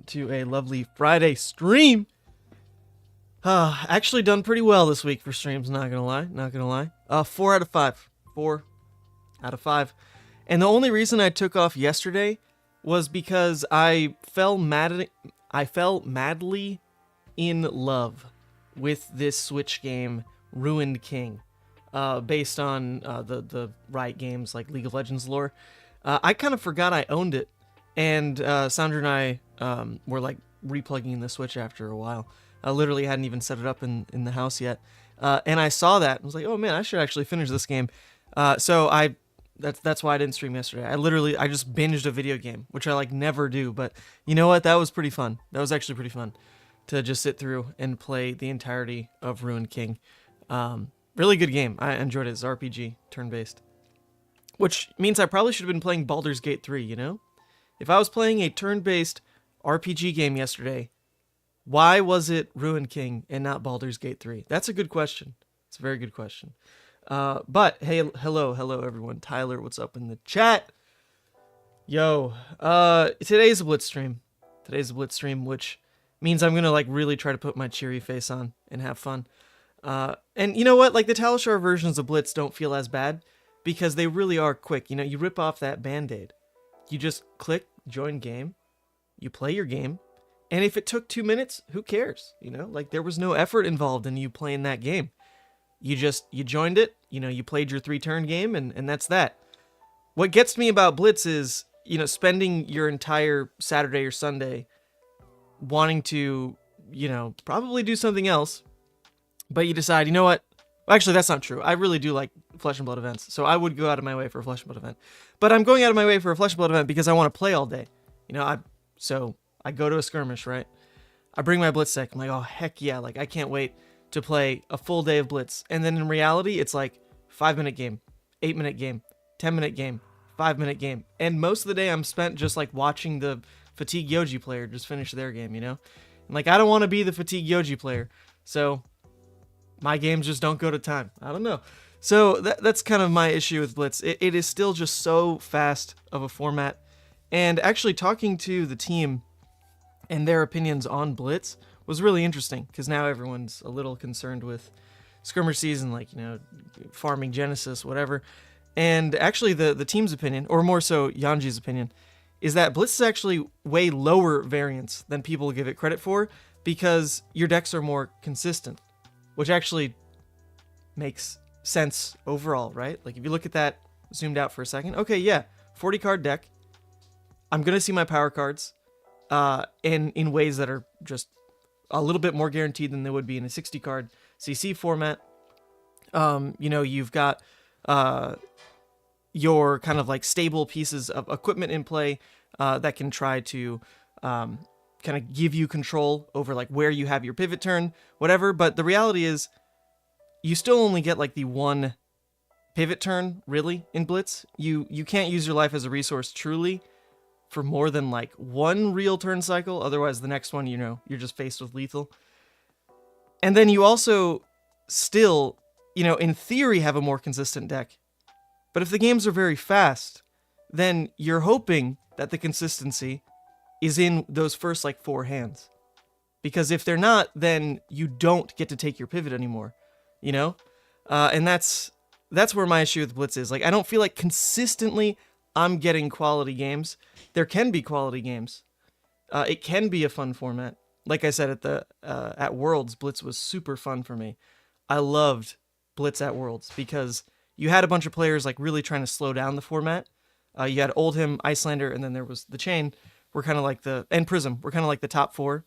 to a lovely Friday stream. Actually done pretty well this week for streams, not gonna lie. 4 out of 5. 4 out of 5. And the only reason I took off yesterday was because I fell madly in love with this Switch game, Ruined King, based on the Riot games like League of Legends lore. I kind of forgot I owned it, and Sandra and I were like replugging the Switch after a while. I literally hadn't even set it up in the house yet, and I saw that and was like, oh man, I should actually finish this game. So that's why I didn't stream yesterday. I just binged a video game, which I like never do, but you know what? That was pretty fun. That was actually pretty fun to just sit through and play the entirety of Ruined King. Really good game. I enjoyed it. It's RPG, turn-based. Which means I probably should have been playing Baldur's Gate 3, you know? If I was playing a turn-based RPG game yesterday, why was it Ruined King and not Baldur's Gate 3? That's a good question. It's a very good question. But, hey, hello everyone. Tyler, what's up in the chat? Yo, today's a Blitz stream. Which means I'm gonna like really try to put my cheery face on and have fun. And you know what? Like the Talishar versions of Blitz don't feel as bad because they really are quick. You know, you rip off that band-aid. You just click join game, you play your game, and if it took 2 minutes, who cares? You know, like there was no effort involved in you playing that game. You joined it, you know, you played your 3-turn game, and that's that. What gets me about Blitz is, you know, spending your entire Saturday or Sunday wanting to, you know, probably do something else, but you decide, you know what? Well, actually, that's not true. I really do like Flesh and Blood events, so I would go out of my way for a Flesh and Blood event. But I'm going out of my way for a Flesh and Blood event because I want to play all day. You know, so I go to a skirmish, right? I bring my Blitz deck. I'm like, oh, heck yeah. Like, I can't wait to play a full day of Blitz. And then in reality, it's like 5-minute game, 8-minute game, 10-minute game, 5-minute game. And most of the day I'm spent just like watching the Fatigue Yoji player just finish their game, you know? And like, I don't want to be the Fatigue Yoji player. So my games just don't go to time. I don't know. So that's kind of my issue with Blitz. It is still just so fast of a format. And actually talking to the team and their opinions on Blitz was really interesting because now everyone's a little concerned with skirmish season, like, you know, farming Genesis, whatever. And actually the team's opinion, or more so Yanji's opinion, is that Blitz is actually way lower variance than people give it credit for because your decks are more consistent, which actually makes sense overall, right? Like if you look at that zoomed out for a second, okay, yeah, 40 card deck. I'm going to see my power cards in ways that are just a little bit more guaranteed than they would be in a 60 card CC format. You know, you've got your kind of like stable pieces of equipment in play that can try to kind of give you control over like where you have your pivot turn, whatever. But the reality is you still only get like the one pivot turn really in Blitz. You can't use your life as a resource truly for more than like one real turn cycle. Otherwise the next one, you know, you're just faced with lethal. And then you also still, you know, in theory have a more consistent deck. But if the games are very fast, then you're hoping that the consistency is in those first like 4 hands. Because if they're not, then you don't get to take your pivot anymore, you know? And that's where my issue with Blitz is. Like, I don't feel like consistently I'm getting quality games. There can be quality games. It can be a fun format. Like I said at Worlds, Blitz was super fun for me. I loved Blitz at Worlds because you had a bunch of players like really trying to slow down the format. You had Oldhim, Icelander, and then there was the Chain. We're kind of like and Prism. We're kind of like the top 4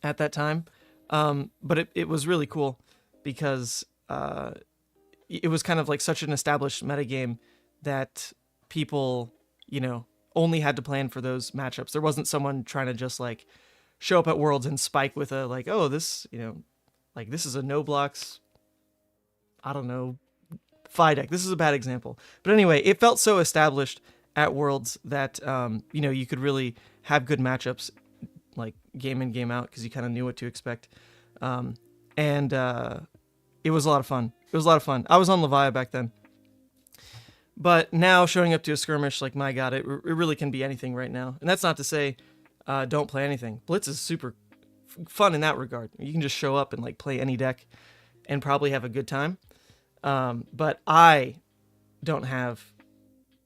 at that time. But it was really cool because it was kind of like such an established metagame that people, you know, only had to plan for those matchups. There wasn't someone trying to just like show up at Worlds and spike with a like, oh, this, you know, like this is a no blocks, I don't know, Fi deck. This is a bad example. But anyway, it felt so established at Worlds that, you know, you could really have good matchups like game in, game out because you kind of knew what to expect. And it was a lot of fun. I was on Levia back then. But now showing up to a skirmish, like, my God, it really can be anything right now. And that's not to say don't play anything. Blitz is super fun in that regard. You can just show up and like play any deck and probably have a good time. But I don't have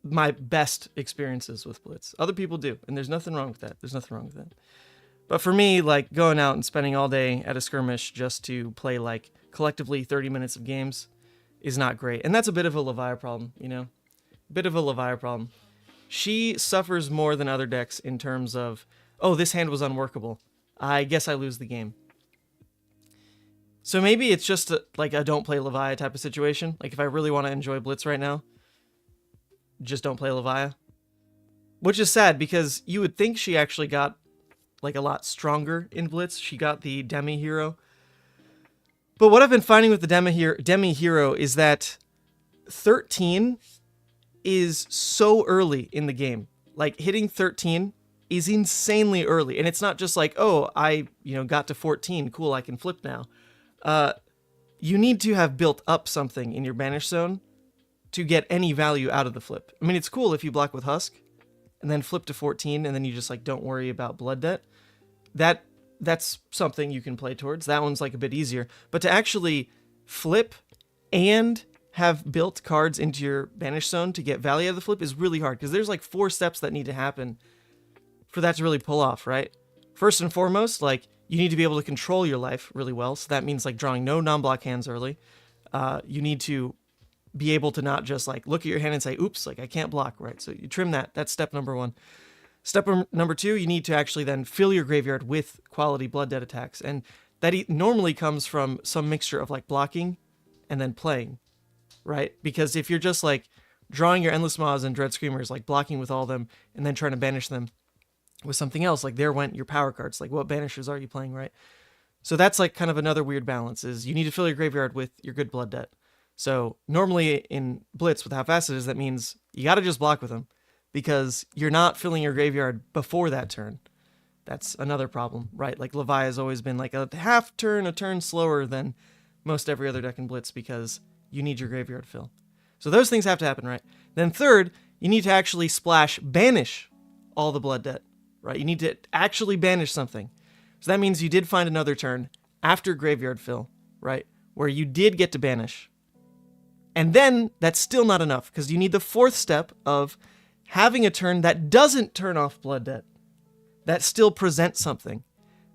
my best experiences with Blitz. Other people do, and there's nothing wrong with that. There's nothing wrong with that. But for me, like going out and spending all day at a skirmish just to play like collectively 30 minutes of games is not great. And that's a bit of a Levia problem, you know? Bit of a Levia problem. She suffers more than other decks in terms of, oh, this hand was unworkable. I guess I lose the game. So maybe it's just like a don't play Levia type of situation. Like if I really want to enjoy Blitz right now, just don't play Levia. Which is sad because you would think she actually got like a lot stronger in Blitz. She got the Demi Hero. But what I've been finding with the Demi Hero is that 13 is so early in the game. Like hitting 13 is insanely early. And it's not just like, oh, I got to 14. Cool, I can flip now. You need to have built up something in your banish zone to get any value out of the flip. I mean, it's cool if you block with Husk and then flip to 14 and then you just like don't worry about blood debt. That's something you can play towards. That one's like a bit easier. But to actually flip and have built cards into your banish zone to get value out of the flip is really hard because there's like 4 steps that need to happen for that to really pull off, right? First and foremost, like you need to be able to control your life really well. So that means like drawing no non-block hands early. You need to be able to not just like look at your hand and say, oops, like I can't block, right? So you trim that. That's step number 1. Step number 2, you need to actually then fill your graveyard with quality blood debt attacks. And that normally comes from some mixture of like blocking and then playing, right? Because if you're just like drawing your Endless Maws and Dread Screamers, like blocking with all of them and then trying to banish them with something else, like there went your power cards. Like what banishers are you playing, right? So that's like kind of another weird balance is you need to fill your graveyard with your good blood debt. So normally in Blitz with half-asses, that means you got to just block with them because you're not filling your graveyard before that turn. That's another problem, right? Like Levia has always been like a half turn, a turn slower than most every other deck in Blitz because you need your graveyard fill. So those things have to happen, right? Then third, you need to actually banish all the blood debt, right? You need to actually banish something. So that means you did find another turn after graveyard fill, right? Where you did get to banish. And then that's still not enough because you need the 4th step of having a turn that doesn't turn off blood debt, that still presents something.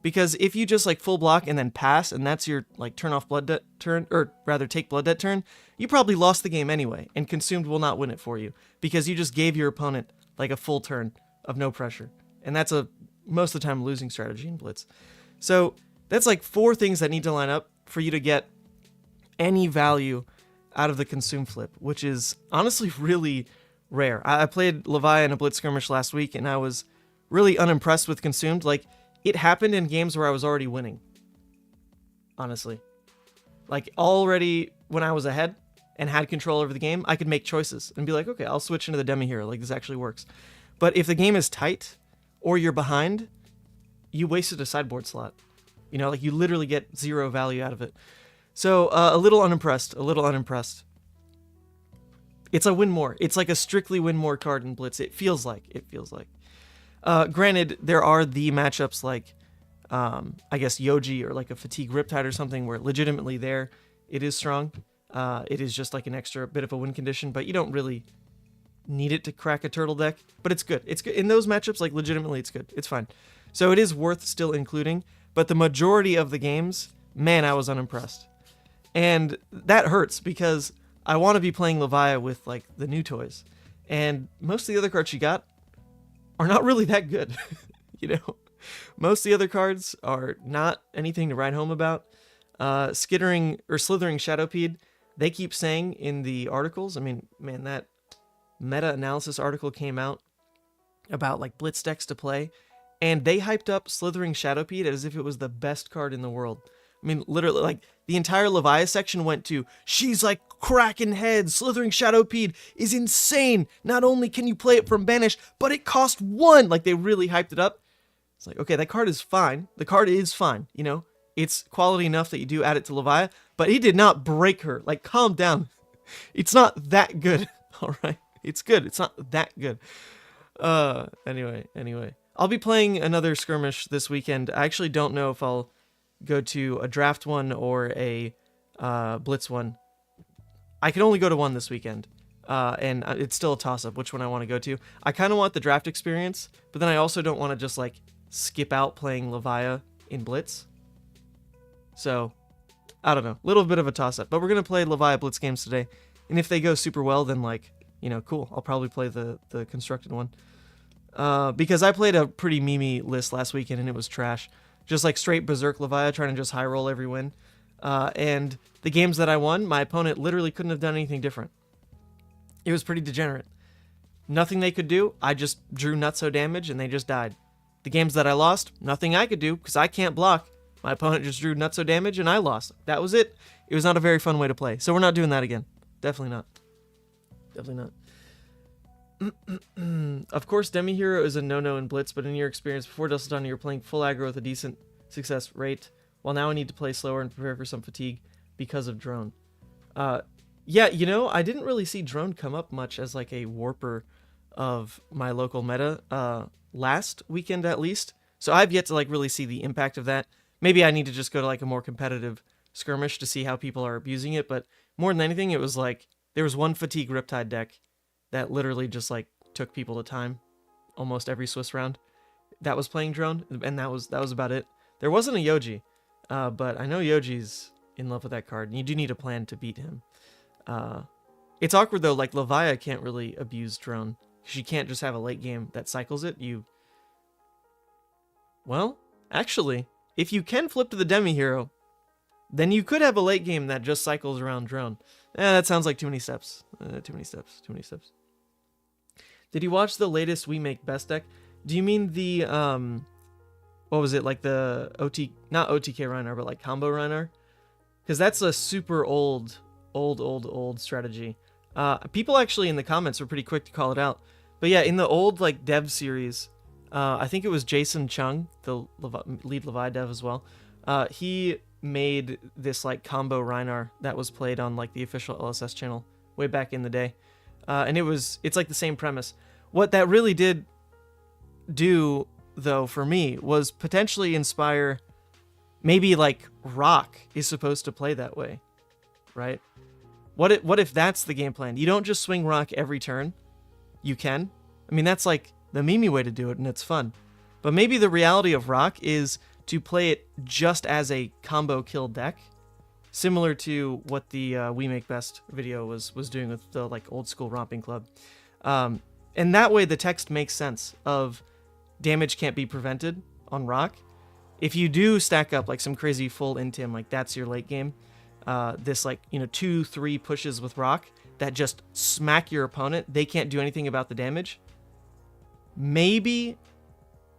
Because if you just like full block and then pass and that's your like turn off blood debt turn, or rather take blood debt turn, you probably lost the game anyway and Consumed will not win it for you because you just gave your opponent like a full turn of no pressure. And that's most of the time losing strategy in Blitz. So that's like 4 things that need to line up for you to get any value out of the Consume flip, which is honestly really rare. I played Levia in a Blitz skirmish last week, and I was really unimpressed with Consumed. Like, it happened in games where I was already winning, honestly. Like, already when I was ahead and had control over the game, I could make choices and be like, okay, I'll switch into the Demi Hero. Like, this actually works. But if the game is tight or you're behind, you wasted a sideboard slot. You know, like, you literally get 0 value out of it. So, a little unimpressed. It's a win more. It's like a strictly win more card in Blitz. It feels like. Granted, there are the matchups like, I guess, Yoji or like a Fatigue Riptide or something where legitimately there it is strong. It is just like an extra bit of a win condition, but you don't really need it to crack a turtle deck. But it's good. It's good. In those matchups, like legitimately it's good. It's fine. So it is worth still including, but the majority of the games, man, I was unimpressed. And that hurts because I want to be playing Levia with like the new toys. And most of the other cards she got are not really that good. You know, most of the other cards are not anything to write home about. Slithering Shadowpede, they keep saying in the articles, I mean, man, that meta-analysis article came out about like Blitz decks to play, and they hyped up Slithering Shadowpede as if it was the best card in the world. I mean, literally, like, the entire Levia section went to, she's like cracking heads, Slithering Shadowpede is insane. Not only can you play it from Banish, but it cost 1. Like, they really hyped it up. It's like, okay, that card is fine. The card is fine, you know? It's quality enough that you do add it to Levia, but it did not break her. Like, calm down. It's not that good, all right? It's good. It's not that good. Anyway. I'll be playing another skirmish this weekend. I actually don't know if I'll go to a draft one or a blitz one. I can only go to one this weekend, and it's still a toss-up which one I want to go to. I kind of want the draft experience, but then I also don't want to just like skip out playing Levia in blitz. So, I don't know. A little bit of a toss-up, but we're going to play Levia blitz games today, and if they go super well, then like, you know, cool. I'll probably play the constructed one. Because I played a pretty memey list last weekend, and it was trash. Just like straight Berserk Levia, trying to just high roll every win. And the games that I won, my opponent literally couldn't have done anything different. It was pretty degenerate. Nothing they could do, I just drew nutso damage and they just died. The games that I lost, nothing I could do because I can't block. My opponent just drew nutso damage and I lost. That was it. It was not a very fun way to play. So we're not doing that again. Definitely not. Definitely not. Of course, Demi Hero is a no-no in Blitz, but in your experience before Dust Dawn, you were playing full aggro with a decent success rate, while now I need to play slower and prepare for some fatigue because of Drone. Yeah, you know, I didn't really see Drone come up much as like a warper of my local meta last weekend at least, so I've yet to like really see the impact of that. Maybe I need to just go to like a more competitive skirmish to see how people are abusing it, but more than anything, it was like there was one fatigue Riptide deck that literally just like took people to time almost every Swiss round that was playing Drone, and that was about it. There wasn't a Yoji, but I know Yoji's in love with that card, and you do need a plan to beat him. It's awkward though, like Levia can't really abuse Drone. She can't just have a late game that cycles it. Well, actually, if you can flip to the Demi Hero, then you could have a late game that just cycles around Drone. That sounds like too many steps. Too many steps. Did you watch the latest We Make Best deck? Do you mean the, what was it, like the not OTK Rhinar, but like Combo Rhinar? Because that's a super old strategy. People actually in the comments were pretty quick to call it out. But yeah, in the old like dev series, I think it was Jason Chung, the lead Levi dev as well. He made this like combo Rhinar that was played on like the official LSS channel way back in the day. And it's like the same premise. What that really did do, though, for me, was potentially inspire maybe like Rock is supposed to play that way, right? What if that's the game plan? You don't just swing Rock every turn. You can. I mean, that's like the meme way to do it, and it's fun. But maybe the reality of Rock is to play it just as a combo kill deck, similar to what the We Make Best video was doing with the like old school romping club. And that way the text makes sense of damage can't be prevented on Rock. If you do stack up like some crazy full intim, like that's your late game, this like, you know, 2-3 pushes with Rock that just smack your opponent, they can't do anything about the damage. Maybe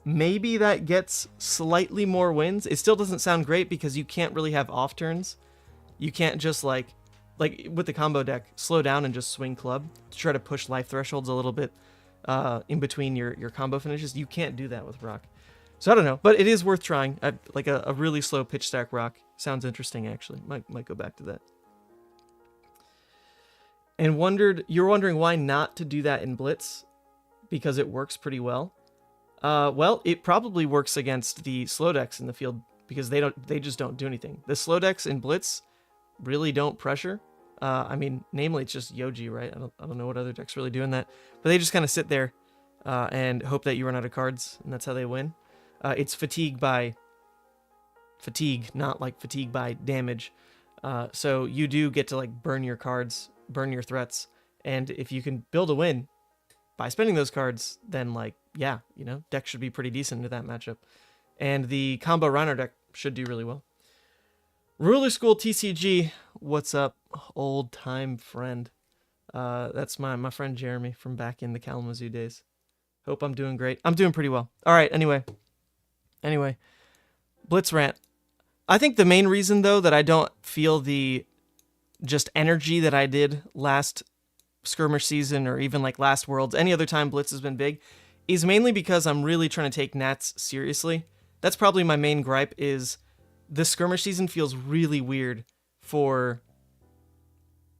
that gets slightly more wins. It still doesn't sound great because you can't really have off turns. You can't just like with the combo deck, slow down and just swing club to try to push life thresholds a little bit in between your combo finishes. You can't do that with Rock. So I don't know, but it is worth trying. Like a really slow pitch stack Rock sounds interesting actually. Might go back to that. And you're wondering why not to do that in Blitz, because it works pretty well. Well, it probably works against the slow decks in the field because they just don't do anything. The slow decks in Blitz really don't pressure. I mean, namely, it's just Yoji, right? I don't know what other decks really doing that, but they just kind of sit there and hope that you run out of cards, and that's how they win. It's fatigue, not like fatigue by damage. So you do get to like burn your cards, burn your threats, and if you can build a win by spending those cards, then like, yeah, you know, deck should be pretty decent into that matchup. And the combo Rhinar deck should do really well. Ruler School TCG, what's up, old time friend? That's my friend Jeremy from back in the Kalamazoo days. Hope I'm doing great. I'm doing pretty well. All right, anyway, Blitz rant. I think the main reason, though, that I don't feel the just energy that I did last skirmish season or even like last Worlds, any other time Blitz has been big, is mainly because I'm really trying to take Nats seriously. That's probably my main gripe, is the skirmish season feels really weird for,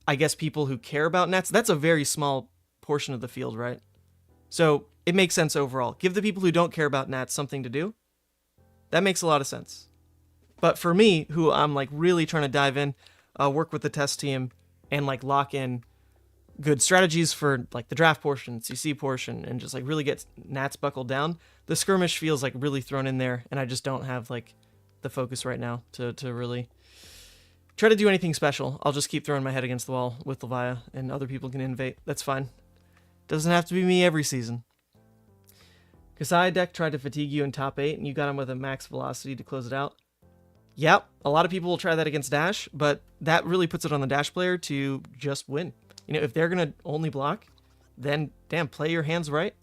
I guess, people who care about Nats. That's a very small portion of the field, right? So it makes sense overall. Give the people who don't care about nats something to do. That makes a lot of sense. But for me, who I'm like really trying to dive in, work with the test team, and like lock in good strategies for like the draft portion, CC portion, and just like really get nats buckled down, the skirmish feels like really thrown in there, and I just don't have like the focus right now to really try to do anything special. I'll just keep throwing my head against the wall with Levia, and other people can innovate. That's fine. Doesn't have to be me every season. Kasai deck tried to fatigue you in top 8, and you got him with a max velocity to close it out. Yep, a lot of people will try that against Dash, but that really puts it on the Dash player to just win. You know, if they're going to only block, then, damn, play your hands right,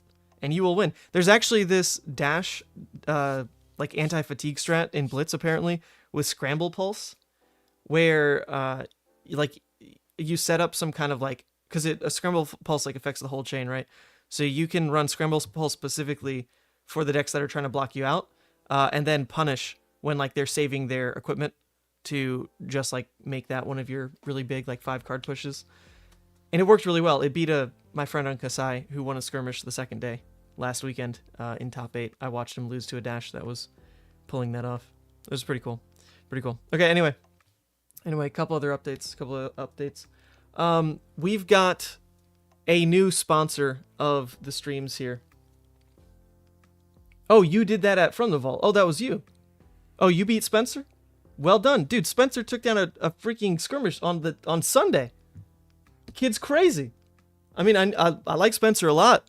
and you will win. There's actually this Dash, like, anti-fatigue strat in Blitz, apparently, with Scramble Pulse, where, like, you set up some kind of, like, because a Scramble Pulse, like, affects the whole chain, right? So you can run Scramble Pulse specifically for the decks that are trying to block you out, and then punish when, like, they're saving their equipment to just, like, make that one of your really big, like, 5-card pushes. And it worked really well. It beat my friend on Kasai, who won a skirmish the second day last weekend in top 8. I watched him lose to a Dash that was pulling that off. It was pretty cool. Pretty cool. Okay, anyway, a couple other updates. We've got a new sponsor of the streams here. Oh, you did that from the vault. Oh, that was you. Oh, you beat Spencer? Well done. Dude, Spencer took down a freaking skirmish on Sunday. Kid's crazy. I mean, I like Spencer a lot.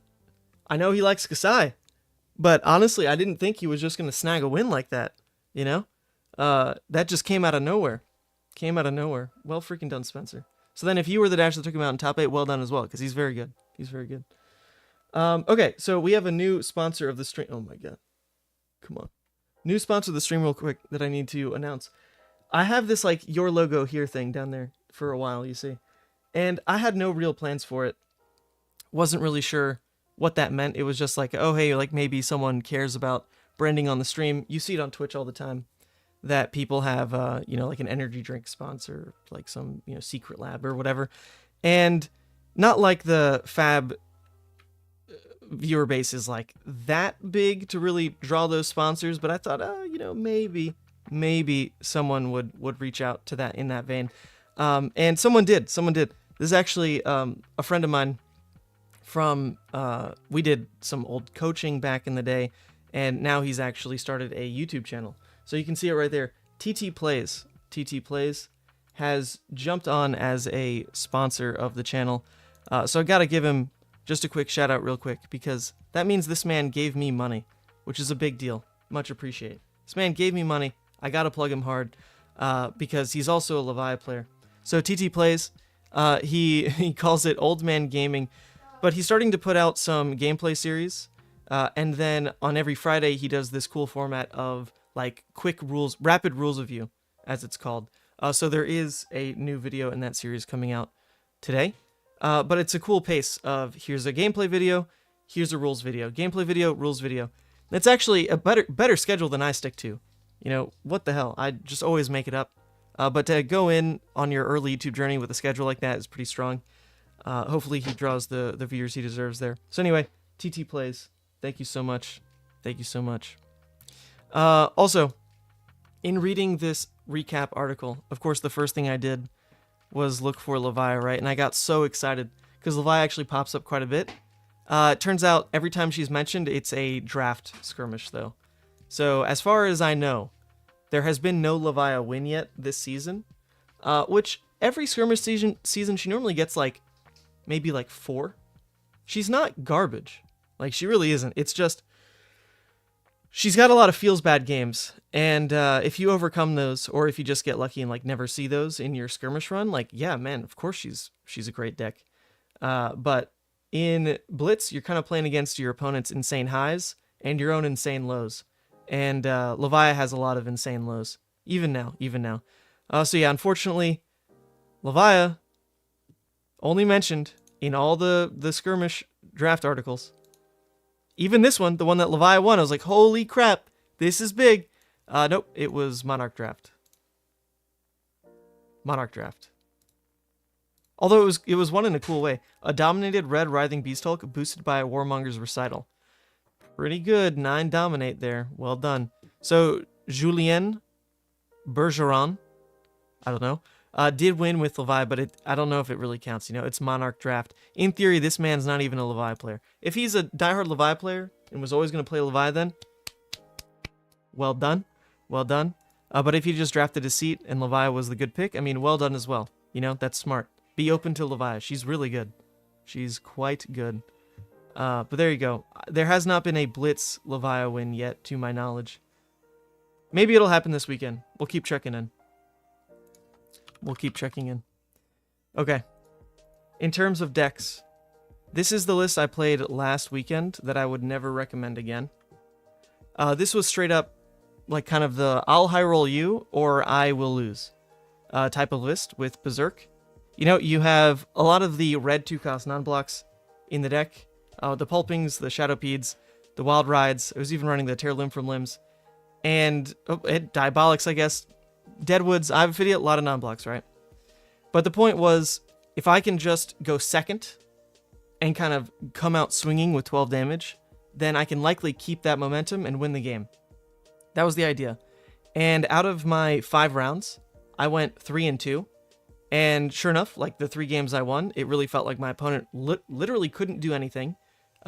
I know he likes Kasai. But honestly, I didn't think he was just going to snag a win like that. You know? That just came out of nowhere. Well freaking done, Spencer. So then if you were the Dash that took him out in top 8, well done as well, because he's very good. Okay, so we have a new sponsor of the stream. Oh my god. Come on. New sponsor of the stream real quick that I need to announce. I have this, like, your logo here thing down there for a while, you see. And I had no real plans for it. Wasn't really sure what that meant. It was just like, oh, hey, like, maybe someone cares about branding on the stream. You see it on Twitch all the time, that people have, you know, like an energy drink sponsor, like some, you know, secret lab or whatever. And not like the Fab viewer base is like that big to really draw those sponsors, but I thought, oh, you know, maybe someone would reach out to that in that vein. And someone did. This is actually a friend of mine from, we did some old coaching back in the day, and now he's actually started a YouTube channel. So you can see it right there. TTPlays has jumped on as a sponsor of the channel. So I got to give him just a quick shout out real quick, because that means this man gave me money, which is a big deal. Much appreciated. This man gave me money. I got to plug him hard because he's also a Levia player. So TTPlays, he calls it Old Man Gaming, but he's starting to put out some gameplay series. And then on every Friday, he does this cool format of like quick rules, rapid rules review, as it's called. So there is a new video in that series coming out today. But it's a cool pace of here's a gameplay video, here's a rules video, gameplay video, rules video. It's actually a better schedule than I stick to. You know, what the hell? I just always make it up. But to go in on your early YouTube journey with a schedule like that is pretty strong. Hopefully he draws the viewers he deserves there. So anyway, TTPlays, thank you so much. Also, in reading this recap article, of course, the first thing I did was look for Levia, right? And I got so excited because Levia actually pops up quite a bit. It turns out every time she's mentioned, it's a draft skirmish, though. So as far as I know, there has been no Levia win yet this season, which every skirmish season she normally gets like maybe like 4. She's not garbage. Like, she really isn't. It's just she's got a lot of feels bad games, and if you overcome those, or if you just get lucky and like never see those in your skirmish run, like, yeah, man, of course she's a great deck. But in Blitz, you're kind of playing against your opponent's insane highs and your own insane lows, and Levia has a lot of insane lows, even now. So yeah, unfortunately, Levia only mentioned in all the skirmish draft articles. Even this one, the one that Levia won, I was like, holy crap, this is big. Nope, it was Monarch Draft. Although it was won in a cool way. A dominated red writhing beast hulk boosted by a Warmonger's Recital. Pretty good. 9 dominate there. Well done. So, Julien Bergeron, I don't know, did win with Levi, but I don't know if it really counts. You know, it's Monarch draft. In theory, this man's not even a Levi player. If he's a diehard Levi player and was always going to play Levi then, well done. Well done. But if he just drafted a seat and Levi was the good pick, I mean, well done as well. You know, that's smart. Be open to Levi. She's really good. She's quite good. But there you go. There has not been a Blitz Levia win yet, to my knowledge. Maybe it'll happen this weekend. We'll keep checking in. We'll keep checking in. Okay. In terms of decks, this is the list I played last weekend that I would never recommend again. This was straight up like kind of the I'll high roll you or I will lose type of list with Berserk. You know, you have a lot of the red 2-cost non-blocks in the deck. The Pulpings, the Shadowpedes, the Wild Rides. I was even running the Tear Limb from Limbs. And Diabolics, I guess. Deadwoods, I have a lot of non-blocks, right? But the point was, if I can just go second and kind of come out swinging with 12 damage, then I can likely keep that momentum and win the game. That was the idea. And out of my 5 rounds, I went 3-2. And sure enough, like the 3 games I won, it really felt like my opponent literally couldn't do anything.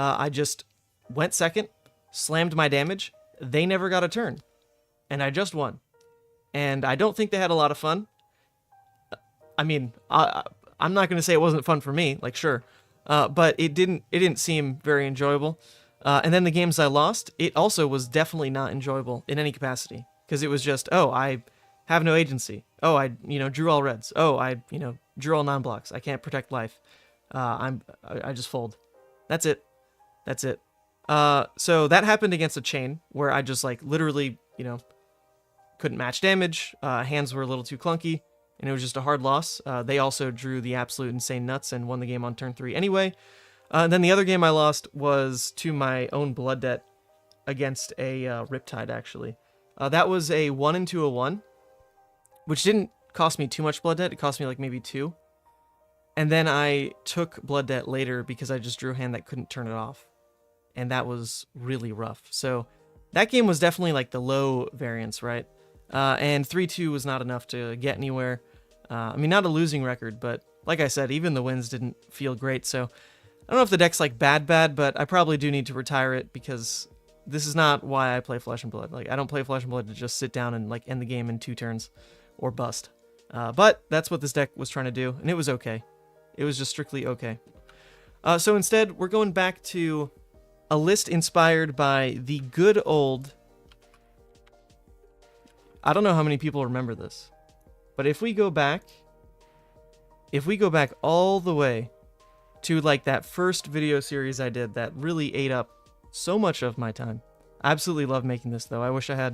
I just went second, slammed my damage. They never got a turn. And I just won. And I don't think they had a lot of fun. I mean, I'm not going to say it wasn't fun for me, like sure. But it didn't seem very enjoyable. And then the games I lost, it also was definitely not enjoyable in any capacity. Because it was just, oh, I have no agency. Oh, I drew all reds. Oh, I drew all non-blocks. I can't protect life. I just fold. That's it. That's it. So that happened against a chain where I just like literally, couldn't match damage. Hands were a little too clunky, and it was just a hard loss. They also drew the absolute insane nuts and won the game on turn 3 anyway. And then the other game I lost was to my own blood debt against a Riptide, actually. That was a 1-2-1, which didn't cost me too much blood debt. It cost me like maybe 2. And then I took blood debt later because I just drew a hand that couldn't turn it off. And that was really rough. So that game was definitely like the low variance, right? And 3-2 was not enough to get anywhere. I mean, not a losing record, but like I said, even the wins didn't feel great. So I don't know if the deck's like bad, but I probably do need to retire it because this is not why I play Flesh and Blood. Like, I don't play Flesh and Blood to just sit down and like end the game in 2 turns or bust. But that's what this deck was trying to do, and it was okay. It was just strictly okay. So instead, we're going back to a list inspired by the good old... I don't know how many people remember this, but if we go back all the way to like that first video series I did that really ate up so much of my time. I absolutely love making this though. I wish I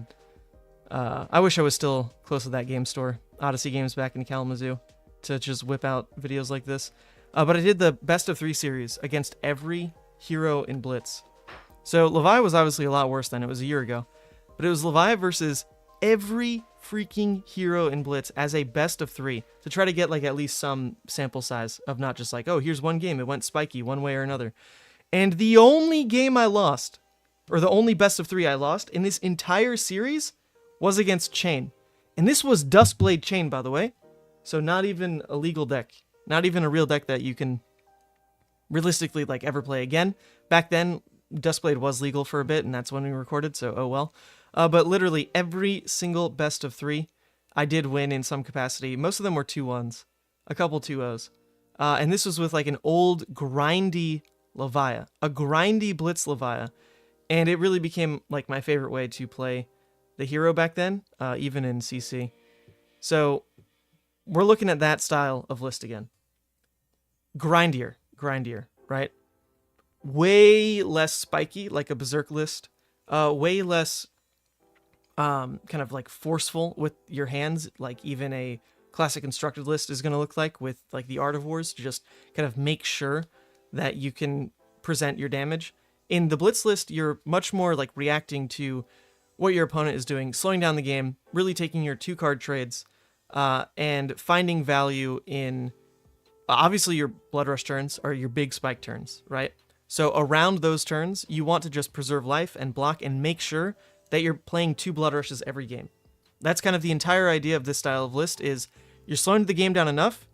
was still close to that game store, Odyssey Games back in Kalamazoo, to just whip out videos like this. But I did the best of 3 series against every hero in Blitz. So Levi was obviously a lot worse than it was a year ago, but it was Levi versus every freaking hero in Blitz as a best of 3 to try to get like at least some sample size of not just like, oh, here's one game, it went spiky one way or another. And the only game I lost, or the only best of 3 I lost in this entire series was against Chain. And this was Duskblade Chain, by the way. So not even a legal deck. Not even a real deck that you can realistically like ever play again. Back then, Duskblade was legal for a bit, and that's when we recorded, so oh well. But literally every single best of 3, I did win in some capacity. Most of them were 2-1s, a couple 2-0s. And this was with like an old grindy Levia, a grindy Blitz Levia. And it really became like my favorite way to play the hero back then, even in CC. So we're looking at that style of list again. Grindier, right? Way less spiky, like a Berserk list. Way less kind of like forceful with your hands, like even a classic constructed list is going to look like, with like the Art of Wars, to just kind of make sure that you can present your damage. In the Blitz list, you're much more like reacting to what your opponent is doing, slowing down the game, really taking your 2-card trades, and finding value in, obviously your Blood Rush turns or your big spike turns, right? So around those turns, you want to just preserve life and block and make sure that you're playing 2 Blood Rushes every game. That's kind of the entire idea of this style of list, is you're slowing the game down enough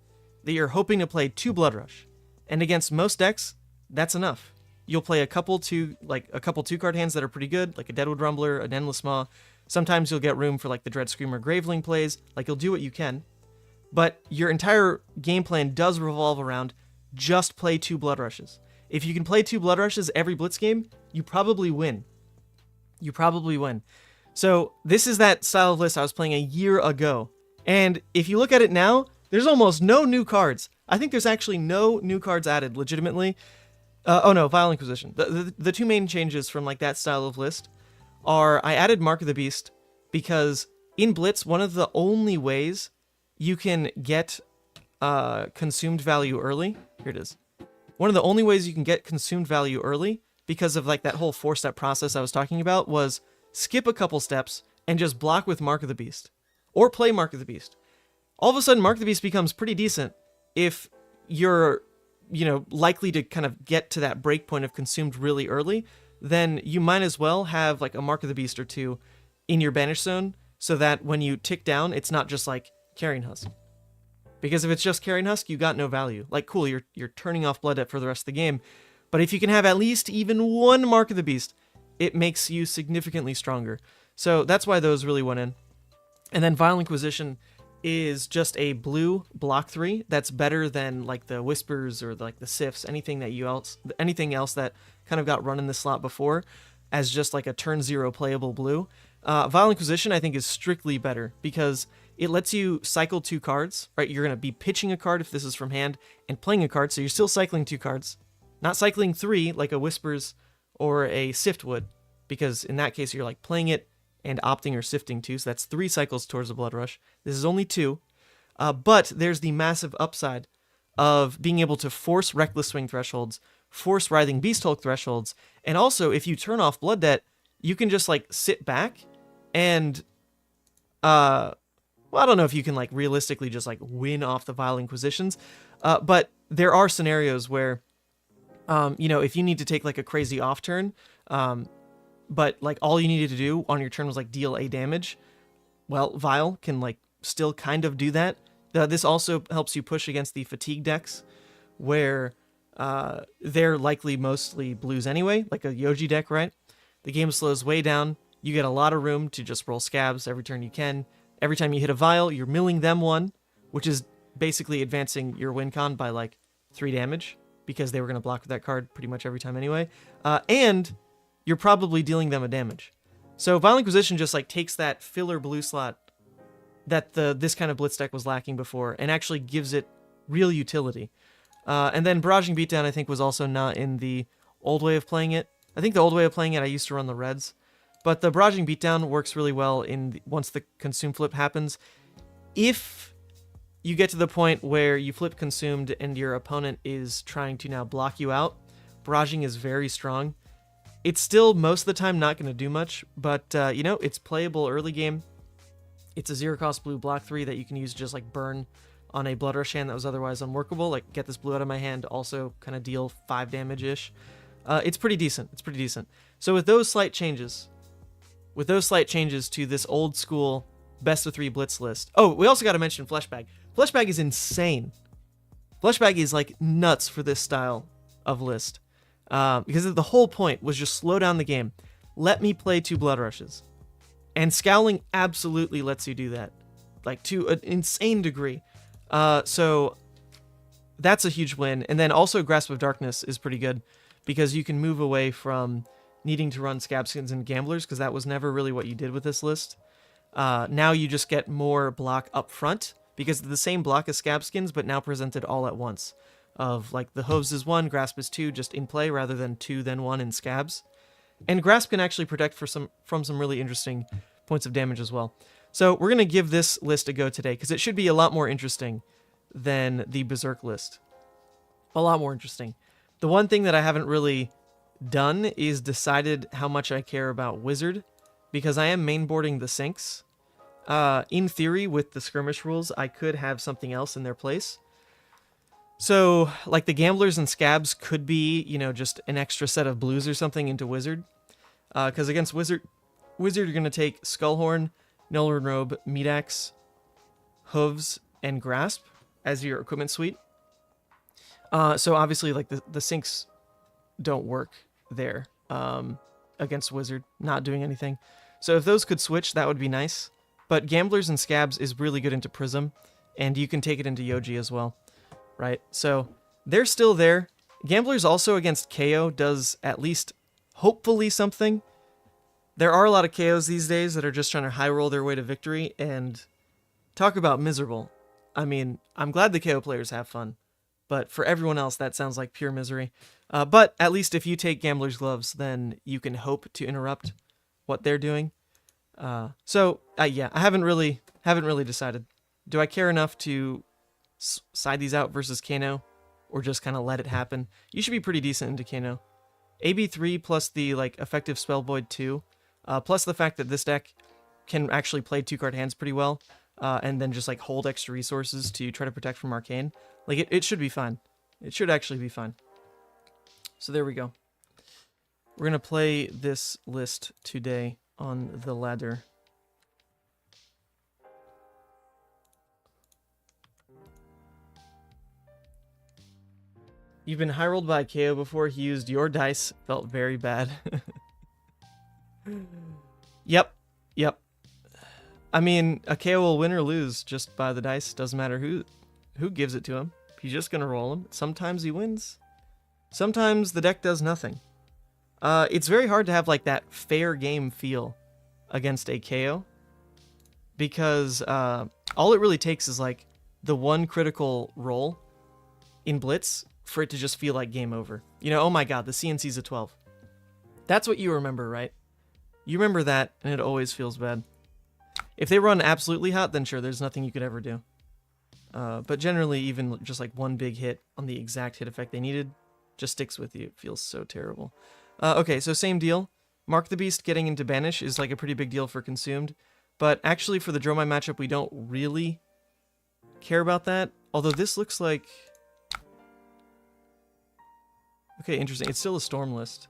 that you're hoping to play 2 Blood Rush. And against most decks, that's enough. You'll play a couple 2-card hands that are pretty good, like a Deadwood Rumbler, an Endless Maw. Sometimes you'll get room for like the Dread Screamer Graveling plays, like you'll do what you can. But your entire game plan does revolve around just play 2 Blood Rushes. If you can play 2 Blood Rushes every Blitz game, you probably win. You probably win. So this is that style of list I was playing a year ago. And if you look at it now, there's almost no new cards. I think there's actually no new cards added, legitimately. Oh no, Vile Inquisition. The 2 main changes from like that style of list are I added Mark of the Beast because in Blitz, one of the only ways you can get consumed value early, here it is. One of the only ways you can get consumed value early, because of like that whole 4-step process I was talking about, was skip a couple steps and just block with Mark of the Beast. Or play Mark of the Beast. All of a sudden, Mark of the Beast becomes pretty decent if you're, likely to kind of get to that break point of consumed really early. Then you might as well have like a Mark of the Beast or 2 in your banish zone, so that when you tick down, it's not just like Carrion Husk. Because if it's just Carrion Husk, you got no value. Like, cool, you're turning off Blood Debt for the rest of the game. But if you can have at least even 1 Mark of the Beast, it makes you significantly stronger. So that's why those really went in. And then Vile Inquisition is just a blue block 3 that's better than like the Whispers or like the Sifs, anything else that kind of got run in the slot before as just like a turn 0 playable blue. Vile Inquisition I think is strictly better because it lets you cycle 2 cards, right? You're going to be pitching a card if this is from hand and playing a card, so you're still cycling 2 cards. Not cycling 3 like a Whispers or a Sift would, because in that case you're like playing it and opting or sifting 2, so that's 3 cycles towards a Blood Rush. This is only 2, but there's the massive upside of being able to force Reckless Swing thresholds, force Writhing Beast Hulk thresholds, and also if you turn off Blood Debt, you can just like sit back and well, I don't know if you can like realistically just like win off the Vile Inquisitions, but there are scenarios where, if you need to take like a crazy off turn, but like all you needed to do on your turn was like deal a damage, well, Vile can like still kind of do that. This also helps you push against the fatigue decks, where they're likely mostly blues anyway, like a Yoji deck, right? The game slows way down. You get a lot of room to just roll scabs every turn you can. Every time you hit a Vile, you're milling them 1, which is basically advancing your win con by like 3 damage, because they were going to block with that card pretty much every time anyway. And you're probably dealing them a damage. So Vile Inquisition just like takes that filler blue slot that this kind of Blitz deck was lacking before and actually gives it real utility. And then Barraging Beatdown I think was also not in the old way of playing it. I think the old way of playing it I used to run the reds. But the Barraging Beatdown works really well once the consume flip happens. If you get to the point where you flip consumed and your opponent is trying to now block you out, Barraging is very strong. It's still most of the time not going to do much, but it's playable early game. It's a 0-cost blue block 3 that you can use to just like burn on a Blood Rush hand that was otherwise unworkable. Like get this blue out of my hand, also kind of deal 5 damage-ish. It's pretty decent. So with those slight changes to this old school best of 3 Blitz list. Oh, we also got to mention Fleshbag. Fleshbag is insane. Fleshbag is like nuts for this style of list. Because the whole point was just slow down the game. Let me play 2 Blood Rushes. And Scowling absolutely lets you do that. Like to an insane degree. So that's a huge win. And then also Grasp of Darkness is pretty good, because you can move away from needing to run Scabskins and Gamblers, because that was never really what you did with this list. Now you just get more block up front, because it's the same block as Scabskins, but now presented all at once. Of like the Hooves is 1, Grasp is 2, just in play, rather than 2 then 1 in Scabs. And Grasp can actually protect from some really interesting points of damage as well. So we're going to give this list a go today, because it should be a lot more interesting than the Berserk list. A lot more interesting. The one thing that I haven't really done is decided how much I care about Wizard, because I am mainboarding the Sinks. In theory, with the Skirmish rules, I could have something else in their place. So, like, the Gamblers and Scabs could be, you know, just an extra set of blues or something into Wizard. Because against Wizard, you're going to take Skullhorn, Nolan Robe, Meat Axe, Hooves, and Grasp as your equipment suite. So obviously, like, the sinks don't work there against Wizard, not doing anything. So if those could switch, that would be nice. But Gamblers and Scabs is really good into Prism, and you can take it into Yoji as well, right? So they're still there. Gamblers also against KO does at least hopefully something. There are a lot of KOs these days that are just trying to high roll their way to victory, and talk about miserable. I mean, I'm glad the KO players have fun, but for everyone else, that sounds like pure misery. But at least if you take Gambler's Gloves, then you can hope to interrupt what they're doing. Yeah, I haven't really decided. Do I care enough to side these out versus Kano, or just kind of let it happen? You should be pretty decent into Kano. AB3 plus the like effective Spell Void 2, plus the fact that this deck can actually play 2-card hands pretty well, and then just like hold extra resources to try to protect from Arcane. Like it should be fine. It should actually be fine. So there we go. We're gonna play this list today on the ladder. You've been high rolled by KO before. He used your dice. Felt very bad. Yep. I mean, a KO will win or lose just by the dice. Doesn't matter who gives it to him. He's just gonna roll him. Sometimes he wins. Sometimes the deck does nothing. It's very hard to have like that fair game feel against a KO, because all it really takes is like the one critical roll in Blitz for it to just feel like game over. You know, oh my god, the CNC's a 12. That's what you remember, right? You remember that, and it always feels bad. If they run absolutely hot, then sure, there's nothing you could ever do. But generally, even just like one big hit on the exact hit effect they needed just sticks with you. It feels so terrible. Okay, so same deal. Mark the Beast getting into Banish is like a pretty big deal for Consumed. But actually, for the Dromai matchup, we don't really care about that. Although this looks like... Okay, interesting. It's still a Storm list.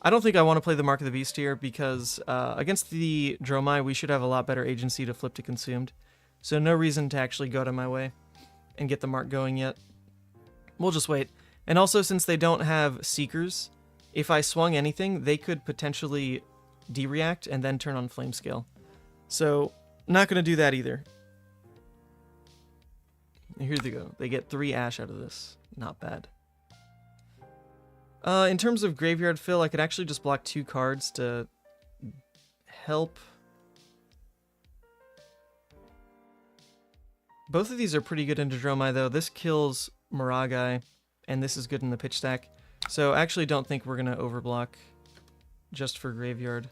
I don't think I want to play the Mark of the Beast here, because against the Dromai, we should have a lot better agency to flip to Consumed. So no reason to actually go out of my way and get the Mark going yet. We'll just wait. And also, since they don't have Seekers, if I swung anything, they could potentially de-react and then turn on Flame Scale. So, not going to do that either. Here they go. They get 3 Ash out of this. Not bad. In terms of graveyard fill, I could actually just block 2 cards to help. Both of these are pretty good into Dromai, though. This kills Miragai, and this is good in the pitch stack. So I actually don't think we're going to overblock just for graveyard.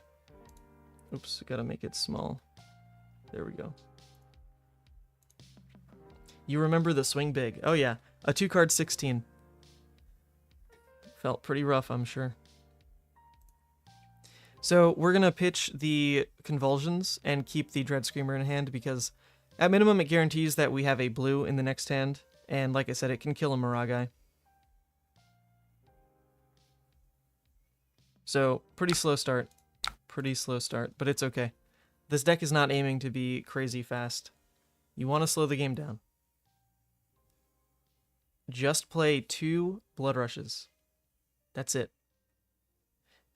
Oops, gotta make it small. There we go. You remember the swing big. Oh yeah, a 2-card 16. Felt pretty rough, I'm sure. So we're gonna pitch the Convulsions and keep the Dread Screamer in hand, because at minimum it guarantees that we have a blue in the next hand, and like I said, it can kill a Miragai. So pretty slow start, but it's okay. This deck is not aiming to be crazy fast. You want to slow the game down. Just play 2 Blood Rushes. That's it.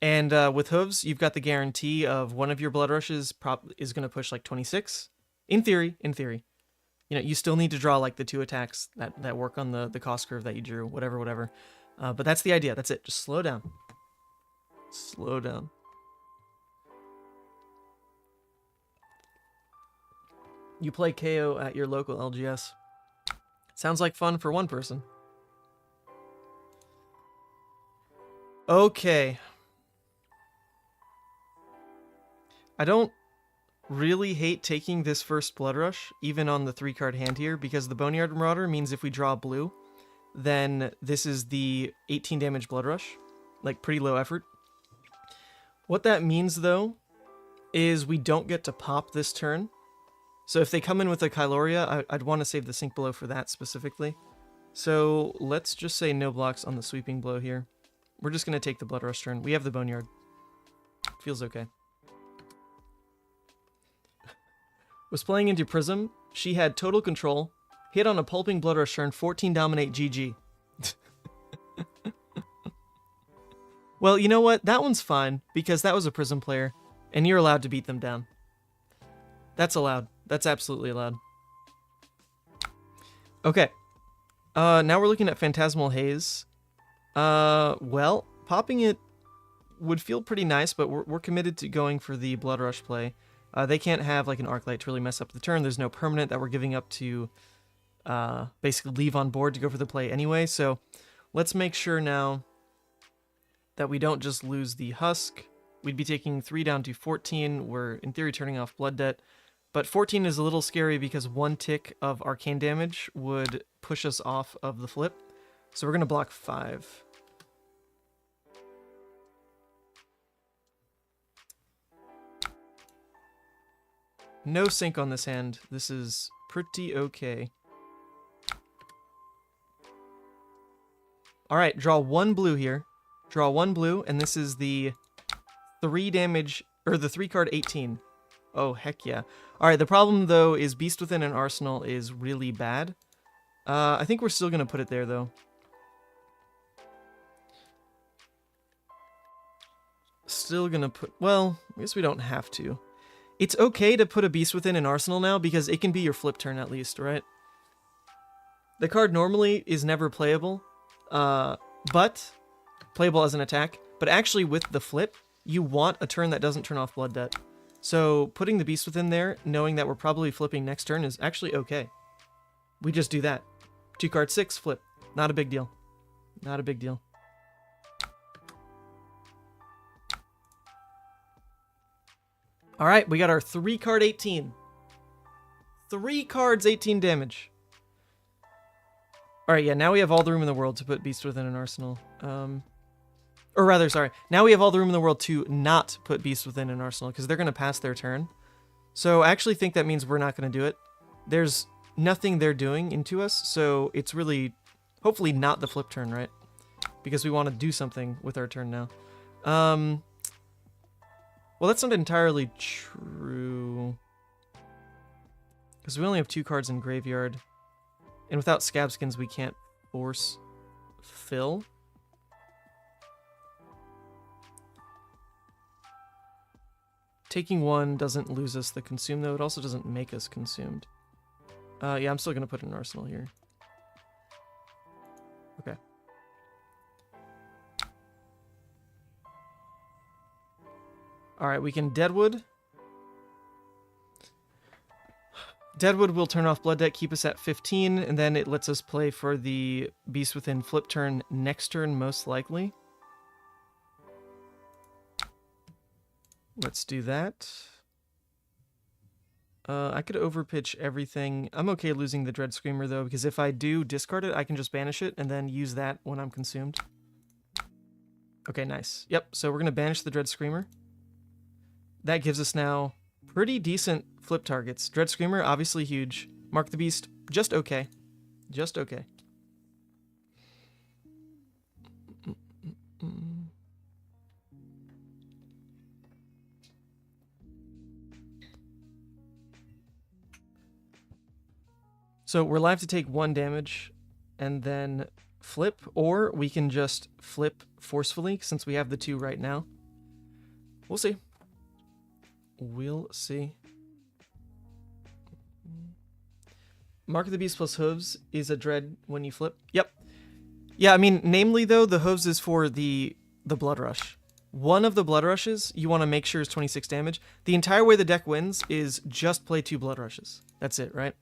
And with Hooves, you've got the guarantee of one of your Blood Rushes is going to push like 26. In theory. You know, you still need to draw like the 2 attacks that work on the cost curve that you drew, whatever. But that's the idea. That's it. Just slow down. Slow down. You play KO at your local LGS. Sounds like fun for one person. Okay. I don't really hate taking this first Blood Rush, even on the 3-card hand here, because the Boneyard Marauder means if we draw blue, then this is the 18 damage Blood Rush. Like, pretty low effort. What that means, though, is we don't get to pop this turn. So if they come in with a Kyloria, I'd want to save the Sink Blow for that specifically. So let's just say no blocks on the Sweeping Blow here. We're just going to take the Blood Rush turn. We have the Boneyard. Feels okay. Was playing into Prism. She had total control. Hit on a Pulping Blood Rush turn. 14 Dominate GG. Well, you know what? That one's fine, because that was a Prism player, and you're allowed to beat them down. That's allowed. That's absolutely allowed. Okay. Now we're looking at Phantasmal Haze. Well, popping it would feel pretty nice, but we're committed to going for the Blood Rush play. They can't have like an Arclight to really mess up the turn. There's no permanent that we're giving up to basically leave on board to go for the play anyway. So let's make sure now that we don't just lose the Husk. We'd be taking 3 down to 14. We're, in theory, turning off Blood Debt. But 14 is a little scary because 1 tick of Arcane damage would push us off of the flip. So we're going to block 5. No sync on this hand. This is pretty okay. Alright, draw 1 blue here. Draw 1 blue, and this is the 3 damage, or the 3 card 18. Oh, heck yeah. Alright, the problem, though, is Beast Within an Arsenal is really bad. I think we're still going to put it there, though. Still going to put... Well, I guess we don't have to. It's okay to put a Beast Within an Arsenal now, because it can be your flip turn at least, right? The card normally is never playable, but... playable as an attack, but actually with the flip, you want a turn that doesn't turn off Blood Debt. So putting the Beast Within there, knowing that we're probably flipping next turn, is actually okay. We just do that. 2 card 6, flip. Not a big deal. Not a big deal. Alright, we got our 3 card 18. 3 cards, 18 damage. Alright, yeah, now we have all the room in the world to put Beast Within an Arsenal. Or rather, sorry, now we have all the room in the world to not put Beast Within an Arsenal, because they're going to pass their turn. So I actually think that means we're not going to do it. There's nothing they're doing into us, so it's really, hopefully not the flip turn, right? Because we want to do something with our turn now. Well, that's not entirely true. Because we only have 2 cards in graveyard. And without Scabskins, we can't force fill. Taking 1 doesn't lose us the consume, though. It also doesn't make us consumed. Yeah, I'm still going to put an Arsenal here. Okay. Alright, we can Deadwood. Deadwood will turn off Blood Debt, keep us at 15, and then it lets us play for the Beast Within flip turn next turn, most likely. Let's do that. I could overpitch everything. I'm okay losing the Dread Screamer, though, because if I do discard it, I can just banish it and then use that when I'm consumed. Okay, nice. Yep, so we're going to banish the Dread Screamer. That gives us now pretty decent flip targets. Dread Screamer, obviously huge. Mark the Beast, just okay. Just okay. So we're live to take 1 damage and then flip, or we can just flip forcefully since we have the 2 right now. We'll see. We'll see. Mark of the Beast plus Hooves is a dread when you flip. Yep. Yeah, I mean, namely though, the Hooves is for the Blood Rush. One of the Blood Rushes you want to make sure is 26 damage. The entire way the deck wins is just play 2 Blood Rushes. That's it, right?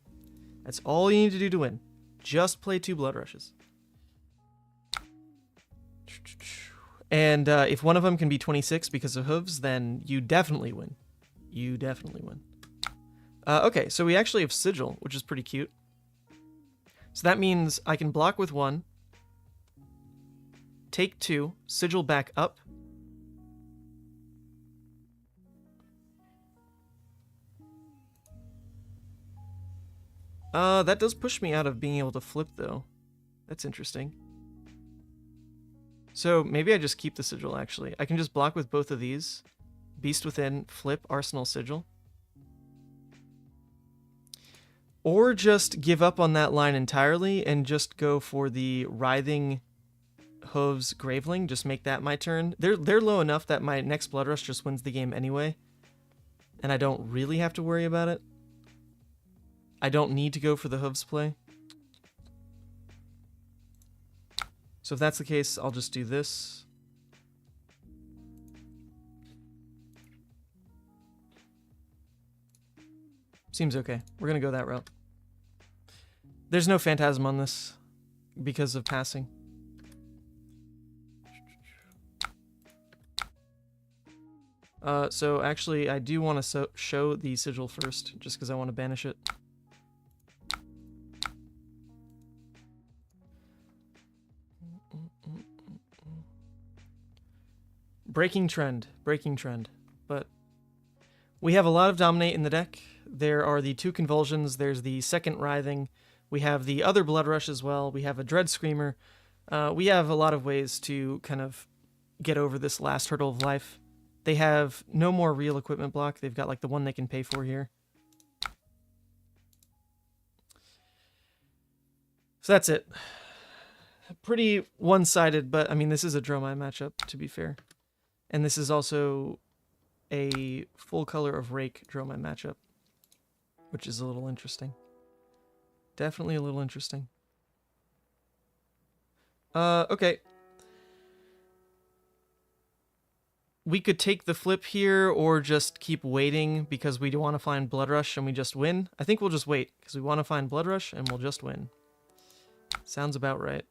That's all you need to do to win. Just play 2 Blood Rushes. And if one of them can be 26 because of Hooves, then you definitely win. You definitely win. Okay, so we actually have Sigil, which is pretty cute. So that means I can block with 1, take 2, Sigil back up. That does push me out of being able to flip, though. That's interesting. So maybe I just keep the Sigil, actually. I can just block with both of these. Beast Within, flip, Arsenal, Sigil. Or just give up on that line entirely and just go for the Writhing Hooves Graveling. Just make that my turn. They're low enough that my next Blood Rush just wins the game anyway. And I don't really have to worry about it. I don't need to go for the Hooves play. So if that's the case, I'll just do this. Seems okay. We're going to go that route. There's no Phantasm on this because of passing. So actually, I do want to show the Sigil first, just because I want to banish it. Breaking trend, but we have a lot of Dominate in the deck. There are the 2 Convulsions, there's the second Writhing, we have the other Blood Rush as well, we have a Dread Screamer. We have a lot of ways to kind of get over this last hurdle of life. They have no more real equipment block, they've got like the one they can pay for here. So that's it. Pretty one-sided, but I mean this is a Dromai matchup, to be fair. And this is also a full color of Rake Dromai matchup, which is a little interesting. Definitely a little interesting. Okay. We could take the flip here or just keep waiting because we do want to find Blood Rush and we just win. I think we'll just wait because we want to find Blood Rush and we'll just win. Sounds about right.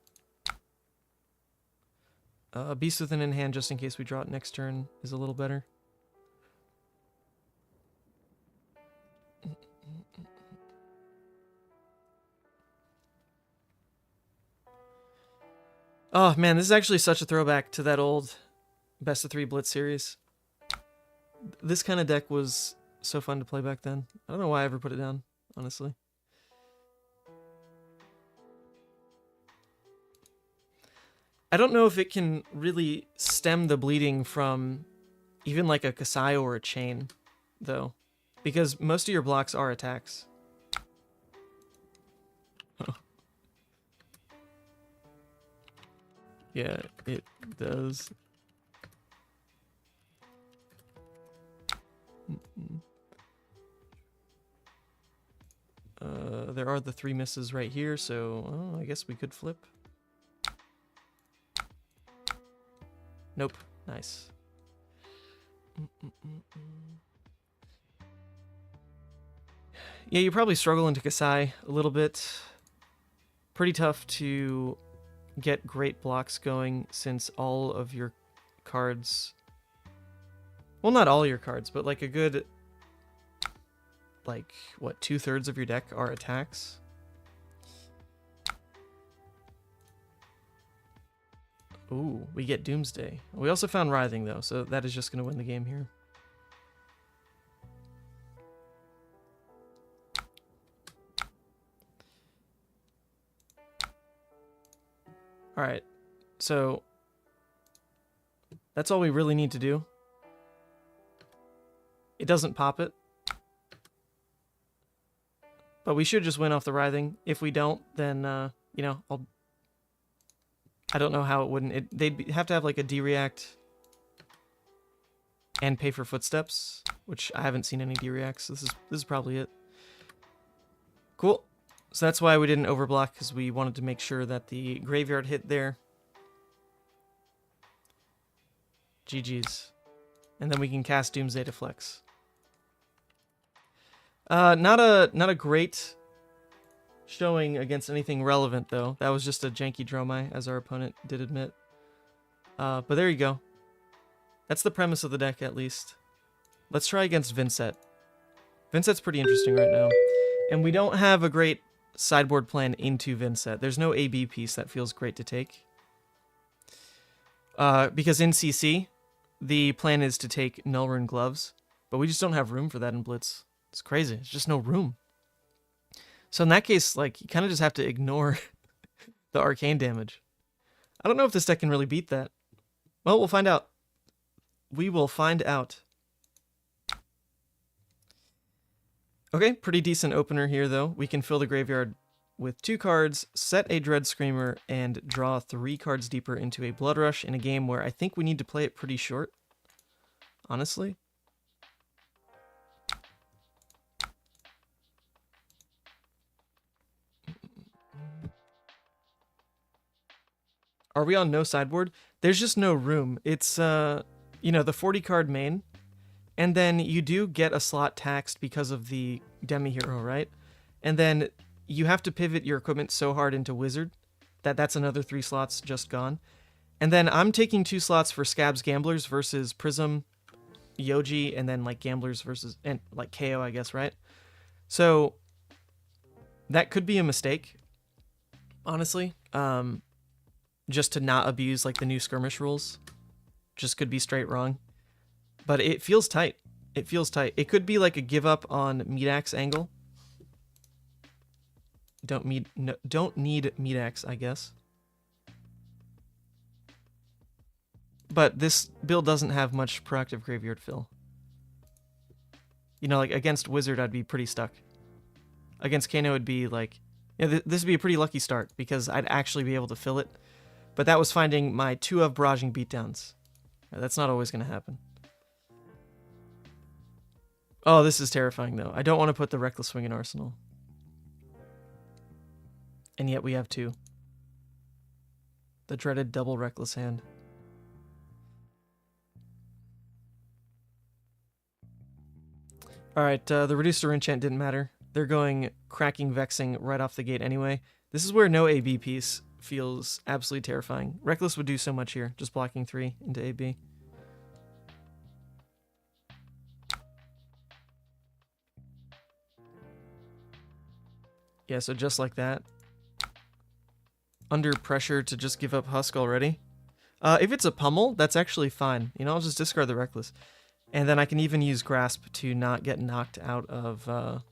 Beast Within in hand just in case we draw it next turn is a little better. Oh man, this is actually such a throwback to that old Best of 3 Blitz series. This kind of deck was so fun to play back then. I don't know why I ever put it down, honestly. I don't know if it can really stem the bleeding from even like a Kasai or a Chain, though. Because most of your blocks are attacks. Oh. Yeah, it does. There are the 3 misses right here, so I guess we could flip. Nope. Nice. Yeah, you probably struggle into Kasai a little bit. Pretty tough to get great blocks going since all of your cards... Well, not all your cards, but like a good... Like, what, 2/3 of your deck are attacks? Ooh, we get Doomsday. We also found Writhing, though, so that is just going to win the game here. Alright, so that's all we really need to do. It doesn't pop it. But we should just win off the Writhing. If we don't, then, you know, I don't know how it wouldn't. They'd have to have like a D-React and pay for Footsteps, which I haven't seen any D-Reacts. This is probably it. Cool. So that's why we didn't overblock, because we wanted to make sure that the graveyard hit there. GG's. And then we can cast Doomsday to flex. Not a great showing against anything relevant, though. That was just a janky Dromai, as our opponent did admit. But there you go. That's the premise of the deck, at least. Let's try against Vynnset. Vynnset's pretty interesting right now. And we don't have a great sideboard plan into Vynnset. There's no AB piece that feels great to take. Because in CC, the plan is to take Nullrune Gloves, but we just don't have room for that in Blitz. It's crazy. There's just no room. So in that case, like, you kind of just have to ignore the arcane damage. I don't know if this deck can really beat that. Well, we'll find out. We will find out. Okay, pretty decent opener here, though. We can fill the graveyard with 2 cards, set a Dread Screamer, and draw 3 cards deeper into a Blood Rush in a game where I think we need to play it pretty short, honestly. Are we on no sideboard? There's just no room. It's, you know, the 40 card main, and then you do get a slot taxed because of the Demi Hero, right? And then you have to pivot your equipment so hard into Wizard that that's another 3 slots just gone. And then I'm taking 2 slots for Scabs Gamblers versus Prism, Yoji, and then like Gamblers versus, and like KO, I guess, right? So that could be a mistake, honestly. Just to not abuse like the new Skirmish rules. Just could be straight wrong. But it feels tight. It feels tight. It could be like a give up on Meat Axe angle. Don't need Meat Axe, I guess. But this build doesn't have much proactive graveyard fill. You know, like against Wizard, I'd be pretty stuck. Against Kano, it'd be like, you know, this would be a pretty lucky start because I'd actually be able to fill it. But that was finding my 2 of barraging beatdowns. That's not always going to happen. Oh, this is terrifying, though. I don't want to put the Reckless Swing in Arsenal. And yet we have 2. The dreaded double Reckless hand. Alright, the reduced to enchant didn't matter. They're going Cracking Vexing right off the gate anyway. This is where no AB piece feels absolutely terrifying. Reckless would do so much here, just blocking 3 into AB. Yeah, so just like that. Under pressure to just give up Husk already. If it's a pummel, that's actually fine. You know, I'll just discard the Reckless. And then I can even use Grasp to not get knocked out of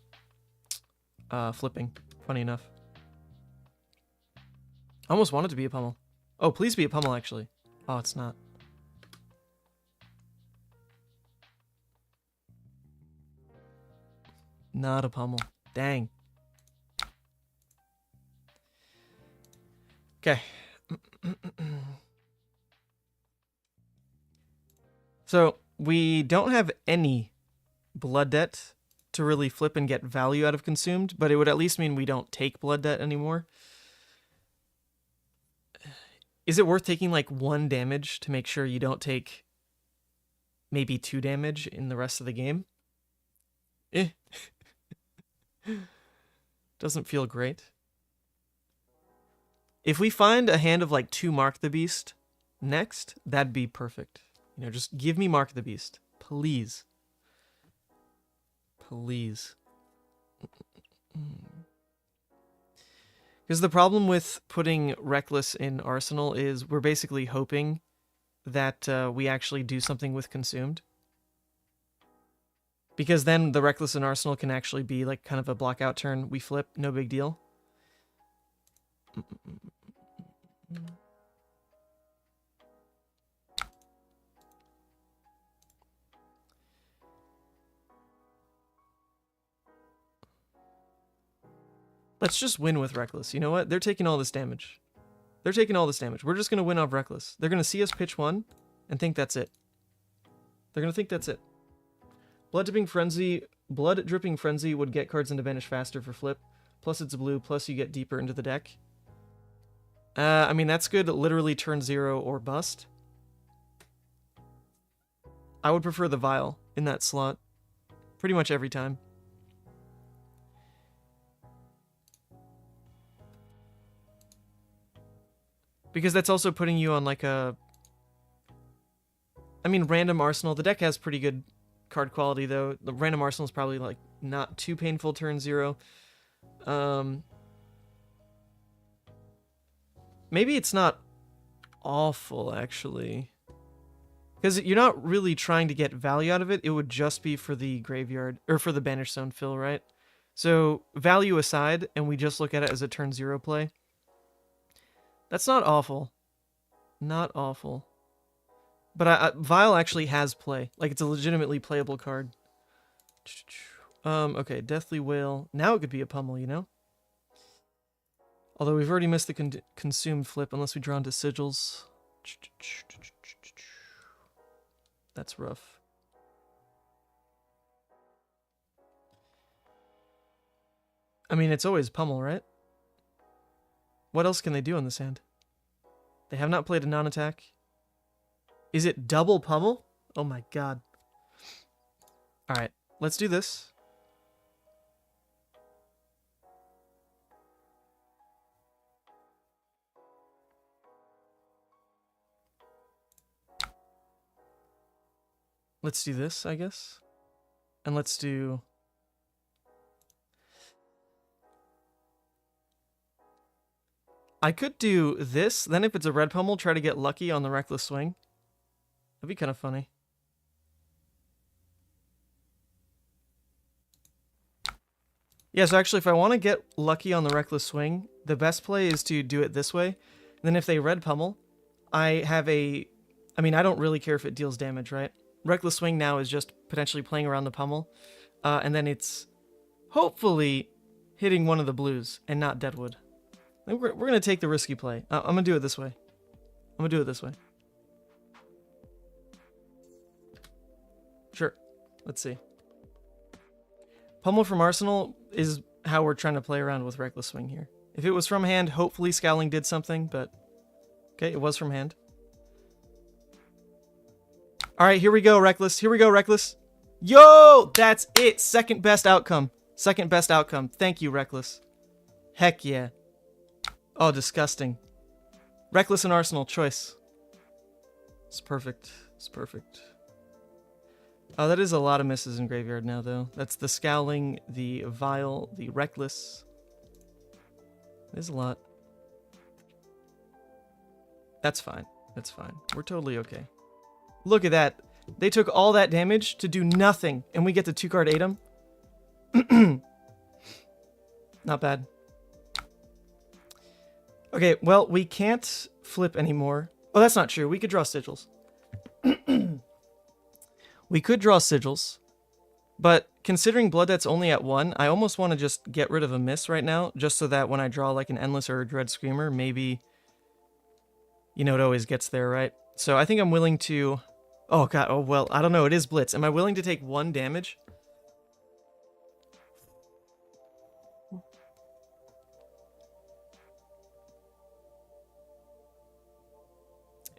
flipping, funny enough. I almost want it to be a pummel. Oh, please be a pummel, actually. Oh, it's not. Not a pummel. Dang. Okay. So, we don't have any Blood Debt to really flip and get value out of Consumed, but it would at least mean we don't take Blood Debt anymore. Is it worth taking like 1 damage to make sure you don't take maybe 2 damage in the rest of the game? Doesn't feel great. If we find a hand of like 2 Mark the Beast next, that'd be perfect. You know, just give me Mark the Beast. Please. Please. Because the problem with putting Reckless in Arsenal is we're basically hoping that we actually do something with Consumed. Because then the Reckless in Arsenal can actually be like kind of a blockout turn. We flip, no big deal. Let's just win with Reckless. You know what? They're taking all this damage. They're taking all this damage. We're just going to win off Reckless. They're going to see us pitch 1 and think that's it. They're going to think that's it. Blood Dripping Frenzy would get cards into Banish faster for flip. Plus it's blue, plus you get deeper into the deck. I mean, that's good literally turn 0 or bust. I would prefer the Vial in that slot. Pretty much every time. Because that's also putting you on like a... I mean, random Arsenal. The deck has pretty good card quality, though. The random Arsenal is probably like not too painful turn 0. Maybe it's not awful, actually. Because you're not really trying to get value out of it. It would just be for the graveyard, or for the Banish Zone fill, right? So value aside, and we just look at it as a turn 0 play. That's not awful. Not awful. But Vile actually has play. Like, it's a legitimately playable card. Okay, Deathly Whale. Now it could be a pummel, you know? Although we've already missed the consumed flip unless we draw into sigils. That's rough. I mean, it's always pummel, right? What else can they do on this hand? They have not played a non-attack. Is it double pummel? Oh my god. Alright, let's do this. Let's do this, I guess. And let's do... I could do this, then if it's a red pummel, try to get lucky on the reckless swing. That'd be kind of funny. Yeah, so actually if I want to get lucky on the reckless swing, the best play is to do it this way. And then if they red pummel, I have a... I mean, I don't really care if it deals damage, right? Reckless swing now is just potentially playing around the pummel. And then it's hopefully hitting one of the blues and not Deadwood. We're going to take the risky play. I'm going to do it this way. I'm going to do it this way. Sure. Let's see. Pummel from Arsenal is how we're trying to play around with Reckless Swing here. If it was from hand, hopefully Scowling did something, but... Okay, it was from hand. Alright, here we go, Reckless. Here we go, Reckless. Yo! That's it! Second best outcome. Second best outcome. Thank you, Reckless. Heck yeah. Oh, disgusting. Reckless and Arsenal, choice. It's perfect. It's perfect. Oh, that is a lot of misses in Graveyard now, though. That's the Scowling, the Vile, the Reckless. It is a lot. That's fine. That's fine. We're totally okay. Look at that. They took all that damage to do nothing, and we get the 2-card Atom. Not bad. Okay, well, we can't flip anymore. Oh, that's not true. We could draw sigils. We could draw sigils, but considering Blood Debt's only at 1, I almost want to just get rid of a miss right now, just so that when I draw like an Endless or a Dread Screamer, maybe, you know, it always gets there, right? So I think I'm willing to... Oh, God. Oh, well, I don't know. It is Blitz. Am I willing to take 1 damage?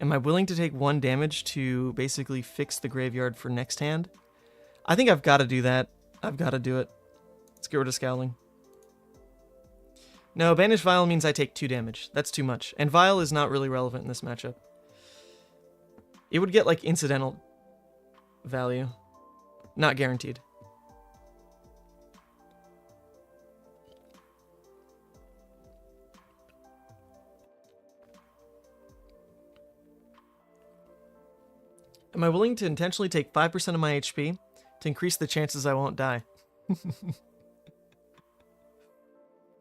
Am I willing to take 1 damage to basically fix the graveyard for next hand? I think I've got to do that. I've got to do it. Let's get rid of Scowling. No, Banish Vile means I take 2 damage. That's too much. And Vile is not really relevant in this matchup. It would get, like, incidental value. Not guaranteed. Am I willing to intentionally take 5% of my HP to increase the chances I won't die?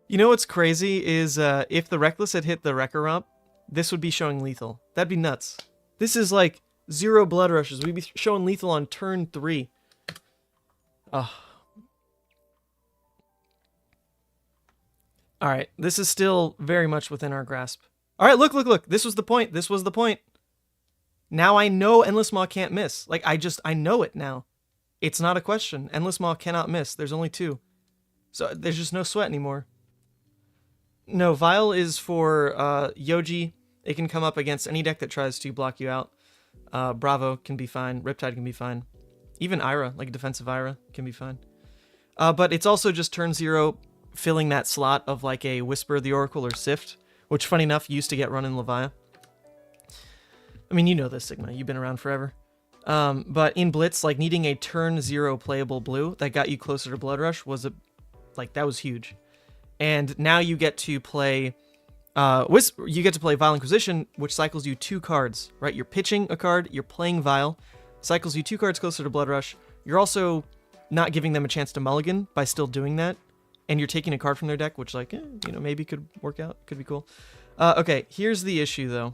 You know what's crazy is if the Reckless had hit the Wrecker Romp, this would be showing lethal. That'd be nuts. This is like 0 blood rushes. We'd be showing lethal on turn 3. Ugh. Alright, this is still very much within our grasp. Alright, look, look, look. This was the point. This was the point. Now I know Endless Maw can't miss. Like, I know it now. It's not a question. Endless Maw cannot miss. There's only 2. So there's just no sweat anymore. No, Vile is for Yoji. It can come up against any deck that tries to block you out. Bravo can be fine. Riptide can be fine. Even Ira, like a defensive Ira, can be fine. But it's also just turn 0 filling that slot of like a Whisper of the Oracle or Sift, which, funny enough, used to get run in Levia. I mean, you know this, Sigma. You've been around forever. But in Blitz, like, needing a turn 0 playable blue that got you closer to Blood Rush was that was huge. And now you get to play Vile Inquisition, which cycles you 2 cards, right? You're pitching a card, you're playing Vile, cycles you 2 cards closer to Blood Rush. You're also not giving them a chance to mulligan by still doing that. and you're taking a card from their deck, which like, you know, maybe could work out. Could be cool. Okay, here's the issue though.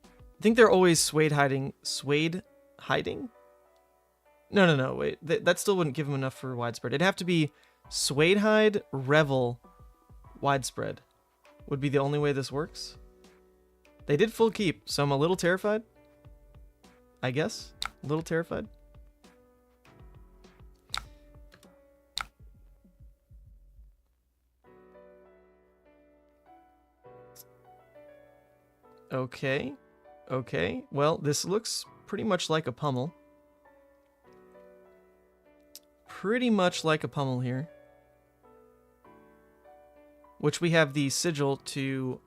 I think they're always Swayed hiding. Swayed hiding? No, wait. That still wouldn't give them enough for widespread. It'd have to be Swayed hide, Revel, widespread. Would be the only way this works. They did full keep, so I'm a little terrified. I guess. A little terrified. Okay. Okay. Well, this looks pretty much like a pummel. Pretty much like a pummel here. Which we have the sigil to...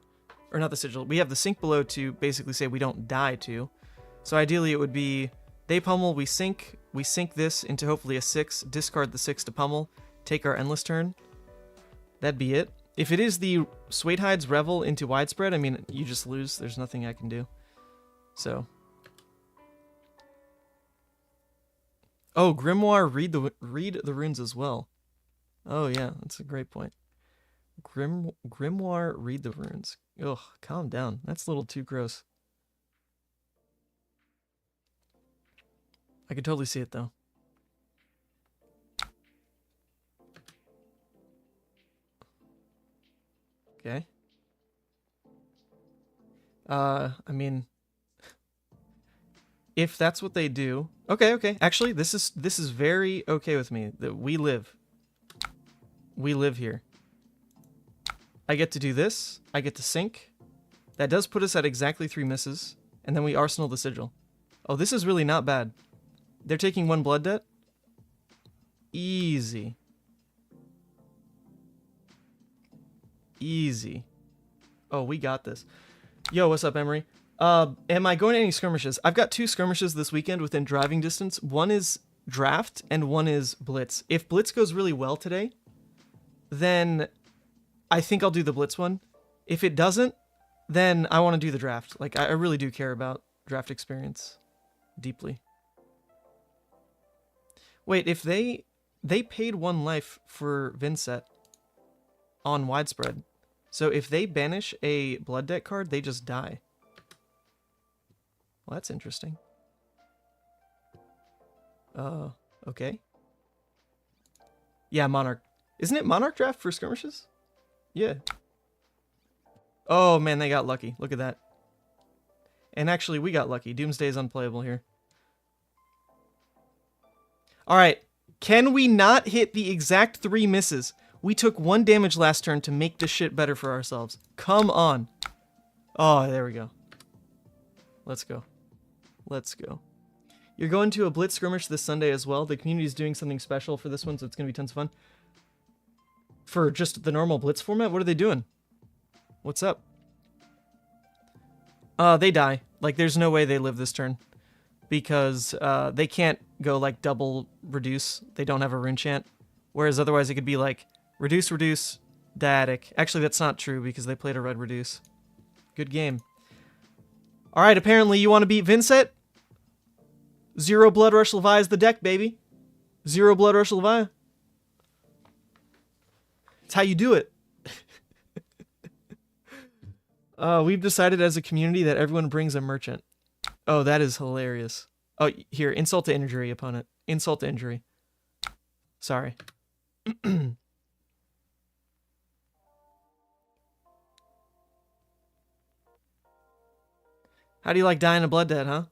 Or not the sigil. We have the sink below to basically say we don't die to. So ideally it would be... They pummel, we sink this into hopefully a 6, discard the 6 to pummel, take our endless turn. That'd be it. If it is the Swayed Hides Revel into widespread, I mean, you just lose. There's nothing I can do. So. Oh, Grimoire, read the runes as well. Oh yeah, that's a great point. Grimoire, read the runes. Ugh, calm down. That's a little too gross. I can totally see it though. Okay. I mean, if that's what they do, okay. Actually, this is very okay with me. That we live here. I get to do this. I get to sink. That does put us at exactly 3 misses, and then we arsenal the sigil. Oh, this is really not bad. They're taking 1 blood debt. Easy. Easy. Oh, we got this. Yo, what's up, Emery? Am I going to any skirmishes? I've got 2 skirmishes this weekend within driving distance. One is draft and one is blitz. If blitz goes really well today, then I think I'll do the blitz one. If it doesn't, then I want to do the draft. Like, I really do care about draft experience deeply. Wait, if they paid 1 life for Vynnset on widespread. So if they banish a blood deck card, they just die. Well, that's interesting. Okay. Yeah, Monarch. Isn't it Monarch draft for skirmishes? Yeah. Oh man, they got lucky. Look at that. And actually, we got lucky. Doomsday is unplayable here. Alright. Can we not hit the exact 3 misses? We took 1 damage last turn to make this shit better for ourselves. Come on. Oh, there we go. Let's go. Let's go. You're going to a Blitz skirmish this Sunday as well. The community is doing something special for this one, so it's going to be tons of fun. For just the normal Blitz format? What are they doing? What's up? They die. Like, there's no way they live this turn. Because they can't go, like, double reduce. They don't have a rune chant. Whereas otherwise it could be, like, reduce, Diatic. Actually, that's not true because they played a red reduce. Good game. Alright, apparently you want to beat Vynnset? 0 Blood Rush Levia is the deck, baby. 0 Blood Rush Levia. It's how you do it. We've decided as a community that everyone brings a merchant. Oh, that is hilarious. Oh, here, insult to injury, opponent. Insult to injury. Sorry. How do you like dying of blood debt, huh?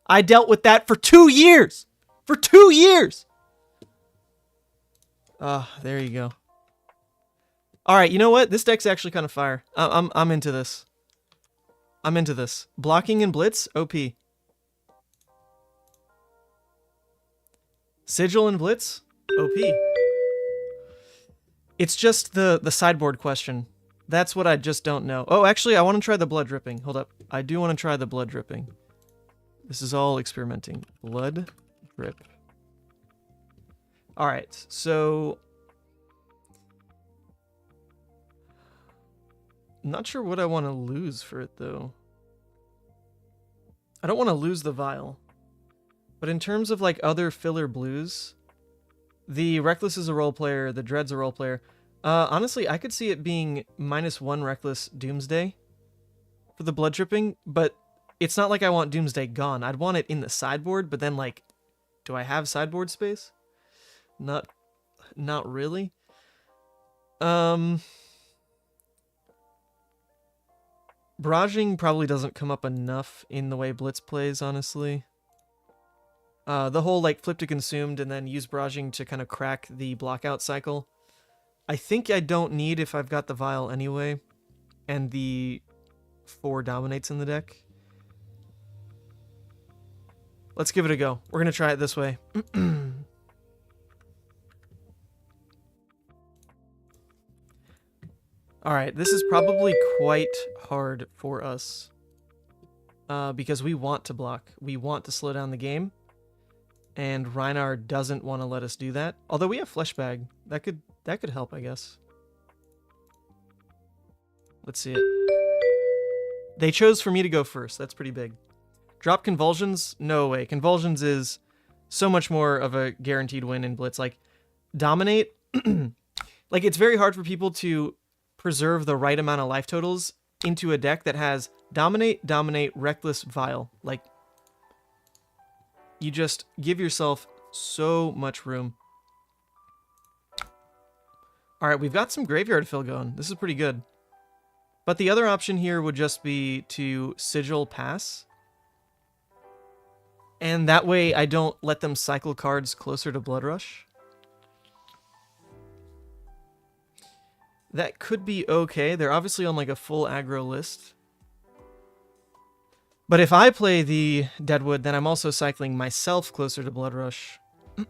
I dealt with that for 2 years! For 2 years! There you go. Alright, you know what? This deck's actually kind of fire. I'm into this. I'm into this. Blocking and blitz, OP. Sigil and blitz, OP. It's just the sideboard question. That's what I just don't know. Oh, actually, I want to try the blood dripping. Hold up. I do want to try the blood dripping. This is all experimenting. Blood drip. Alright, so... I'm not sure what I want to lose for it, though. I don't want to lose the vial. But in terms of, like, other filler blues, The Reckless is a role player. The Dread's a role player. Honestly, I could see it being -1 Reckless Doomsday for the blood dripping, but it's not like I want Doomsday gone. I'd want it in the sideboard, but then, like, do I have sideboard space? Not really. Barraging probably doesn't come up enough in the way Blitz plays, honestly. The whole, like, flip to consumed and then use barraging to kind of crack the blockout cycle. I think I don't need if I've got the Vial anyway, and the 4 dominates in the deck. Let's give it a go. We're going to try it this way. Alright, this is probably quite hard for us. Because we want to block. We want to slow down the game. And Rhinar doesn't want to let us do that. Although we have Flesh Bag. That could help, I guess. Let's see it. They chose for me to go first. That's pretty big. Drop Convulsions? No way. Convulsions is so much more of a guaranteed win in Blitz. Like, Dominate... like, it's very hard for people to preserve the right amount of life totals into a deck that has Dominate, Dominate, Reckless, Vial. Like, you just give yourself so much room. Alright, we've got some graveyard fill going. This is pretty good. But the other option here would just be to Sigil Pass. And that way I don't let them cycle cards closer to Blood Rush. That could be okay. They're obviously on like a full aggro list. But if I play the Deadwood, then I'm also cycling myself closer to Blood Rush.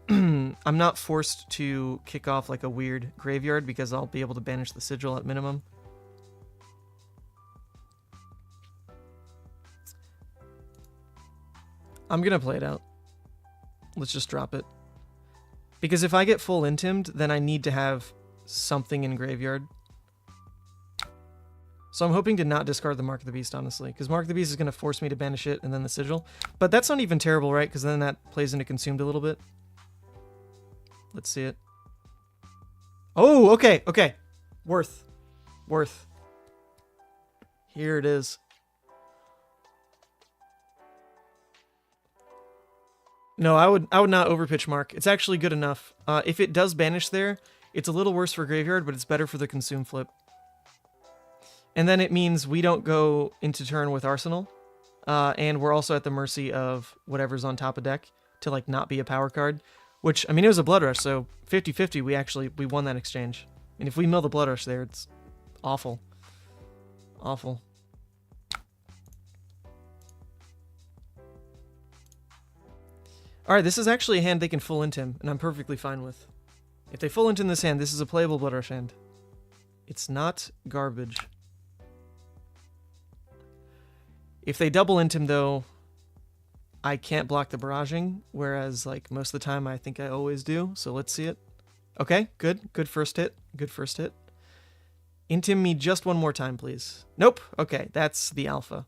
I'm not forced to kick off like a weird graveyard because I'll be able to banish the Sigil at minimum. I'm gonna play it out. Let's just drop it. Because if I get full intimed, then I need to have something in graveyard. So I'm hoping to not discard the Mark of the Beast, honestly. Because Mark of the Beast is going to force me to banish it and then the Sigil. But that's not even terrible, right? Because then that plays into Consumed a little bit. Let's see it. Oh, okay, okay. Worth. Here it is. No, I would not overpitch Mark. It's actually good enough. If it does banish there, it's a little worse for graveyard, but it's better for the Consume flip. And then it means we don't go into turn with Arsenal. And we're also at the mercy of whatever's on top of deck to like not be a power card. Which, I mean, it was a Blood Rush, so 50-50, we won that exchange. And if we mill the Blood Rush there, it's awful. Awful. Alright, this is actually a hand they can full into him, and I'm perfectly fine with. If they full into this hand, this is a playable Blood Rush hand. It's not garbage. If they double into him, though, I can't block the barraging, whereas, like, most of the time I think I always do, so let's see it. Okay, good. Good first hit. Good first hit. Intim me just one more time, please. Nope. Okay, that's the alpha.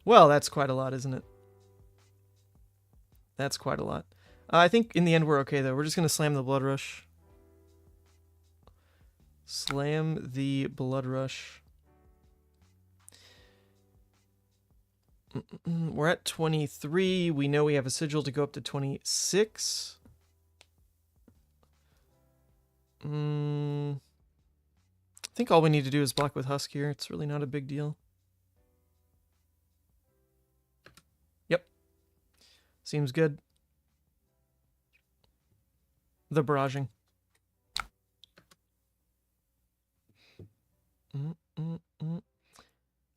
Well, that's quite a lot, isn't it? That's quite a lot. I think in the end we're okay, though. We're just going to slam the Blood Rush. Slam the Blood Rush. We're at 23. We know we have a Sigil to go up to 26. I think all we need to do is block with Husk here. It's really not a big deal. Yep. Seems good. The barraging.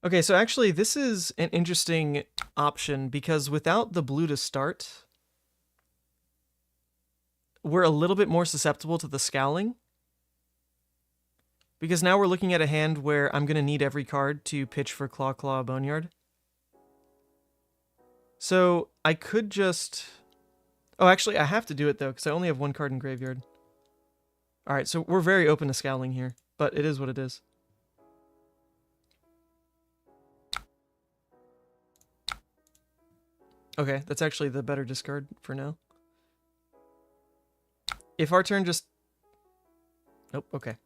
Okay, so actually this is an interesting option because without the blue to start, we're a little bit more susceptible to the Scowling. Because now we're looking at a hand where I'm going to need every card to pitch for Claw Claw Boneyard. So I could just... Oh, actually, I have to do it, though, because I only have one card in graveyard. Alright, so we're very open to Scowling here, but it is what it is. Okay, that's actually the better discard for now. If our turn just... Nope, okay.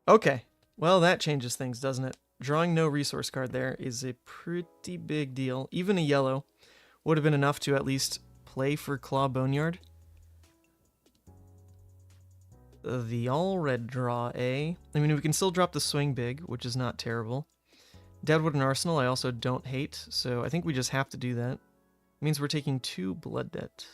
Okay, well that changes things, doesn't it? Drawing no resource card there is a pretty big deal. Even a yellow would have been enough to at least play for Claw Boneyard. The all-red draw, eh? I mean, we can still drop the swing big, which is not terrible. Deadwood and Arsenal I also don't hate, so I think we just have to do that. It means we're taking 2 blood debt.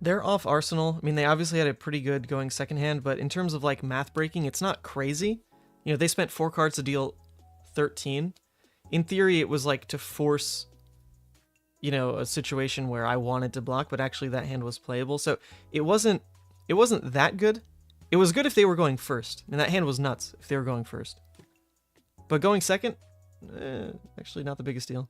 They're off Arsenal. I mean, they obviously had a pretty good going second hand, but in terms of like math breaking, it's not crazy. You know, they spent 4 cards to deal 13. In theory, it was like to force, you know, a situation where I wanted to block, but actually that hand was playable. So it wasn't that good. It was good if they were going first. And that hand was nuts if they were going first. But going second, actually not the biggest deal.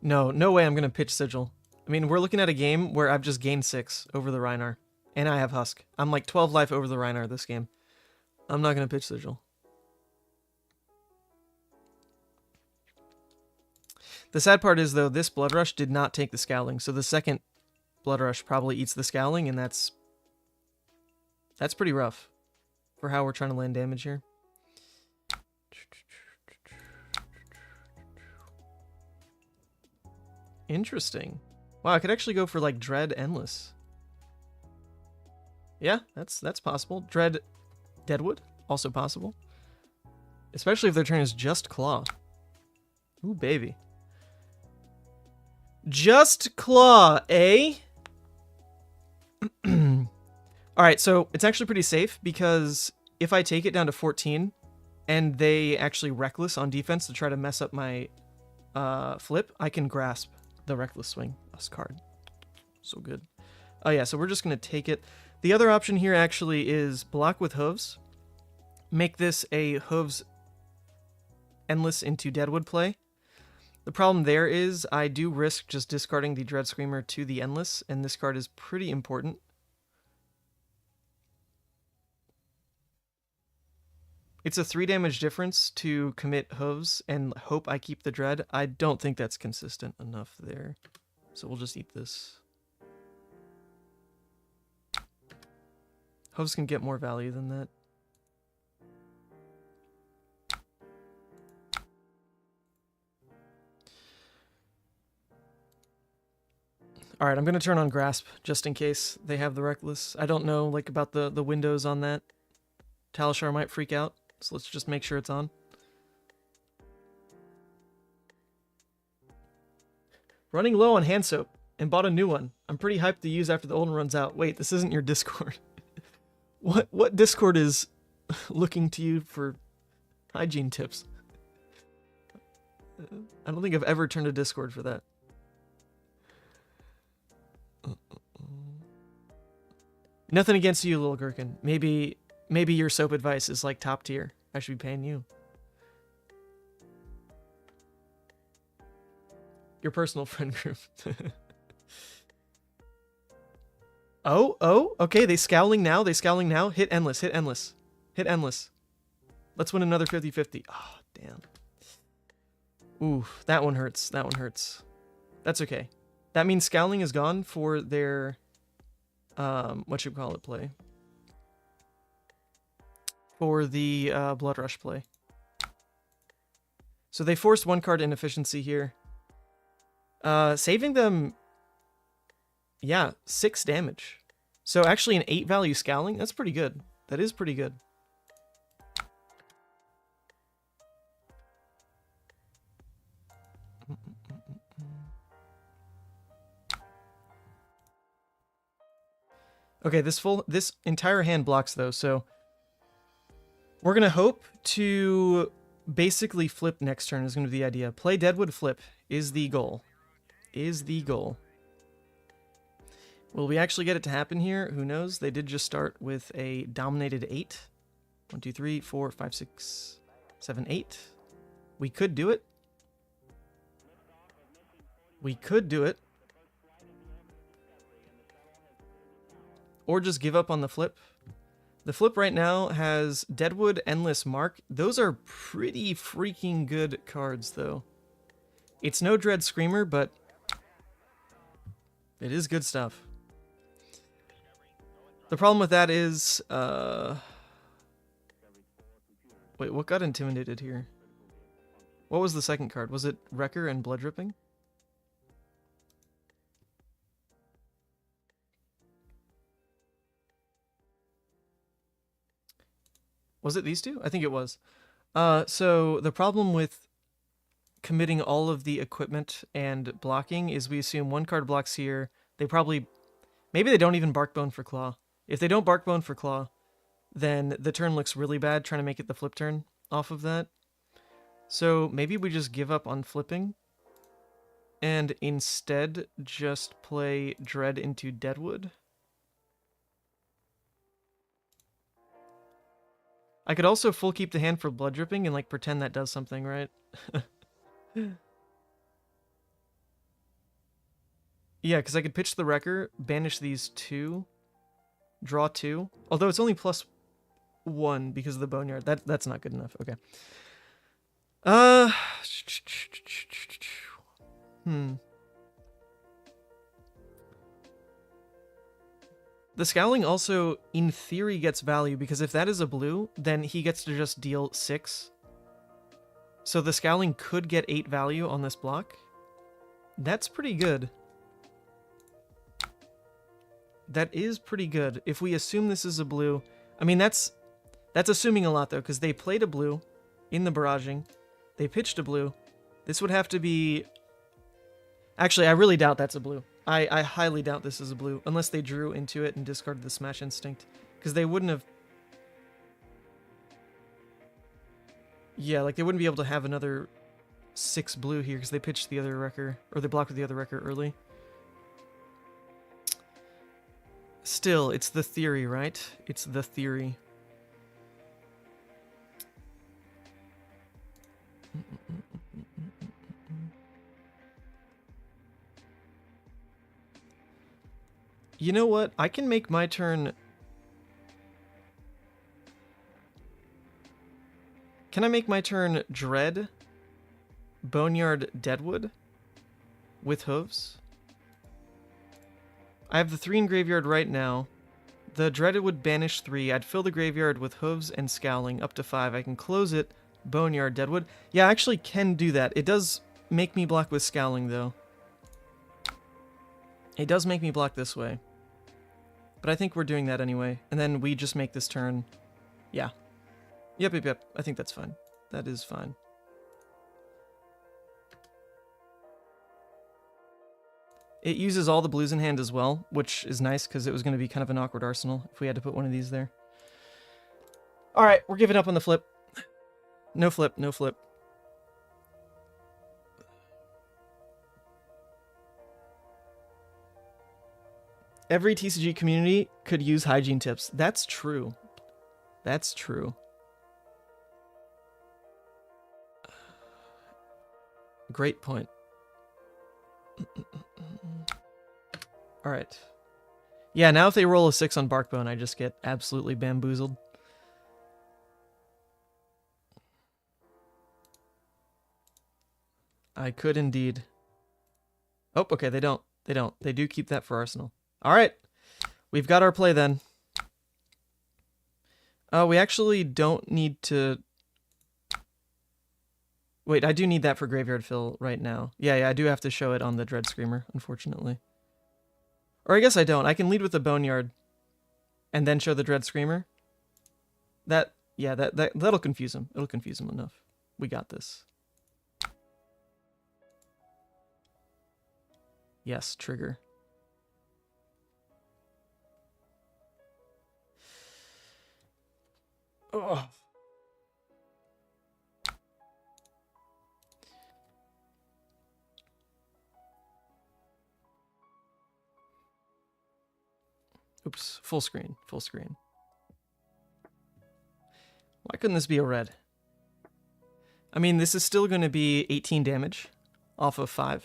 No way I'm going to pitch Sigil. I mean, we're looking at a game where I've just gained 6 over the Rhinar. And I have Husk. I'm like 12 life over the Rhinar this game. I'm not going to pitch Sigil. The sad part is, though, this Blood Rush did not take the Scowling. So the second Blood Rush probably eats the Scowling, and that's pretty rough for how we're trying to land damage here. Interesting. Wow, I could actually go for like Dread Endless. Yeah, that's possible. Dread Deadwood, also possible. Especially if their turn is just Claw. Ooh, baby. Just Claw, eh? Alright, so it's actually pretty safe because if I take it down to 14 and they actually Reckless on defense to try to mess up my flip, I can grasp the Reckless Swing us card. So good. Oh yeah, so we're just going to take it. The other option here actually is block with Hooves. Make this a Hooves Endless into Deadwood play. The problem there is I do risk just discarding the Dread Screamer to the Endless, and this card is pretty important. It's a 3 damage difference to commit Hooves and hope I keep the Dread. I don't think that's consistent enough there. So we'll just eat this. Hooves can get more value than that. Alright, I'm going to turn on Grasp just in case they have the Reckless. I don't know like about the windows on that. Talishar might freak out. So let's just make sure it's on. Running low on hand soap and bought a new one. I'm pretty hyped to use after the old one runs out. Wait, this isn't your Discord. What Discord is looking to you for hygiene tips? I don't think I've ever turned to Discord for that. Nothing against you, little Gherkin. Maybe your soap advice is like top tier. I should be paying you. Your personal friend group. Oh, okay. They scowling now. Hit Endless. Hit Endless. Let's win another 50-50. Oh, damn. Ooh, that one hurts. That's okay. That means Scowling is gone for their, play. For the Blood Rush play. So they forced 1 card inefficiency here. Saving them, yeah, 6 damage. So actually an 8 value Scowling, that's pretty good. That is pretty good. Okay, this entire hand blocks though, so we're gonna hope to basically flip next turn is gonna be the idea. Play Deadwood, flip is the goal. Will we actually get it to happen here? Who knows? They did just start with a dominated 8. 1, 2, 3, 4, 5, 6, 7, 8. We could do it. We could do it. Or just give up on the flip. The flip right now has Deadwood, Endless Mark. Those are pretty freaking good cards, though. It's no Dread Screamer, but it is good stuff. The problem with that is, wait, what got intimidated here? What was the second card? Was it Wrecker and Blood Dripping? Was it these two? I think it was. So the problem with committing all of the equipment and blocking is we assume one card blocks here. They probably... Maybe they don't even Barkbone for Claw. If they don't Barkbone for Claw, then the turn looks really bad trying to make it the flip turn off of that. So maybe we just give up on flipping and instead just play Dread into Deadwood. I could also full keep the hand for Blood Dripping and like pretend that does something, right? Yeah, because I could pitch the Wrecker, banish these 2, draw 2. Although it's only +1 because of the Boneyard. That's not good enough. Okay. The Scowling also, in theory, gets value, because if that is a blue, then he gets to just deal 6. So the Scowling could get 8 value on this block. That's pretty good. That is pretty good. If we assume this is a blue... I mean, that's assuming a lot, though, because they played a blue in the barraging. They pitched a blue. This would have to be... Actually, I really doubt that's a blue. I highly doubt this is a blue, unless they drew into it and discarded the Smash Instinct. Because they wouldn't have... Yeah, like they wouldn't be able to have another 6 blue here, because they pitched the other Wrecker, or they blocked with the other Wrecker early. Still, it's the theory, right? It's the theory. You know what? I can make my turn... Can I make my turn Dread, Boneyard, Deadwood with Hooves? I have the 3 in graveyard right now. The Dreaded would banish 3. I'd fill the graveyard with Hooves and Scowling up to 5. I can close it, Boneyard, Deadwood. Yeah, I actually can do that. It does make me block with Scowling, though. It does make me block this way. But I think we're doing that anyway. And then we just make this turn. Yeah. Yep. I think that's fine. That is fine. It uses all the blues in hand as well, which is nice because it was going to be kind of an awkward arsenal if we had to put one of these there. Alright, we're giving up on the flip. No flip, no flip. Every TCG community could use hygiene tips. That's true. That's true. Great point. Alright. Yeah, now if they roll a 6 on Barkbone, I just get absolutely bamboozled. I could indeed. Oh, okay, they don't. They don't. They do keep that for Arsenal. Alright. We've got our play then. We actually don't need to... Wait, I do need that for Graveyard Fill right now. Yeah, I do have to show it on the Dread Screamer, unfortunately. Or I guess I don't. I can lead with the Boneyard and then show the Dread Screamer. That'll confuse him. It'll confuse him enough. We got this. Yes, trigger. Oh. Oops, full screen, full screen. Why couldn't this be a red? I mean, this is still going to be 18 damage off of 5.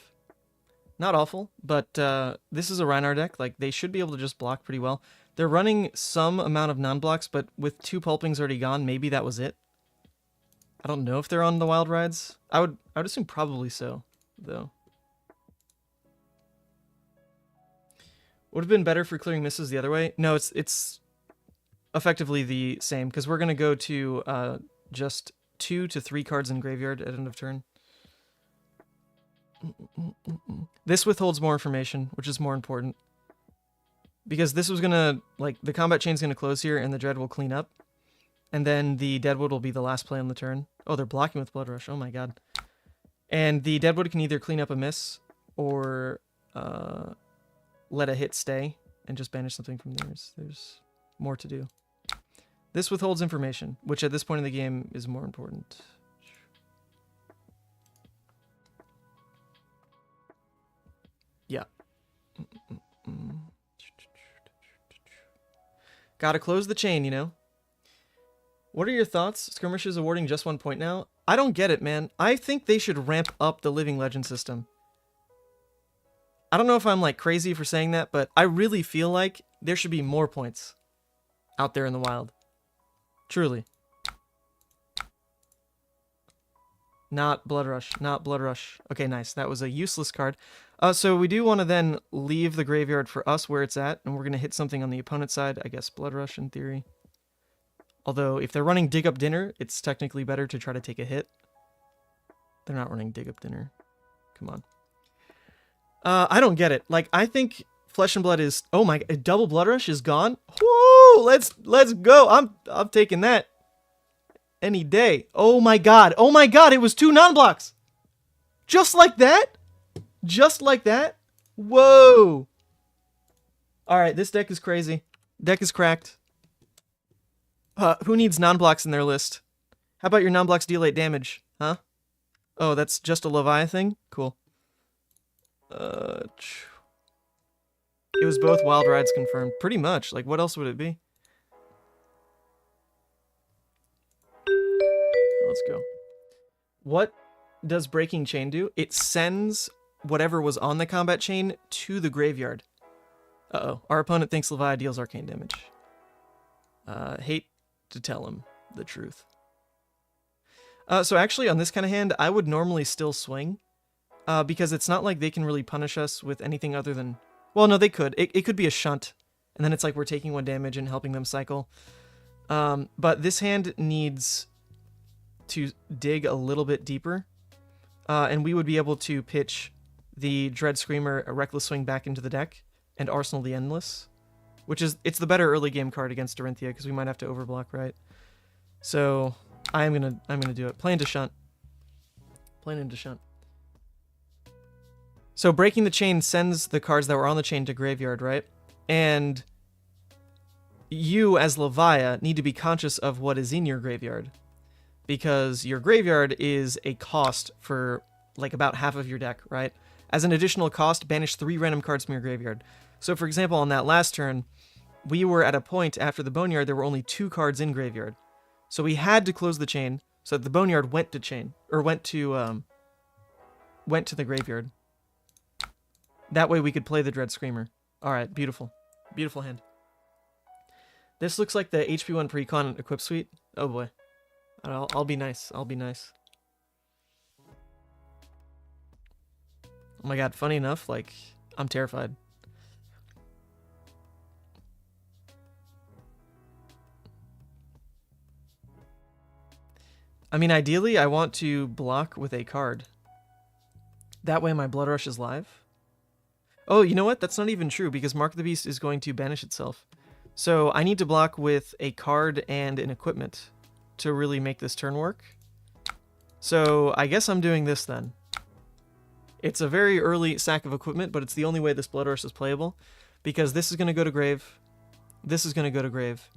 Not awful, but this is a Rhinar deck. Like, they should be able to just block pretty well. They're running some amount of non-blocks, but with 2 pulpings already gone, maybe that was it. I don't know if they're on the wild rides. I would assume probably so, though. Would have been better for clearing misses the other way. No, it's effectively the same, because we're going to go to just 2 to 3 cards in graveyard at end of turn. This withholds more information, which is more important. Because this was going to, like, the combat chain's going to close here, and the Dread will clean up. And then the Deadwood will be the last play on the turn. Oh, they're blocking with Blood Rush. Oh my god. And the Deadwood can either clean up a miss, or let a hit stay, and just banish something from theirs. There's more to do. This withholds information, which at this point in the game is more important. Yeah. Gotta close the chain, you know? What are your thoughts? Skirmish is awarding just 1 point now. I don't get it, man. I think they should ramp up the Living Legend system. I don't know if I'm like crazy for saying that, but I really feel like there should be more points out there in the wild. Truly. Not Blood Rush. Not Blood Rush. Okay, nice. That was a useless card. So we do want to then leave the graveyard for us where it's at, and we're going to hit something on the opponent's side. I guess Blood Rush in theory. Although, if they're running Dig Up Dinner, it's technically better to try to take a hit. They're not running Dig Up Dinner. Come on. I don't get it. Like, I think Flesh and Blood is... Oh my... Double Blood Rush is gone? Woo! Let's go! I'm taking that any day. Oh my god. Oh my god, it was 2 non-blocks! Just like that? Just like that? Whoa! Alright, this deck is crazy. Deck is cracked. Who needs non-blocks in their list? How about your non-blocks deal 8 damage? Huh? Oh, that's just a Levia thing? Cool. It was both wild rides confirmed. Pretty much. Like, what else would it be? Let's go. What does Breaking Chain do? It sends whatever was on the combat chain to the graveyard. Uh-oh. Our opponent thinks Levia deals arcane damage. Hate to tell him the truth. So actually, on this kind of hand, I would normally still swing. Because it's not like they can really punish us with anything other than... Well, no, they could. It could be a shunt. And then it's like we're taking 1 damage and helping them cycle. But this hand needs to dig a little bit deeper. And we would be able to pitch the Dread Screamer, a Reckless Swing back into the deck, and Arsenal the Endless. Which is... It's the better early game card against Dorinthia, because we might have to overblock, right? So, I'm gonna do it. Play into shunt. Play into shunt. So Breaking the Chain sends the cards that were on the chain to graveyard, right? And you, as Levia, need to be conscious of what is in your graveyard. Because your graveyard is a cost for, like, about half of your deck, right? As an additional cost, banish 3 random cards from your graveyard. So, for example, on that last turn, we were at a point after the Boneyard, there were only 2 cards in graveyard. So we had to close the chain, so that the Boneyard went to chain, or went to the graveyard. That way we could play the Dread Screamer. Alright, beautiful. Beautiful hand. This looks like the HP1 Precon Equip Suite. Oh boy. I'll be nice. I'll be nice. Oh my god, funny enough, like, I'm terrified. I mean, ideally, I want to block with a card. That way my Blood Rush is live. Oh, you know what? That's not even true, because Mark the Beast is going to banish itself. So I need to block with a card and an equipment to really make this turn work. So I guess I'm doing this then. It's a very early sack of equipment, but it's the only way this Blood Rush is playable, because this is going to go to grave. This is going to go to grave.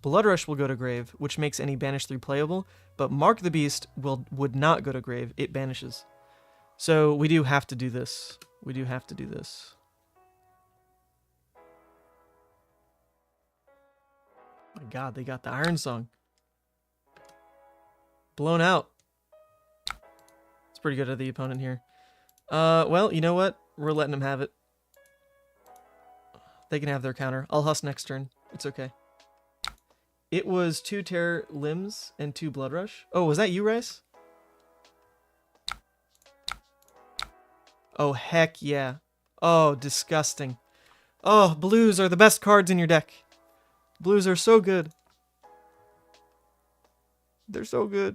Blood Rush will go to grave, which makes any Banish 3 playable, but Mark the Beast would not go to grave. It banishes. So we do have to do this. We do have to do this. My god, they got the Iron Song. Blown out. It's pretty good of the opponent here. Well, you know what? We're letting them have it. They can have their counter. I'll husk next turn. It's okay. It was 2 Tear Limbs and 2 Blood Rush. Oh, was that you, Rice? Oh, heck yeah. Oh, disgusting. Oh, blues are the best cards in your deck. Blues are so good. They're so good.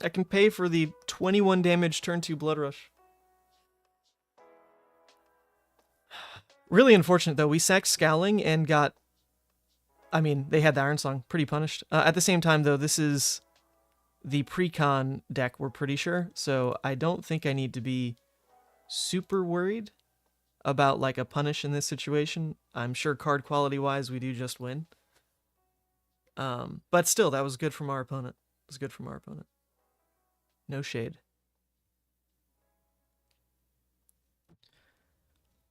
I can pay for the 21 damage turn 2 Blood Rush. Really unfortunate, though. We sacked Scowling and got... I mean, they had the Iron Song. Pretty punished. At the same time, though, this is the pre-con deck, we're pretty sure. So I don't think I need to be super worried about, like, a punish in this situation. I'm sure card quality-wise, we do just win. But still, that was good from our opponent. It was good from our opponent. No shade.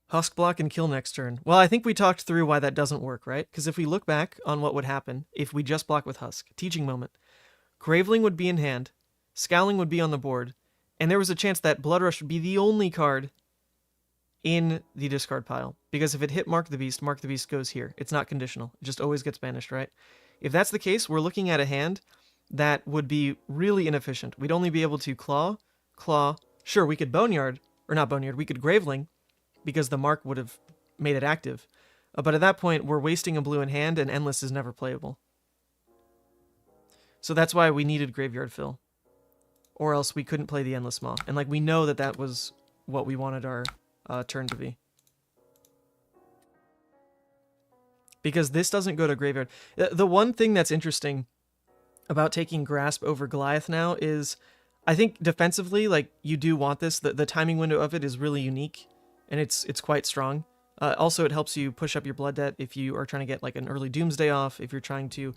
Husk block and kill next turn. Well, I think we talked through why that doesn't work, right? Because if we look back on what would happen if we just block with Husk, teaching moment, Graveling would be in hand, Scowling would be on the board, and there was a chance that Blood Rush would be the only card in the discard pile. Because if it hit Mark the Beast goes here. It's not conditional. It just always gets banished, right? If that's the case, we're looking at a hand that would be really inefficient. We'd only be able to claw. Sure, we could Boneyard, or not Boneyard, we could Graveling, because the mark would have made it active. But at that point, we're wasting a blue in hand, and Endless is never playable. So that's why we needed Graveyard Fill. Or else we couldn't play the Endless Maw. And like we know that that was what we wanted our turn to be. Because this doesn't go to Graveyard. The one thing that's interesting about taking Grasp over Goliath now is, I think defensively, like, you do want this. The timing window of it is really unique. And it's quite strong. Also, it helps you push up your blood debt if you are trying to get like an early Doomsday off, if you're trying to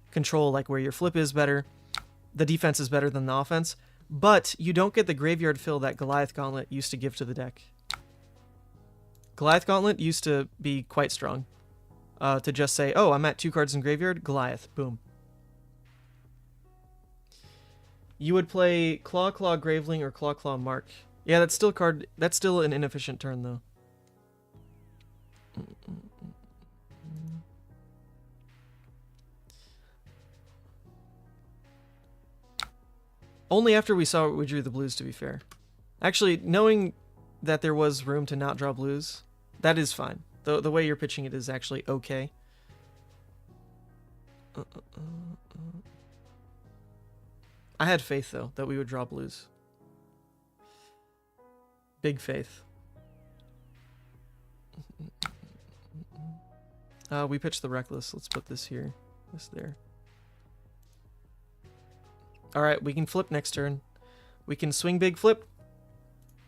control like where your flip is better. The defense is better than the offense, but you don't get the graveyard fill that Goliath Gauntlet used to give to the deck. Goliath Gauntlet used to be quite strong. To just say, oh, I'm at 2 cards in graveyard, Goliath, boom. You would play Claw Graveling or Claw Mark. Yeah, that's still an inefficient turn, though. Only after we saw we drew the blues, to be fair. Actually, knowing that there was room to not draw blues, that is fine. The way you're pitching it is actually okay. I had faith, though, that we would draw blues. Big faith. We pitched the Reckless. Let's put this here. This there. Alright, we can flip next turn. We can swing big flip.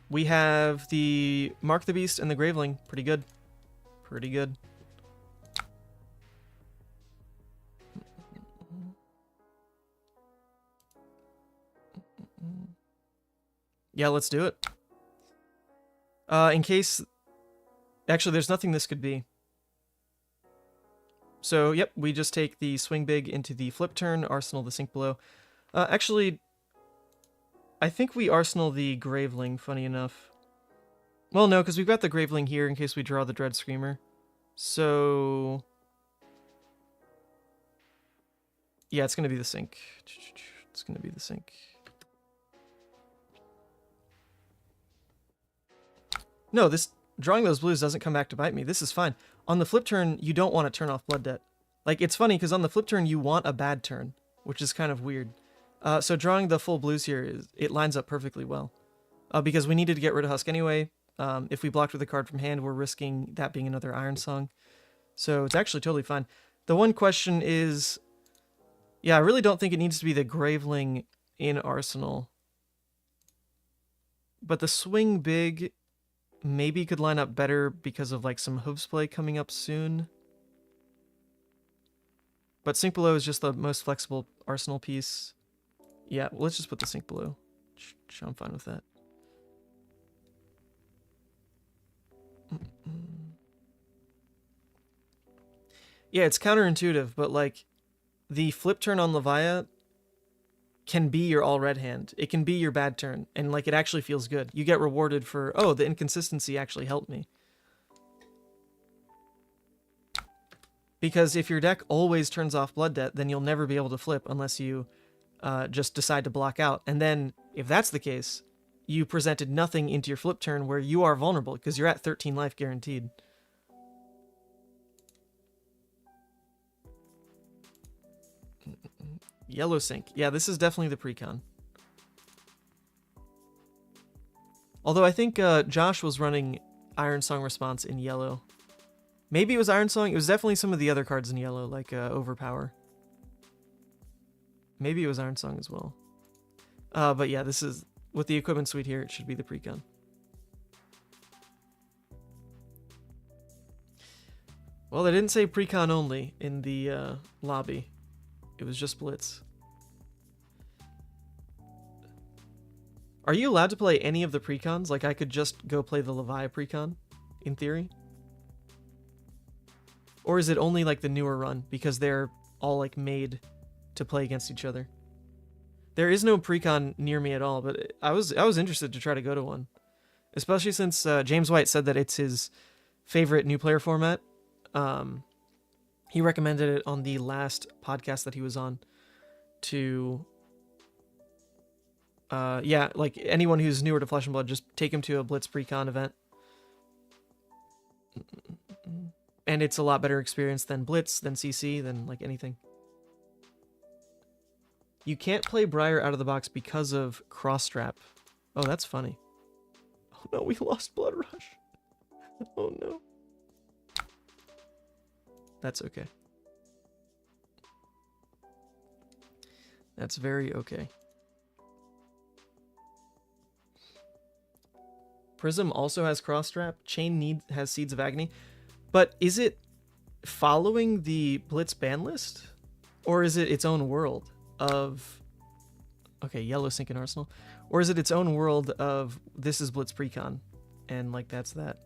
We have the Mark the Beast and the Graveling. Pretty good. Pretty good. Yeah, let's do it. In case... Actually, there's nothing this could be. So, yep, we just take the swing big into the flip turn, arsenal the sink below. Actually, I think we arsenal the Graveling, funny enough. Well, no, because we've got the Graveling here in case we draw the Dread Screamer. So... yeah, it's going to be the sink. It's going to be the sink. No, this drawing those blues doesn't come back to bite me. This is fine. On the flip turn, you don't want to turn off Blood Debt. Like, it's funny, because on the flip turn, you want a bad turn, which is kind of weird. So drawing the full blues here, it lines up perfectly well. Because we needed to get rid of Husk anyway. If we blocked with a card from hand, we're risking that being another Iron Song. So it's actually totally fine. The one question is... yeah, I really don't think it needs to be the Graveling in Arsenal. But the swing big... maybe could line up better because of like some hooves play coming up soon. But sink below is just the most flexible arsenal piece. Yeah, well, let's just put the sink below. I'm fine with that. Yeah, it's counterintuitive, but like the flip turn on Levia can be your all red hand. It can be your bad turn, and like it actually feels good. You get rewarded for, oh, the inconsistency actually helped me. Because if your deck always turns off Blood Debt, then you'll never be able to flip unless you just decide to block out. And then, if that's the case, you presented nothing into your flip turn where you are vulnerable, because you're at 13 life guaranteed. Yellow Sync. Yeah, this is definitely the precon. Although I think Josh was running Iron Song Response in yellow. Maybe it was Iron Song. It was definitely some of the other cards in yellow, like Overpower. Maybe it was Iron Song as well. But yeah, this is, with the equipment suite here, it should be the precon. Well, they didn't say precon only in the lobby. It was just Blitz. Are you allowed to play any of the precons? Like, I could just go play the Levia precon, in theory? Or is it only, like, the newer run, because they're all, like, made to play against each other? There is no precon near me at all, but I was interested to try to go to one. Especially since James White said that it's his favorite new player format. He recommended it on the last podcast that he was on to... yeah, like, anyone who's newer to Flesh and Blood, just take him to a Blitz precon event. And it's a lot better experience than Blitz, than CC, than, like, anything. You can't play Briar out of the box because of cross-strap. Oh, that's funny. Oh no, we lost Blood Rush. Oh no. That's okay. That's very okay. Prism also has cross-strap. Chain has Seeds of Agony. But is it following the Blitz ban list? Or is it its own world of... Okay, Yellow Sync and Arsenal. Or is it its own world of, this is Blitz precon, and, like, that's that?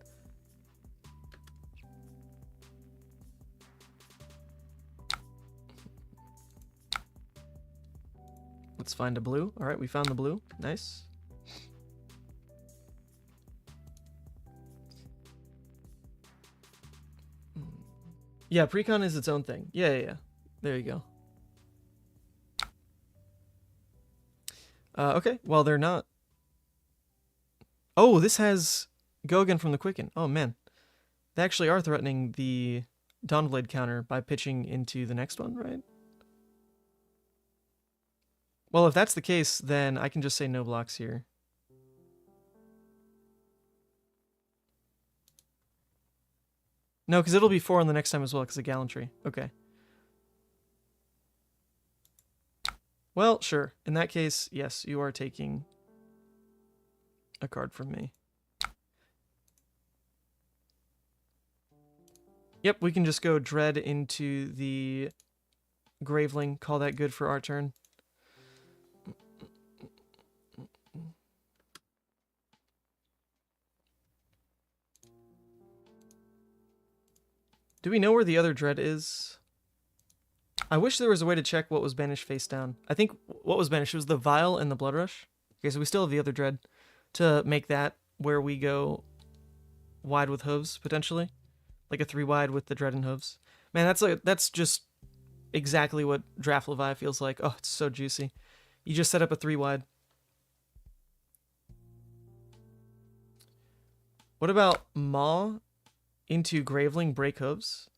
Let's find a blue. Alright, we found the blue. Nice. Yeah, precon is its own thing. Yeah. There you go. Okay, well, they're not. Oh, this has Go Again from the Quicken. Oh, man. They actually are threatening the Dawnblade counter by pitching into the next one, right? Well, if that's the case, then I can just say no blocks here. No, because it'll be 4 on the next time as well, because of Gallantry. Okay. Well, sure. In that case, yes, you are taking a card from me. Yep, we can just go Dread into the Graveling, call that good for our turn. Do we know where the other Dread is? I wish there was a way to check what was banished face down. I think what was banished was the Vial and the Blood Rush. Okay, so we still have the other Dread to make that where we go wide with Hooves, potentially. Like a 3-wide with the Dread and Hooves. Man, that's just exactly what Draft Levia feels like. Oh, it's so juicy. You just set up a 3-wide. What about Maw into Graveling, break Hooves?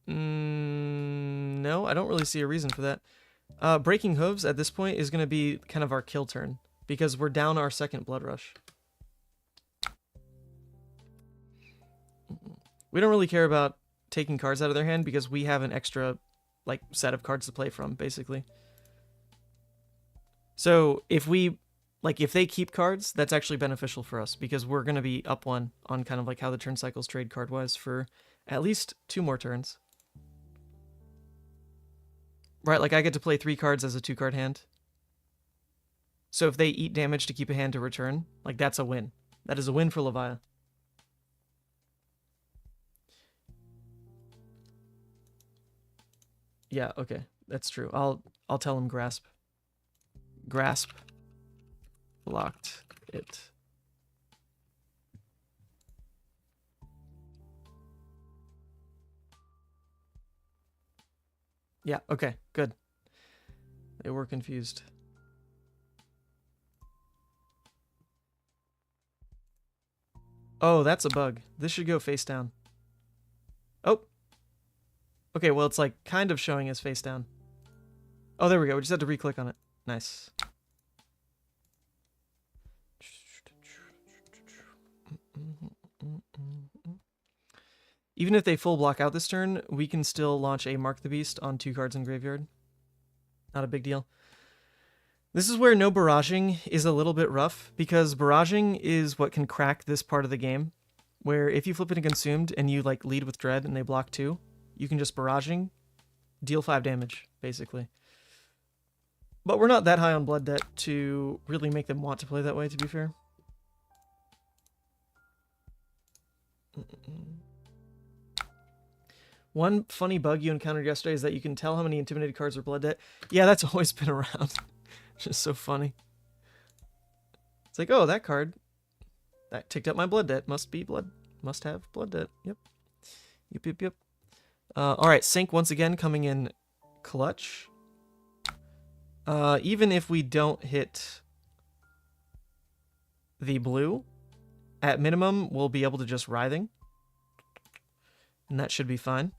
No, I don't really see a reason for that. Breaking Hooves at this point is going to be kind of our kill turn, because we're down our second Blood Rush. We don't really care about taking cards out of their hand, because we have an extra, like, set of cards to play from, basically. So, if they keep cards, that's actually beneficial for us, because we're going to be up 1 on kind of like how the turn cycles trade card-wise for at least 2 more turns. Right, like I get to play 3 cards as a 2-card hand. So if they eat damage to keep a hand to return, like that's a win. That is a win for Levia. Yeah, okay. That's true. I'll tell him grasp. Grasp. Blocked it. Yeah, okay, good. They were confused. Oh, that's a bug. This should go face down. Oh. Okay, well, it's like kind of showing as face down. Oh, there we go. We just had to re-click on it. Nice. Even if they full block out this turn, we can still launch a Mark the Beast on 2 cards in graveyard. Not a big deal. This is where no barraging is a little bit rough, because barraging is what can crack this part of the game, where if you flip it and consumed and you like lead with Dread and they block 2, you can just barraging, deal 5 damage, basically. But we're not that high on blood debt to really make them want to play that way, to be fair. One funny bug you encountered yesterday is that you can tell how many intimidated cards are blood debt. Yeah, that's always been around. Just so funny. It's like, oh, that card, that ticked up my blood debt. Must be blood. Must have blood debt. Yep. Yep. All right, Sync once again coming in clutch. Even if we don't hit the blue, at minimum, we'll be able to just Writhing. And that should be fine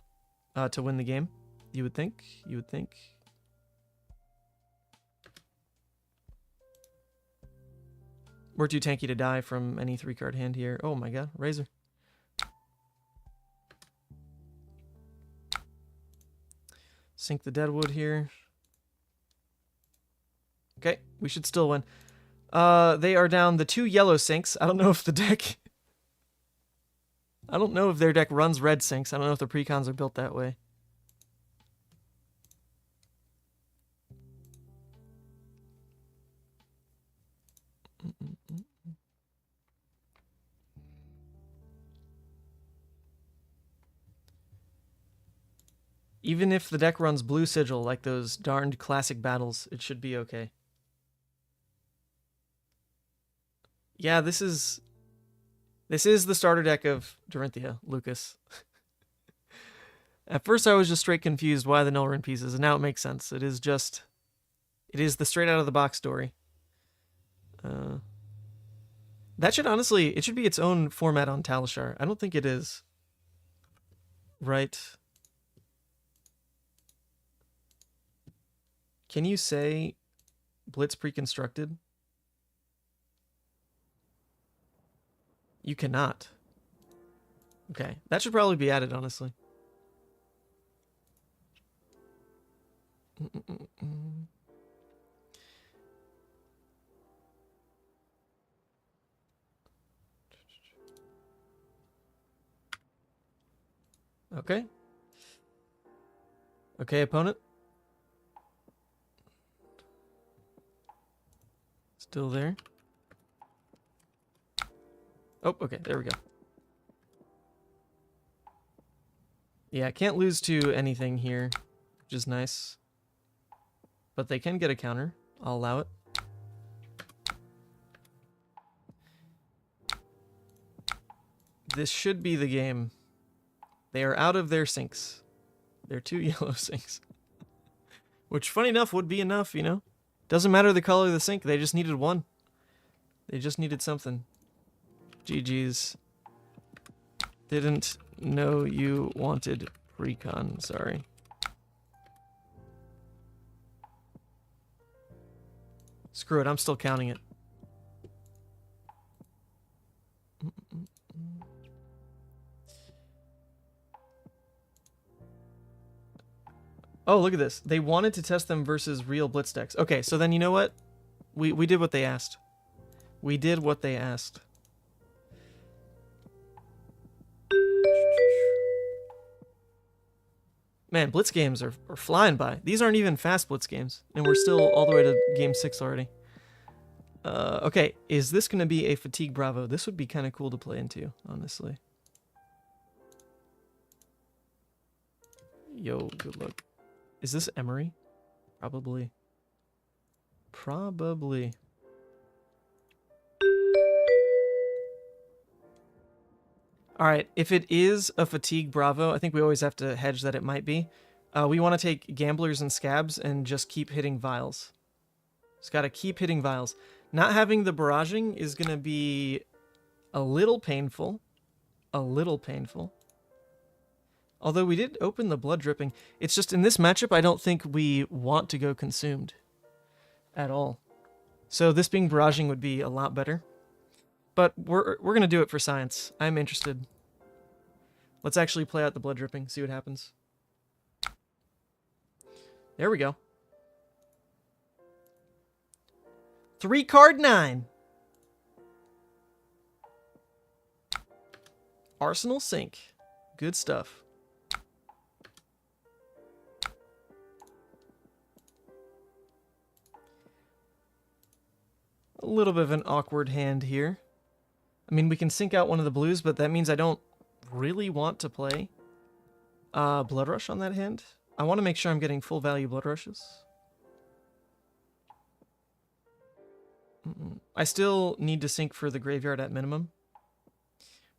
to win the game, you would think. You would think. We're too tanky to die from any 3-card hand here. Oh my god, Razor. Sink the Deadwood here. Okay, we should still win. They are down the 2 yellow sinks. I don't know if the deck... I don't know if their deck runs red sinks. I don't know if the precons are built that way. Even if the deck runs blue sigil, like those darned classic battles, it should be okay. Yeah, this is the starter deck of Dorinthia, Lucas. At first I was just straight confused why the null rune pieces, and now it makes sense. It is the straight out of the box story. That should honestly, it should be its own format on Talishar. I don't think it is. Right. Can you say Blitz pre-constructed? You cannot. Okay, that should probably be added, honestly. Okay. Okay, opponent. Still there. Oh, okay, there we go. Yeah, can't lose to anything here, which is nice. But they can get a counter. I'll allow it. This should be the game. They are out of their sinks. They're 2 yellow sinks. Which, funny enough, would be enough, you know? Doesn't matter the color of the sink, they just needed one. They just needed something. GG's. Didn't know you wanted recon, sorry. Screw it, I'm still counting it. Oh, look at this. They wanted to test them versus real Blitz decks. Okay, so then you know what? We did what they asked. We did what they asked. Man, Blitz games are flying by. These aren't even fast Blitz games, and we're still all the way to game 6 already. Okay, is this going to be a Fatigue Bravo? This would be kind of cool to play into, honestly. Yo, good luck. Is this Emery? Probably. Probably. All right, if it is a Fatigue Bravo, I think we always have to hedge that it might be. We want to take Gamblers and Scabs and just keep hitting Vials. Just got to keep hitting Vials. Not having the barraging is going to be a little painful. A little painful. Although we did open the Blood Dripping. It's just in this matchup, I don't think we want to go Consumed at all. So this being barraging would be a lot better. But we're going to do it for science. I'm interested. Let's actually play out the Blood Dripping, see what happens. There we go. 3-card 9. Arsenal Sync. Good stuff. A little bit of an awkward hand here. I mean, we can sync out one of the blues, but that means I don't really want to play Blood Rush on that hand. I want to make sure I'm getting full value Blood Rushes. I still need to sync for the graveyard at minimum.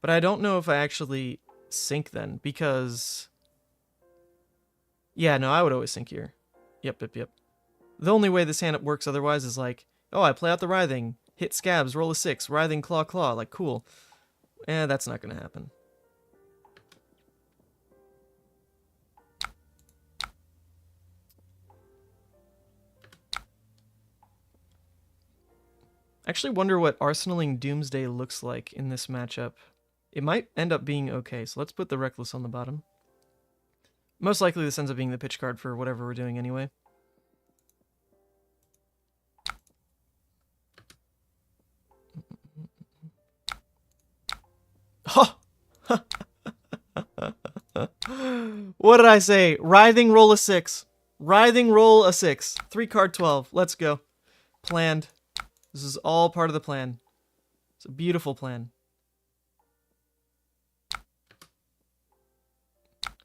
But I don't know if I actually sync then, because... Yeah, no, I would always sync here. Yep. The only way this hand works otherwise is like, oh, I play out the Writhing, hit Scabs, roll a 6, Writhing, Claw, like, cool. That's not going to happen. I actually wonder what Arsenaling Doomsday looks like in this matchup. It might end up being okay, so let's put the Reckless on the bottom. Most likely this ends up being the pitch card for whatever we're doing anyway. Oh! What did I say? Writhing, roll a 6. Writhing, roll a 6. 3-card 12. Let's go. Planned. This is all part of the plan. It's a beautiful plan.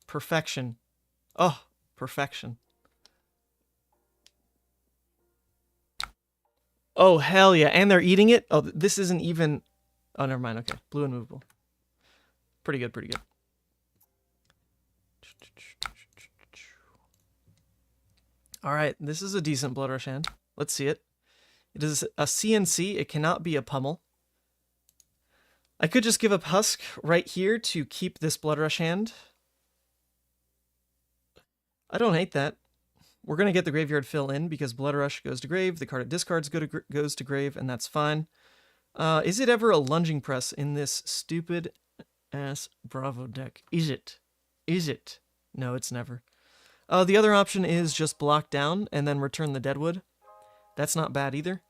Perfection. Oh, perfection. Oh, hell yeah. And they're eating it? Oh, this isn't even... Oh, never mind. Okay. Blue and movable. Pretty good, pretty good. All right. This is a decent Blood Rush hand. Let's see it. It is a CNC. It cannot be a pummel. I could just give up Husk right here to keep this Blood Rush hand. I don't hate that. We're going to get the graveyard fill in because Blood Rush goes to grave, the card it discards goes to grave, and that's fine. Is it ever a lunging press in this stupid-ass Bravo deck? Is it? Is it? No, it's never. The other option is just block down and then return the Deadwood. That's not bad either.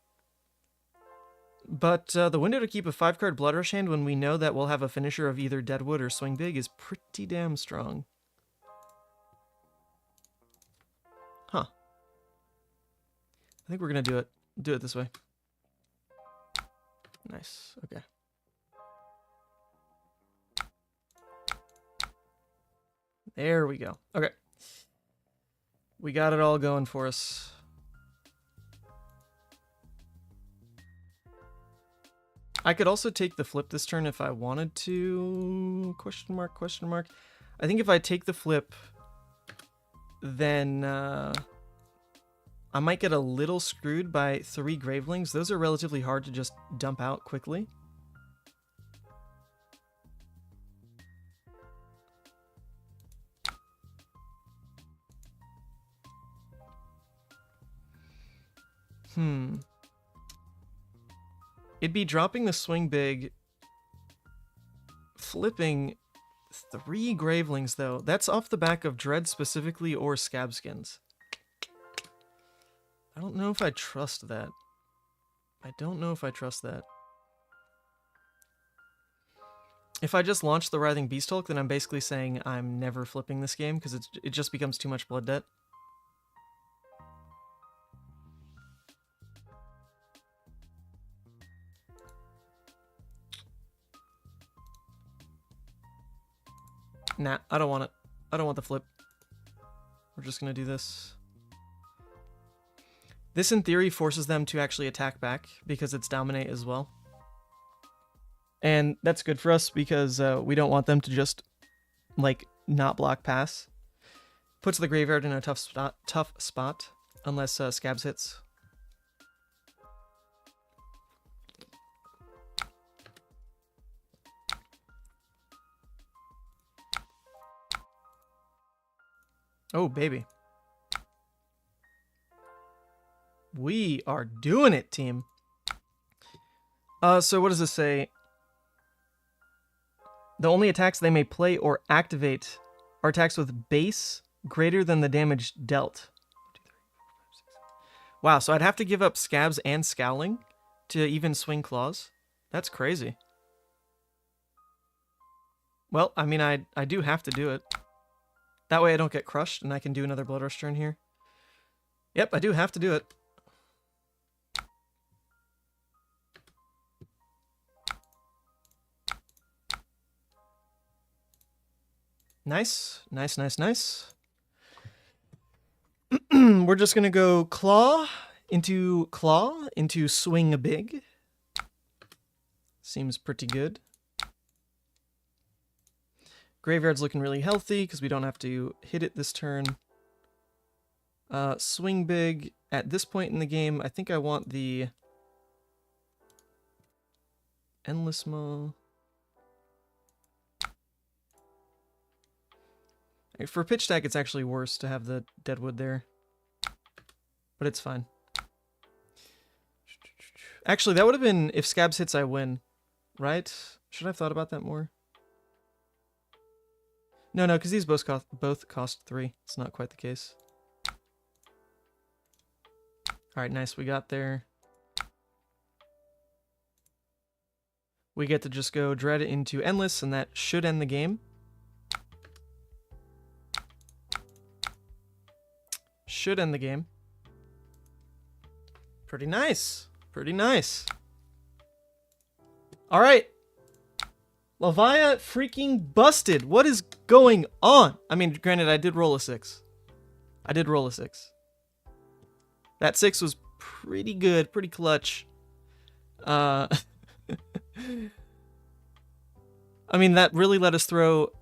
But the window to keep a 5-card Blood Rush hand when we know that we'll have a finisher of either Deadwood or Swing Big is pretty damn strong. Huh. I think we're going to do it this way. Nice. Okay. There we go. Okay. We got it all going for us. I could also take the flip this turn if I wanted to. Question mark, question mark. I think if I take the flip, then I might get a little screwed by 3 Gravelings. Those are relatively hard to just dump out quickly. It'd be dropping the Swing Big, flipping 3 Gravelings, though. That's off the back of Dread specifically or Scabskins. I don't know if I trust that. I don't know if I trust that. If I just launch the Writhing Beast Hulk, then I'm basically saying I'm never flipping this game because it just becomes too much blood debt. Nah, I don't want it. I don't want the flip. We're just going to do this. This, in theory, forces them to actually attack back because it's dominate as well. And that's good for us because we don't want them to just, like, not block pass. Puts the graveyard in a tough spot unless Scabs hits. Oh, baby. We are doing it, team. So what does this say? The only attacks they may play or activate are attacks with base greater than the damage dealt. Wow, so I'd have to give up Scabs and Scowling to even swing Claws? That's crazy. Well, I mean, I do have to do it. That way I don't get crushed and I can do another Blood Rush turn here. Yep, I do have to do it. Nice, nice, nice, nice. We're just gonna go claw into swing a big. Seems pretty good. Graveyard's looking really healthy because we don't have to hit it this turn. Swing big. At this point in the game, I think I want the Endless Maw. For pitch deck, it's actually worse to have the Deadwood there. But it's fine. Actually, that would have been if Scabs hits, I win. Right? Should I have thought about that more? No, because these both cost 3. It's not quite the case. Alright, nice. We got there. We get to just go Dread into Endless, and that should end the game. Should end the game. Pretty nice. Pretty nice. Alright. Levia freaking busted. What is going on? I mean, granted, I did roll a 6. I did roll a 6. That 6 was pretty good, pretty clutch. I mean, that really let us throw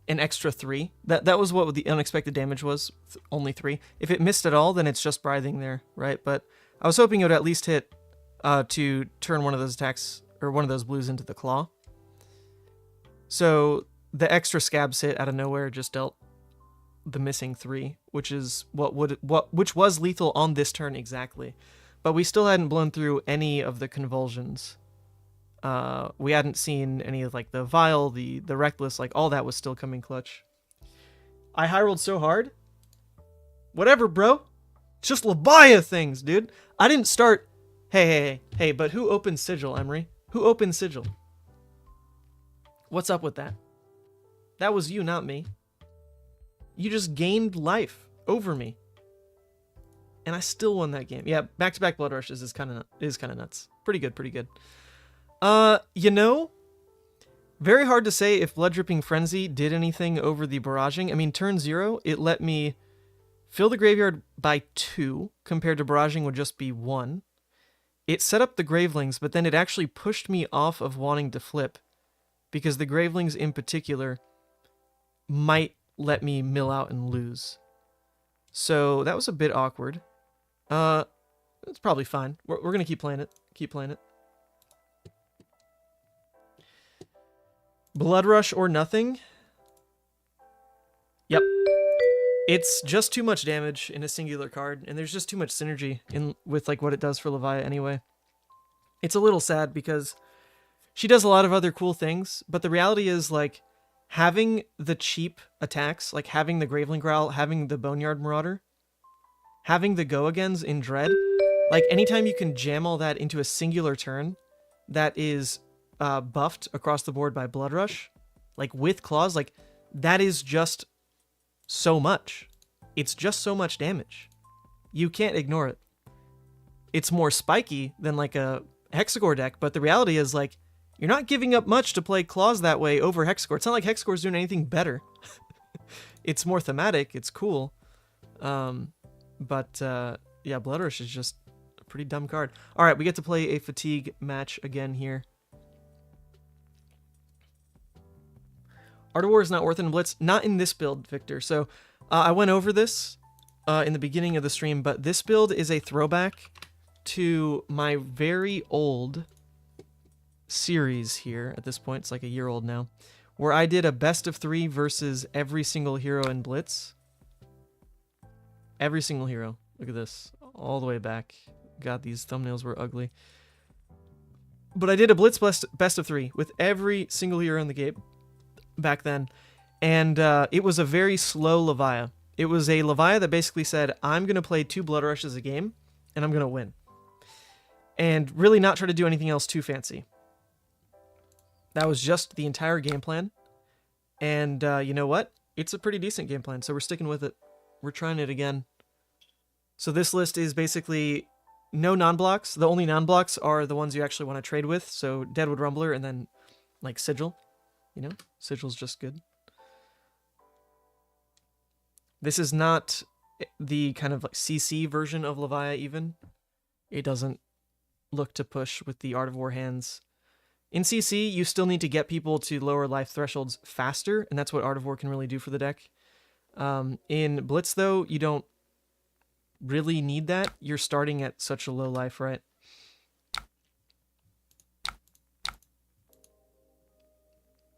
an extra 3. That was what the unexpected damage was, only 3. If it missed at all, then it's just Brithing there, right? But I was hoping it would at least hit to turn one of those attacks, or one of those blues into the claw. So the extra Scabs hit out of nowhere just dealt the missing 3, which is which was lethal on this turn exactly. But we still hadn't blown through any of the convulsions. We hadn't seen any of like the Vile, the Reckless, like all that was still coming clutch. I high rolled so hard. Whatever, bro. It's just Levia things, dude. I didn't start. Hey, but who opened Sigil, Emery? Who opened Sigil? What's up with that? That was you, not me. You just gained life over me. And I still won that game. Yeah, back-to-back Blood Rushes is kind of nuts. Pretty good, pretty good. You know, very hard to say if Blood Dripping Frenzy did anything over the barraging. I mean, turn 0, it let me fill the graveyard by 2, compared to barraging would just be 1. It set up the Gravelings, but then it actually pushed me off of wanting to flip, because the Gravelings in particular might let me mill out and lose. So that was a bit awkward. It's probably fine. We're going to keep playing it. Keep playing it. Blood Rush or nothing? Yep. It's just too much damage in a singular card, and there's just too much synergy with like what it does for Levia anyway. It's a little sad because she does a lot of other cool things, but the reality is like having the cheap attacks, like having the Graveling Growl, having the Boneyard Marauder, having the Go-Agains in Dread, like anytime you can jam all that into a singular turn that is buffed across the board by Blood Rush, like with Claws, like that is just so much. It's just so much damage. You can't ignore it. It's more spiky than like a Hexagore deck, but the reality is like you're not giving up much to play Claws that way over Hexagore. It's not like Hexagore's doing anything better. It's more thematic, it's cool, Yeah, Blood Rush is just a pretty dumb card. All right, we get to play a fatigue match again here. Art of War is not worth it in Blitz. Not in this build, Victor. So I went over this in the beginning of the stream, but this build is a throwback to my very old series here at this point. It's like a year old now, where I did a best of 3 versus every single hero in Blitz. Every single hero. Look at this. All the way back. God, these thumbnails were ugly. But I did a Blitz best of 3 with every single hero in the game back then. And it was a very slow Levia. It was a Levia that basically said, I'm going to play 2 Blood Rushes a game, and I'm going to win. And really not try to do anything else too fancy. That was just the entire game plan. And you know what? It's a pretty decent game plan, so we're sticking with it. We're trying it again. So this list is basically no non-blocks. The only non-blocks are the ones you actually want to trade with. So Deadwood Rumbler and then like Sigil. You know, Sigil's just good. This is not the kind of like CC version of Levia even. It doesn't look to push with the Art of War hands. In CC, you still need to get people to lower life thresholds faster, and that's what Art of War can really do for the deck. In Blitz, though, you don't really need that. You're starting at such a low life, right?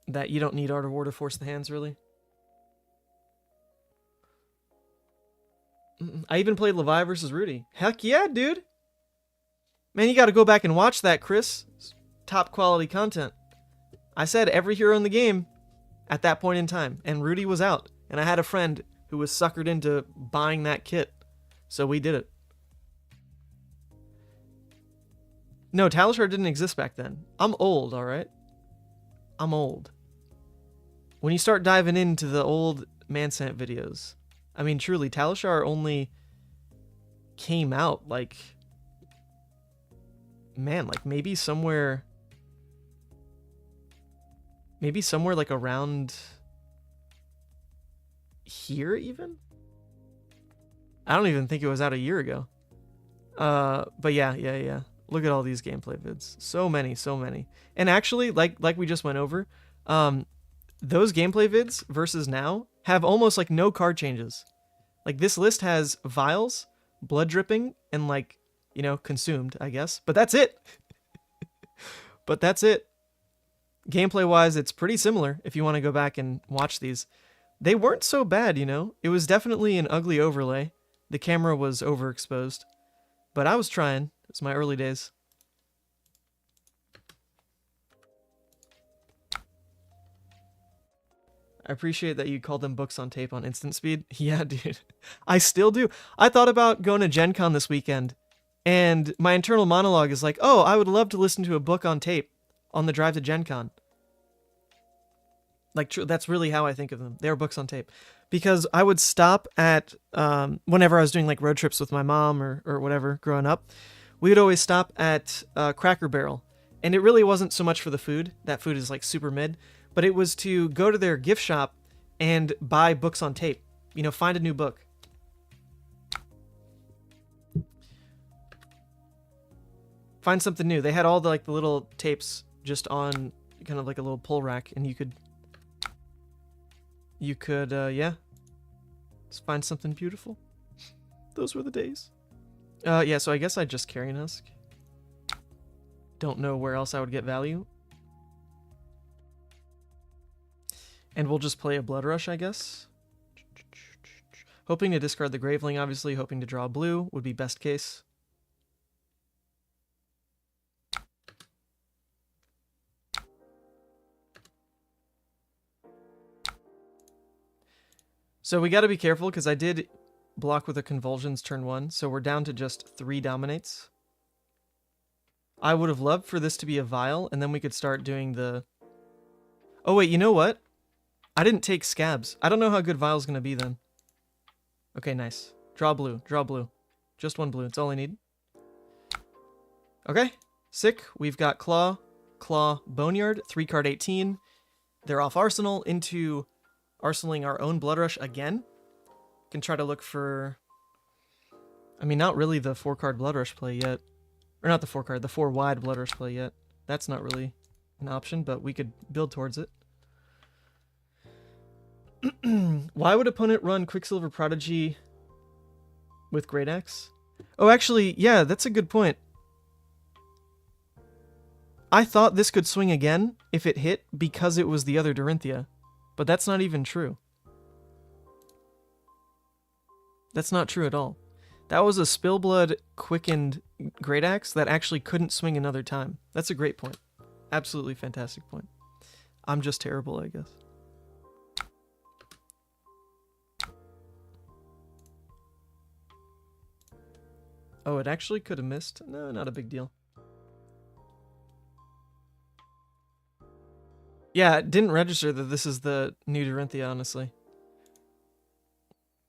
That you don't need Art of War to force the hands, really. I even played Levia versus Rudy. Heck yeah, dude! Man, you gotta go back and watch that, Chris. Top quality content. I said every hero in the game at that point in time, and Rudy was out. And I had a friend who was suckered into buying that kit. So we did it. No, Talishar didn't exist back then. I'm old, alright? I'm old. When you start diving into the old Mansant videos, I mean, truly, Talishar only came out, like... Man, like, maybe somewhere like around... here, even? I don't even think it was out a year ago. But yeah. Look at all these gameplay vids. So many. And actually, like we just went over, those gameplay vids versus now have almost like no card changes. Like this list has vials, blood dripping, and like, you know, consumed, I guess. But that's it. Gameplay wise, it's pretty similar if you want to go back and watch these. They weren't so bad, you know? It was definitely an ugly overlay. The camera was overexposed. But I was trying. It was my early days. I appreciate that you called them books on tape on instant speed. Yeah, dude. I still do. I thought about going to Gen Con this weekend, and my internal monologue is like, oh, I would love to listen to a book on tape on the drive to Gen Con. Like, that's really how I think of them. They're books on tape. Because I would stop at, whenever I was doing like road trips with my mom or whatever growing up, we would always stop at Cracker Barrel. And it really wasn't so much for the food. That food is like super mid. But it was to go to their gift shop and buy books on tape. You know, find a new book. Find something new. They had all the like the little tapes just on kind of like a little pull rack, and you could yeah, just find something beautiful. Those were the days. Yeah, so I guess I'd just carry Nusk. Don't know where else I would get value. And we'll just play a Blood Rush, I guess. Hoping to discard the Graveling, obviously. Hoping to draw blue would be best case. So we got to be careful, because I did block with a Convulsions turn 1, so we're down to just 3 Dominates. I would have loved for this to be a Vial, and then we could start doing the... Oh wait, you know what? I didn't take Scabs. I don't know how good Vial's going to be then. Okay, nice. Draw blue. Draw blue. Just 1 blue. That's all I need. Okay. Sick. We've got Claw, Boneyard, 3-card 18. They're off Arsenal into arsenaling our own Blood Rush again. Can try to look for... I mean, not really the 4-card Blood Rush play yet. Or not the 4-card, the 4-wide Blood Rush play yet. That's not really an option, but we could build towards it. Why would opponent run Quicksilver Prodigy with Great Axe? Oh, actually, yeah, that's a good point. I thought this could swing again if it hit because it was the other Dorinthia, but that's not even true. That's not true at all. That was a Spillblood quickened Great Axe that actually couldn't swing another time. That's a great point. Absolutely fantastic point. I'm just terrible, I guess. Oh, it actually could have missed? No, not a big deal. Yeah, it didn't register that this is the new Dorinthia, honestly.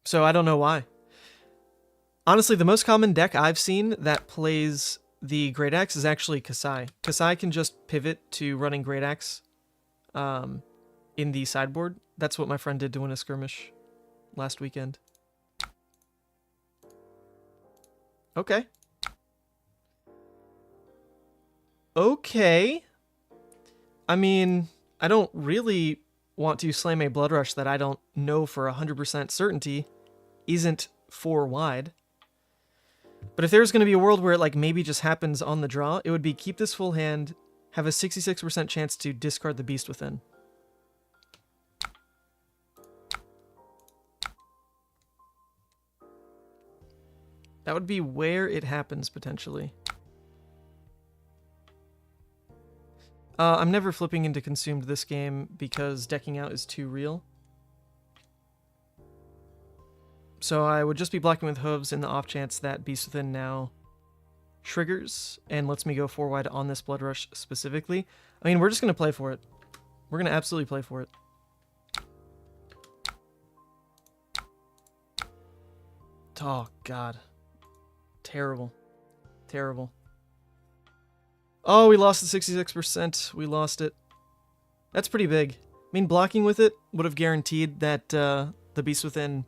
So I don't know why. Honestly, the most common deck I've seen that plays the Great Axe is actually Kasai. Kasai can just pivot to running Great Axe in the sideboard. That's what my friend did to win a skirmish last weekend. Okay. Okay. I mean, I don't really want to slam a Blood Rush that I don't know for 100% certainty isn't 4 wide. But if there's going to be a world where it like maybe just happens on the draw, it would be keep this full hand, have a 66% chance to discard the Beast Within. That would be where it happens, potentially. I'm never flipping into Consumed this game because decking out is too real. So I would just be blocking with Hooves in the off chance that Beast Within now triggers and lets me go 4 wide on this Blood Rush specifically. I mean, we're just going to play for it. We're going to absolutely play for it. Oh, God. Terrible. Terrible. Oh, we lost the 66%. We lost it. That's pretty big. I mean, blocking with it would have guaranteed that the Beast Within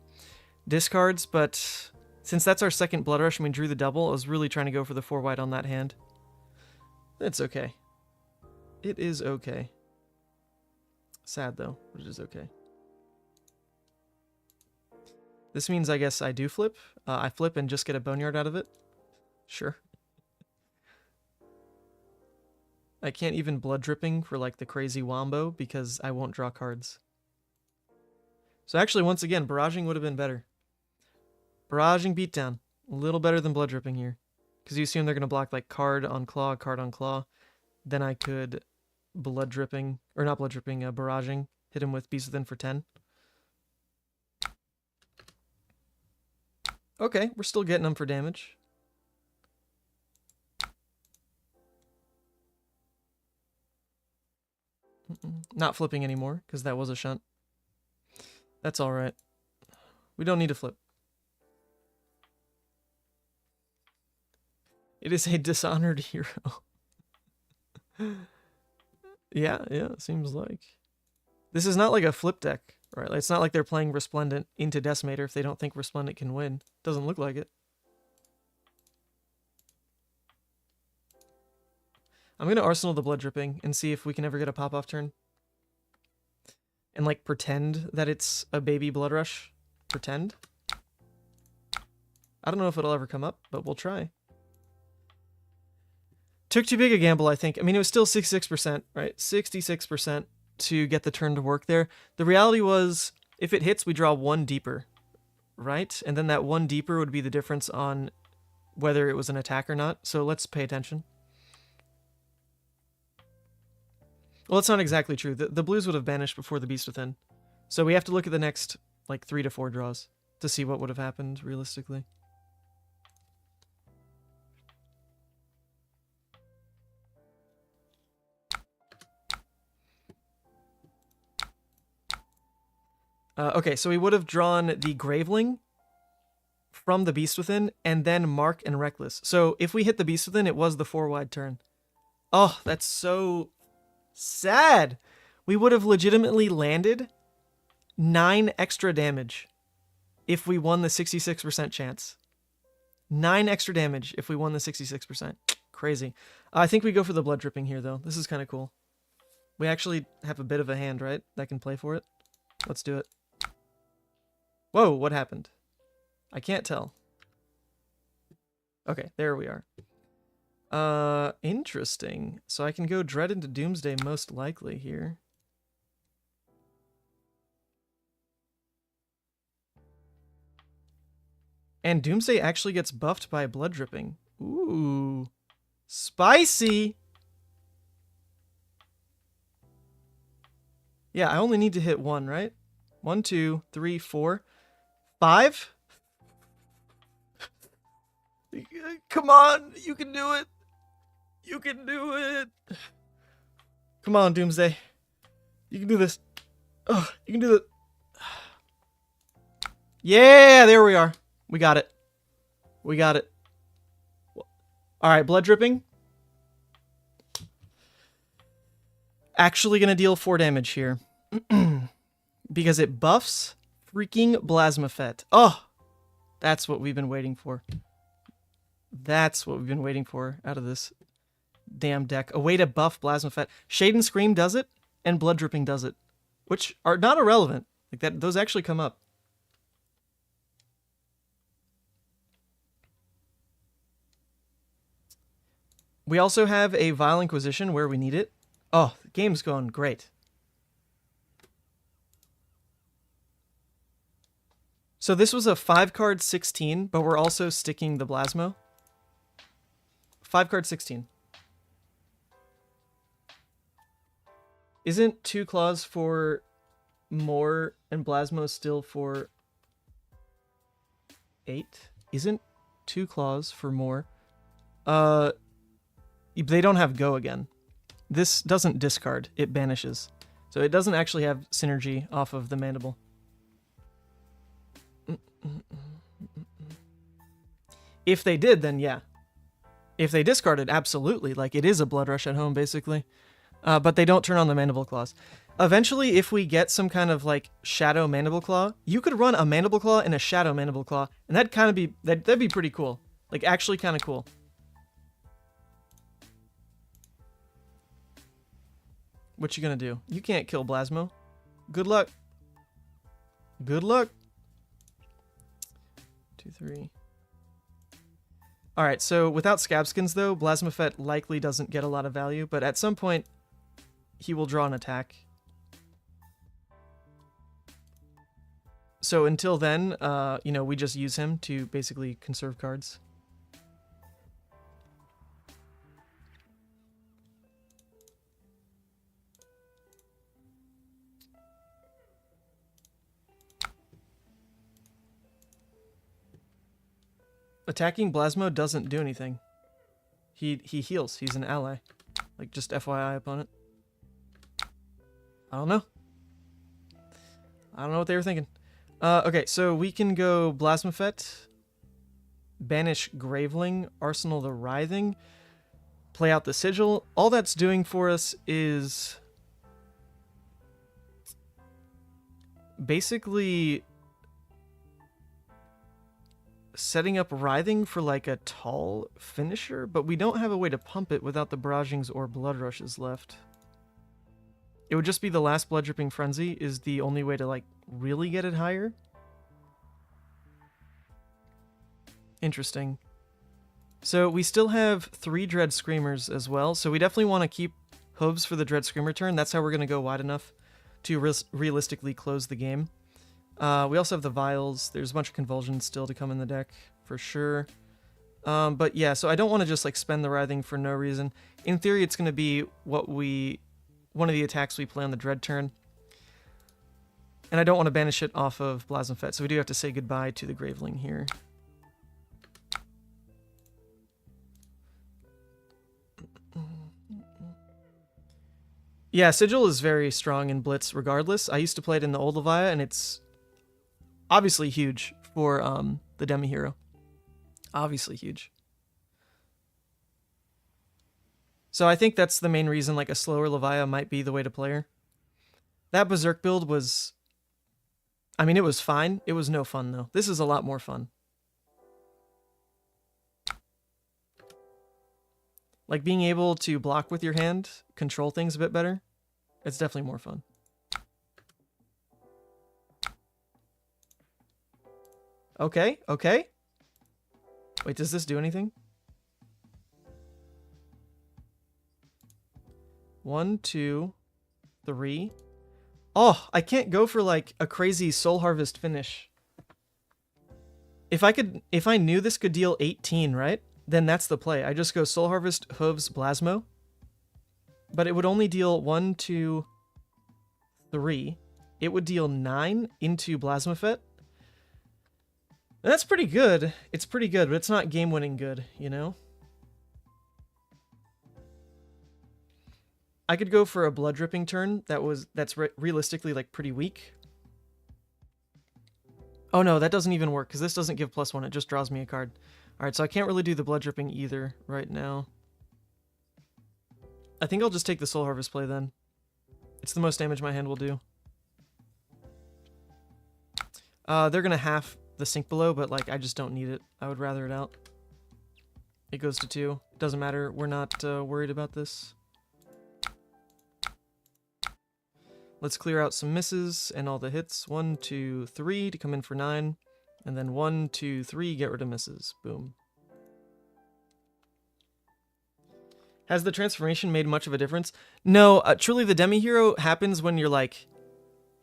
discards, but since that's our second Blood Rush and we drew the double, I was really trying to go for the 4 wide on that hand. It's okay. It is okay. Sad, though, but it is okay. This means, I guess, I do flip. I flip and just get a Boneyard out of it. Sure. I can't even Blood Dripping for, like, the crazy Wombo because I won't draw cards. So actually, once again, Barraging would have been better. Barraging Beatdown. A little better than Blood Dripping here. Because you assume they're going to block, like, card on claw, card on claw. Then I could Blood Dripping, or not Blood Dripping, Barraging. Hit him with Beast Within for 10. Okay, we're still getting them for damage. Not flipping anymore, because that was a shunt. That's alright. We don't need to flip. It is a Dishonored hero. Yeah, it seems like. This is not like a flip deck, right? It's not like they're playing Resplendent into Decimator if they don't think Resplendent can win. Doesn't look like it. I'm going to Arsenal the Blood Dripping and see if we can ever get a pop-off turn. And, like, pretend that it's a baby Blood Rush. Pretend. I don't know if it'll ever come up, but we'll try. Took too big a gamble, I think. I mean, it was still 66%, right? 66% to get the turn to work there. The reality was, if it hits, we draw 1 deeper, right? And then that 1 deeper would be the difference on whether it was an attack or not. So let's pay attention. Well, it's not exactly true. The blues would have banished before the Beast Within. So we have to look at the next, like, 3 to 4 draws to see what would have happened, realistically. Okay, so we would have drawn the Graveling from the Beast Within, and then Mark and Reckless. So if we hit the Beast Within, it was the 4 wide turn. Oh, that's so sad. We would have legitimately landed 9 extra damage if we won the 66% chance. 9 extra damage if we won the 66%. Crazy. I think we go for the blood dripping here, though. This is kind of cool. We actually have a bit of a hand, right? That can play for it. Let's do it. Whoa, what happened? I can't tell. Okay, there we are. Interesting. So I can go Dread into Doomsday most likely here. And Doomsday actually gets buffed by blood dripping. Ooh. Spicy! Yeah, I only need to hit 1, right? 1, 2, 3, 4, 5? Come on, you can do it. You can do it. Come on, Doomsday. You can do this. Oh, you can do it. Yeah, there we are. We got it. We got it. All right, blood dripping. Actually gonna deal 4 damage here. Because it buffs freaking Blasmafet. Oh, that's what we've been waiting for. That's what we've been waiting for out of this damn deck. A way to buff Blasmafet. Shade and Scream does it, and Blood Dripping does it. Which are not irrelevant. Like that, those actually come up. We also have a Vile Inquisition where we need it. Oh, the game's going great. So this was a 5-card 16, but we're also sticking the Blasmo. 5-card 16. Isn't 2 claws for more and Blasmo still for 8? Isn't 2 claws for more? They don't have go again. This doesn't discard, it banishes. So it doesn't actually have synergy off of the Mandible. If they did, then yeah. If they discarded, absolutely. Like, it is a Blood Rush at home, basically. But they don't turn on the Mandible Claws. Eventually, if we get some kind of, like, Shadow Mandible Claw, you could run a Mandible Claw and a Shadow Mandible Claw, and that'd kind of be, that'd be pretty cool. Like, actually kind of cool. What you gonna do? You can't kill Blasmo. Good luck. Good luck. 2, 3. Alright, so without Scabskins, though, Blasmafet likely doesn't get a lot of value, but at some point, he will draw an attack. So until then, you know, we just use him to basically conserve cards. Attacking Blasmo doesn't do anything. He heals. He's an ally. Like, just FYI, opponent. I don't know. I don't know what they were thinking. Okay, so we can go Blasmafet, banish Graveling, Arsenal the Writhing, play out the Sigil. All that's doing for us is basically setting up Writhing for like a tall finisher, but we don't have a way to pump it without the Barragings or Blood Rushes left. It would just be the last Blood Dripping Frenzy is the only way to like really get it higher. Interesting. So we still have 3 Dread Screamers as well, so we definitely want to keep Hooves for the Dread Screamer turn. That's how we're going to go wide enough to realistically close the game. We also have the Vials. There's a bunch of Convulsions still to come in the deck, for sure. But yeah, so I don't want to just like spend the Writhing for no reason. In theory, it's going to be one of the attacks we play on the Dread turn. And I don't want to banish it off of Blasmafet, so we do have to say goodbye to the Graveling here. Yeah, Sigil is very strong in Blitz regardless. I used to play it in the old Levia, and it's obviously huge for the Demi-Hero. Obviously huge. So I think that's the main reason like a slower Levia might be the way to play her. That Berserk build was I mean, it was fine. It was no fun, though. This is a lot more fun. Like, being able to block with your hand, control things a bit better, it's definitely more fun. Okay, okay. Wait, does this do anything? 1, 2, 3. Oh, I can't go for like a crazy Soul Harvest finish. If I knew this could deal 18, right? Then that's the play. I just go Soul Harvest, Hooves, Blasmo. But it would only deal 1, 2, 3. It would deal 9 into Blasmafet. That's pretty good. It's pretty good, but it's not game-winning good, you know? I could go for a blood dripping turn that's realistically like pretty weak. Oh no, that doesn't even work because this doesn't give +1. It just draws me a card. All right, so I can't really do the blood dripping either right now. I think I'll just take the Soul Harvest play then. It's the most damage my hand will do. They're gonna half the sink below, but like I just don't need it. I would rather it out. It goes to 2. Doesn't matter. We're not worried about this. Let's clear out some misses and all the hits. 1, 2, 3 to come in for 9. And then 1, 2, 3, get rid of misses. Boom. Has the transformation made much of a difference? No, truly the demi-hero happens when you're like...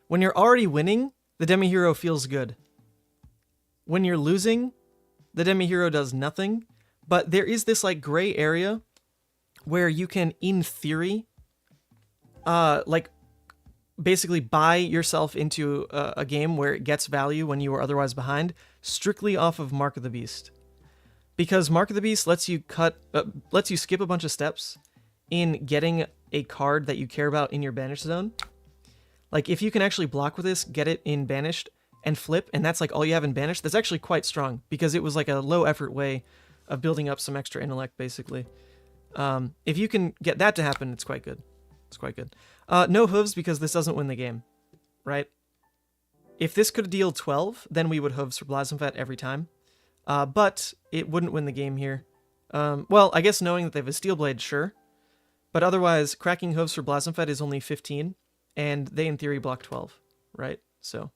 When you're already winning, the demi-hero feels good. When you're losing, the demi-hero does nothing. But there is this like gray area where you can, in theory, like... basically buy yourself into a game where it gets value when you are otherwise behind, strictly off of Mark of the Beast. Because Mark of the Beast lets you skip a bunch of steps in getting a card that you care about in your banished zone. Like, if you can actually block with this, get it in banished, and flip, and that's like all you have in banished, that's actually quite strong, because it was like a low effort way of building up some extra intellect, basically. If you can get that to happen, it's quite good. It's quite good. No hooves because this doesn't win the game, right? If this could deal 12, then we would hooves for Blasmafet every time. But it wouldn't win the game here. Well, I guess knowing that they have a Steel Blade, sure. But otherwise, cracking hooves for Blasmafet is only 15, and they in theory block 12, right? So...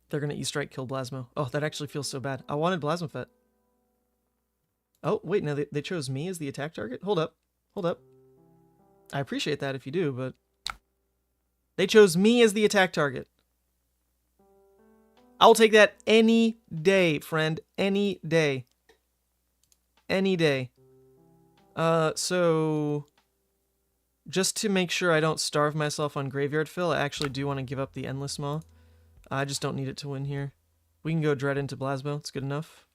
They're going to E-Strike kill Blasmo. Oh, that actually feels so bad. I wanted Blasmafet. Oh, wait, no, they chose me as the attack target? Hold up. Hold up. I appreciate that if you do, but... They chose me as the attack target. I'll take that any day, friend. Any day. Any day. So... Just to make sure I don't starve myself on Graveyard Fill, I actually do want to give up the Endless Maw. I just don't need it to win here. We can go Dread into Blasmo. It's good enough.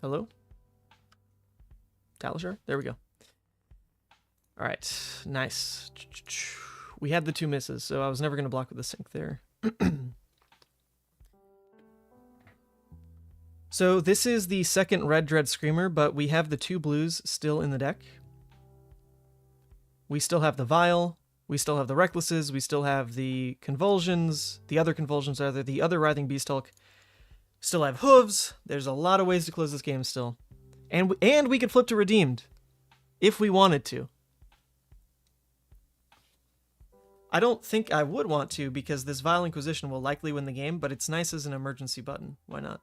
Hello? Talishar? There we go. Alright. Nice. We had the 2 misses, so I was never going to block with the sink there. So this is the second Red Dread Screamer, but we have the 2 blues still in the deck. We still have the Vial, we still have the Recklesses, we still have the Convulsions, the other Convulsions rather, the other Writhing Beast Hulk. Still have Hooves. There's a lot of ways to close this game still. And we could flip to Redeemed, if we wanted to. I don't think I would want to, because this Vile Inquisition will likely win the game, but it's nice as an emergency button. Why not?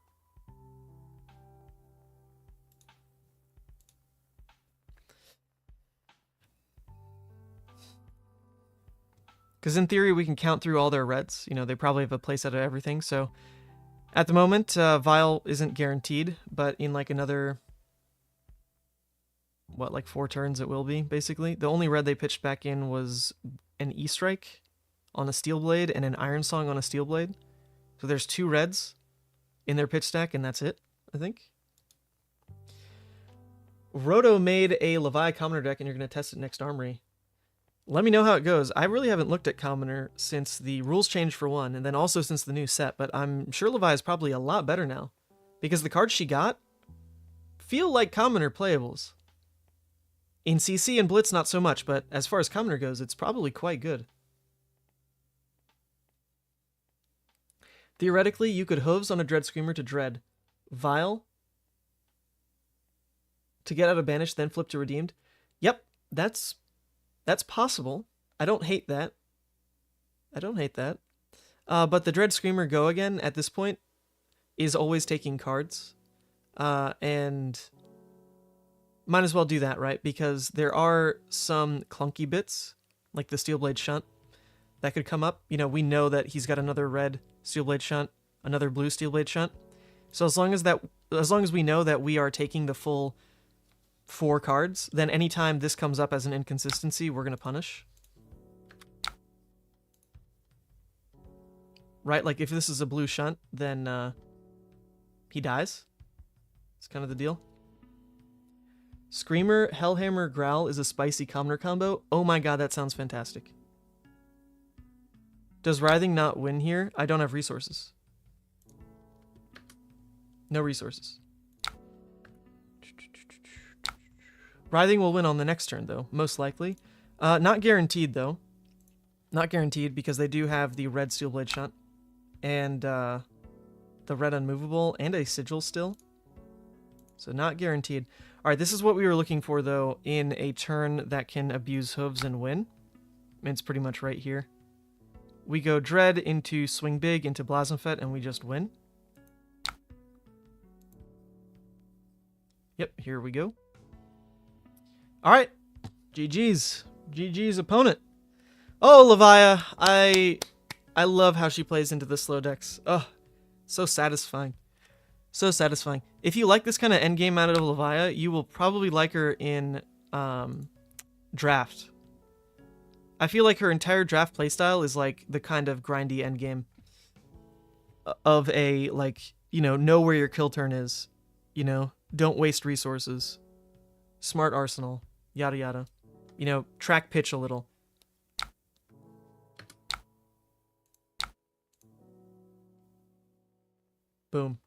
Because in theory, we can count through all their reds. You know, they probably have a playset of everything. So at the moment, Vile isn't guaranteed, but in like another, what, like 4 turns it will be, basically. The only red they pitched back in was an E-Strike on a Steel Blade and an Iron Song on a Steel Blade. So there's 2 reds in their pitch stack, and that's it, I think. Roto made a Levi Commoner deck, and you're going to test it next Armory. Let me know how it goes. I really haven't looked at Commoner since the rules changed for one, and then also since the new set, but I'm sure Levi is probably a lot better now. Because the cards she got feel like Commoner playables. In CC and Blitz, not so much, but as far as Commoner goes, it's probably quite good. Theoretically, you could Hooves on a Dread Screamer to Dread. Vile. To get out of Banish, then flip to Redeemed. Yep, that's possible. I don't hate that. I don't hate that. But the Dread Screamer Go Again, at this point, is always taking cards. And might as well do that, right? Because there are some clunky bits, like the Steelblade Shunt, that could come up. You know, we know that he's got another red Steelblade Shunt, another blue Steelblade Shunt. So as long as we know that we are taking the full 4 cards, then anytime this comes up as an inconsistency, we're going to punish. Right? Like, if this is a blue Shunt, then he dies. It's kind of the deal. Screamer, Hellhammer, Growl is a spicy Commoner combo. Oh my god, that sounds fantastic. Does Writhing not win here? I don't have resources. No resources. Writhing will win on the next turn, though, most likely. Not guaranteed, though. Not guaranteed, because they do have the red Steelblade Shunt. And the red Unmovable, and a Sigil still. So not guaranteed. Alright, this is what we were looking for, though, in a turn that can abuse Hooves and win. It's pretty much right here. We go Dread into Swing Big, into Blasphemfet, and we just win. Yep, here we go. Alright, GG's. GG's opponent. Oh, Levia, I love how she plays into the slow decks. Oh, so satisfying. So satisfying. If you like this kind of endgame out of Levia, you will probably like her in draft. I feel like her entire draft playstyle is like the kind of grindy endgame of a, like, you know where your kill turn is. You know, don't waste resources. Smart arsenal. Yada yada. You know, track pitch a little. Boom.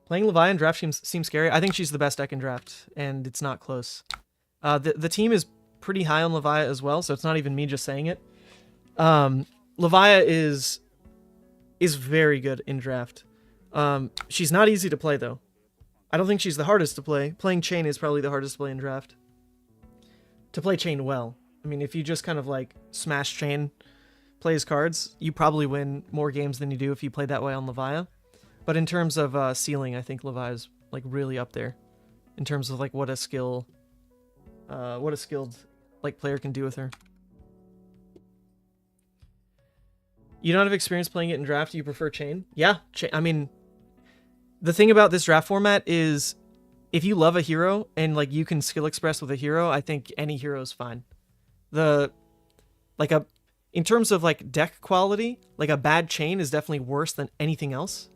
Playing Levia in draft seems scary. I think she's the best deck in draft, and it's not close. The team is pretty high on Levia as well, so it's not even me just saying it. Levia is very good in draft. She's not easy to play, though. I don't think she's the hardest to play. Playing Chain is probably the hardest to play in draft. To play Chain well. I mean, if you just kind of, like, smash Chain, plays cards, you probably win more games than you do if you play that way on Levia. But in terms of ceiling, I think Levia is, like, really up there. In terms of, like, what a skilled, like, player can do with her. You don't have experience playing it in draft, you prefer Chain? Yeah, I mean, the thing about this draft format is, if you love a hero, and, like, you can skill express with a hero, I think any hero is fine. In terms of, like, deck quality, like, a bad Chain is definitely worse than anything else.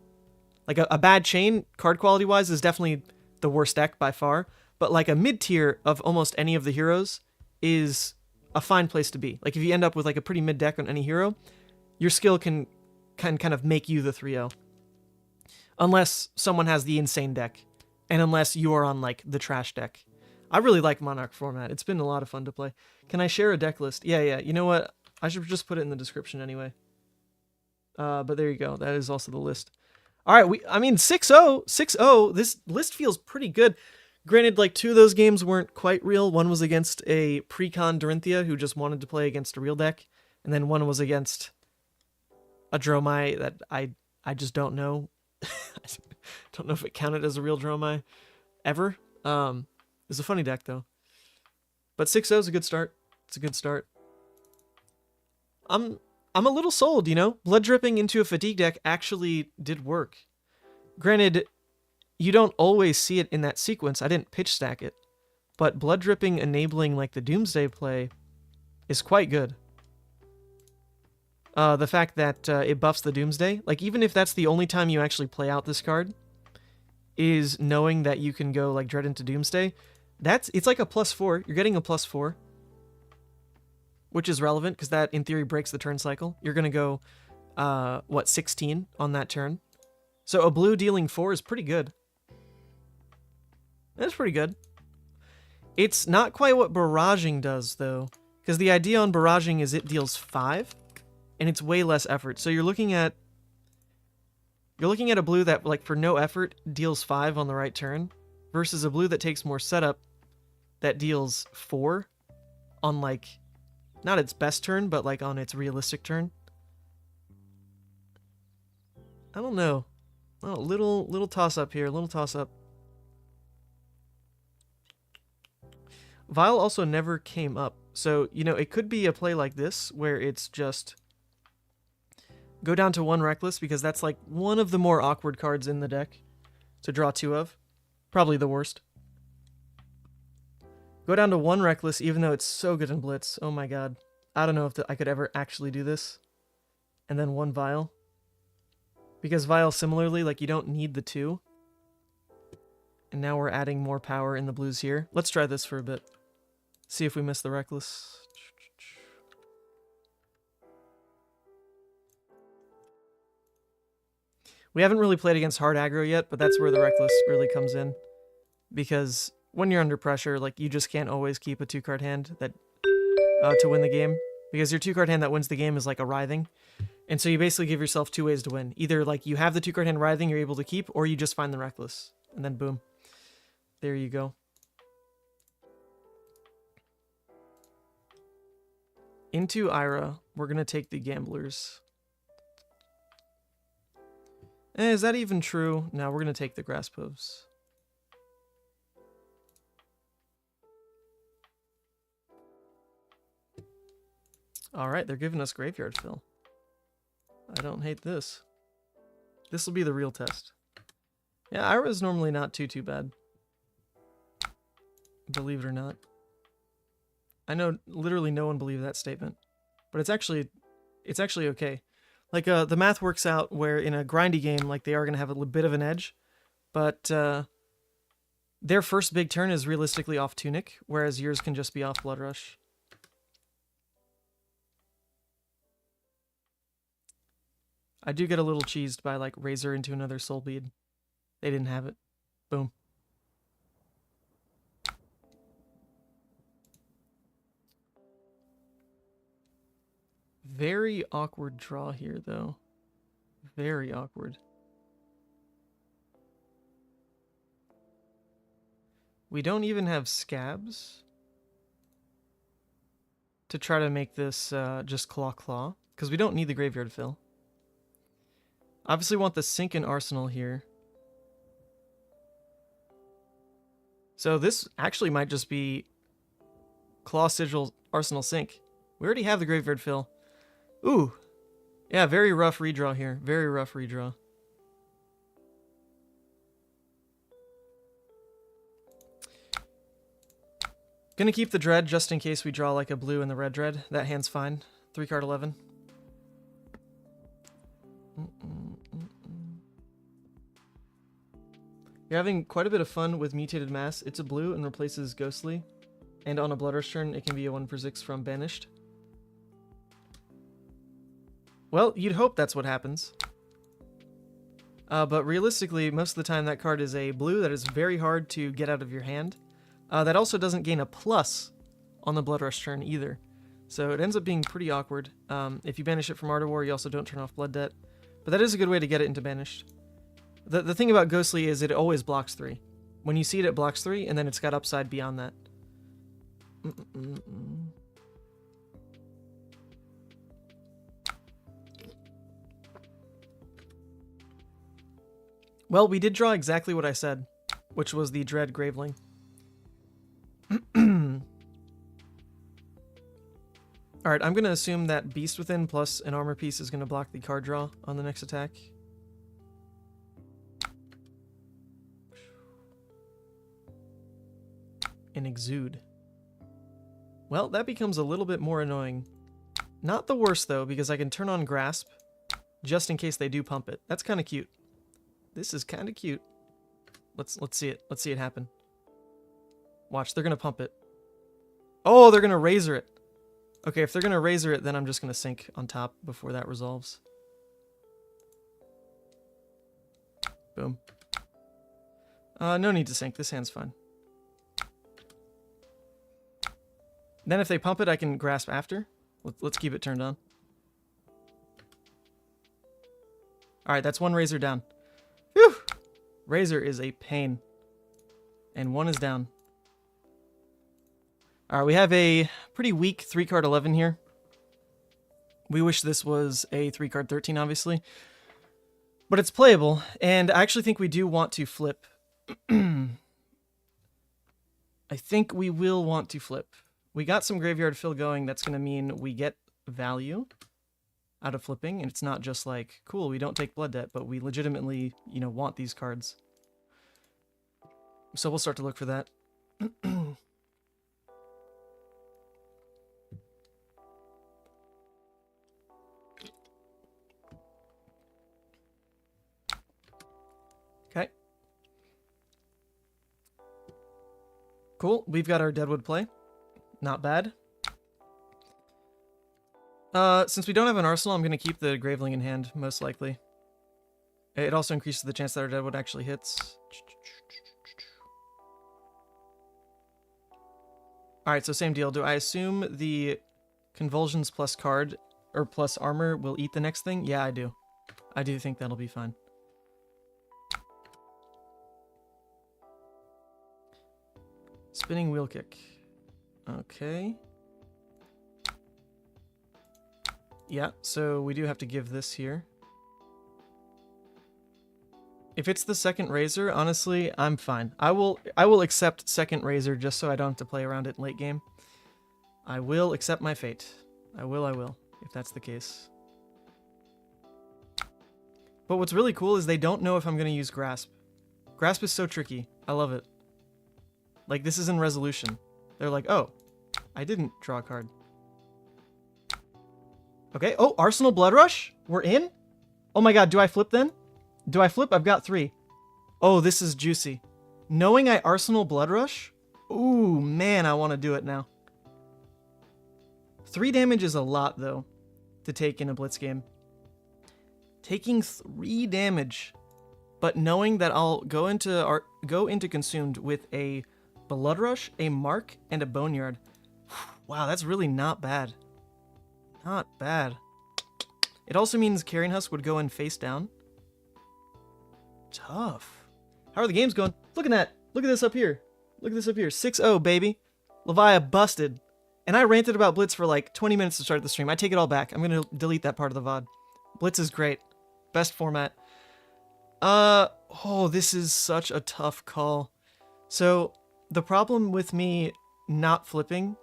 Like, a bad Chain, card quality-wise, is definitely the worst deck by far. But, like, a mid-tier of almost any of the heroes is a fine place to be. Like, if you end up with, like, a pretty mid deck on any hero, your skill can kind of make you the 3-0. Unless someone has the insane deck. And unless you are on, like, the trash deck. I really like Monarch format. It's been a lot of fun to play. Can I share a deck list? Yeah. You know what? I should just put it in the description anyway. But there you go. That is also the list. All right, I mean, 6-0. 6-0. This list feels pretty good. Granted, like, 2 of those games weren't quite real. One was against a pre-con Dorinthia who just wanted to play against a real deck. And then one was against a Dromai that I just don't know. I don't know if it counted as a real Dromai ever. It's a funny deck, though. But 6-0 is a good start. It's a good start. I'm a little sold, you know? Blood dripping into a fatigue deck actually did work. Granted, you don't always see it in that sequence. I didn't pitch stack it. But blood dripping enabling, like, the Doomsday play is quite good. The fact that it buffs the Doomsday, like, even if that's the only time you actually play out this card, is knowing that you can go, like, Dread into Doomsday. It's like a +4. You're getting a +4. which is relevant because that, in theory, breaks the turn cycle. You're going to go, 16 on that turn. So a blue dealing 4 is pretty good. That's pretty good. It's not quite what barraging does, though, because the idea on barraging is it deals 5, and it's way less effort. So you're looking at a blue that, like, for no effort, deals 5 on the right turn, versus a blue that takes more setup that deals 4 on, like, not its best turn, but, like, on its realistic turn. I don't know. Oh, little toss-up here, little toss-up. Vile also never came up. So, you know, it could be a play like this, where it's just go down to 1 Reckless, because that's like one of the more awkward cards in the deck to draw 2 of. Probably the worst. Go down to 1 Reckless, even though it's so good in Blitz. Oh my god. I don't know if I could ever actually do this. And then 1 Vile. Because Vile, similarly, like, you don't need the 2. And now we're adding more power in the blues here. Let's try this for a bit. See if we miss the Reckless. We haven't really played against hard aggro yet, but that's where the Reckless really comes in. Because when you're under pressure, like, you just can't always keep a 2-card hand that to win the game. Because your 2-card hand that wins the game is like a Writhing. And so you basically give yourself 2 ways to win. Either, like, you have the 2-card hand Writhing you're able to keep, or you just find the Reckless. And then boom. There you go. Into Ira, we're going to take the Gamblers. Is that even true? No, we're going to take the Grasp Hooves. Alright, they're giving us Graveyard Fill. I don't hate this. This will be the real test. Yeah, Ira is normally not too bad. Believe it or not. I know literally no one believed that statement, but it's actually okay. Like, the math works out where in a grindy game, like, they are going to have a bit of an edge, but their first big turn is realistically off Tunic, whereas yours can just be off Blood Rush. I do get a little cheesed by, like, Razor into another Soul Bead. They didn't have it. Boom. Very awkward draw here, though. Very awkward. We don't even have Scabs to try to make this just Claw, because we don't need the Graveyard Fill. Obviously want the Sink in Arsenal here. So this actually might just be Claw, Sigil, Arsenal, Sink. We already have the Graveyard Fill. Ooh. Yeah, very rough redraw here. Very rough redraw. Gonna keep the Dread just in case we draw like a blue and the red Dread. That hand's fine. 3-card 11. You're having quite a bit of fun with Mutated Mass. It's a blue and replaces Ghostly. And on a Blood Rush turn, it can be a 1/6 from Banished. Well, you'd hope that's what happens. But realistically, most of the time that card is a blue that is very hard to get out of your hand. That also doesn't gain a plus on the Blood Rush turn either. So it ends up being pretty awkward. If you banish it from Art of War, you also don't turn off Blood Debt. But that is a good way to get it into Banished. The thing about Ghostly is it always blocks 3. When you see it, it blocks 3, and then it's got upside beyond that. Well, we did draw exactly what I said, which was the Dread Graveling. Alright, I'm going to assume that Beast Within plus an armor piece is going to block the card draw on the next attack. An Exude. Well, that becomes a little bit more annoying. Not the worst, though, because I can turn on Grasp just in case they do pump it. That's kind of cute. This is kind of cute. Let's see it. Let's see it happen. Watch, they're going to pump it. Oh, they're going to Razor it. Okay, if they're going to Razor it, then I'm just going to sink on top before that resolves. Boom. No need to sink. This hand's fine. Then if they pump it, I can grasp after. Let's keep it turned on. Alright, that's one Razor down. Whew! Razor is a pain. And one is down. Alright, we have a pretty weak 3-card 11 here. We wish this was a 3-card 13, obviously. But it's playable, and I actually think we do want to flip. I think we will want to flip. We got some graveyard fill going. That's going to mean we get value out of flipping, and it's not just like, cool, we don't take blood debt, but we legitimately, you know, want these cards. So we'll start to look for that. Okay. Cool, we've got our Deadwood play. Not bad. Since we don't have an arsenal, I'm going to keep the Graveling in hand, most likely. It also increases the chance that our Deadwood actually hits. Alright, so same deal. Do I assume the Convulsions plus card, or plus armor, will eat the next thing? Yeah, I do. I do think that'll be fine. Spinning Wheel Kick. Okay. Yeah, so we do have to give this here. If it's the second Razor, honestly, I'm fine. I will accept second Razor just so I don't have to play around it in late game. I will accept my fate. I will, if that's the case. But what's really cool is they don't know if I'm going to use Grasp. Grasp is so tricky. I love it. Like, this is in resolution. They're like, oh, I didn't draw a card. Okay, oh, Arsenal Blood Rush? We're in? Oh my god, do I flip then? Do I flip? I've got 3. Oh, this is juicy. Knowing I Arsenal Blood Rush? Ooh, man, I want to do it now. 3 damage is a lot, though, to take in a Blitz game. Taking 3 damage, but knowing that I'll go into Consumed with a Blood Rush, a Mark, and a Boneyard. Wow, that's really not bad. Not bad. It also means Carrion Husk would go in face down. Tough. How are the games going? Look at that. Look at this up here. Look at this up here. 6-0, baby. Levia busted. And I ranted about Blitz for like 20 minutes to start the stream. I take it all back. I'm going to delete that part of the VOD. Blitz is great. Best format. Oh, this is such a tough call. So, the problem with me not flipping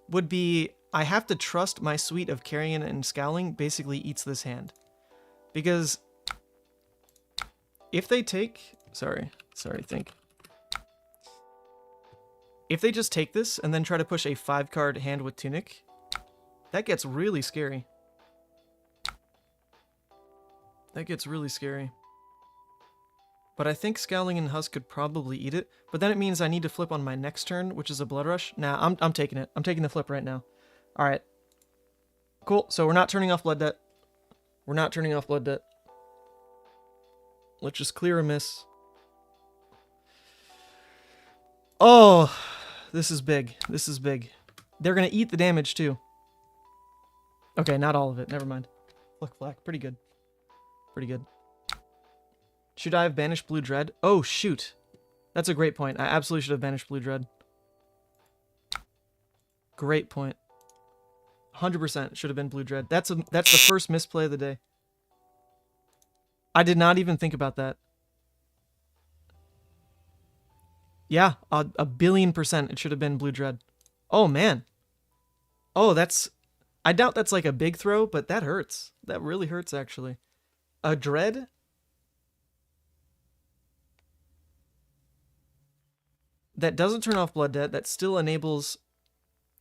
would be I have to trust my suite of Carrion and Scowling basically eats this hand. Because if they take... think. If they just take this and then try to push a 5-card hand with Tunic, that gets really scary. That gets really scary. But I think Scowling and Husk could probably eat it. But then it means I need to flip on my next turn, which is a Blood Rush. Nah, I'm taking it. I'm taking the flip right now. Alright. Cool. So we're not turning off Blood Debt. We're not turning off Blood Debt. Let's just clear a miss. Oh, this is big. This is big. They're going to eat the damage too. Okay, not all of it. Never mind. Flick Flack. Pretty good. Pretty good. Should I have banished Blue Dread? Oh, shoot. That's a great point. I absolutely should have banished Blue Dread. Great point. 100% should have been Blue Dread. That's the first misplay of the day. I did not even think about that. Yeah, a 1,000,000,000% it should have been Blue Dread. Oh, man. Oh, that's... I doubt that's like a big throw, but that hurts. That really hurts, actually. A Dread? That doesn't turn off Blood Debt. That still enables,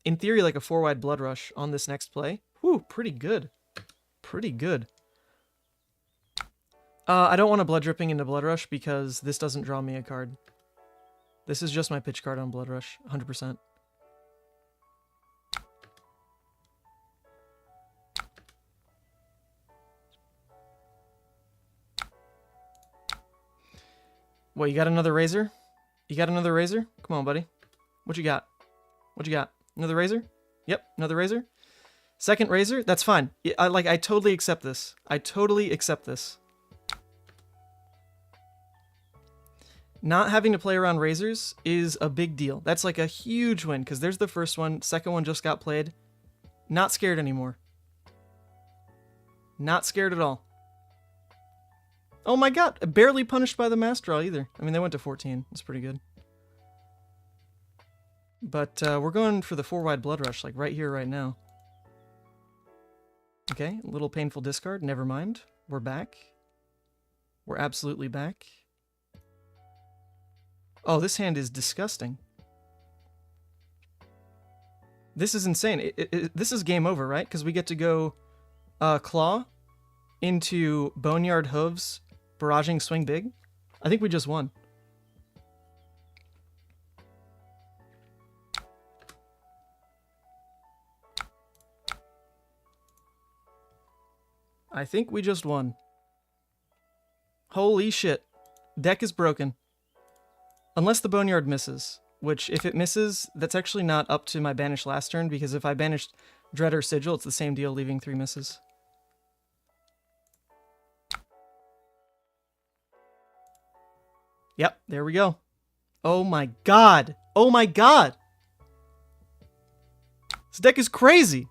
in theory, like a 4-wide Blood Rush on this next play. Whew, pretty good. Pretty good. I don't want to Blood Dripping into Blood Rush because this doesn't draw me a card. This is just my pitch card on Blood Rush, 100%. What, you got another razor? You got another razor? Come on, buddy. What you got? What you got? Another razor? Yep, another razor. Second razor? That's fine. I totally accept this. I totally accept this. Not having to play around razors is a big deal. That's like a huge win, because there's the first one. Second one just got played. Not scared anymore. Not scared at all. Oh my god, barely punished by the mass draw either. I mean, they went to 14. That's pretty good. But we're going for the 4-wide Blood Rush, like right here, right now. Okay, a little painful discard. Never mind. We're back. We're absolutely back. Oh, this hand is disgusting. This is insane. This is game over, right? Because we get to go Claw into Boneyard Hooves, barraging Swing Big. I think we just won. I think we just won. Holy shit. Deck is broken. Unless the Boneyard misses, which if it misses, that's actually not up to my banish last turn, because if I banished Dread or Sigil, it's the same deal, leaving 3 misses. Yep, there we go. Oh my god. Oh my god. This deck is crazy.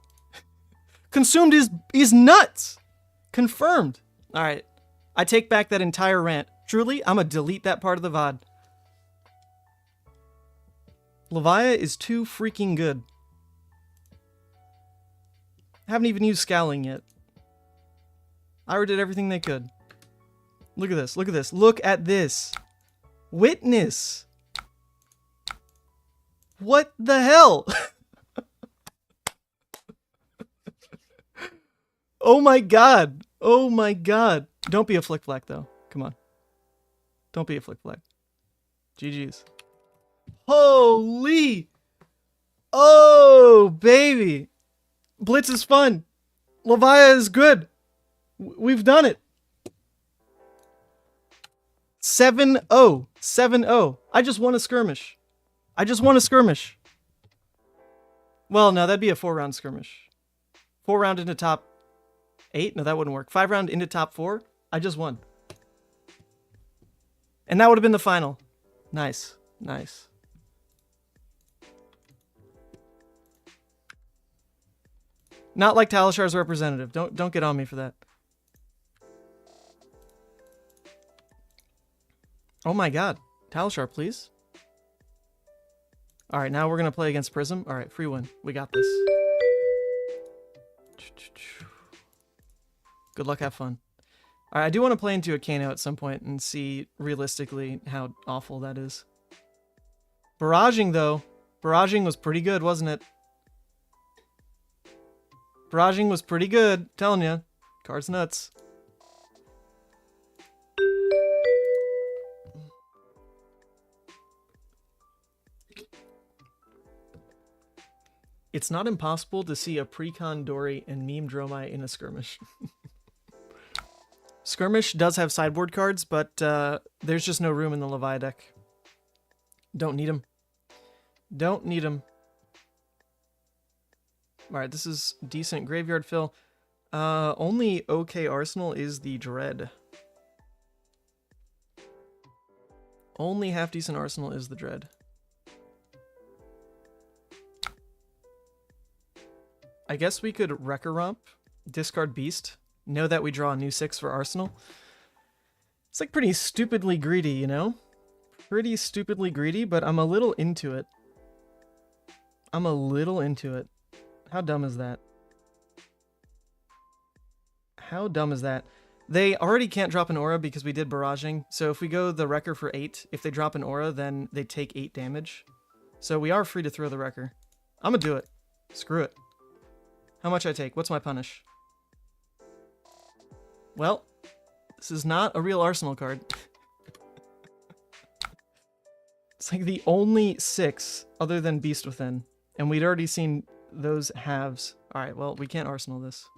Consumed is nuts. Confirmed. All right. I take back that entire rant. Truly, I'm going to delete that part of the VOD. Levia is too freaking good. I haven't even used Scowling yet. I already did everything they could. Look at this. Look at this. Look at this. Witness. What the hell? Oh my god. Oh my god. Don't be a Flick Flack though. Come on. Don't be a Flick Flack. GG's. Holy. Oh, baby. Blitz is fun. Levia is good. We've done it. 7-0. 7-0. I just won a skirmish. I just won a skirmish. Well, no, that'd be a 4-round skirmish. 4-round into top 8? No, that wouldn't work. 5-round into top 4? I just won. And that would have been the final. Nice. Nice. Not like Talashar's representative. Don't get on me for that. Oh my god. Talashar, please. Alright, now we're going to play against Prism. Alright, free win. We got this. Good luck, have fun. Alright, I do want to play into a Kano at some point and see realistically how awful that is. Barraging, though. Barraging was pretty good, wasn't it? Barraging was pretty good. Telling ya. Card's nuts. It's not impossible to see a pre-con Dori and meme Dromai in a skirmish. Skirmish does have sideboard cards, but there's just no room in the Levia deck. Don't need them. Don't need them. Alright, this is decent graveyard fill. Only okay arsenal is the Dread. Only half decent arsenal is the Dread. I guess we could Wrecker Romp, discard Beast, know that we draw a new 6 for Arsenal. It's like pretty stupidly greedy, you know? Pretty stupidly greedy, but I'm a little into it. I'm a little into it. How dumb is that? How dumb is that? They already can't drop an aura because we did barraging, so if we go the Wrecker for 8, if they drop an aura, then they take 8 damage. So we are free to throw the Wrecker. I'm gonna do it. Screw it. How much I take? What's my punish? Well, this is not a real Arsenal card. It's like the only 6 other than Beast Within. And we'd already seen those halves. Alright, well, we can't Arsenal this.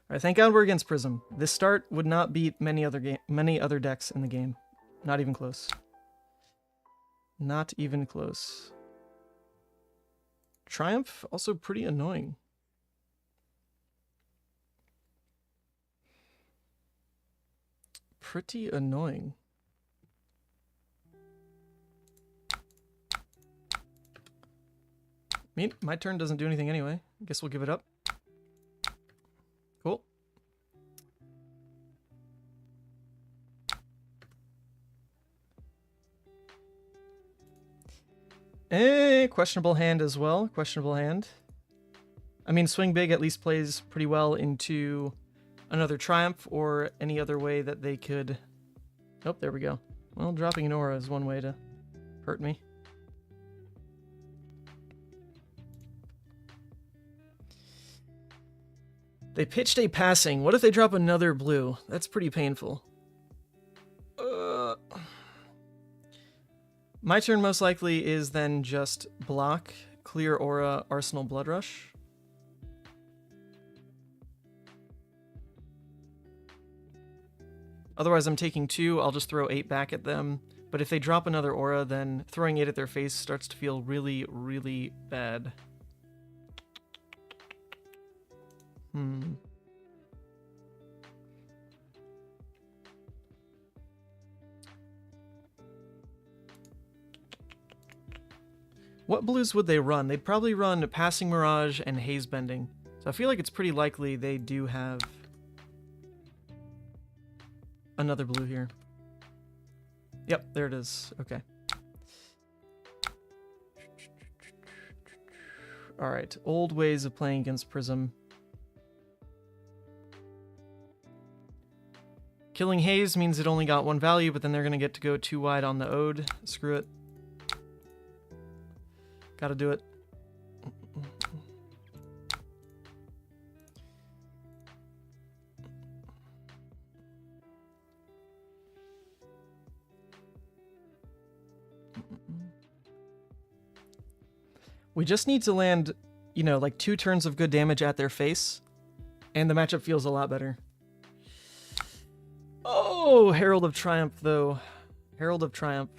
Alright, thank God we're against Prism. This start would not beat many other decks in the game. Not even close. Not even close. Triumph, also pretty annoying. Pretty annoying. My turn doesn't do anything anyway. I guess we'll give it up. Cool. Questionable hand as well. Questionable hand. I mean, Swing Big at least plays pretty well into another Triumph or any other way that they could... Oh, there we go. Well, dropping an aura is one way to hurt me. They pitched a passing. What if they drop another blue? That's pretty painful. My turn most likely is then just block, clear aura, Arsenal Blood Rush. Otherwise I'm taking 2, I'll just throw 8 back at them. But if they drop another aura, then throwing 8 at their face starts to feel really, really bad. What blues would they run? They'd probably run Passing Mirage and Haze Bending. So I feel like it's pretty likely they do have another blue here. Yep, there it is. Okay. Alright, old ways of playing against Prism. Killing Haze means it only got 1 value, but then they're going to get to go 2 wide on the Ode. Screw it. Gotta do it. We just need to land, you know, like 2 turns of good damage at their face, and the matchup feels a lot better. Oh, Herald of Triumph, though. Herald of Triumph,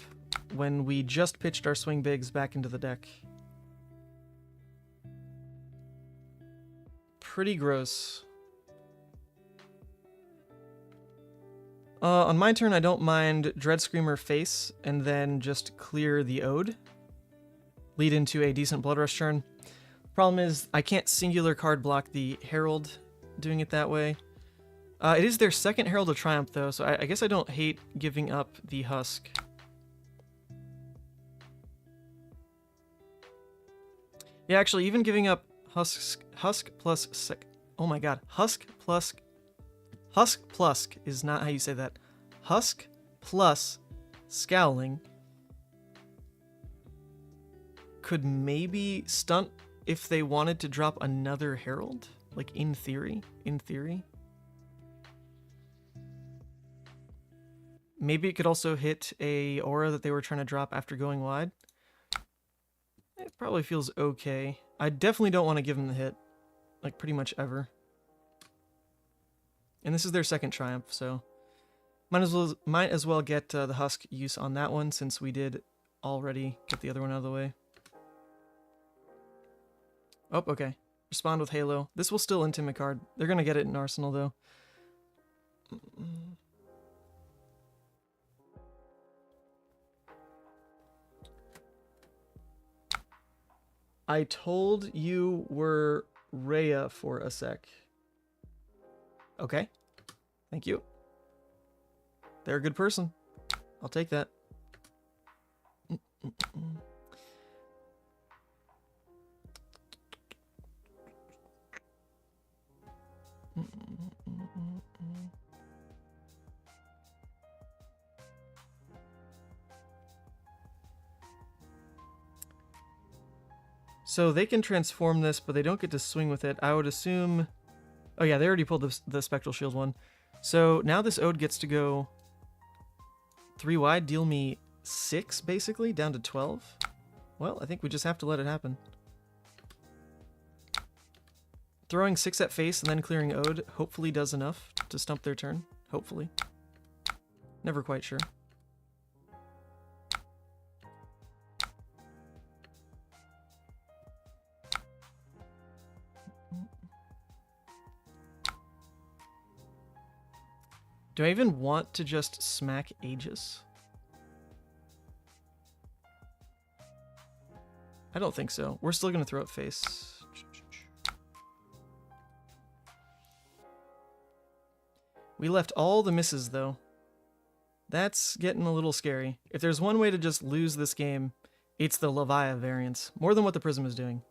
when we just pitched our Swing Bigs back into the deck. Pretty gross. On my turn, I don't mind Dread Screamer face, and then just clear the Ode. Lead into a decent Blood Rush turn. Problem is, I can't singular card block the Herald doing it that way. It is their second Herald of Triumph, though, so I guess I don't hate giving up the Husk. Yeah, actually, even giving up Husk plus... Oh my god. Husk plus is not how you say that. Husk plus Scowling could maybe stunt if they wanted to drop another Herald. Like, in theory. In theory. Maybe it could also hit a aura that they were trying to drop after going wide. It probably feels okay. I definitely don't want to give them the hit. Like, pretty much ever. And this is their second Triumph, so... Might as well get the Husk use on that one, since we did already get the other one out of the way. Oh, okay. Respond with Halo. This will still intimate card. They're gonna get it in Arsenal, though. I told you were Rhea for a sec. Okay. Thank you. They're a good person. I'll take that. So they can transform this, but they don't get to swing with it. I would assume... Oh yeah, they already pulled the Spectral Shield one. So now this Ode gets to go 3 wide, deal me 6, basically, down to 12. Well, I think we just have to let it happen. Throwing 6 at face and then clearing Ode hopefully does enough to stump their turn. Hopefully. Never quite sure. Do I even want to just smack Aegis? I don't think so. We're still going to throw at face. We left all the misses, though. That's getting a little scary. If there's one way to just lose this game, it's the Levia variance. More than what the Prism is doing.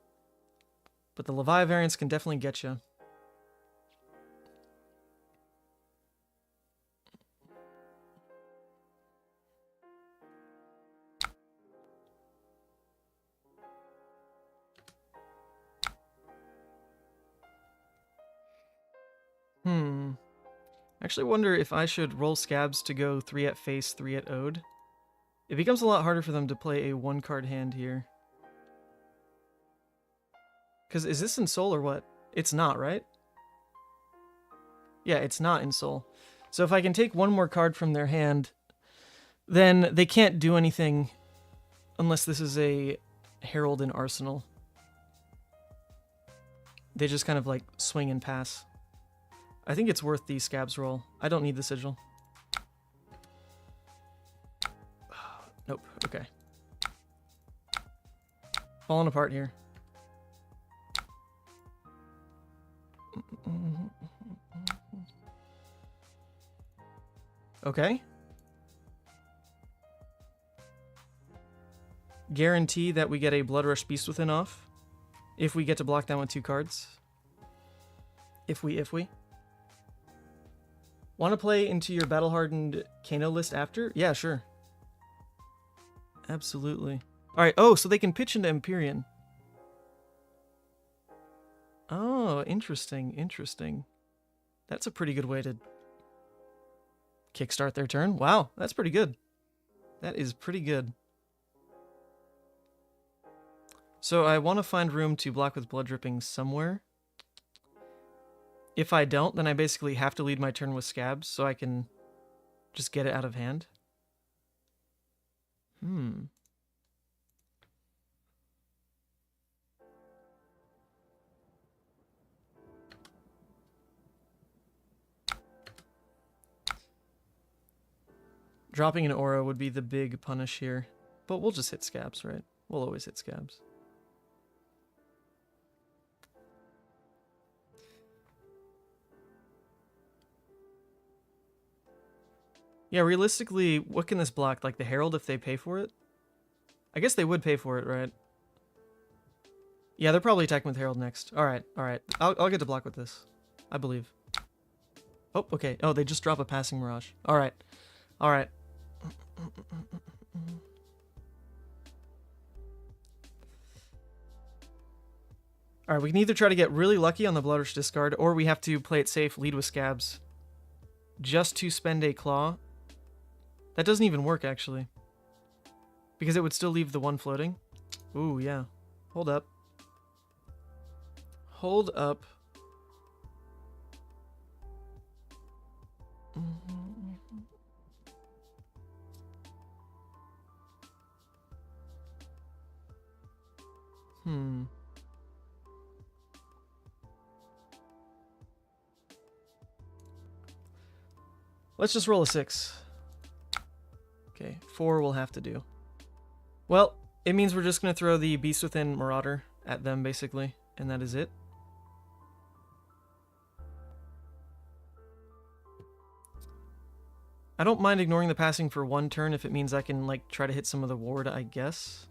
But the Levia variance can definitely get you. I actually wonder if I should roll Scabs to go 3 at face, 3 at Ode. It becomes a lot harder for them to play a 1-card hand here. Because is this in Soul or what? It's not, right? Yeah, it's not in Soul. So if I can take one more card from their hand, then they can't do anything unless this is a Herald in Arsenal. They just kind of like swing and pass. I think it's worth the Scabs roll. I don't need the Sigil. Nope, okay. Falling apart here. Okay. Guarantee that we get a Blood Rush Beast Within off. If we get to block down with 2 cards. If we. Want to play into your battle-hardened Kano list after? Yeah, sure. Absolutely. Alright, oh, so they can pitch into Empyrean. Oh, interesting, interesting. That's a pretty good way to kickstart their turn. Wow, that's pretty good. That is pretty good. So I want to find room to block with Blood Dripping somewhere. If I don't, then I basically have to lead my turn with Scabs so I can just get it out of hand. Dropping an aura would be the big punish here, but we'll just hit Scabs, right? We'll always hit Scabs. Yeah, realistically, what can this block? Like the Herald if they pay for it? I guess they would pay for it, right? Yeah, they're probably attacking with Herald next. Alright, alright. I'll get to block with this. I believe. Oh, okay. Oh, they just drop a Passing Mirage. Alright. Alright. Alright, we can either try to get really lucky on the Blood Rush discard, or we have to play it safe, lead with Scabs. Just to spend a Claw. That doesn't even work, actually. Because it would still leave the 1 floating. Ooh, yeah. Hold up. Hold up. Let's just roll a 6. Okay, 4 will have to do. Well, it means we're just going to throw the Beast Within Marauder at them, basically. And that is it. I don't mind ignoring the passing for 1 turn if it means I can, like, try to hit some of the ward, I guess.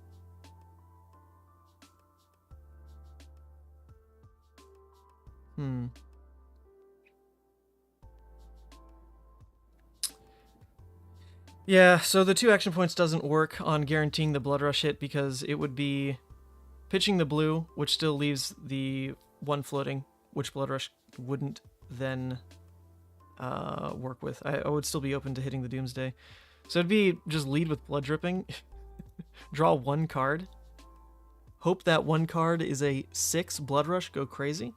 Yeah, so the 2 action points doesn't work on guaranteeing the Blood Rush hit because it would be pitching the blue, which still leaves the 1 floating, which Blood Rush wouldn't then work with. I would still be open to hitting the Doomsday. So it'd be just lead with Blood Dripping, draw 1 card, hope that 1 card is a 6 Blood Rush, go crazy.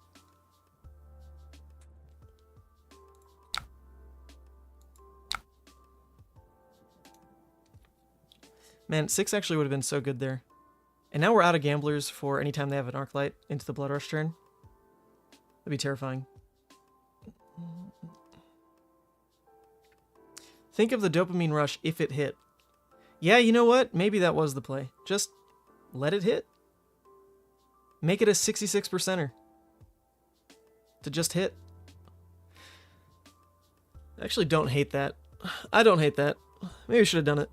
Man, 6 actually would have been so good there. And now we're out of gamblers for any time they have an Arclight into the Blood Rush turn. That'd be terrifying. Think of the dopamine rush if it hit. Yeah, you know what? Maybe that was the play. Just let it hit. Make it a 66%er. To just hit. I actually don't hate that. I don't hate that. Maybe I should have done it.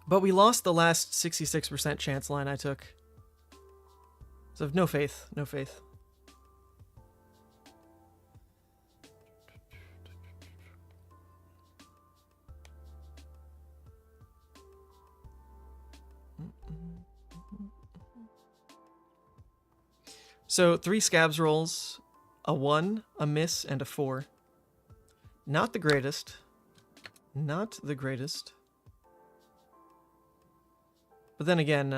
But we lost the last 66% chance line I took. So no faith. No faith. So 3 scabs rolls, a 1, a miss, and a 4. Not the greatest. Not the greatest. But then again,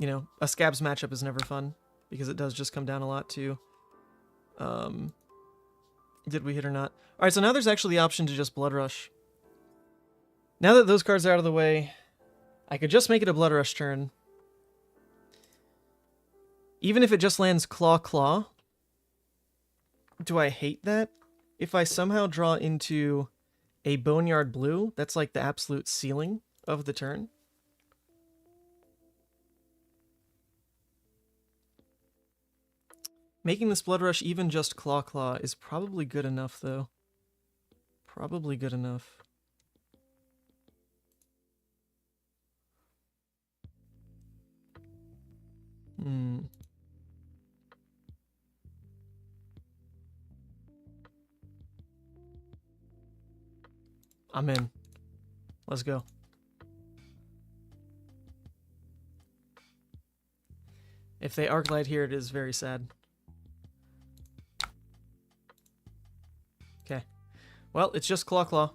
you know, a scabs matchup is never fun because it does just come down a lot to did we hit or not. Alright, so now there's actually the option to just Blood Rush. Now that those cards are out of the way, I could just make it a Blood Rush turn. Even if it just lands Claw Claw, do I hate that? If I somehow draw into a Boneyard Blue, that's like the absolute ceiling of the turn. Making this Blood Rush even just Claw Claw is probably good enough, though. Probably good enough. I'm in. Let's go. If they Arclight here, it is very sad. Okay. Well, it's just Claw Claw.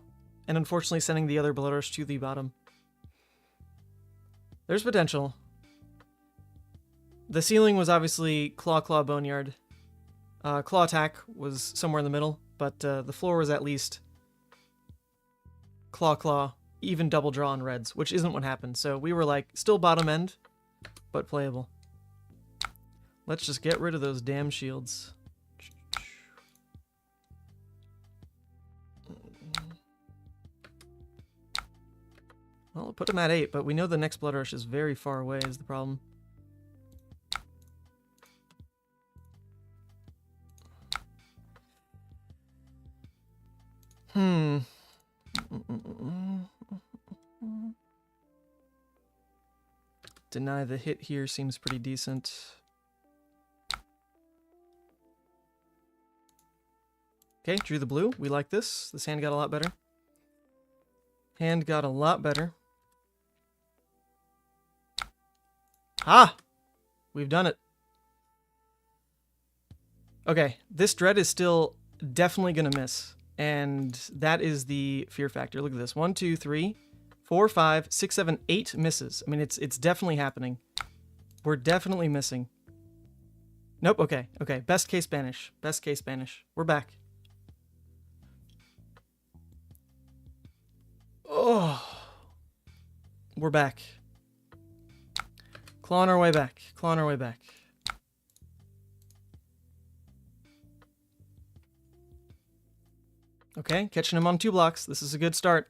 And unfortunately sending the other Blood Rush to the bottom. There's potential. The ceiling was obviously Claw Claw Boneyard. Claw Attack was somewhere in the middle, but the floor was at least Claw Claw, even double draw on reds, which isn't what happened. So we were like, still bottom end, but playable. Let's just get rid of those damn shields. Well, we'll put them at 8, but we know the next Blood Rush is very far away is the problem. Deny the hit here seems pretty decent. Okay, drew the blue. We like this. This hand got a lot better. Hand got a lot better. Ah! We've done it. Okay, this Dread is still definitely going to miss. And that is the fear factor. Look at this. 1, 2, 3, 4, 5, 6, 7, 8 misses. I mean, it's definitely happening. We're definitely missing. Nope, okay. Okay, best case banish. Best case banish. We're back. Oh. We're back. Clawing our way back. Clawing our way back. Okay, catching him on 2 blocks. This is a good start.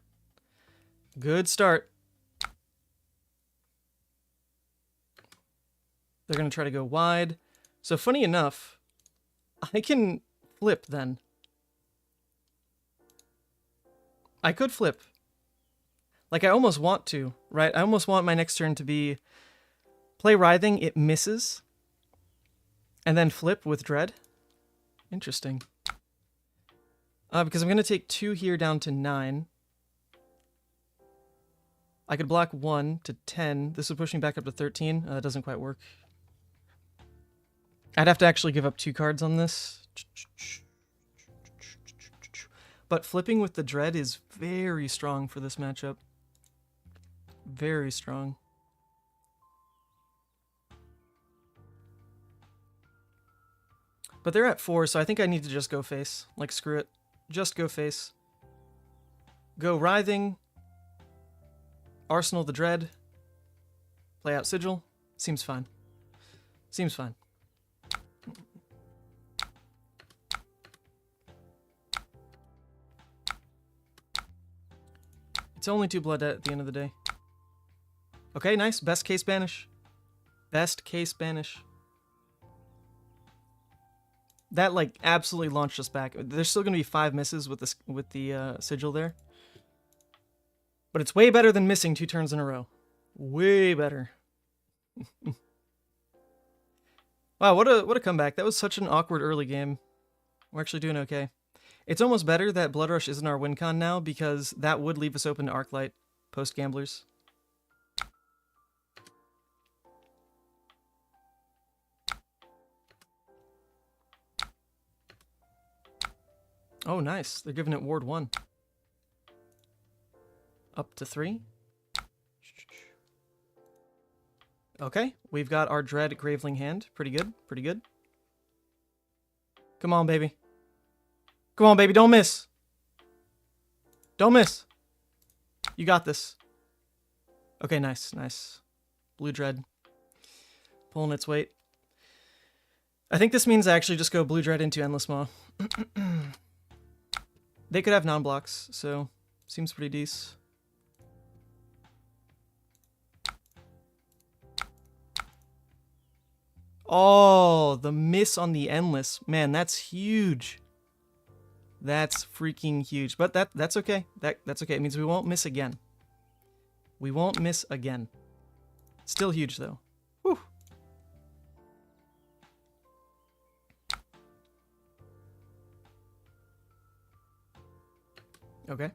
Good start. They're going to try to go wide. So funny enough, I can flip then. I could flip. Like I almost want to, right? I almost want my next turn to be play Writhing, it misses. And then flip with Dread. Interesting. Because I'm going to take 2 here down to 9. I could block 1 to 10. This would push me back up to 13. That doesn't quite work. I'd have to actually give up 2 cards on this. But flipping with the Dread is very strong for this matchup. Very strong. But they're at 4, so I think I need to just go face. Like, screw it. Just go face. Go Writhing. Arsenal the Dread. Play out Sigil. Seems fine. Seems fine. It's only 2 blood at the end of the day. Okay, nice. Best case banish. Best case banish. That, like, absolutely launched us back. There's still going to be 5 misses with the Sigil there. But it's way better than missing 2 turns in a row. Way better. Wow, what a comeback. That was such an awkward early game. We're actually doing okay. It's almost better that Blood Rush isn't our win con now, because that would leave us open to Arclight post-Gamblers. Oh, nice. They're giving it Ward 1. Up to 3. Okay, we've got our Dread Graveling hand. Pretty good, pretty good. Come on, baby. Come on, baby, don't miss. Don't miss. You got this. Okay, nice, nice. Blue Dread. Pulling its weight. I think this means I actually just go Blue Dread into Endless Maw. They could have non-blocks, so seems pretty decent. Oh, the miss on the Endless. Man, that's huge. That's freaking huge. But that's okay. That's okay. It means we won't miss again. We won't miss again. Still huge, though. Whew. Okay.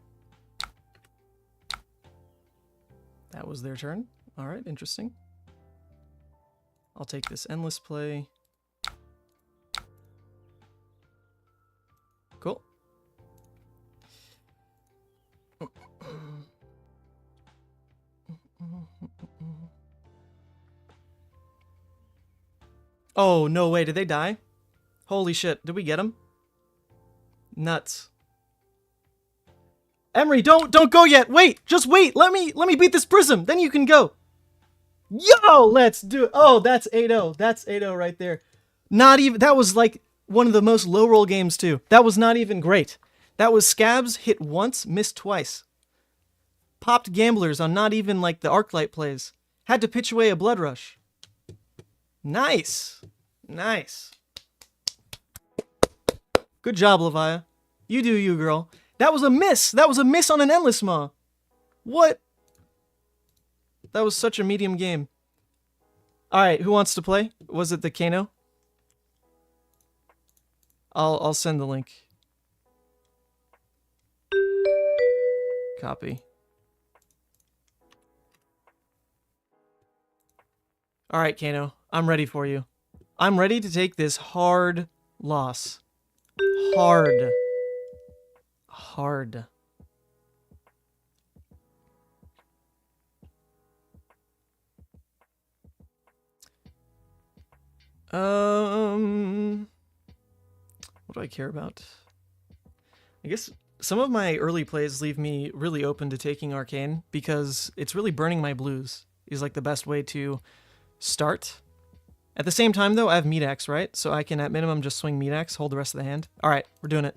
That was their turn. All right, interesting. I'll take this Endless play. Cool. Oh, no way. Did they die? Holy shit. Did we get them? Nuts. Emery, don't go yet. Wait, just wait. Let me beat this Prism. Then you can go. Yo, let's do it. Oh, that's 8-0. That's 8-0 right there. Not even, that was like one of the most low roll games too. That was not even great. That was Scabs hit once, missed twice. Popped Gamblers on not even like the Arclight plays. Had to pitch away a Blood Rush. Nice. Nice. Good job, Levia. You do you, girl. That was a miss. That was a miss on an Endless Maw. What? That was such a medium game. Alright, who wants to play? Was it the Kano? I'll send the link. Copy. Alright, Kano. I'm ready for you. I'm ready to take this hard loss. Hard. Hard. What do I care about? I guess some of my early plays leave me really open to taking Arcane because it's really burning my blues is like the best way to start. At the same time though, I have Meat Axe, right? So I can at minimum just swing Meat Axe, hold the rest of the hand. All right, we're doing it.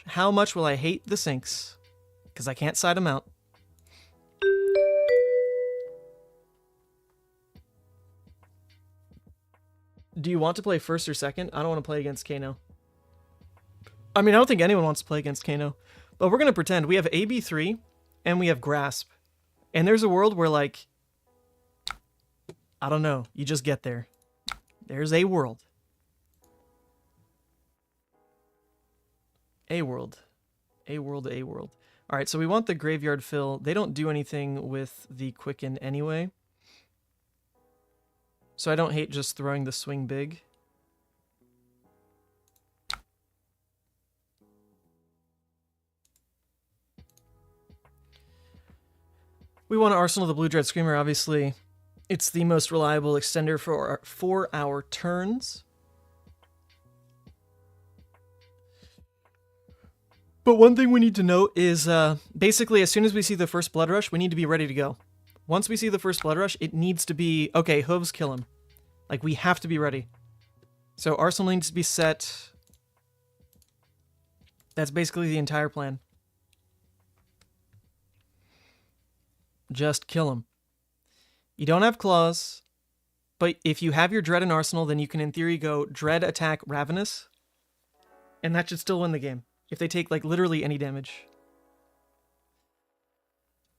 How much will I hate the sinks? Because I can't side them out. Do you want to play first or second? I don't want to play against Kano. I mean, I don't think anyone wants to play against Kano. But we're going to pretend. We have AB3 and we have Grasp. And there's a world where, like, I don't know. You just get there. There's a world. A world. A world, a world. All right, so we want the Graveyard Fill. They don't do anything with the Quicken anyway. So I don't hate just throwing the swing big. We want to Arsenal the Blue Dread Screamer, obviously. It's the most reliable extender for our turns. But one thing we need to note is basically as soon as we see the first Blood Rush, we need to be ready to go. Once we see the first Blood Rush, it needs to be, okay, hooves, kill him. Like, we have to be ready. So Arsenal needs to be set. That's basically the entire plan. Just kill him. You don't have claws, but if you have your Dread in Arsenal, then you can in theory go Dread, attack, Ravenous, and that should still win the game. If they take, like, literally any damage.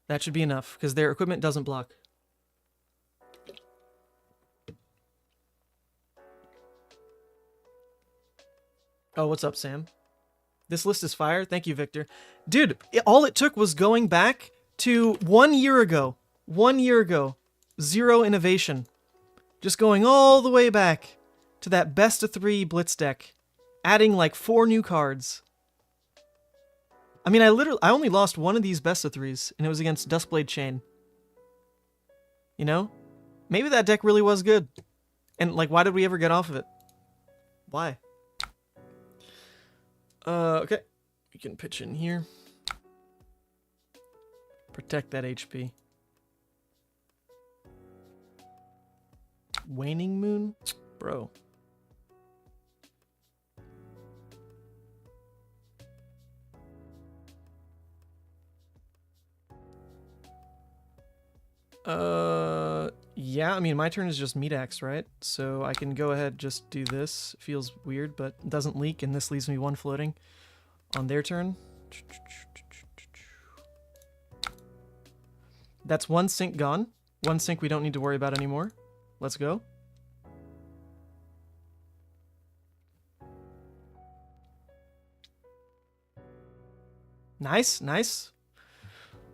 That should be enough, because their equipment doesn't block. Oh, what's up, Sam? This list is fire. Thank you, Victor. Dude, all it took was going back to 1 year ago. 1 year ago. Zero innovation. Just going all the way back to that best of 3 Blitz deck. Adding like 4 new cards. I mean, I only lost one of these best of 3s, and it was against Duskblade Chain. You know? Maybe that deck really was good. And, like, why did we ever get off of it? Why? Okay. We can pitch in here. Protect that HP. Waning Moon? Bro. Yeah, I mean, my turn is just Meat Axe, right? So I can go ahead, just do this. Feels weird, but doesn't leak, and this leaves me 1 floating on their turn. That's 1 sync gone. 1 sync we don't need to worry about anymore. Let's go. Nice, nice.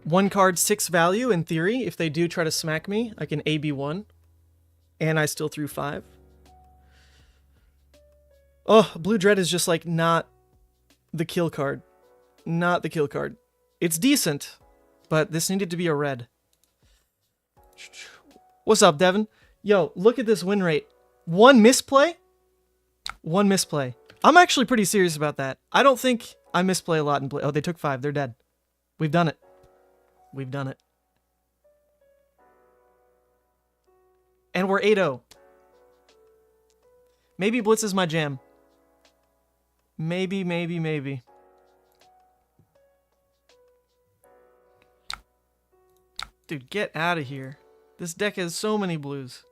1 card, 6 value in theory. If they do try to smack me, I can AB1. And I still threw 5. Oh, Blue Dread is just like not the kill card. Not the kill card. It's decent, but this needed to be a red. What's up, Devin? Yo, look at this win rate. 1 misplay? 1 misplay. I'm actually pretty serious about that. I don't think I misplay a lot in play. Oh, they took 5. They're dead. We've done it. We've done it. And we're 8-0. Maybe Blitz is my jam. Maybe. Dude, get out of here. This deck has so many blues.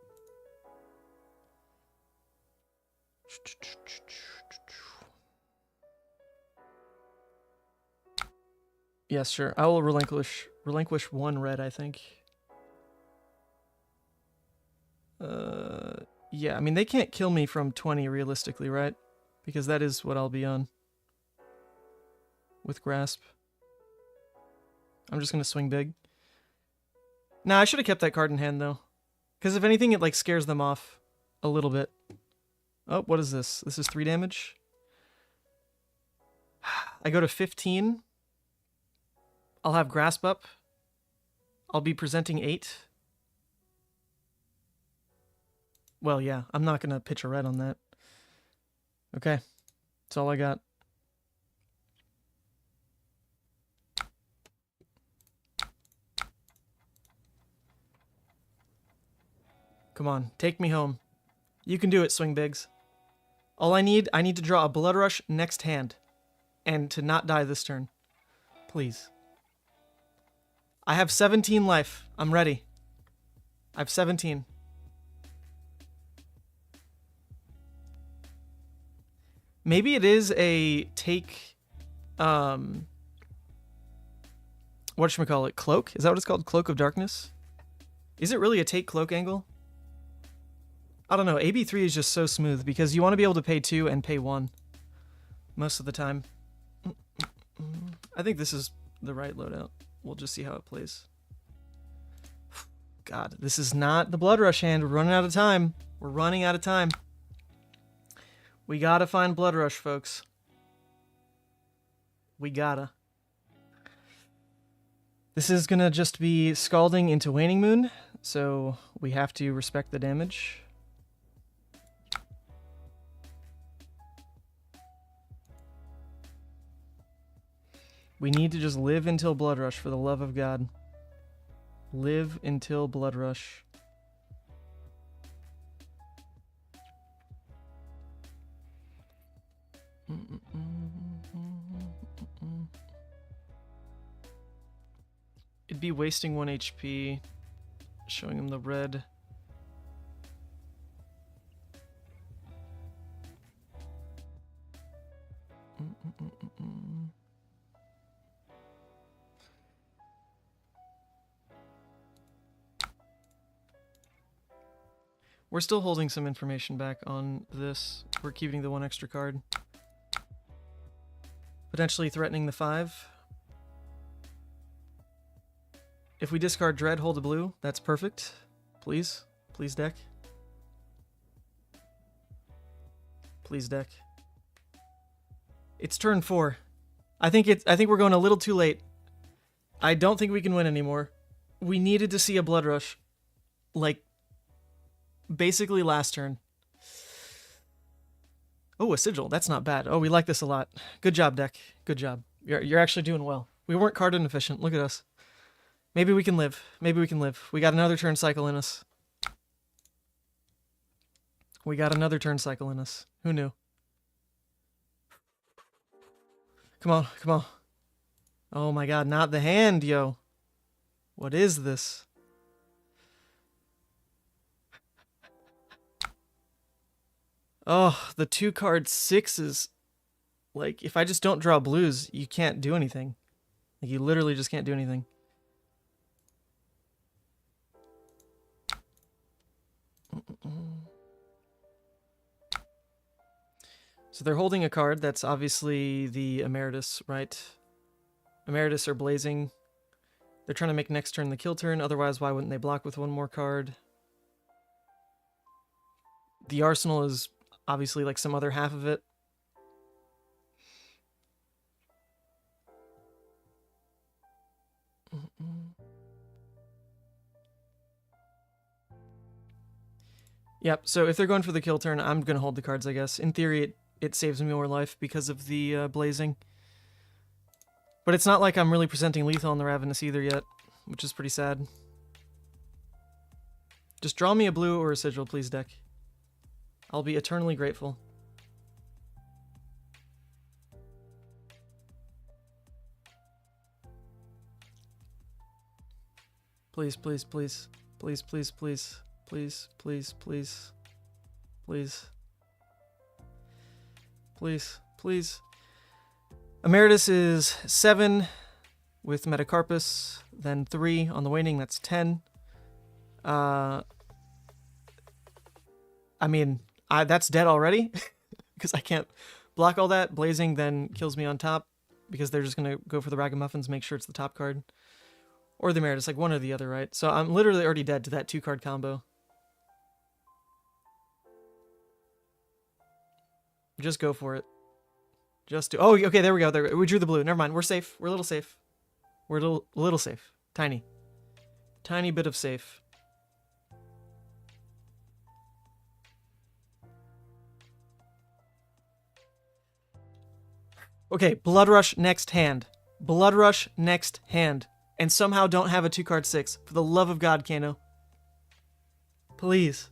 Yes, sure. I will relinquish 1 red, I think. Yeah, I mean, they can't kill me from 20 realistically, right? Because that is what I'll be on. With Grasp. I'm just gonna swing big. Nah, I should have kept that card in hand, though. Because if anything, it, like, scares them off a little bit. Oh, what is this? This is 3 damage. I go to 15. I'll have Grasp up. I'll be presenting 8. Well, yeah, I'm not going to pitch a red on that. Okay, that's all I got. Come on, take me home. You can do it, Swing Bigs. All I need to draw a Blood Rush next hand. And to not die this turn. Please. I have 17 life. I'm ready. I have 17. Maybe it is a take, whatchamacallit, cloak? Is that what it's called? Cloak of Darkness? Is it really a take cloak angle? I don't know. AB3 is just so smooth because you want to be able to pay 2 and pay 1 most of the time. I think this is the right loadout. We'll just see how it plays. God, this is not the Blood Rush hand. We're running out of time. We're running out of time. We gotta find Blood Rush, folks. We gotta. This is gonna just be Scalding into Waning Moon, so we have to respect the damage. We need to just live until Blood Rush, for the love of God. Live until Blood Rush. It'd be wasting 1 HP, showing him the red. We're still holding some information back on this. We're keeping the 1 extra card. Potentially threatening the 5. If we discard Dread, hold a blue. That's perfect. Please. Please, deck. Please, deck. It's turn 4. I think we're going a little too late. I don't think we can win anymore. We needed to see a Blood Rush. Like, basically last turn. Oh, a Sigil. That's not bad. Oh, we like this a lot. Good job, deck. Good job. You're actually doing well. We weren't card inefficient. Look at us. Maybe we can live. Maybe we can live. We got another turn cycle in us. We got another turn cycle in us. Who knew? Come on, come on. Oh my god, not the hand, yo. What is this? Oh, the 2-card 6s. Like, if I just don't draw blues, you can't do anything. Like, you literally just can't do anything. So they're holding a card. That's obviously the Emeritus, right? Emeritus or Blazing. They're trying to make next turn the kill turn. Otherwise, why wouldn't they block with 1 more card? The Arsenal is obviously like some other half of it. Yep, so if they're going for the kill turn, I'm going to hold the cards, I guess. In theory, it saves me more life because of the Blazing. But it's not like I'm really presenting lethal on the Ravenous either yet, which is pretty sad. Just draw me a blue or a Sigil, please, deck. I'll be eternally grateful. Please, please, please. Please, please, please. Please, please, please. Please. Please, please. Emeritus is 7 with Metacarpus, then 3 on the waning, that's 10. I mean, that's dead already, because I can't block all that. Blazing then kills me on top, because they're just going to go for the Ragamuffins, make sure it's the top card. Or the Emeritus, like one or the other, right? So I'm literally already dead to that 2-card combo. Just go for it. Just do. Oh, okay, there we go. We drew the blue. Never mind. We're safe. We're a little safe. We're a little safe. Tiny. Tiny bit of safe. Okay, Blood Rush next hand. Blood Rush next hand. And somehow don't have a 2-card 6. For the love of God, Kano. Please.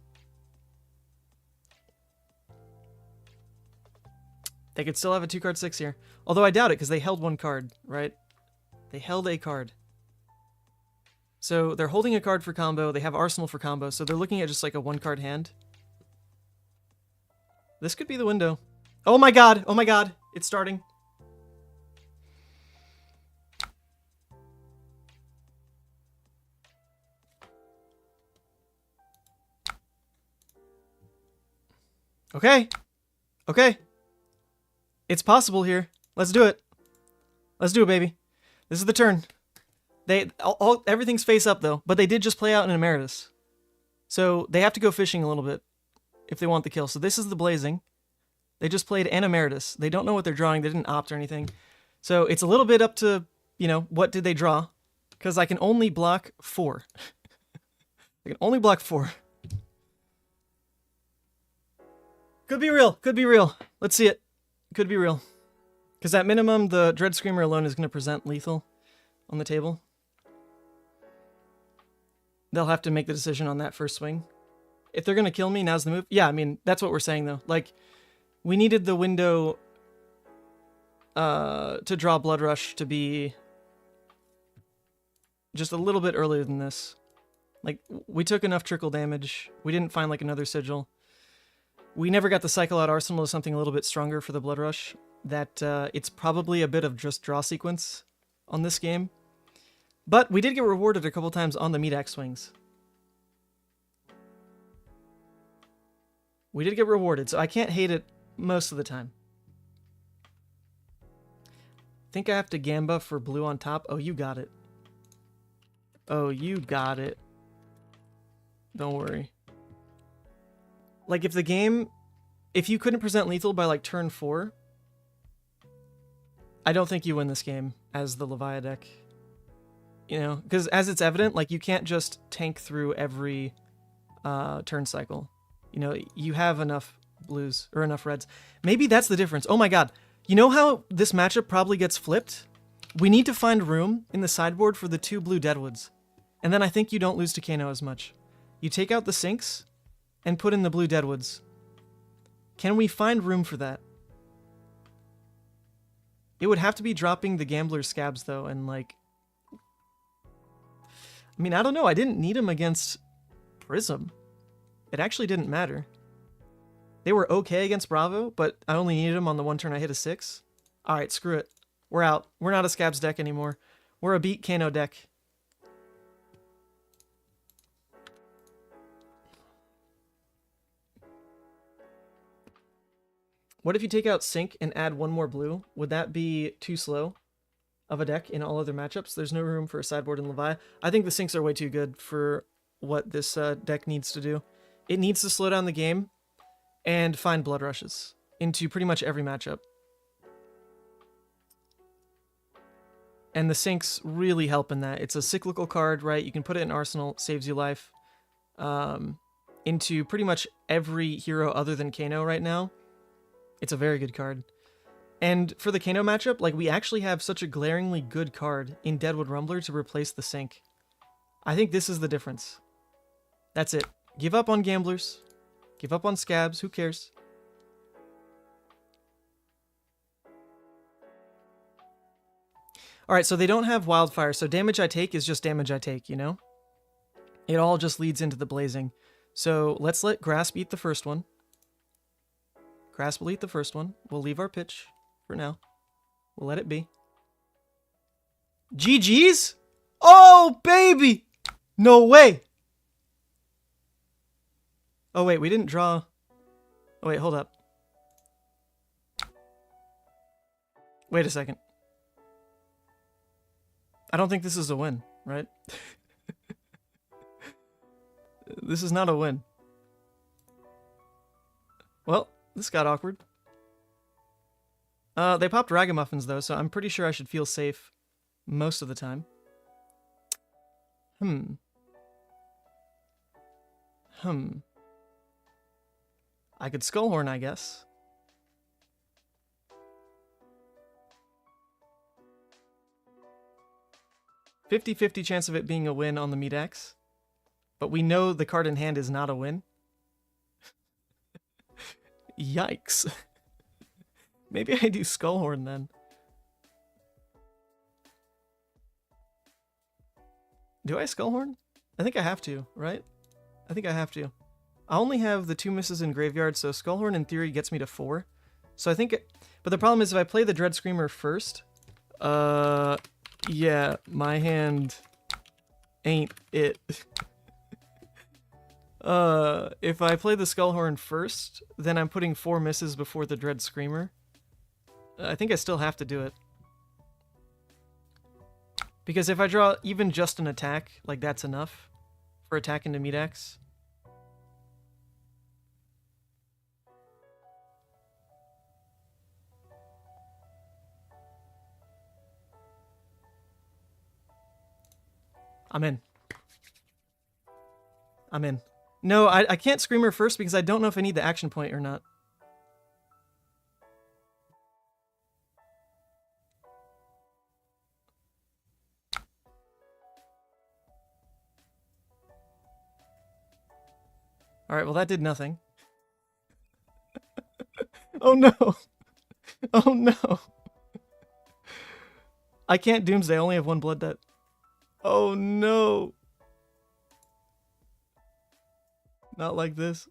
They could still have a 2-card 6 here. Although I doubt it, because they held 1 card, right? They held a card. So they're holding a card for combo. They have Arsenal for combo. So they're looking at just like a 1-card hand. This could be the window. Oh my god! Oh my god! It's starting. Okay. Okay. It's possible here. Let's do it. Let's do it, baby. This is the turn. Everything's face up, though. But they did just play out an Emeritus. So they have to go fishing a little bit if they want the kill. So this is the Blazing. They just played an Emeritus. They don't know what they're drawing. They didn't opt or anything. So it's a little bit up to, you know, what did they draw? Because I can only block 4. I can only block 4. Could be real. Could be real. Let's see it. Could be real. Because at minimum, the Dread Screamer alone is going to present lethal on the table. They'll have to make the decision on that first swing. If they're going to kill me, now's the move. Yeah, I mean, that's what we're saying, though. Like, we needed the window to draw Blood Rush to be just a little bit earlier than this. Like, we took enough trickle damage. We didn't find, like, another sigil. We never got the Cycle Out Arsenal as something a little bit stronger for the Blood Rush. That it's probably a bit of just draw sequence on this game. But we did get rewarded a couple times on the meat axe swings. We did get rewarded, so I can't hate it most of the time. I think I have to Gamba for blue on top. Oh, you got it. Oh, you got it. Don't worry. Like, if the game... If you couldn't present lethal by, like, turn 4... I don't think you win this game as the Levia deck. You know, because as it's evident, like, you can't just tank through every turn cycle. You know, you have enough blues, or enough reds. Maybe that's the difference. Oh my god. You know how this matchup probably gets flipped? We need to find room in the sideboard for the 2 blue Deadwoods. And then I think you don't lose to Kano as much. You take out the sinks and put in the blue Deadwoods. Can we find room for that? It would have to be dropping the Gambler's Scabs, though, and, like... I mean, I don't know. I didn't need him against Prism. It actually didn't matter. They were okay against Bravo, but I only needed them on the one turn I hit a 6. Alright, screw it. We're out. We're not a Scabs deck anymore. We're a beat Kano deck. What if you take out Sync and add 1 more blue? Would that be too slow of a deck in all other matchups? There's no room for a sideboard in Levia. I think the Syncs are way too good for what this deck needs to do. It needs to slow down the game and find Blood Rushes into pretty much every matchup. And the Syncs really help in that. It's a cyclical card, right? You can put it in Arsenal, saves you life. Into pretty much every hero other than Kano right now. It's a very good card. And for the Kano matchup, like, we actually have such a glaringly good card in Deadwood Rumbler to replace the Sync. I think this is the difference. That's it. Give up on Gamblers. Give up on Scabs. Who cares? Alright, so they don't have Wildfire, so damage I take is just damage I take, you know? It all just leads into the Blazing. So let's let Grasp eat the first one. Grasp will eat the first one. We'll leave our pitch for now. We'll let it be. GG's? Oh, baby! No way! Oh, wait, we didn't draw... Oh, wait, hold up. Wait a second. I don't think this is a win, right? This is not a win. Well, this got awkward. They popped Ragamuffins, though, so I'm pretty sure I should feel safe most of the time. I could Skullhorn, I guess. "50-50 chance of it being a win on the Meat Axe. But we know the card in hand is not a win. Yikes. Maybe I do Skullhorn then. Do I Skullhorn? I think I have to, right? I think I have to. I only have the 2 misses in Graveyard, so Skullhorn in theory gets me to 4. So I think... But the problem is if I play the Dread Screamer first... yeah, my hand ain't it. If I play the Skullhorn first, then I'm putting 4 misses before the Dread Screamer. I think I still have to do it. Because if I draw even just an attack, like, that's enough for attack into Meat Axe. I'm in. I'm in. No, I can't Screamer first because I don't know if I need the action point or not. Alright, well that did nothing. Oh no! Oh no! I can't Doomsday, I only have 1 blood debt. Oh no! Not like this.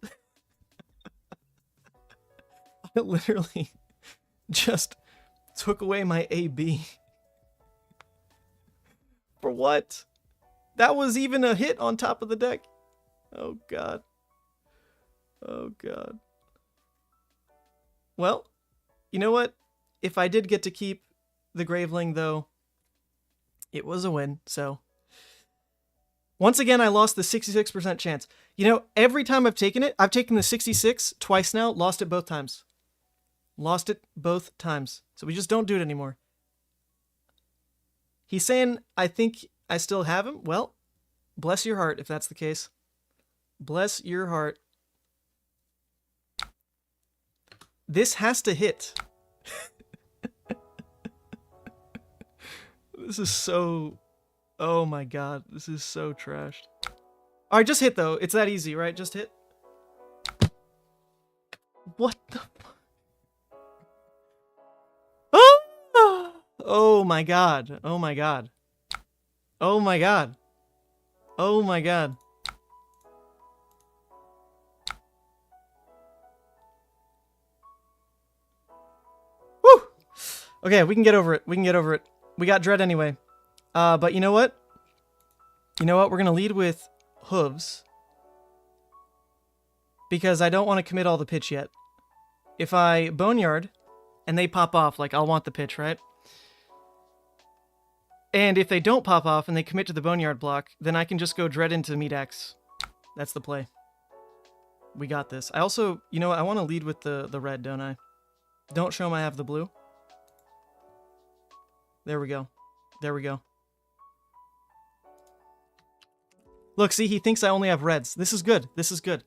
I literally just took away my AB. For what? That was even a hit on top of the deck. Oh god. Oh god. Well, you know what? If I did get to keep the Graveling, though, it was a win, so. Once again, I lost the 66% chance. You know, every time I've taken it, I've taken the 66 twice now, lost it both times. Lost it both times. So we just don't do it anymore. He's saying, I think I still have him. Well, bless your heart if that's the case. Bless your heart. This has to hit. This is so... Oh my god, this is so trashed. Alright, just hit though. It's that easy, right? Just hit. What the fuck? Oh! Oh my god. Oh my god. Oh my god. Oh my god. Woo! Okay, we can get over it. We can get over it. We got Dread anyway. But you know what? You know what? We're going to lead with Hooves. Because I don't want to commit all the pitch yet. If I Boneyard and they pop off, like, I'll want the pitch, right? And if they don't pop off and they commit to the Boneyard block, then I can just go Dread into Meat-Axe. That's the play. We got this. I also, you know what? I want to lead with the red, don't I? Don't show them I have the blue. There we go. There we go. Look, see, he thinks I only have reds. This is good. This is good.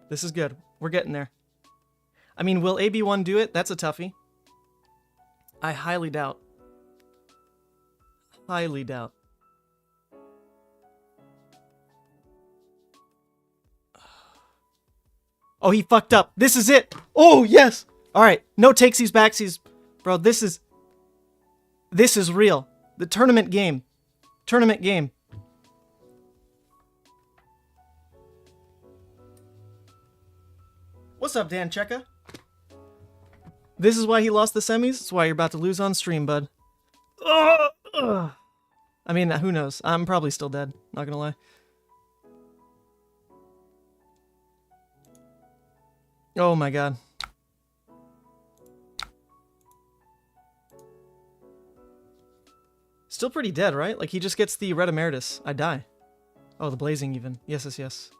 This is good. We're getting there. I mean, will AB1 do it? That's a toughie. I highly doubt. Highly doubt. Oh, he fucked up. This is it. Oh, yes. All right. No takesies, backsies. Bro, this is real. The tournament game. Tournament game. What's up, Dan Cheka? This is why he lost the semis? It's why you're about to lose on stream, bud. I mean, who knows? I'm probably still dead. Not gonna lie. Oh my god. Still pretty dead, right? Like, he just gets the Red Emeritus. I die. Oh, the Blazing even. Yes, yes, yes.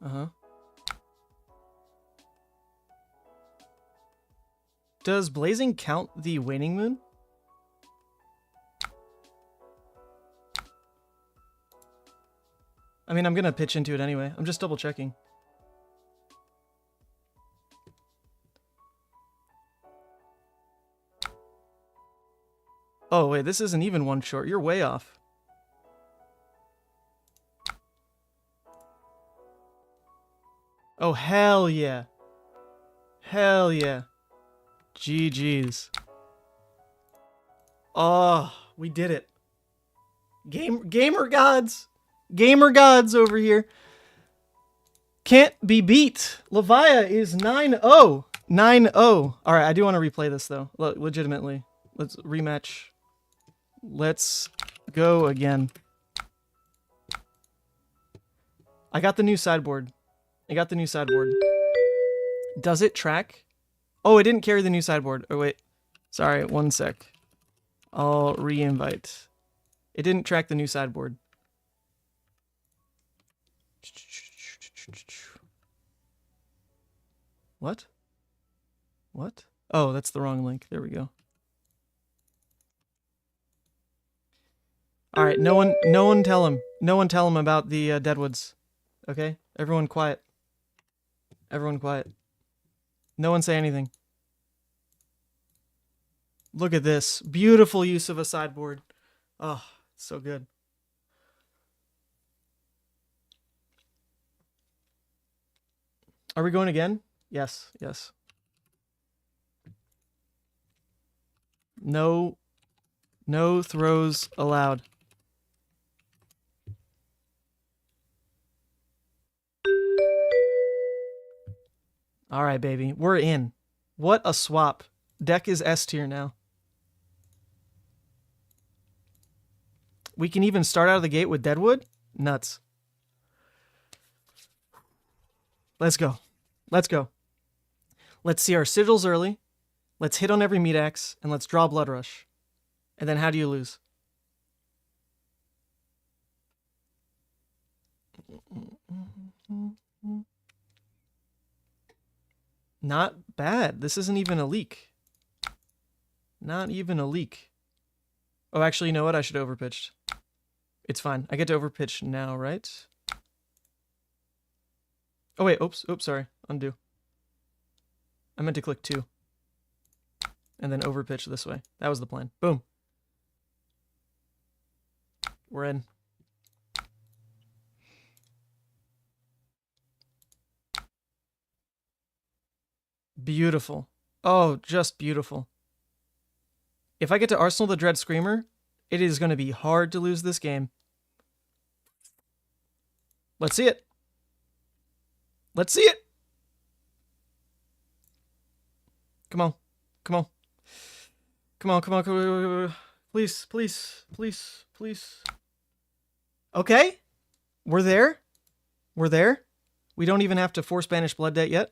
Uh-huh. Does Blazing count the Waning Moon? I mean, I'm gonna pitch into it anyway. I'm just double checking. Oh, wait, this isn't even one short. You're way off. Oh, hell yeah. Hell yeah. GG's. Oh, we did it. Gamer gods. Gamer gods over here. Can't be beat. Levia is 9-0. 9-0. Alright, I do want to replay this, though. Legitimately. Let's rematch. Let's go again. I got the new sideboard. Does it track? Oh, it didn't carry the new sideboard. Oh, wait. Sorry, one sec. I'll re-invite. It didn't track the new sideboard. What? What? Oh, that's the wrong link. There we go. All right, no one tell him. No one tell him about the Deadwoods. Okay? Everyone quiet. Everyone quiet. No one say anything. Look at this. Beautiful use of a sideboard. Oh, it's so good. Are we going again? Yes, yes. No throws allowed. All right, baby. We're in. What a swap. Deck is S tier now. We can even start out of the gate with Deadwood? Nuts. Let's go. Let's go. Let's see our sigils early. Let's hit on every meat axe, and let's draw Blood Rush. And then how do you lose? Not bad. This isn't even a leak. Not even a leak. Oh, actually, you know what? I should have overpitched. It's fine. I get to overpitch now, right? Oh, wait. Oops, sorry. Undo. I meant to click 2. And then overpitch this way. That was the plan. Boom. We're in. Beautiful. Oh, just beautiful. If I get to Arsenal the Dread Screamer, it is going to be hard to lose this game. Let's see it. Let's see it. Come on. Come on. Come on, come on, come on. Please, please, please, please. Okay. We're there. We're there. We don't even have to force banish Blood Debt yet.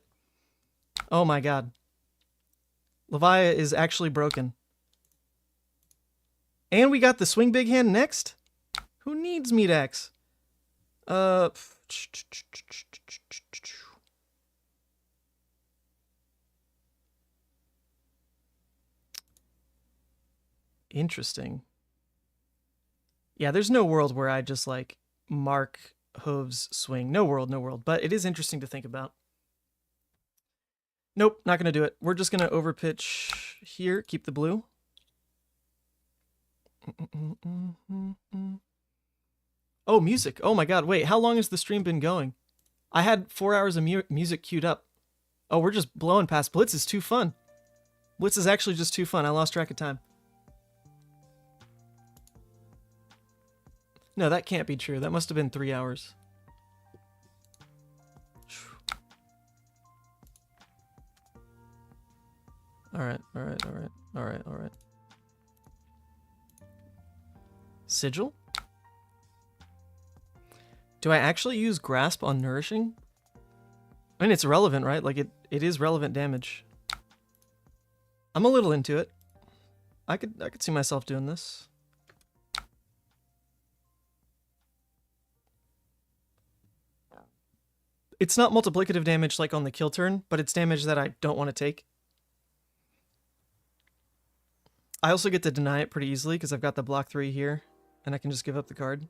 Oh my god. Levia is actually broken. And we got the swing big hand next? Who needs meat axe? Interesting. Yeah, there's no world where I just like mark hooves swing. No world, no world. But it is interesting to think about. Nope, not going to do it. We're just going to overpitch here. Keep the blue. Oh, music. Oh my god. Wait, how long has the stream been going? I had 4 hours of music queued up. Oh, we're just blowing past. Blitz is too fun. Blitz is actually just too fun. I lost track of time. No, that can't be true. That must have been 3 hours. Alright, alright, alright, alright, alright. Sigil? Do I actually use Grasp on Nourishing? I mean, it's relevant, right? Like, it is relevant damage. I'm a little into it. I could see myself doing this. It's not multiplicative damage like on the kill turn, but it's damage that I don't want to take. I also get to deny it pretty easily because I've got the block 3 here, and I can just give up the card.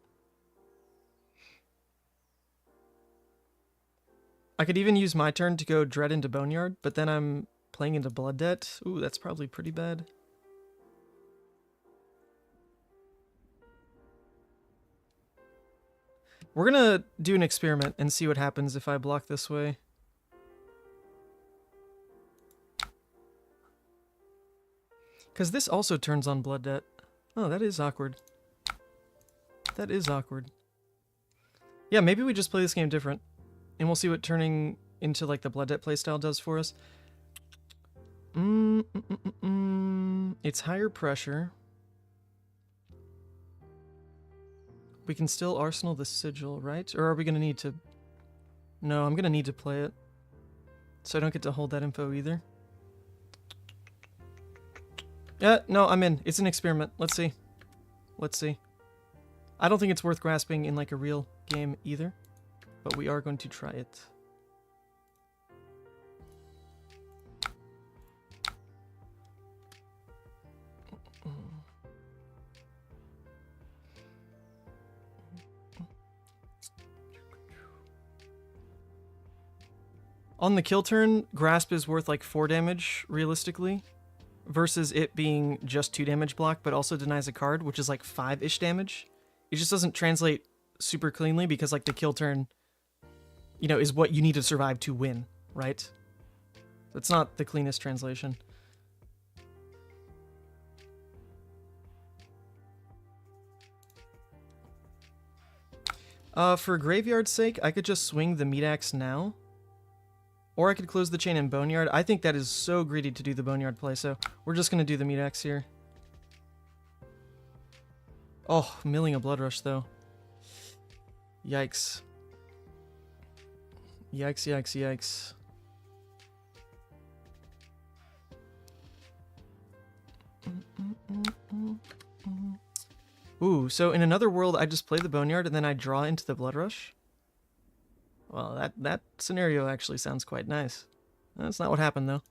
I could even use my turn to go Dread into Boneyard, but then I'm playing into Blood Debt. Ooh, that's probably pretty bad. We're gonna do an experiment and see what happens if I block this way. Because this also turns on Blood Debt. Oh, that is awkward. That is awkward. Yeah, maybe we just play this game different. And we'll see what turning into like the Blood Debt playstyle does for us. It's higher pressure. We can still Arsenal the Sigil, right? Or are we going to need to... No, I'm going to need to play it. So I don't get to hold that info either. Yeah, no, I'm in. It's an experiment. Let's see. Let's see. I don't think it's worth grasping in like a real game either. But we are going to try it. On the kill turn, Grasp is worth like 4 damage, realistically. versus it being just 2 damage block, but also denies a card, which is like 5-ish damage. It just doesn't translate super cleanly because like the kill turn, you know, is what you need to survive to win, right? It's not the cleanest translation. For Graveyard's sake, I could just swing the Meat Axe now. Or I could close the chain in Boneyard. I think that is so greedy to do the Boneyard play, so we're just going to do the Meat Axe here. Oh, milling a Blood Rush, though. Yikes. Yikes, yikes, yikes. Ooh, so in another world, I just play the Boneyard and then I draw into the Blood Rush? Well, that scenario actually sounds quite nice. That's not what happened, though.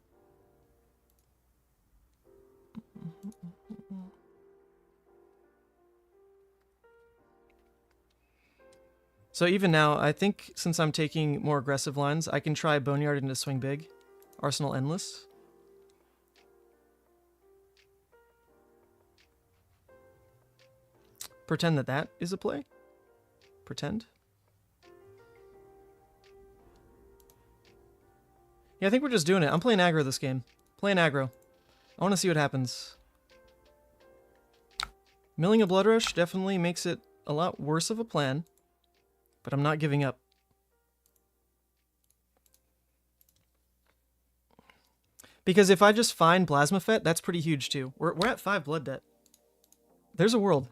So even now, I think since I'm taking more aggressive lines, I can try Boneyard into Swing Big. Arsenal Endless. Pretend that that is a play. Pretend. Yeah, I think we're just doing it. I'm playing aggro this game. Playing aggro. I want to see what happens. Milling a Blood Rush definitely makes it a lot worse of a plan. But I'm not giving up. Because if I just find Plasma Fet, that's pretty huge too. We're at 5 blood debt. There's a world.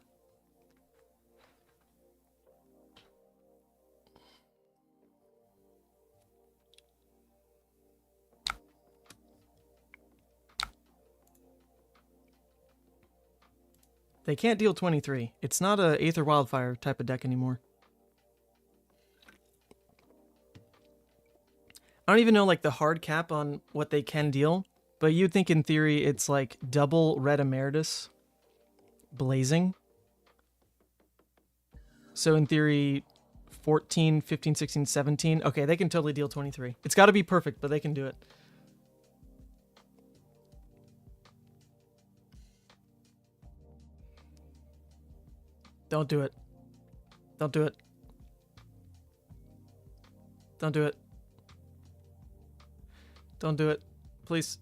They can't deal 23. It's not a Aether Wildfire type of deck anymore. I don't even know like the hard cap on what they can deal, but you'd think in theory it's like double Red Emeritus blazing. So in theory 14, 15, 16, 17. Okay, they can totally deal 23. It's got to be perfect, but they can do it. Don't do it. Don't do it. Don't do it. Don't do it. Please.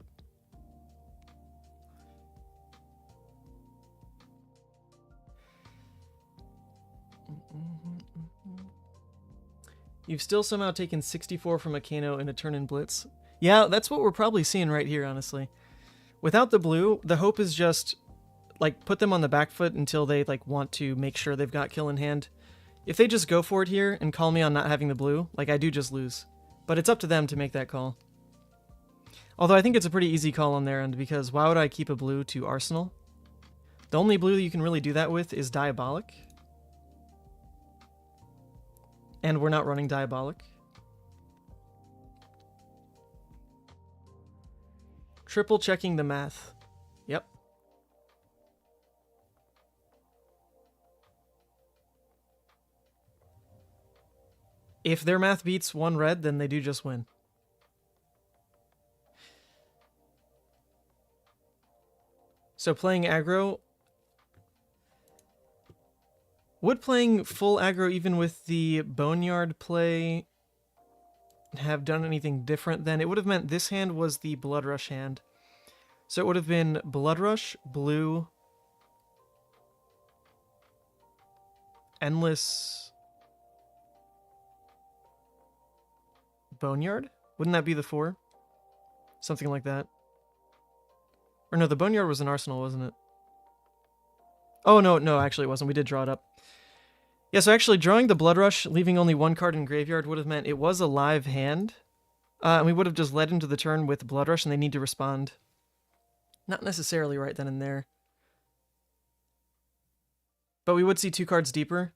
You've still somehow taken 64 from a Kano in a turn in Blitz. Yeah, that's what we're probably seeing right here, honestly. Without the blue, the hope is just, like, put them on the back foot until they, like, want to make sure they've got kill in hand. If they just go for it here and call me on not having the blue, like, I do just lose. But it's up to them to make that call. Although I think it's a pretty easy call on their end, because why would I keep a blue to Arsenal? The only blue you can really do that with is Diabolic. And we're not running Diabolic. Triple checking the math. Yep. If their math beats 1 red, then they do just win. So playing aggro, would playing full aggro even with the Boneyard play have done anything different then? It would have meant this hand was the Blood Rush hand. So it would have been Blood Rush, blue, Endless, Boneyard? Wouldn't that be the 4? Something like that. Or no, the Boneyard was an Arsenal, wasn't it? Oh, no, actually it wasn't. We did draw it up. Yeah, so actually drawing the Blood Rush, leaving only 1 card in graveyard would have meant it was a live hand. And we would have just led into the turn with Blood Rush and they need to respond. Not necessarily right then and there. But we would see 2 cards deeper.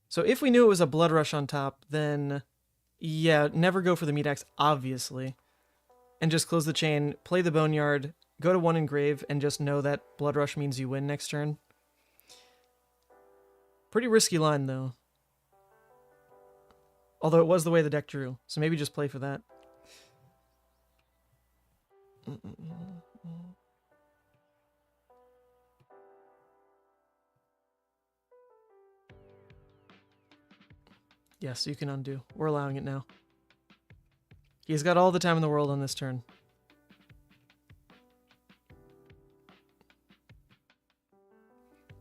So if we knew it was a Blood Rush on top, then yeah, never go for the Meat Axe, obviously. And just close the chain, play the Boneyard, go to 1 engrave, and just know that Blood Rush means you win next turn. Pretty risky line, though. Although it was the way the deck drew, so maybe just play for that. Yes, you can undo. We're allowing it now. He's got all the time in the world on this turn.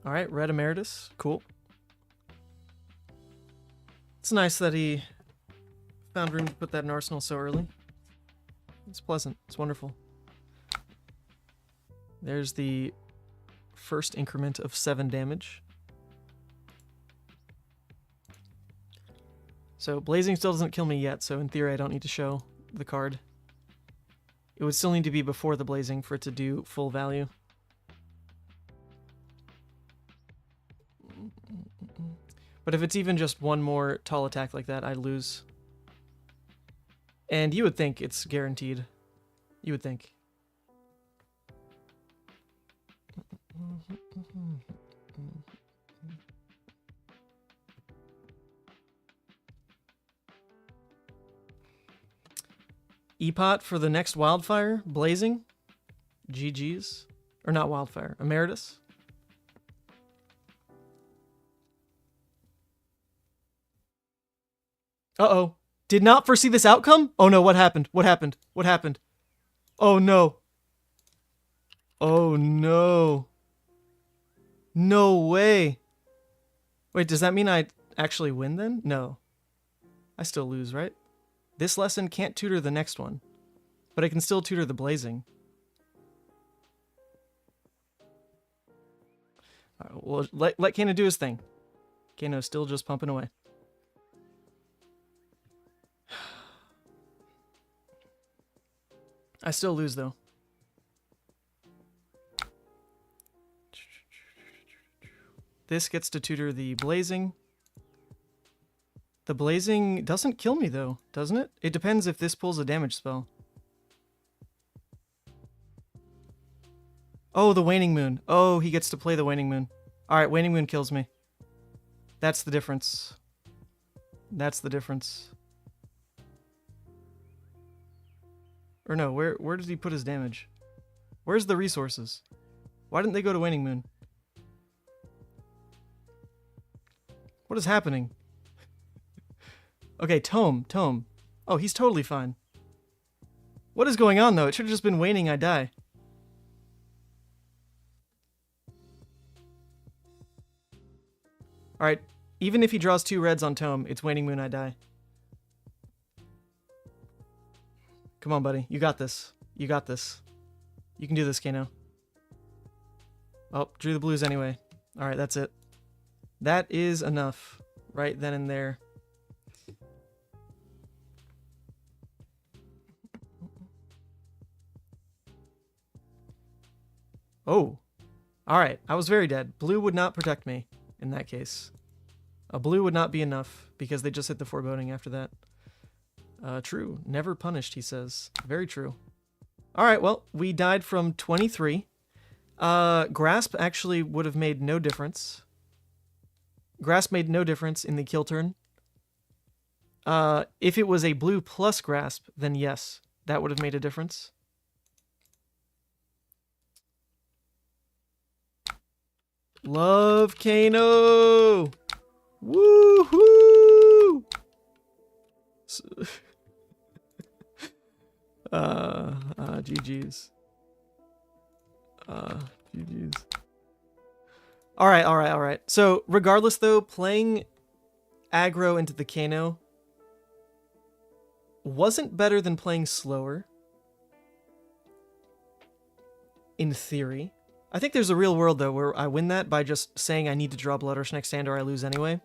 Alright, Red Emeritus. Cool. It's nice that he found room to put that in Arsenal so early. It's pleasant. It's wonderful. There's the first increment of 7 damage. So Blazing still doesn't kill me yet, so in theory I don't need to show the card. It would still need to be before the Blazing for it to do full value. But if it's even just one more tall attack like that, I lose. And you would think it's guaranteed. You would think. Epot for the next Wildfire. Blazing. GG's. Or not Wildfire. Emeritus. Uh-oh. Did not foresee this outcome? Oh no, what happened? What happened? What happened? Oh no. Oh no. No way. Wait, does that mean I actually win then? No. I still lose, right? This lesson can't tutor the next one, but I can still tutor the Blazing. All right, well, let Kano do his thing. Kano's still just pumping away. I still lose, though. This gets to tutor the Blazing. The Blazing doesn't kill me, though, doesn't it? It depends if this pulls a damage spell. Oh, the Waning Moon. Oh, he gets to play the Waning Moon. Alright, Waning Moon kills me. That's the difference. That's the difference. Or no, where does he put his damage? Where's the resources? Why didn't they go to Waning Moon? What is happening? Okay, Tome. Oh, he's totally fine. What is going on, though? It should have just been Waning, I die. Alright, even if he draws 2 reds on Tome, it's Waning Moon, I die. Come on, buddy. You got this. You got this. You can do this, Kano. Oh, drew the blues anyway. Alright, that's it. That is enough. Right then and there. Oh. Alright, I was very dead. Blue would not protect me in that case. A blue would not be enough because they just hit the foreboding after that. True. Never punished, he says. Very true. Alright, well, we died from 23. Grasp actually would have made no difference. Grasp made no difference in the kill turn. If it was a blue plus Grasp, then yes, that would have made a difference. Love Kano! Woohoo! GG's. GG's. Alright. So, regardless though, playing aggro into the Kano wasn't better than playing slower. In theory. I think there's a real world though where I win that by just saying I need to draw Blood Rush next hand or I lose anyway.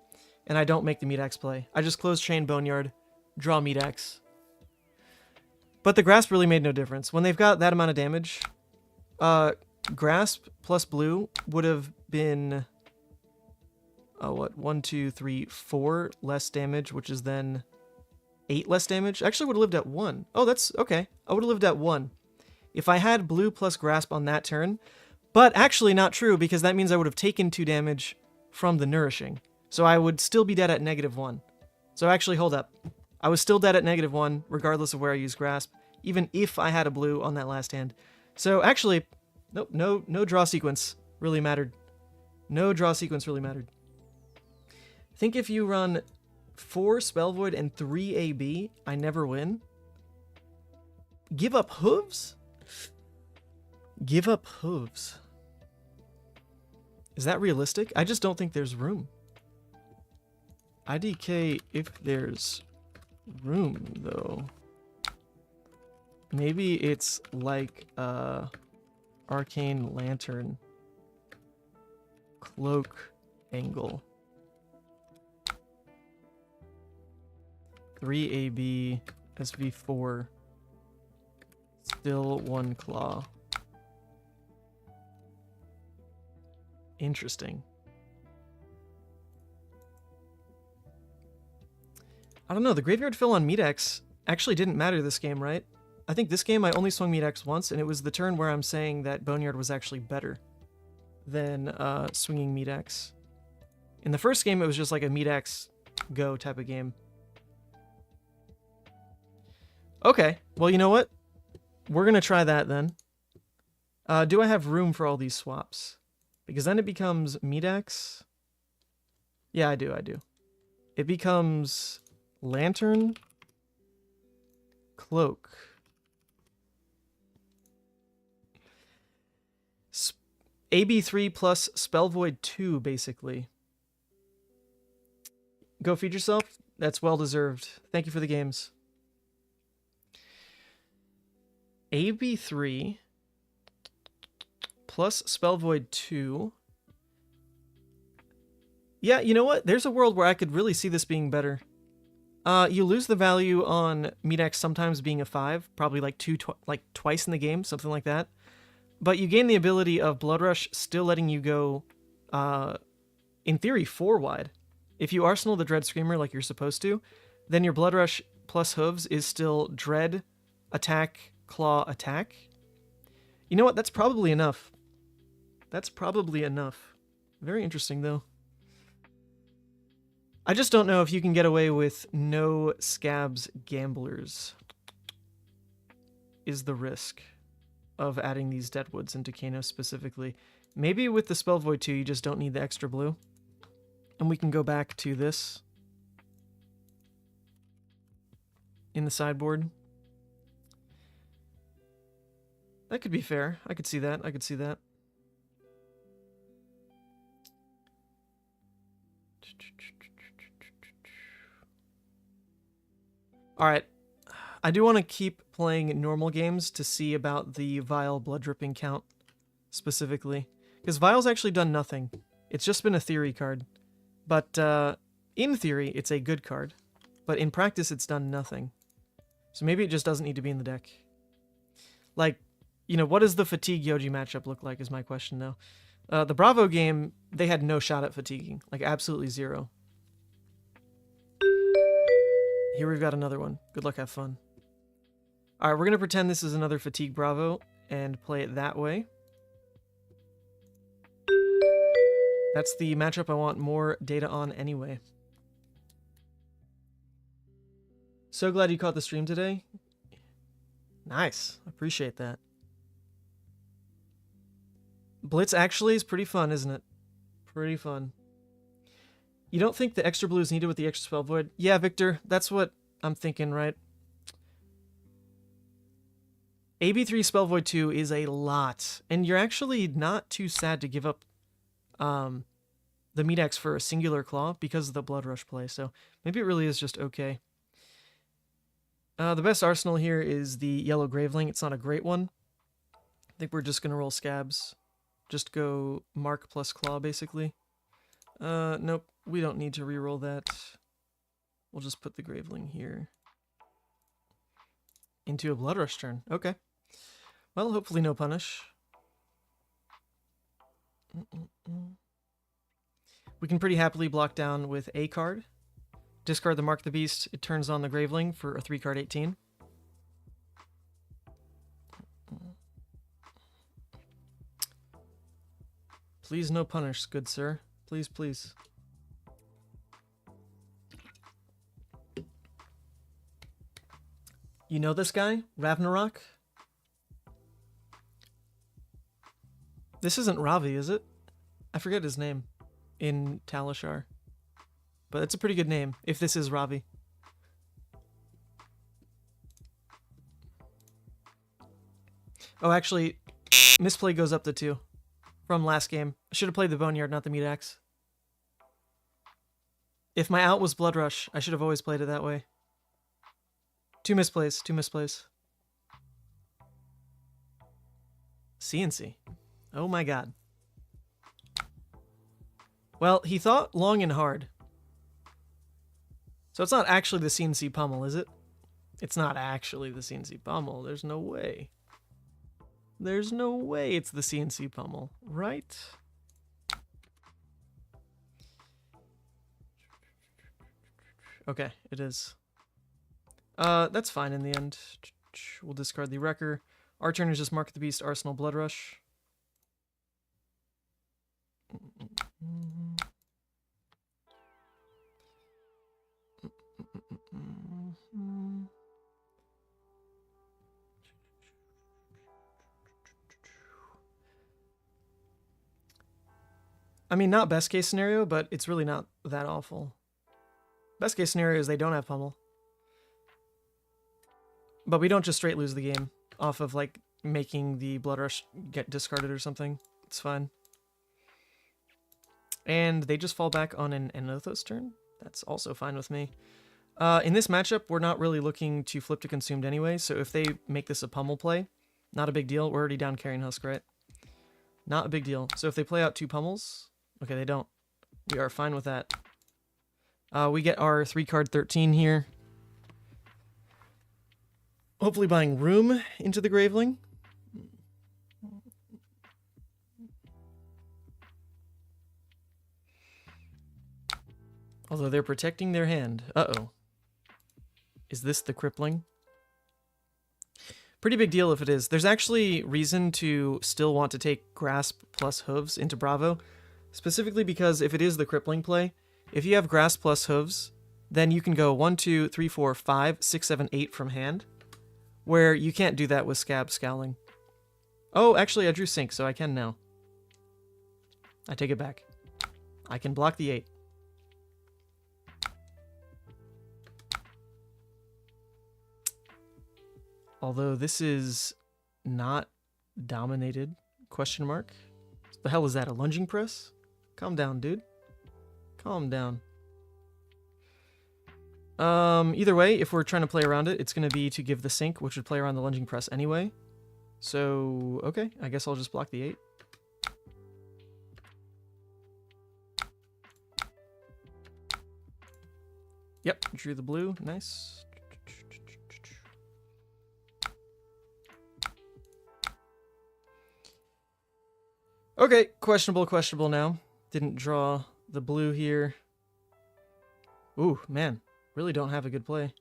And I don't make the Meat Axe play. I just close Chain Boneyard, draw Meat Axe. But the Grasp really made no difference. When they've got that amount of damage, Grasp plus blue would have been, what, 1, 2, 3, 4 less damage, which is then 8 less damage. Actually would have lived at 1. Oh, that's okay. I would have lived at 1. If I had blue plus Grasp on that turn, but actually not true because that means I would have taken 2 damage from the Nourishing. So I would still be dead at -1. So actually, hold up. I was still dead at -1 regardless of where I used Grasp, even if I had a blue on that last hand. So actually, nope, no draw sequence really mattered. No draw sequence really mattered. I think if you run 4 Spell Void and 3 AB. I never win. Give up hooves? Give up hooves. Is that realistic? I just don't think there's room. IDK if there's room, though. Maybe it's like Arcane Lantern Cloak angle. 3 AB SV4. Still 1 claw. Interesting. I don't know, the graveyard fill on Meatex actually didn't matter this game, right? I think this game I only swung Meatex once, and it was the turn where I'm saying that Boneyard was actually better than swinging Meatex. In the first game, it was just like a Meatex go type of game. Okay, well, you know what? We're going to try that then. Do I have room for all these swaps? Because then it becomes Meatex. Yeah, I do. It becomes Lantern, Cloak. AB3 plus Spell Void 2, basically. Go feed yourself. That's well deserved. Thank you for the games. AB3 plus Spell Void 2. Yeah, you know what? There's a world where I could really see this being better. You lose the value on Meatex sometimes being a 5, probably like twice in the game, something like that. But you gain the ability of Blood Rush still letting you go, in theory, 4 wide. If you Arsenal the Dread Screamer like you're supposed to, then your Blood Rush plus Hooves is still Dread, Attack, Claw, Attack. You know what? That's probably enough. That's probably enough. Very interesting, though. I just don't know if you can get away with no Scabs Gamblers. Is the risk of adding these Deadwoods into Kano specifically. Maybe with the Spell Void 2, you just don't need the extra blue. And we can go back to this in the sideboard. That could be fair. I could see that. I could see that. Alright. I do want to keep playing normal games to see about the Vile blood dripping count specifically. Because Vile's actually done nothing. It's just been a theory card. But in theory, it's a good card. But in practice, it's done nothing. So maybe it just doesn't need to be in the deck. Like, you know, what does the Fatigue Yoji matchup look like is my question now. The Bravo game, they had no shot at fatiguing. Like, absolutely zero. Here we've got another one. Good luck, have fun. Alright, we're going to pretend this is another Fatigue Bravo and play it that way. That's the matchup I want more data on anyway. So glad you caught the stream today. Nice. Appreciate that. Blitz actually is pretty fun, isn't it? Pretty fun. You don't think the extra blue is needed with the extra Spell Void? Yeah, Victor, that's what I'm thinking, right? AB3 Spell Void 2 is a lot, and you're actually not too sad to give up the Meatex for a singular claw because of the Blood Rush play, so maybe it really is just okay. The best arsenal here is the Yellow Graveling. It's not a great one. I think we're just going to roll Scabs. Just go Mark plus Claw, basically. Nope, we don't need to reroll that. We'll just put the Graveling here. Into a Blood Rush turn. Okay. Well, hopefully no punish. We can pretty happily block down with a card. Discard the Mark the Beast. It turns on the Graveling for a 3-card 18. Please no punish, good sir. Please, please. You know this guy? Ragnarok? This isn't Ravi, is it? I forget his name in Talishar. but it's a pretty good name, if this is Ravi. Oh, actually, misplay goes up to 2 from last game. I should have played the Boneyard, not the Meat Axe. If my out was Blood Rush, I should have always played it that way. 2 misplays, 2 misplays. CNC. Oh my god. Well, he thought long and hard. So it's not actually the CNC pummel, is it? It's not actually the CNC pummel. There's no way. There's no way it's the CNC pummel, right? Okay, it is. That's fine in the end. We'll discard the Wrecker. Our turn is just Mark the Beast, Arsenal, Blood Rush. I mean, not best case scenario, but it's really not that awful. Best case scenario is they don't have pummel. But we don't just straight lose the game off of, like, making the Blood Rush get discarded or something. It's fine. And they just fall back on an Enothos turn. That's also fine with me. In this matchup, we're not really looking to flip to Consumed anyway, so if they make this a pummel play, not a big deal. We're already down Carrion Husk, right? Not a big deal. So if they play out 2 pummels... Okay, they don't. We are fine with that. We get our 3-card 13 here. Hopefully buying room into the Graveling. Although they're protecting their hand. Uh-oh. Is this the Crippling? Pretty big deal if it is. There's actually reason to still want to take Grasp plus Hooves into Bravo. Specifically because if it is the Crippling play, if you have Grasp plus Hooves, then you can go 1, 2, 3, 4, 5, 6, 7, 8 from hand. Where you can't do that with Scab Scowling. Oh, actually I drew Sync, so I can now. I take it back. I can block the 8. Although this is not dominated, question mark. What the hell is that, a lunging press? Calm down, dude. Calm down. Either way, if we're trying to play around it, it's going to be to give the Sync, which would play around the lunging press anyway. So, okay, I guess I'll just block the 8. Yep, drew the blue, nice. Okay, questionable now. Didn't draw the blue here. Ooh, man, really don't have a good play.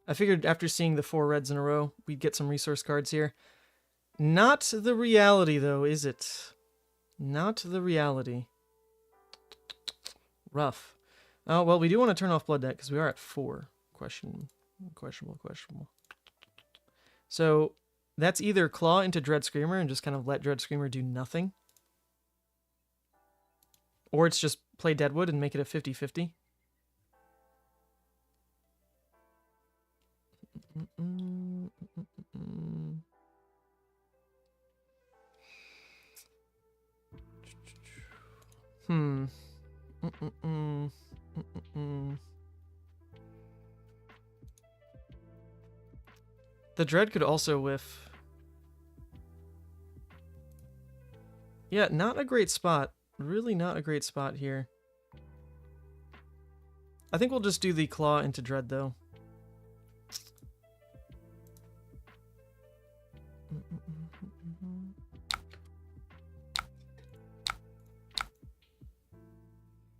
I figured after seeing the 4 reds in a row, we'd get some resource cards here. Not the reality, though, is it? Not the reality. Rough. Oh, well, we do want to turn off Blood Deck, because we are at 4. Questionable. So, that's either Claw into Dread Screamer and just kind of let Dread Screamer do nothing. Or it's just play Deadwood and make it a 50-50. The Dread could also whiff. Yeah, not a great spot. Really not a great spot here. I think we'll just do the Claw into Dread, though.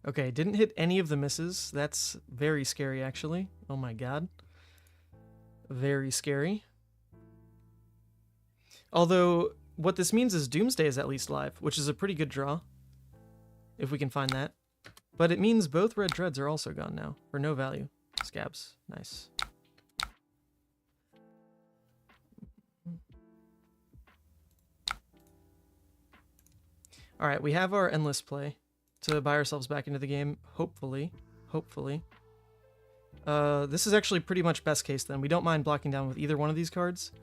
Okay, didn't hit any of the misses. That's very scary, actually. Oh my god. Very scary. Although, what this means is Doomsday is at least live, which is a pretty good draw. If we can find that. But it means both red dreads are also gone now, for no value. Scabs, nice. Alright, we have our Endless play to buy ourselves back into the game, hopefully. hopefully. This is actually pretty much best case then. We don't mind blocking down with either one of these cards.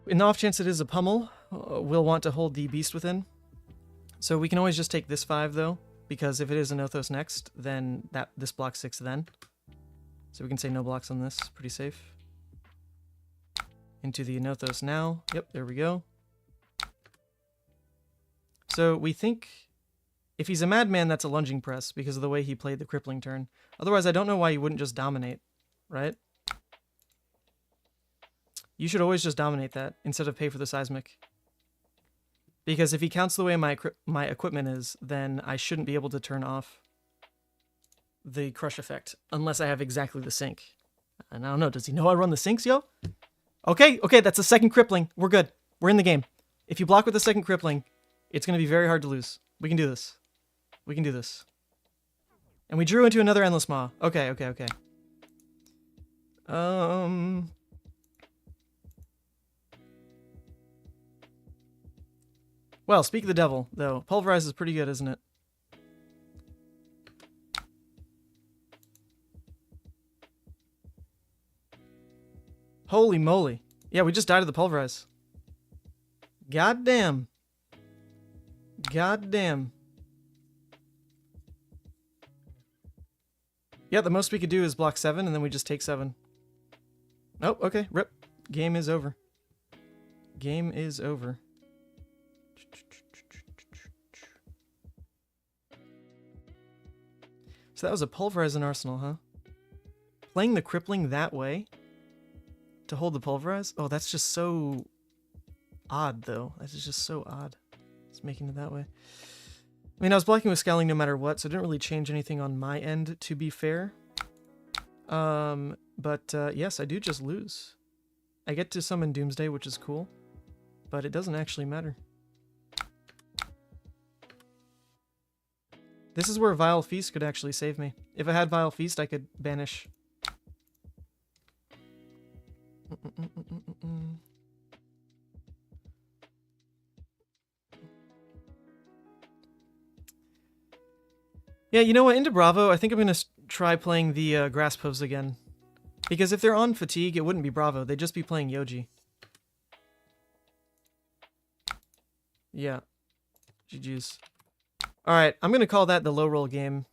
In the off chance it is a pummel, we'll want to hold the Beast Within. So we can always just take this 5 though, because if it is a Nothos next, then this blocks 6 then. So we can say no blocks on this, pretty safe. Into the Nothos now. Yep, there we go. So we think if he's a madman, that's a lunging press because of the way he played the crippling turn. Otherwise, I don't know why he wouldn't just dominate, right? You should always just dominate that instead of pay for the seismic. Because if he counts the way my equipment is, then I shouldn't be able to turn off the crush effect unless I have exactly the sync. And I don't know, does he know I run the syncs, yo? Okay, that's a second crippling. We're good. We're in the game. If you block with the second crippling, it's going to be very hard to lose. We can do this. We can do this. And we drew into another Endless Maw. Okay. Well, speak of the devil, though. Pulverize is pretty good, isn't it? Holy moly. Yeah, we just died of the Pulverize. Goddamn. Yeah, the most we could do is block 7, and then we just take 7. Oh, okay. Rip. Game is over. Game is over. So that was a Pulverize in Arsenal, huh? Playing the crippling that way to hold the Pulverize? Oh, that's just so odd, though. That's just so odd. It's making it that way. I mean, I was blocking with Scowling no matter what, so it didn't really change anything on my end, to be fair. Yes, I do just lose. I get to summon Doomsday, which is cool, but it doesn't actually matter. This is where Vile Feast could actually save me. If I had Vile Feast, I could banish. Yeah, you know what? Into Bravo, I think I'm going to try playing the Grasp Hooves again. Because if they're on Fatigue, it wouldn't be Bravo. They'd just be playing Yoji. Yeah. GG's. Alright, I'm going to call that the low roll game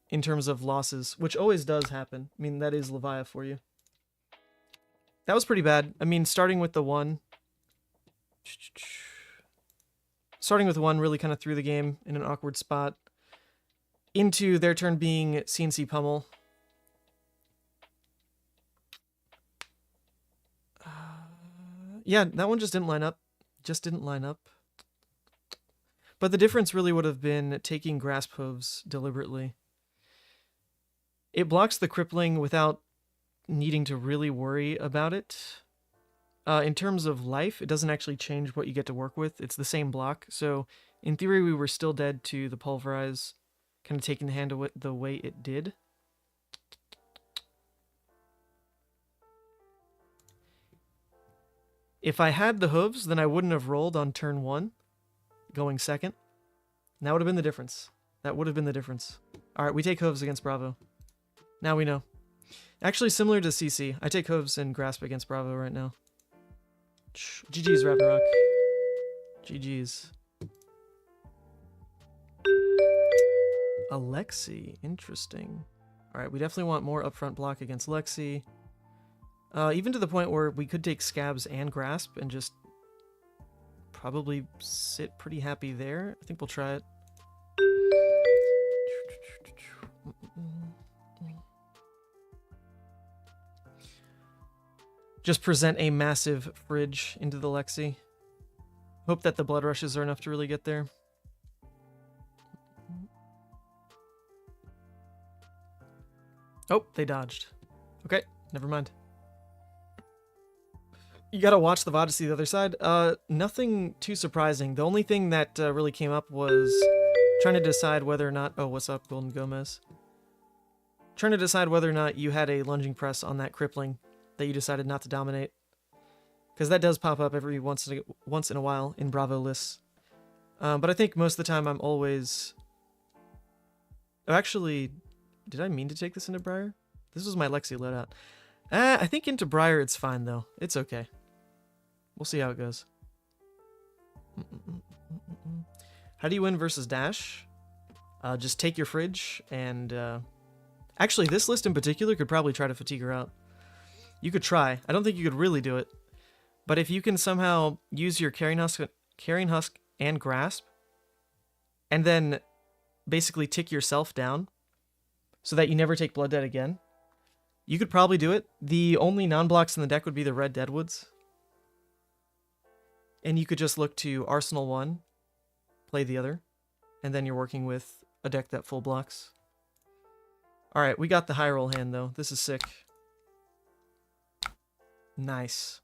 in terms of losses, which always does happen. I mean, that is Levia for you. That was pretty bad. I mean, starting with the 1. Starting with 1 really kind of threw the game in an awkward spot. Into their turn being CNC Pummel. Yeah, that one just didn't line up. But the difference really would have been taking Grasp Hooves deliberately. It blocks the crippling without needing to really worry about it. In terms of life, it doesn't actually change what you get to work with. It's the same block. So in theory, we were still dead to the Pulverize, kind of taking the hand away the way it did. If I had the hooves, then I wouldn't have rolled on turn 1, going second. And that would have been the difference. Alright, we take hooves against Bravo. Now we know. Actually, similar to CC, I take hooves and grasp against Bravo right now. GG's, Ragnarok. GG's. A Lexi. Interesting. Alright, we definitely want more upfront block against Lexi. Even to the point where we could take Scabs and Grasp and just probably sit pretty happy there. I think we'll try it. Just present a massive fridge into the Lexi. Hope that the blood rushes are enough to really get there. Oh, they dodged. Okay, never mind. You gotta watch the VOD to see the other side. Nothing too surprising. The only thing that really came up was trying to decide whether or not... Oh, what's up, Golden Gomez? Trying to decide whether or not you had a lunging press on that crippling that you decided not to dominate. Because that does pop up every once in a while in Bravo lists. But I think most of the time I'm always Oh, actually, did I mean to take this into Briar? This was my Lexi loadout. I think into Briar it's fine, though. It's okay. We'll see how it goes. How do you win versus Dash? Just take your fridge and... Actually, this list in particular could probably try to fatigue her out. You could try. I don't think you could really do it. But if you can somehow use your Carrying Husk and Grasp, and then basically tick yourself down so that you never take Blood Debt again, you could probably do it. The only non-blocks in the deck would be the Red Deadwoods. And you could just look to Arsenal 1, play the other, and then you're working with a deck that full blocks. Alright, we got the high roll hand, though. This is sick. Nice.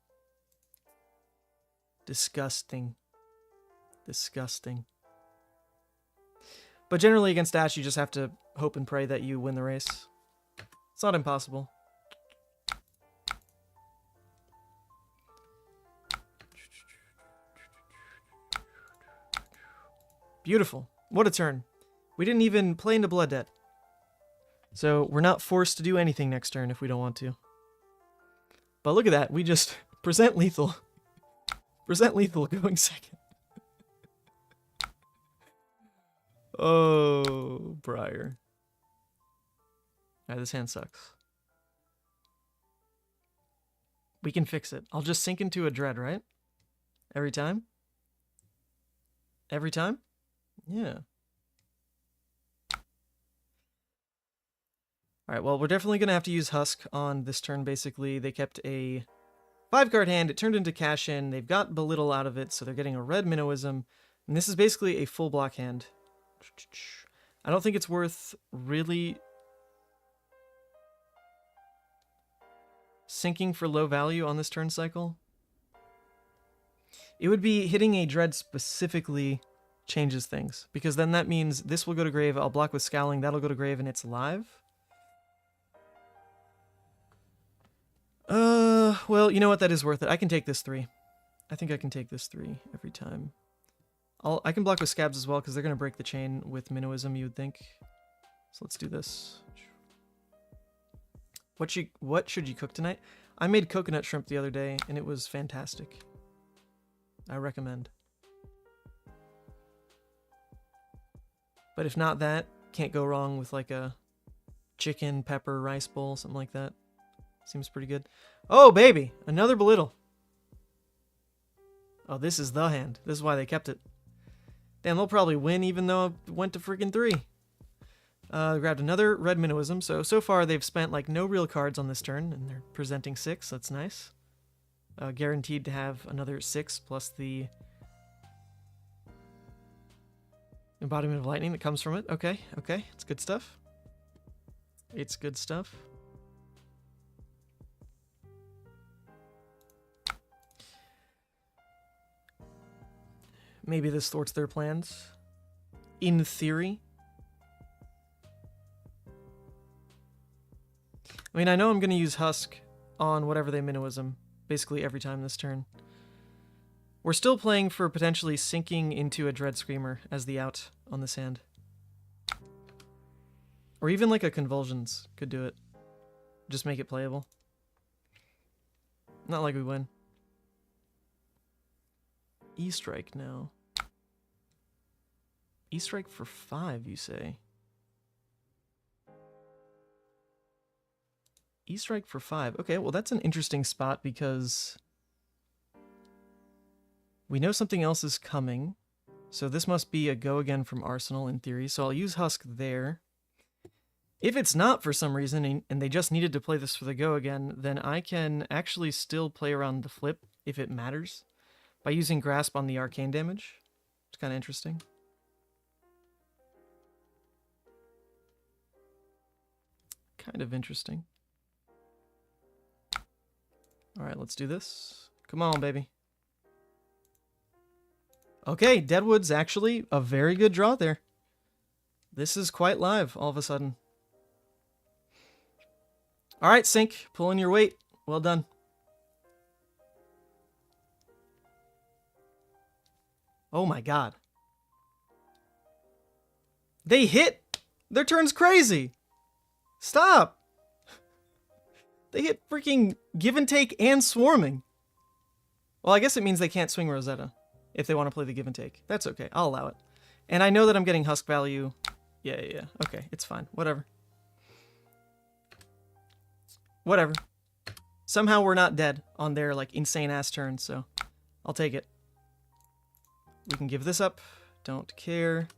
Disgusting. Disgusting. But generally against Dash, you just have to hope and pray that you win the race. It's not impossible. Beautiful. What a turn. We didn't even play into Blood Debt. So we're not forced to do anything next turn if we don't want to. But look at that. We just present lethal. Present lethal going second. Oh, Briar. Alright, this hand sucks. We can fix it. I'll just sink into a Dread, right? Every time? Every time? Yeah. Alright, well, we're definitely going to have to use Husk on this turn, basically. They kept a 5-card hand. It turned into cash-in. They've got Belittle out of it, so they're getting a red Minnowism. And this is basically a full block hand. I don't think it's worth really sinking for low value on this turn cycle. It would be hitting a Dread specifically changes things, because then that means this will go to grave, I'll block with Scowling, that'll go to grave, and it's live. Well, you know what, that is worth it. I can take this 3. I think I can take this 3 every time. I can block with Scabs as well, because they're going to break the chain with Minnowism, you would think. So let's do this. What should you cook tonight? I made coconut shrimp the other day, and it was fantastic. I recommend. But if not that, can't go wrong with like a chicken, pepper, rice bowl, something like that. Seems pretty good. Oh, baby! Another Belittle. Oh, this is the hand. This is why they kept it. Damn, they'll probably win even though I went to freaking 3. Grabbed another red Minnowism. So far they've spent like no real cards on this turn, and they're presenting 6. That's nice. Guaranteed to have another 6 plus the Embodiment of Lightning that comes from it. Okay, okay. It's good stuff. It's good stuff. Maybe this thwarts their plans. In theory. I mean, I know I'm going to use Husk on whatever they Minnowism basically every time this turn. We're still playing for potentially sinking into a Dread Screamer as the out on this hand. Or even like a Convulsions could do it. Just make it playable. Not like we win. E-Strike now. E-Strike for 5, you say? E-Strike for 5. Okay, well that's an interesting spot because we know something else is coming. So this must be a go again from Arsenal in theory. So I'll use Husk there. If it's not for some reason and they just needed to play this for the go again, then I can actually still play around the flip if it matters by using Grasp on the arcane damage. It's kind of interesting. Kind of interesting. Alright, let's do this. Come on, baby. Okay, Deadwood's actually a very good draw there. This is quite live all of a sudden. Alright, Sync, pull in your weight. Well done. Oh my god. They hit Their turn's crazy. Stop. They hit freaking Give and Take and Swarming. Well, I guess it means they can't swing Rosetta if they want to play the Give and Take. That's okay. I'll allow it. And I know that I'm getting Husk value. Yeah. Okay, it's fine. Whatever. Whatever. Somehow we're not dead on their, like, insane-ass turn, so I'll take it. We can give this up. Don't care.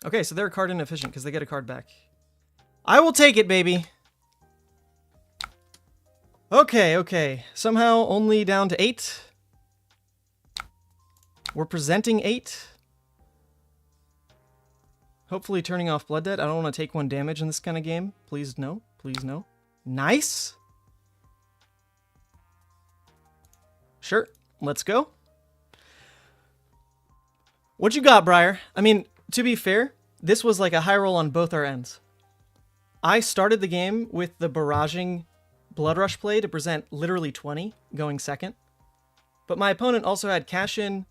Okay, so they're card inefficient because they get a card back. I will take it, baby. Okay. Somehow only down to 8. We're presenting 8. Hopefully turning off Blood Debt. I don't want to take 1 damage in this kind of game. Please no. Please no. Nice. Sure. Let's go. What you got, Briar? I mean, to be fair, this was like a high roll on both our ends. I started the game with the barraging Blood Rush play to present literally 20, going second. But my opponent also had cash in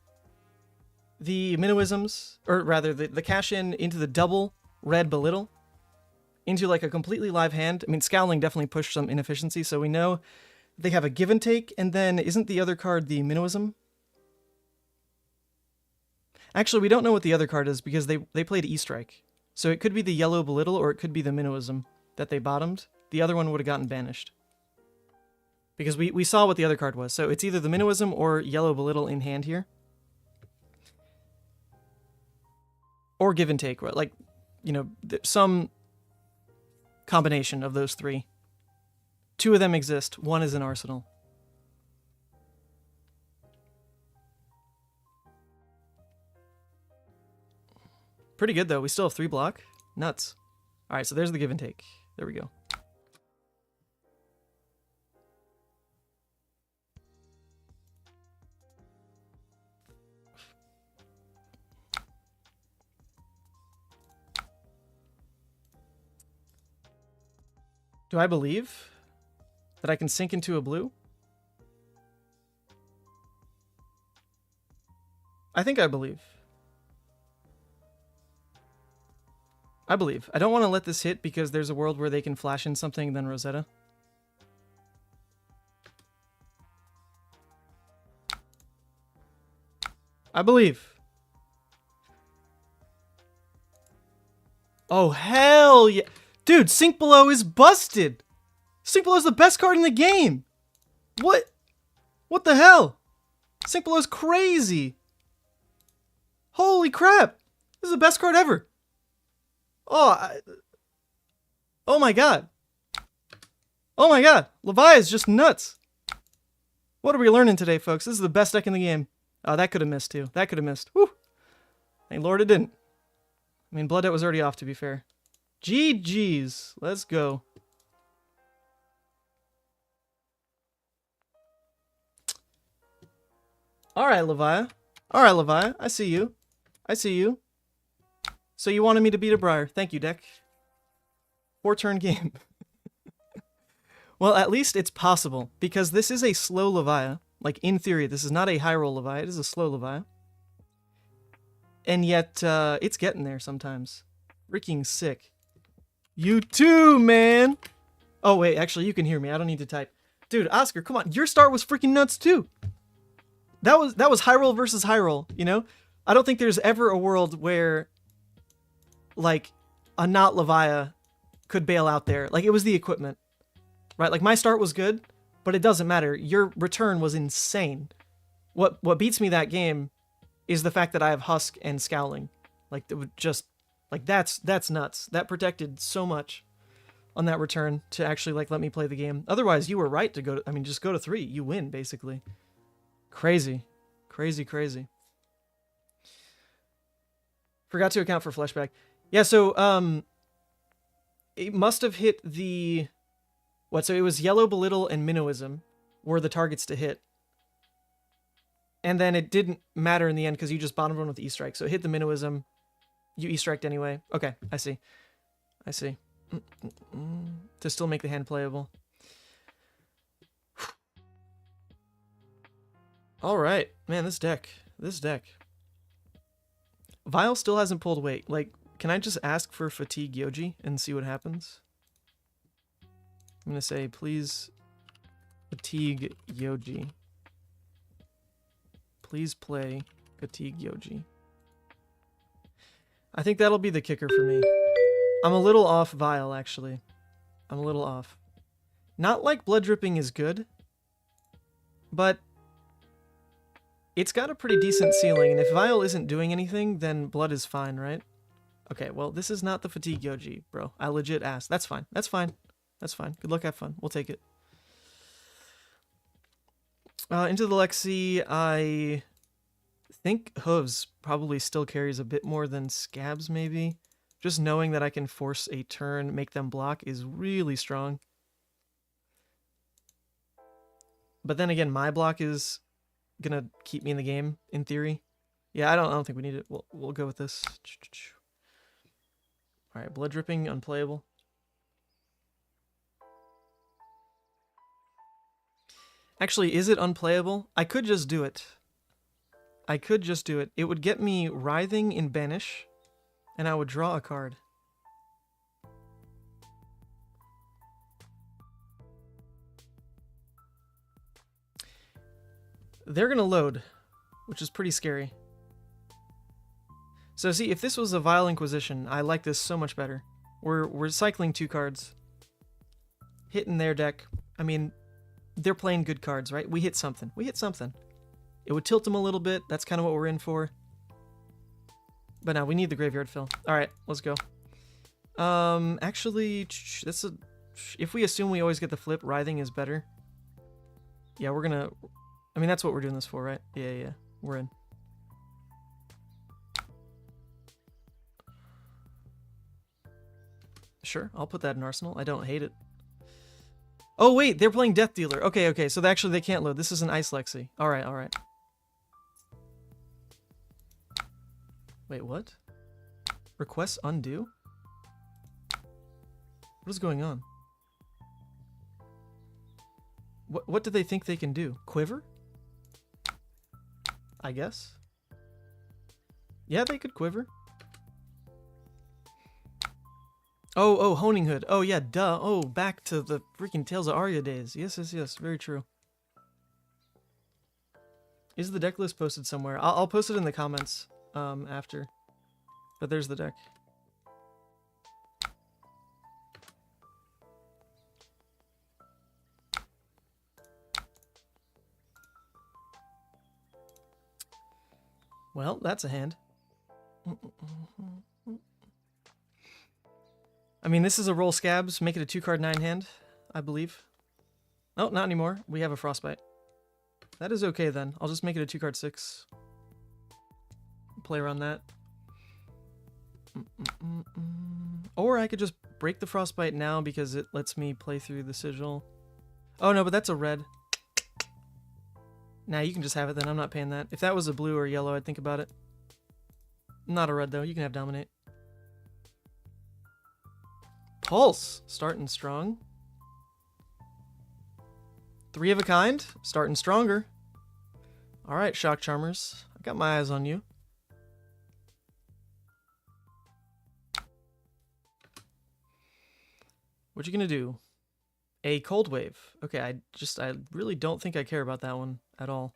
the Minnowisms, or rather the cash in into the double red Belittle, into like a completely live hand. I mean, Scowling definitely pushed some inefficiency, so we know they have a Give and Take, and then isn't the other card the Minnowism? Actually, we don't know what the other card is because they played E-Strike. So it could be the yellow Belittle or it could be the Minnowism that they bottomed. The other one would have gotten banished. Because we saw what the other card was. So it's either the Minnowism or yellow Belittle in hand here. Or Give and Take. Like, you know, some combination of those 3. 2 of them exist. 1 is an Arsenal. Pretty good, though. We still have 3 block. Nuts. Alright, so there's the Give and Take. There we go. Do I believe that I can sink into a blue? I think I believe. I believe. I don't want to let this hit because there's a world where they can flash in something, then Rosetta. I believe. Oh, hell yeah. Dude, Sink Below is busted. Sink Below is the best card in the game. What? What the hell? Sink Below is crazy. Holy crap. This is the best card ever. Oh my god. Oh my god. Levia is just nuts. What are we learning today, folks? This is the best deck in the game. Oh, that could have missed, too. That could have missed. Whew. Thank Lord it didn't. I mean, Blood Debt was already off, to be fair. GG's. Let's go. Alright, Levia. Alright, Levia. I see you. I see you. So you wanted me to beat a Briar. Thank you, deck. 4-turn game. Well, at least it's possible, because this is a slow Levia. Like, in theory, this is not a high-roll Levia. It is a slow Levia. And yet, it's getting there sometimes. Freaking sick. You too, man! Oh, wait, actually, you can hear me. I don't need to type. Dude, Oscar, come on. Your start was freaking nuts, too. That was high roll versus high roll, you know? I don't think there's ever a world where, like, a not Levia could bail out there. Like, it was the equipment. Right? Like, my start was good, but it doesn't matter. Your return was insane. What beats me that game is the fact that I have Husk and Scowling. Like, it would just... Like, that's nuts. That protected so much on that return to actually, like, let me play the game. Otherwise, you were right to go to... I mean, just go to 3. You win, basically. Crazy. Crazy, crazy. Forgot to account for flashback. Yeah, so, it must have hit the... What, so it was Yellow Belittle and Minnowism were the targets to hit. And then it didn't matter in the end because you just bottomed one with the E-Strike. So it hit the Minnowism. You E-Striked anyway. Okay, I see. I see. To still make the hand playable. Alright. Man, this deck. This deck. Vile still hasn't pulled weight. Like, can I just ask for Fatigue Yoji and see what happens? I'm gonna say, please Fatigue Yoji. Please play Fatigue Yoji. I think that'll be the kicker for me. I'm a little off Vile, actually. I'm a little off. Not like Blood Dripping is good, but it's got a pretty decent ceiling, and if Vile isn't doing anything, then Blood is fine, right? Okay, well, this is not the Fatigue Yoji, bro. I legit asked. That's fine. That's fine. That's fine. Good luck, have fun. We'll take it. Into the Lexi, I think Hooves probably still carries a bit more than Scabs, maybe. Just knowing that I can force a turn, make them block, is really strong. But then again, my block is gonna keep me in the game, in theory. Yeah, I don't think we need it. We'll go with this. Alright, Blood Dripping, unplayable. Actually, is it unplayable? I could just do it. I could just do it. It would get me Writhing in Banish, and I would draw a card. They're gonna load, which is pretty scary. So see, if this was a Vile Inquisition, I like this so much better. We're cycling 2 cards. Hitting their deck. I mean, they're playing good cards, right? We hit something. We hit something. It would tilt them a little bit. That's kind of what we're in for. But now we need the graveyard fill. All right, let's go. Actually, that's a. If we assume we always get the flip, Writhing is better. Yeah, we're gonna. I mean, that's what we're doing this for, right? Yeah. We're in. Sure, I'll put that in Arsenal. I don't hate it. Oh, wait, they're playing Death Dealer. Okay, so actually they can't load. This is an Ice Lexi. All right. Wait, what? Request undo? What is going on? What do they think they can do? Quiver? I guess. Yeah, they could quiver. Oh, Honing Hood. Oh, yeah, duh. Oh, back to the freaking Tales of Arya days. Yes. Very true. Is the deck list posted somewhere? I'll post it in the comments after. But there's the deck. Well, that's a hand. I mean, this is a roll Scabs, make it a 2-card 9 hand, I believe. Oh, not anymore. We have a Frostbite. That is okay then. I'll just make it a 2-card 6. Play around that. Or I could just break the Frostbite now because it lets me play through the Sigil. Oh no, but that's a red. Nah, you can just have it then. I'm not paying that. If that was a blue or yellow, I'd think about it. Not a red though. You can have Dominate. Pulse, starting strong. 3 of a kind, starting stronger. All right, Shock Charmers, I've got my eyes on you. What you gonna do? A Cold Wave. Okay, I really don't think I care about that one at all.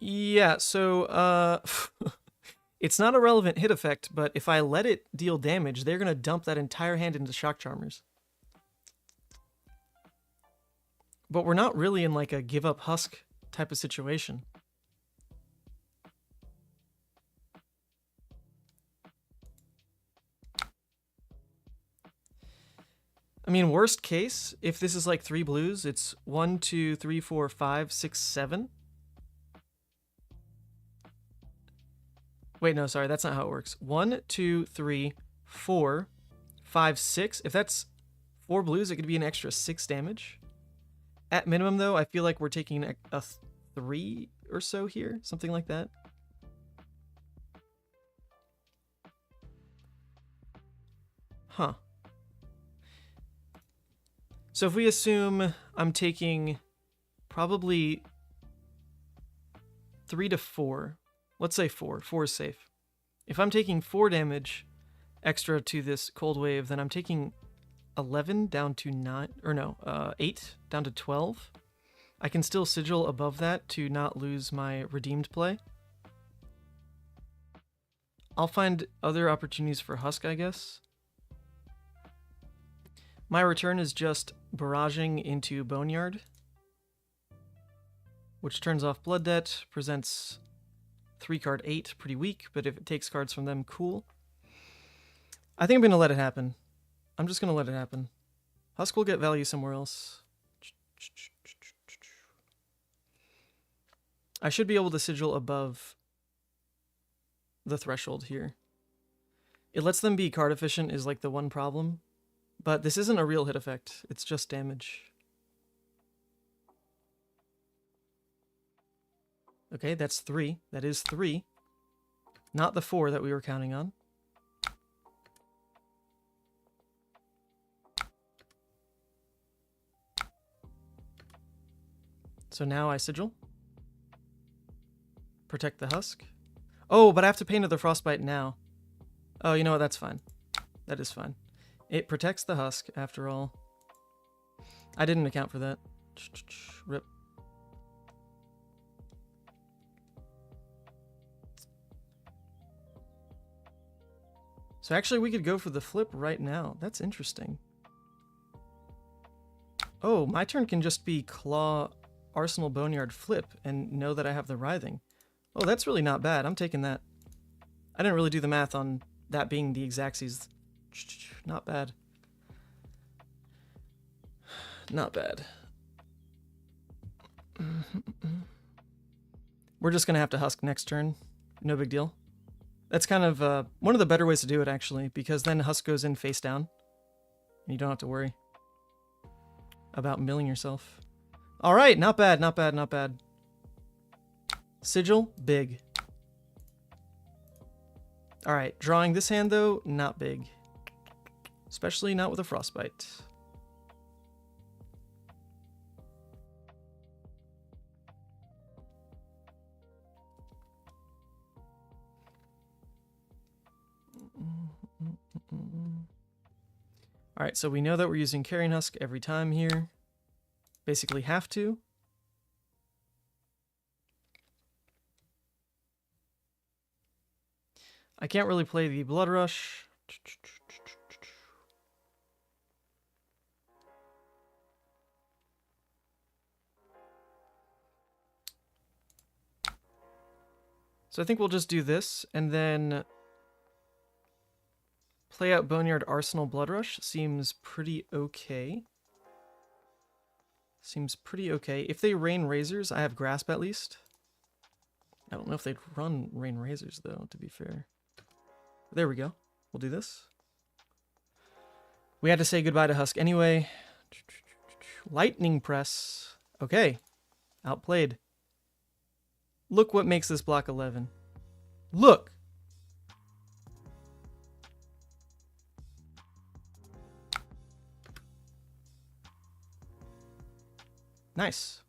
Yeah, so, it's not a relevant hit effect, but if I let it deal damage, they're going to dump that entire hand into Shock Charmers. But we're not really in like a give up husk type of situation. I mean, worst case, if this is like 3 blues, it's 1, 2, 3, 4, 5, 6, 7. Wait, no, sorry, that's not how it works. 1, 2, 3, 4, 5, 6. If that's 4 blues, it could be an extra 6 damage. At minimum, though, I feel like we're taking a 3 or so here, something like that. Huh. So if we assume I'm taking probably 3 to 4, let's say 4. 4 is safe. If I'm taking 4 damage extra to this cold wave, then I'm taking 11 down to 9, or no, 8 down to 12. I can still sigil above that to not lose my redeemed play. I'll find other opportunities for Husk, I guess. My return is just barraging into Boneyard, which turns off Blood Debt, presents 3-card 8, pretty weak, but if it takes cards from them, cool. I think I'm going to let it happen. I'm just going to let it happen. Husk will get value somewhere else. I should be able to sigil above the threshold here. It lets them be card efficient is like the one problem, but this isn't a real hit effect. It's just damage. Okay, that's 3. That is 3. Not the 4 that we were counting on. So now I sigil. Protect the Husk. Oh, but I have to pay another Frostbite now. Oh, you know what? That's fine. That is fine. It protects the Husk, after all. I didn't account for that. Rip. So actually, we could go for the flip right now. That's interesting. Oh, my turn can just be Claw, Arsenal, Boneyard, flip, and know that I have the Writhing. Oh, that's really not bad. I'm taking that. I didn't really do the math on that being the Exactsies. Not bad. Not bad. We're just going to have to Husk next turn. No big deal. That's kind of one of the better ways to do it, actually, because then Husk goes in face down. And you don't have to worry about milling yourself. All right, not bad, not bad, not bad. Sigil, big. All right, drawing this hand, though, not big. Especially not with a Frostbite. All right, so we know that we're using Carrion Husk every time here. Basically have to. I can't really play the Blood Rush. So I think we'll just do this, and then play out Boneyard, Arsenal, Blood Rush. Seems pretty okay. Seems pretty okay. If they Rain Razors, I have Grasp at least. I don't know if they'd run Rain Razors, though, to be fair. There we go. We'll do this. We had to say goodbye to Husk anyway. Lightning Press. Okay. Outplayed. Look what makes this block 11. Look! Nice.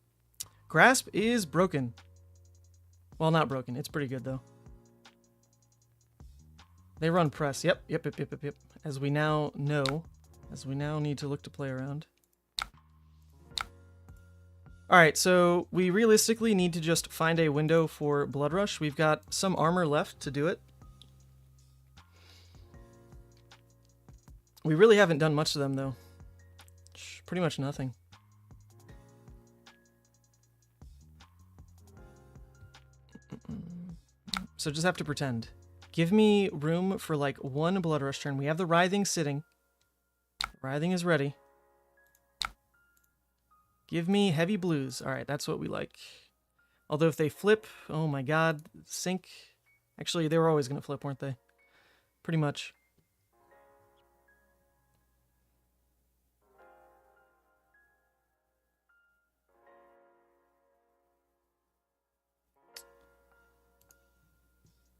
Grasp is broken. Well, not broken. It's pretty good, though. They run press. Yep. As we now know. As we now need to look to play around. Alright, so we realistically need to just find a window for Blood Rush. We've got some armor left to do it. We really haven't done much to them, though. Pretty much nothing. So just have to pretend. Give me room for like one Blood Rush turn. We have the Writhing sitting. Writhing is ready. Give me heavy blues. All right, that's what we like. Although if they flip, oh my god, sync. Actually, they were always going to flip, weren't they? Pretty much.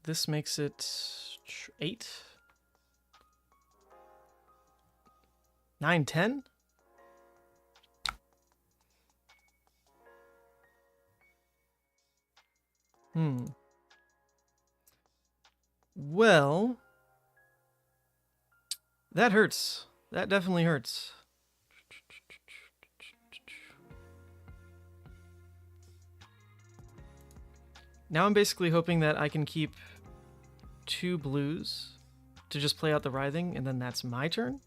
This makes it 8. 9, 10? Well, that hurts. That definitely hurts. Now I'm basically hoping that I can keep 2 blues to just play out the writhing, and then that's my turn.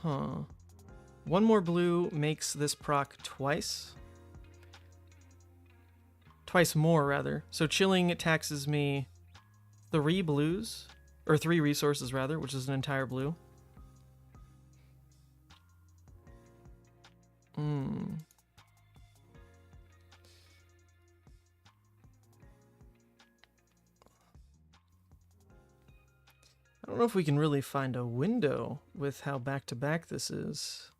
Huh. 1 more blue makes this proc twice. Twice more, rather. So chilling taxes me 3 blues, or 3 resources, rather, which is an entire blue. I don't know if we can really find a window with how back-to-back this is.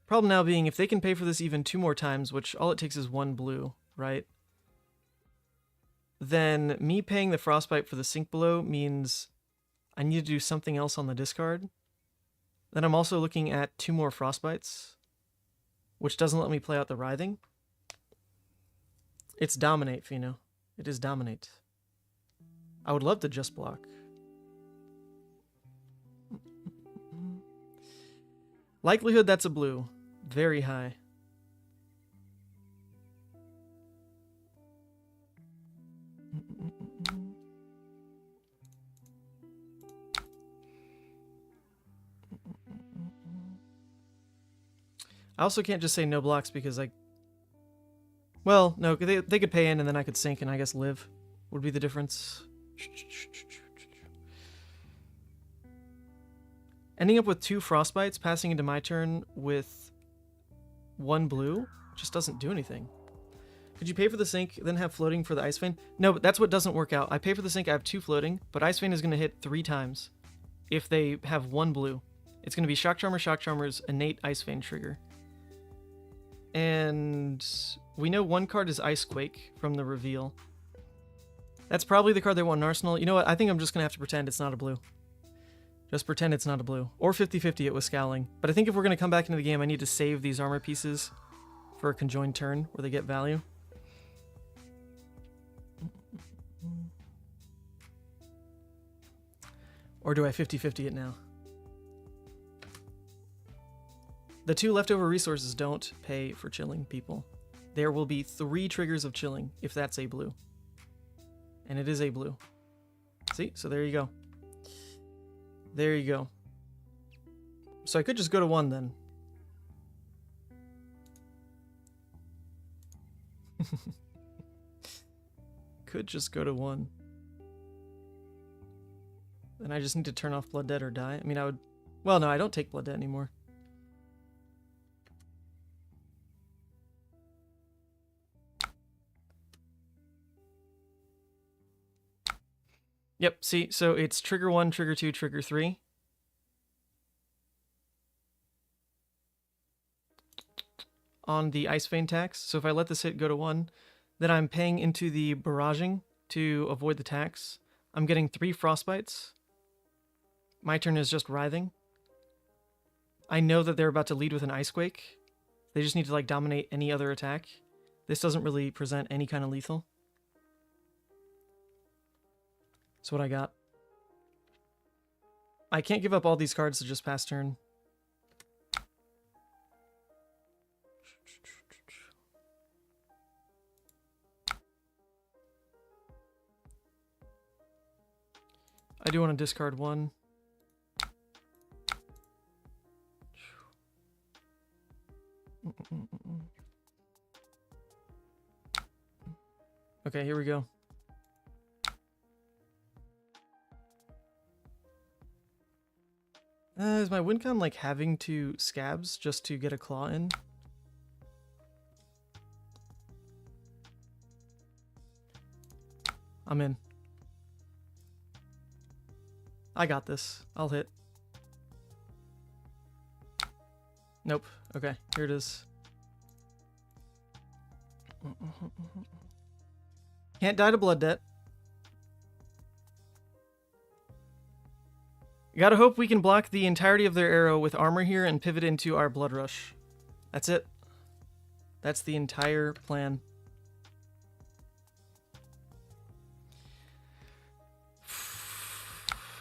Problem now being, if they can pay for this even 2 more times, which all it takes is 1 blue, right? Then me paying the Frostbite for the sink below means I need to do something else on the discard. Then I'm also looking at 2 more Frostbites, which doesn't let me play out the writhing. It's dominate, Fino. It is dominate. I would love to just block. Likelihood that's a blue. Very high. I also can't just say no blocks because well, no, they could pay in and then I could sink and I guess live would be the difference. Ending up with 2 Frostbites, passing into my turn with 1 blue, just doesn't do anything. Could you pay for the sink, then have floating for the Ice Vein? No, but that's what doesn't work out. I pay for the sink, I have 2 floating, but Ice Vein is going to hit 3 times if they have 1 blue. It's going to be Shock Charmer's innate Ice Vein trigger. And we know 1 card is Ice Quake from the reveal. That's probably the card they want in Arsenal. You know what? I think I'm just going to have to pretend it's not a blue. Just pretend it's not a blue. Or 50-50 it was Scowling. But I think if we're going to come back into the game, I need to save these armor pieces for a conjoined turn where they get value. Or do I 50-50 it now? The 2 leftover resources don't pay for chilling, people. There will be 3 triggers of chilling if that's a blue. And it is a blue. See? So there you go. There you go. So I could just go to 1 then. Could just go to 1. Then I just need to turn off Blood Debt or die. I mean, I would... Well, no, I don't take Blood Debt anymore. Yep, see, so it's trigger 1, trigger 2, trigger 3. On the Ice Vein tax. So if I let this hit go to 1, then I'm paying into the barraging to avoid the tax. I'm getting 3 Frostbites. My turn is just writhing. I know that they're about to lead with an Ice Quake. They just need to dominate any other attack. This doesn't really present any kind of lethal. That's what I got. I can't give up all these cards to just pass turn. I do want to discard 1. Okay, here we go. Is my win con having to scabs just to get a claw in? I'm in. I got this. I'll hit. Nope. Okay, here it is. Can't die to Blood Debt. Gotta hope we can block the entirety of their arrow with armor here and pivot into our Blood Rush. That's it. That's the entire plan.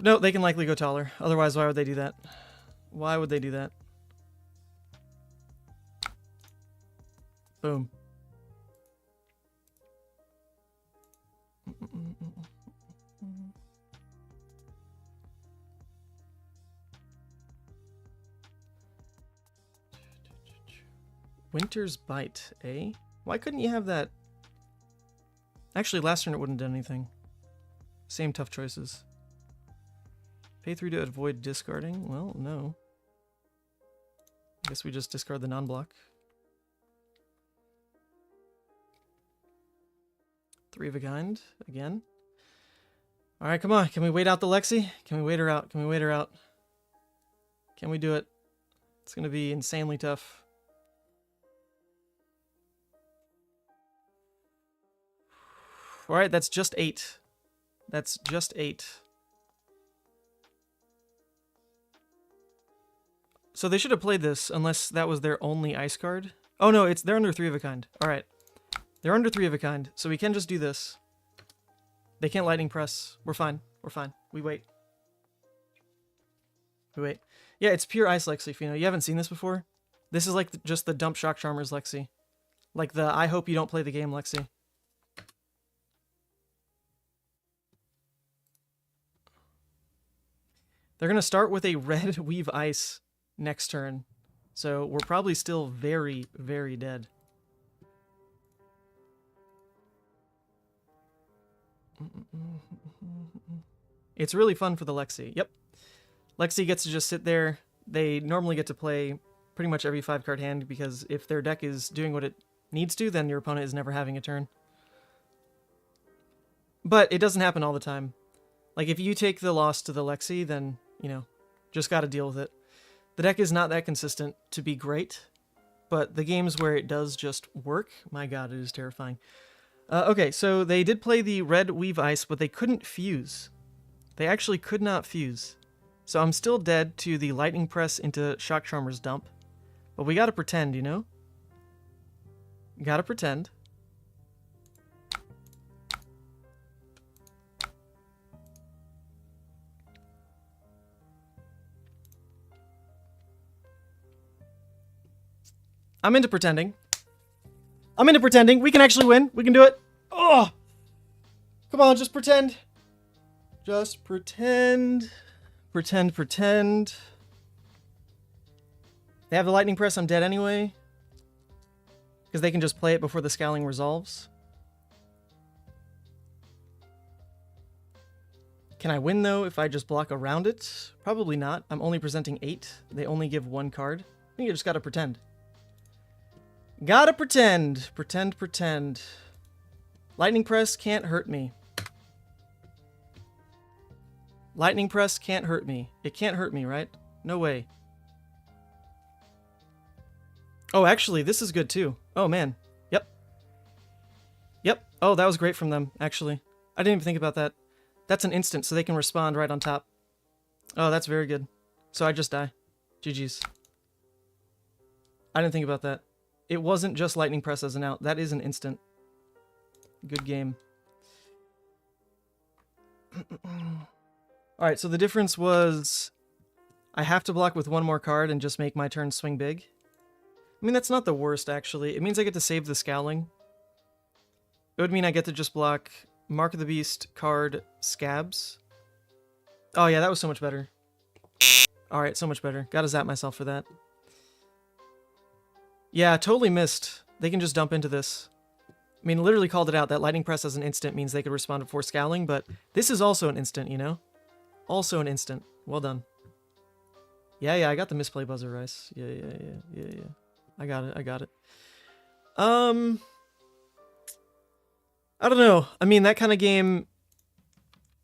No, they can likely go taller. Otherwise, why would they do that? Why would they do that? Boom. Winter's Bite, eh? Why couldn't you have that? Actually, last turn it wouldn't have done anything. Same tough choices. Pay 3 to avoid discarding? Well, no. I guess we just discard the non-block. 3 of a kind, again. Alright, come on. Can we wait out the Lexi? Can we wait her out? Can we wait her out? Can we do it? It's going to be insanely tough. Alright, that's just 8. That's just 8. So they should have played this, unless that was their only ice card. Oh no, they're under 3 of a kind. Alright. They're under 3 of a kind, so we can just do this. They can't lightning press. We're fine. We're fine. We wait. We wait. Yeah, it's pure ice Lexi, Fino. You haven't seen this before? This is like just the dump shock charmers Lexi. Like the I hope you don't play the game Lexi. They're going to start with a red Weave Ice next turn. So we're probably still very, very dead. It's really fun for the Lexi. Yep. Lexi gets to just sit there. They normally get to play pretty much every 5-card hand because if their deck is doing what it needs to, then your opponent is never having a turn. But it doesn't happen all the time. Like if you take the loss to the Lexi, then, you know, just got to deal with it. The deck is not that consistent to be great, but the games where it does just work, my god, it is terrifying. Okay, so they did play the red Weave Ice, but they couldn't fuse. They actually could not fuse. So I'm still dead to the Lightning Press into Shock Charmer's dump. But we gotta pretend, you know? Gotta pretend. I'm into pretending. I'm into pretending. We can actually win. We can do it. Oh! Come on, just pretend. Just pretend. Pretend, pretend. They have the Lightning Press. I'm dead anyway. Because they can just play it before the Scowling resolves. Can I win, though, if I just block around it? Probably not. I'm only presenting 8. They only give 1 card. I think you just gotta pretend. Gotta pretend. Pretend, pretend. Lightning Press can't hurt me. Lightning Press can't hurt me. It can't hurt me, right? No way. Oh, actually, this is good too. Oh, man. Yep. Yep. Oh, that was great from them, actually. I didn't even think about that. That's an instant, so they can respond right on top. Oh, that's very good. So I just die. GG's. I didn't think about that. It wasn't just Lightning Press as an out. That is an instant. Good game. Alright, so the difference was I have to block with 1 more card and just make my turn swing big. I mean, that's not the worst, actually. It means I get to save the Scowling. It would mean I get to just block Mark of the Beast, card, Scabs. Oh yeah, that was so much better. Alright, so much better. Gotta zap myself for that. Yeah, totally missed. They can just dump into this. I mean, literally called it out. That Lightning Press as an instant means they could respond before Scowling, but this is also an instant, you know? Also an instant. Well done. Yeah, I got the misplay buzzer, Rice. Yeah. I got it, I got it. I don't know. I mean, that kind of game,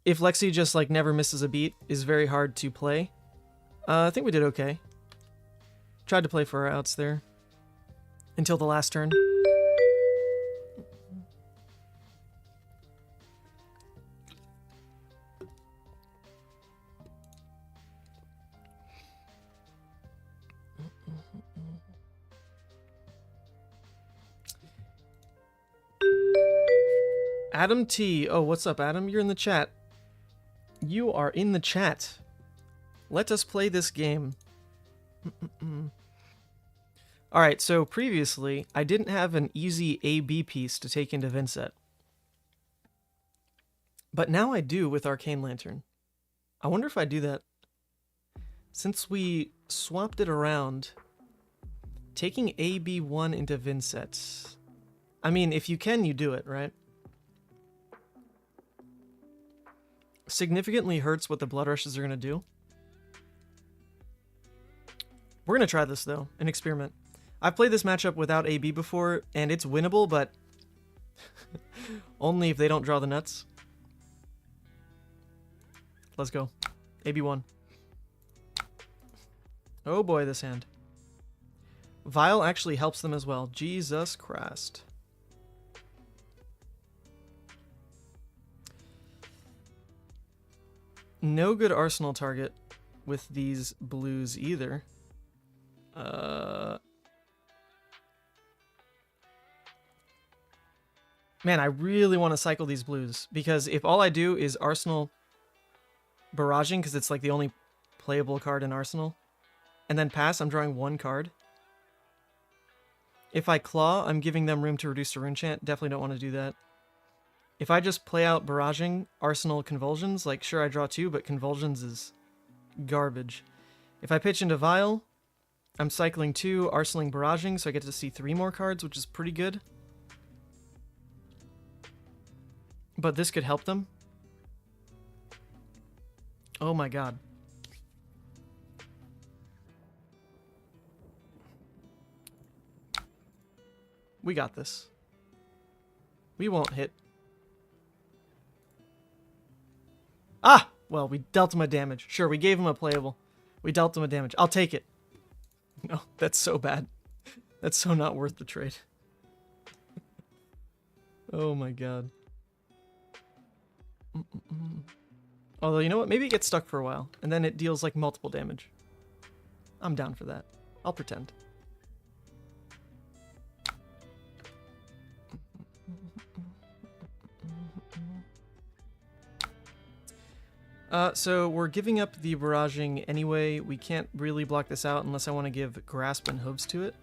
if Lexi just, like, never misses a beat, is very hard to play. I think we did okay. Tried to play for our outs there. Until the last turn. Adam T. Oh, what's up, Adam? You're in the chat. You are in the chat. Let us play this game. Alright, so previously, I didn't have an easy A-B piece to take into Vynnset. But now I do with Arcane Lantern. I wonder if I do that. Since we swapped it around, taking AB1 into Vynnset. I mean, if you can, you do it, right? Significantly hurts what the Blood Rushes are going to do. We're going to try this, though, an experiment. I've played this matchup without AB before, and it's winnable, but only if they don't draw the nuts. Let's go. AB1. Oh boy, this hand. Vial actually helps them as well. Jesus Christ. No good arsenal target with these blues either. Man, I really want to cycle these blues, because if all I do is Arsenal barraging, because it's like the only playable card in Arsenal, and then pass, I'm drawing one card. If I claw, I'm giving them room to reduce to Rune Chant. Definitely don't want to do that. If I just play out barraging, Arsenal Convulsions, like sure I draw two, but Convulsions is garbage. If I pitch into Vial, I'm cycling two, Arsenaling barraging, so I get to see 3 more cards, which is pretty good. But this could help them. Oh my god. We got this. We won't hit. Ah! Well, we dealt him a damage. Sure, we gave him a playable. We dealt him a damage. I'll take it. No, that's so bad. That's so not worth the trade. Oh my god. Although, you know what? Maybe it gets stuck for a while, and then it deals, like, multiple damage. I'm down for that. I'll pretend. So we're giving up the barraging anyway. We can't really block this out unless I want to give Grasp and Hooves to it.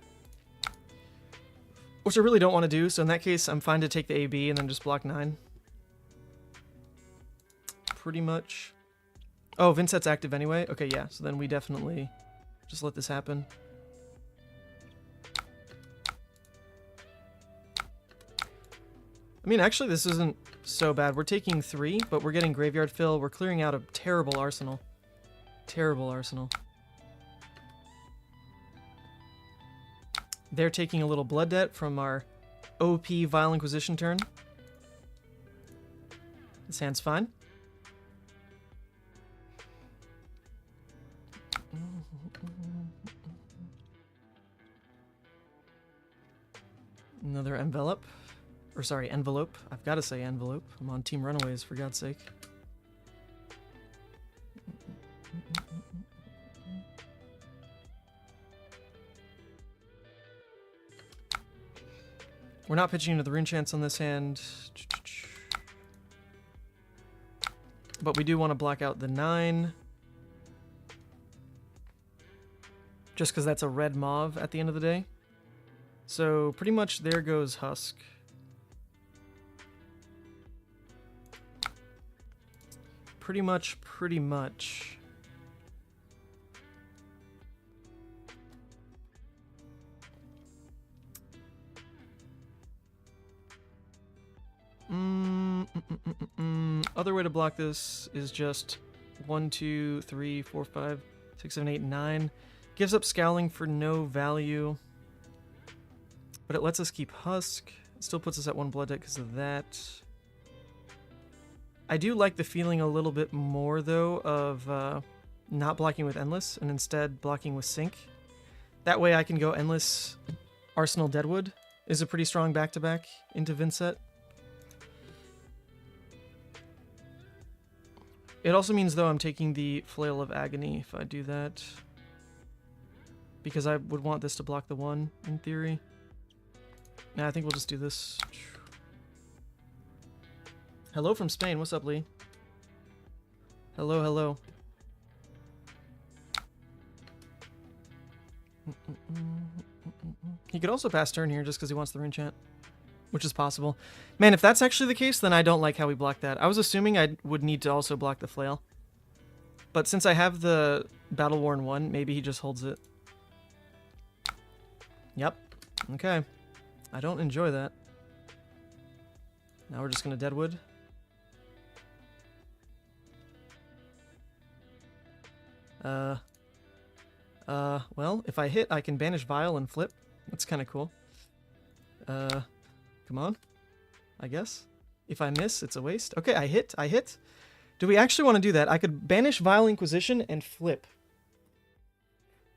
Which I really don't want to do, so in that case, I'm fine to take the AB and then just block 9. Pretty much. Oh, Vynnset's active anyway? Okay, yeah, so then we definitely just let this happen. I mean, actually, this isn't so bad. We're taking 3, but we're getting Graveyard Fill. We're clearing out a terrible arsenal. Terrible arsenal. They're taking a little Blood Debt from our OP Vile Inquisition turn. This hand's fine. Another envelope. Or sorry, envelope. I've got to say envelope. I'm on Team Runaways, for God's sake. We're not pitching into the Rune Chants on this hand. But we do want to block out the 9. Just because that's a red mauve at the end of the day. So pretty much there goes Husk. Pretty much. Other way to block this is just 1, 2, 3, 4, 5, 6, 7, 8, 9. Gives up Scowling for no value. But it lets us keep Husk. It still puts us at 1 Blood Debt because of that. I do like the feeling a little bit more, though, of not blocking with Endless and instead blocking with Sync. That way I can go Endless. Arsenal Deadwood is a pretty strong back-to-back into Vynnset. It also means, though, I'm taking the Flail of Agony if I do that. Because I would want this to block the 1, in theory. Nah, I think we'll just do this. Hello from Spain. What's up, Lee? Hello, hello. He could also pass turn here just because he wants the rune chant, which is possible. Man, if that's actually the case, then I don't like how we blocked that. I was assuming I would need to also block the flail. But since I have the Battle Worn 1, maybe he just holds it. Yep. Okay. I don't enjoy that. Now we're just going to Deadwood. Well, if I hit, I can banish Vial and flip. That's kind of cool. Come on. I guess. If I miss, it's a waste. Okay, I hit. Do we actually want to do that? I could banish Vile Inquisition and flip.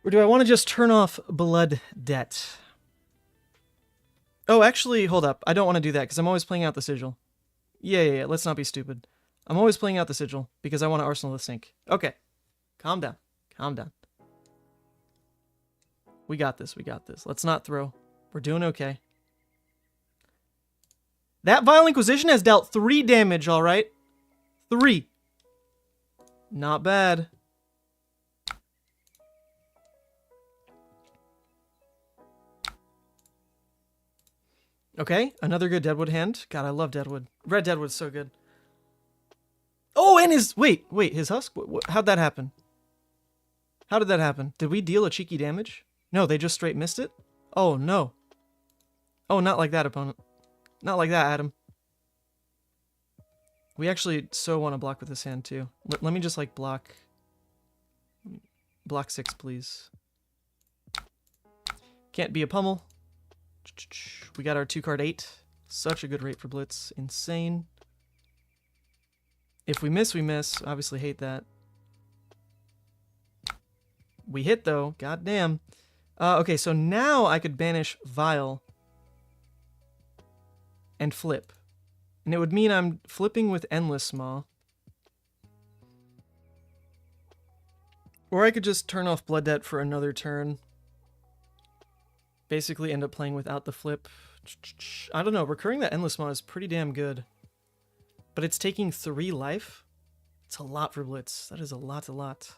Or do I want to just turn off Blood Debt? Oh, actually, hold up. I don't want to do that because I'm always playing out the Sigil. Yeah, let's not be stupid. I'm always playing out the Sigil because I want to Arsenal the Sink. Okay. Calm down. Calm down. We got this. We got this. Let's not throw. We're doing okay. That Vile Inquisition has dealt 3 damage, alright? 3. Not bad. Okay, another good Deadwood hand. God, I love Deadwood. Red Deadwood's so good. Oh, and his... Wait, his Husk? How'd that happen? How did that happen? Did we deal a cheeky damage? No, they just straight missed it? Oh, no. Oh, not like that, opponent. Not like that, Adam. We actually so want to block with this hand, too. Let me just, like, block... Block 6, please. Can't be a pummel. We got our 2-card 8. Such a good rate for Blitz. Insane. If we miss, we miss. Obviously hate that. We hit, though. God damn. Okay, so now I could banish Vile and flip. And it would mean I'm flipping with Endless Maw. Or I could just turn off Blood Debt for another turn. Basically end up playing without the flip. I don't know, recurring that Endless Maw is pretty damn good. But it's taking 3 life? It's a lot for Blitz. That is a lot.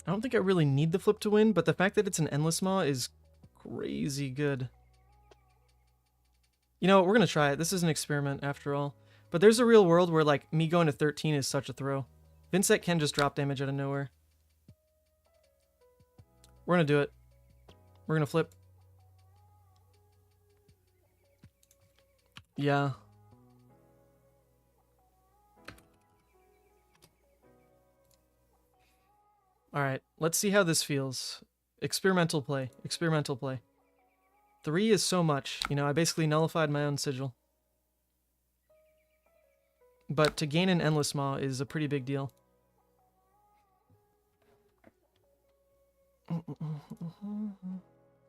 I don't think I really need the flip to win, but the fact that it's an Endless Maw is crazy good. You know what, we're gonna try it. This is an experiment after all. But there's a real world where, like, me going to 13 is such a throw. Vynnset can just drop damage out of nowhere. We're gonna do it. We're gonna flip. Yeah. Alright, let's see how this feels. Experimental play. 3 is so much. You know, I basically nullified my own Sigil. But to gain an Endless Maw is a pretty big deal.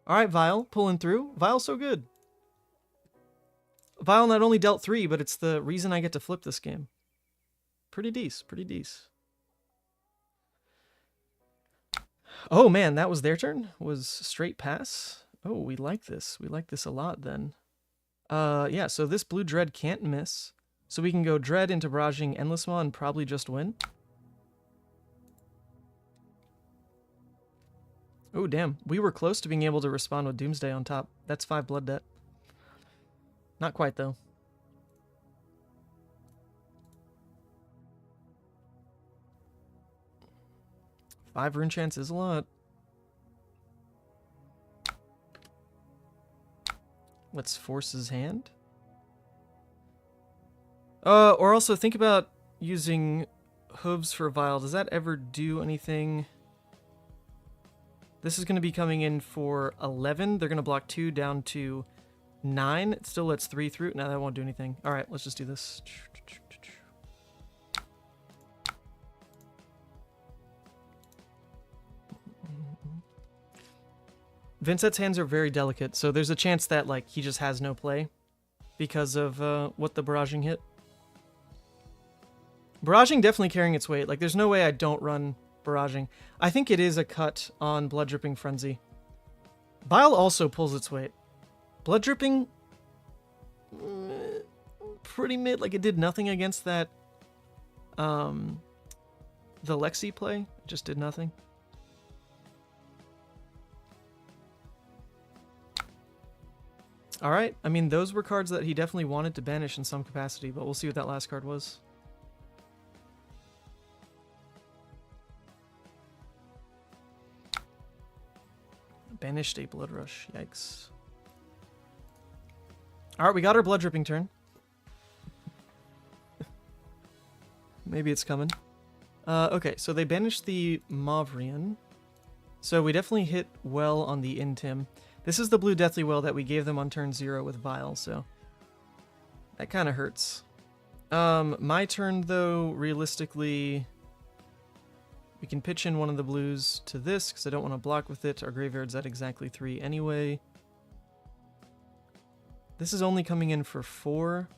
Alright, Vile, pulling through. Vile's so good. Vile not only dealt 3, but it's the reason I get to flip this game. Pretty decent. Oh man, that was their turn? Was straight pass? Oh, we like this. We like this a lot then. Yeah, so this blue Dread can't miss. So we can go Dread into barraging Endless Maw and probably just win. Oh, damn. We were close to being able to respond with Doomsday on top. That's 5 Blood Debt. Not quite, though. Five rune chance is a lot. Let's force his hand. Or also think about using hooves for Vile. Does that ever do anything? This is going to be coming in for 11. They're going to block 2 down to 9. It still lets 3 through. No, that won't do anything. All right, let's just do this. Vynnset's hands are very delicate, so there's a chance that, like, he just has no play because of what the barraging hit. Barraging definitely carrying its weight. Like, there's no way I don't run barraging. I think it is a cut on Blood Dripping Frenzy. Bile also pulls its weight. Blood dripping, pretty mid. Like, it did nothing against that, the Lexi play. It just did nothing. All right. I mean, those were cards that he definitely wanted to banish in some capacity, but we'll see what that last card was. Banished a Blood Rush. Yikes. All right, we got our blood dripping turn. Maybe it's coming. Okay, so they banished the Mavrian. So we definitely hit well on the Intim. This is the blue Deathly Well that we gave them on turn 0 with Vile, so that kind of hurts. My turn, though, realistically, we can pitch in one of the blues to this because I don't want to block with it. Our graveyard's at exactly 3 anyway. This is only coming in for 4.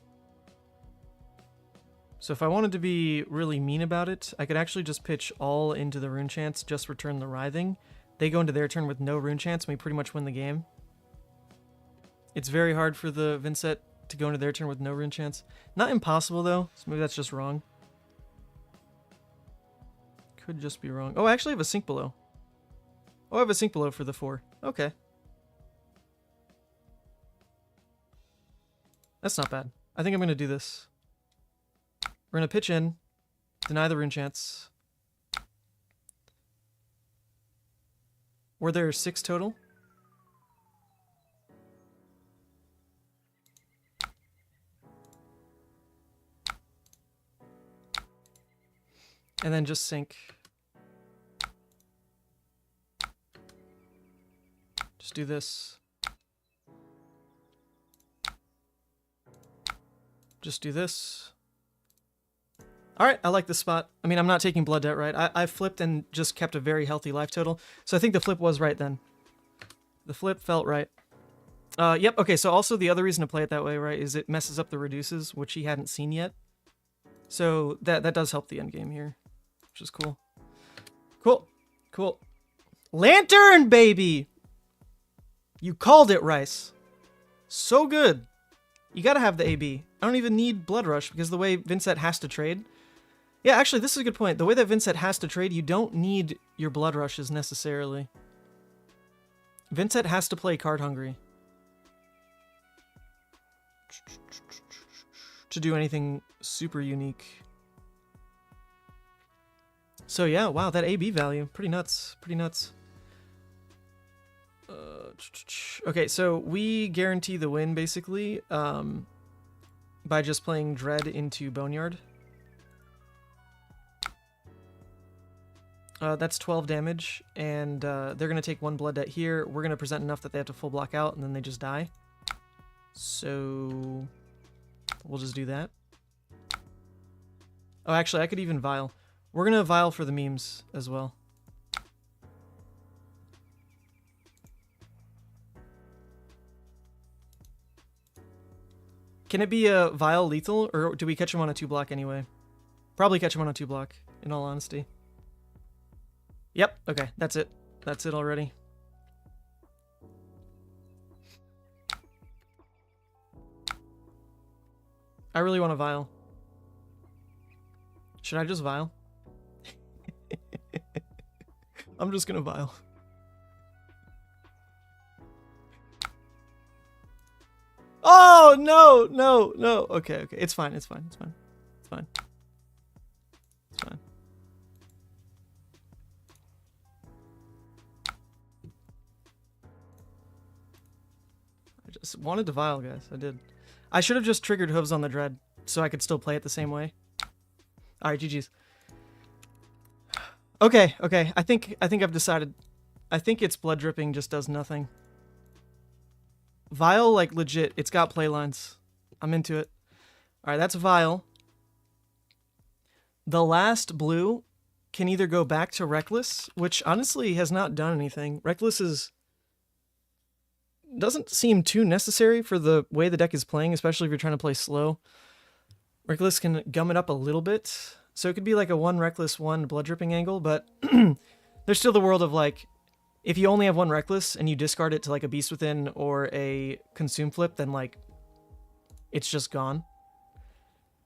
So if I wanted to be really mean about it, I could actually just pitch all into the Rune Chance, just return the Writhing. They go into their turn with no Rune Chance, and we pretty much win the game. It's very hard for the Vynnset to go into their turn with no Rune Chance. Not impossible, though, so maybe that's just wrong. Could just be wrong. Oh, I actually have a Sink Below. Oh, I have a Sink Below for the 4. Okay. That's not bad. I think I'm going to do this. We're going to pitch in, deny the Rune Chance. Were there 6 total? And then just sink. Just do this. Just do this. Alright, I like this spot. I mean, I'm not taking Blood Debt, right? I flipped and just kept a very healthy life total. So I think the flip was right then. The flip felt right. Yep, okay, so also the other reason to play it that way, right, is it messes up the reduces, which he hadn't seen yet. So that does help the end game here, which is cool. Cool, cool. Lantern, baby! You called it, Rice. So good. You gotta have the AB. I don't even need Blood Rush because the way Vynnset has to trade. Yeah, actually, this is a good point. The way that Vynnset has to trade, you don't need your Blood Rushes necessarily. Vynnset has to play card hungry to do anything super unique. So yeah, wow, that AB value, pretty nuts, pretty nuts. Okay, so we guarantee the win basically by just playing Dread into Boneyard. That's 12 damage, and they're going to take 1 Blood Debt here. We're going to present enough that they have to full block out, and then they just die. So we'll just do that. Oh, actually, I could even Vile. We're going to Vile for the memes as well. Can it be a Vile lethal, or do we catch him on a 2-block anyway? Probably catch him on a 2-block, in all honesty. Yep, okay, that's it. That's it already. I really want a Vile. Should I just Vile? I'm just gonna Vile. Oh, no, no, no. Okay, okay. It's fine, it's fine, it's fine. It's fine. It's fine. I just wanted to Vile, guys. I did. I should have just triggered Hooves on the Dread so I could still play it the same way. Alright, GG's. Okay, okay. I think I've decided. I think its Blood Dripping just does nothing. Vile, like, legit. It's got playlines. I'm into it. Alright, that's Vile. The last blue can either go back to Reckless, which honestly has not done anything. Reckless doesn't seem too necessary for the way the deck is playing, especially if you're trying to play slow. Reckless can gum it up a little bit. So it could be like a 1 Reckless, 1 Blood Dripping angle, but there's still the world of, like, if you only have one Reckless and you discard it to like a Beast Within or a Consume Flip, then like it's just gone.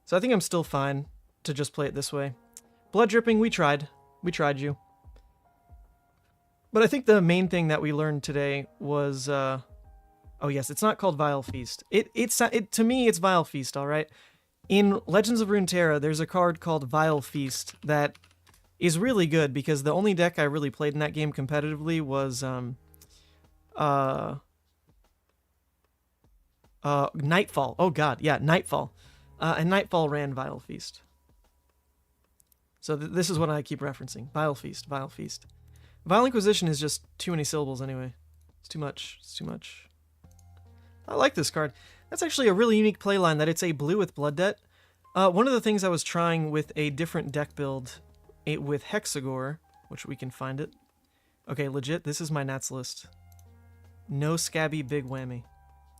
So I think I'm still fine to just play it this way. Blood Dripping, we tried. We tried you. But I think the main thing that we learned today was, oh yes, it's not called Vile Feast. To me, it's Vile Feast, all right? In Legends of Runeterra, there's a card called Vile Feast that is really good because the only deck I really played in that game competitively was Nightfall. Oh god, yeah, Nightfall. And Nightfall ran Vile Feast. So this is what I keep referencing. Vile Feast, Vile Feast. Vile Inquisition is just too many syllables anyway. It's too much. It's too much. I like this card. That's actually a really unique playline that it's a blue with Blood Debt. One of the things I was trying with a different deck build with Hexagore, which we can find it. Okay, legit, this is my Nats list. No Scabby Big Whammy.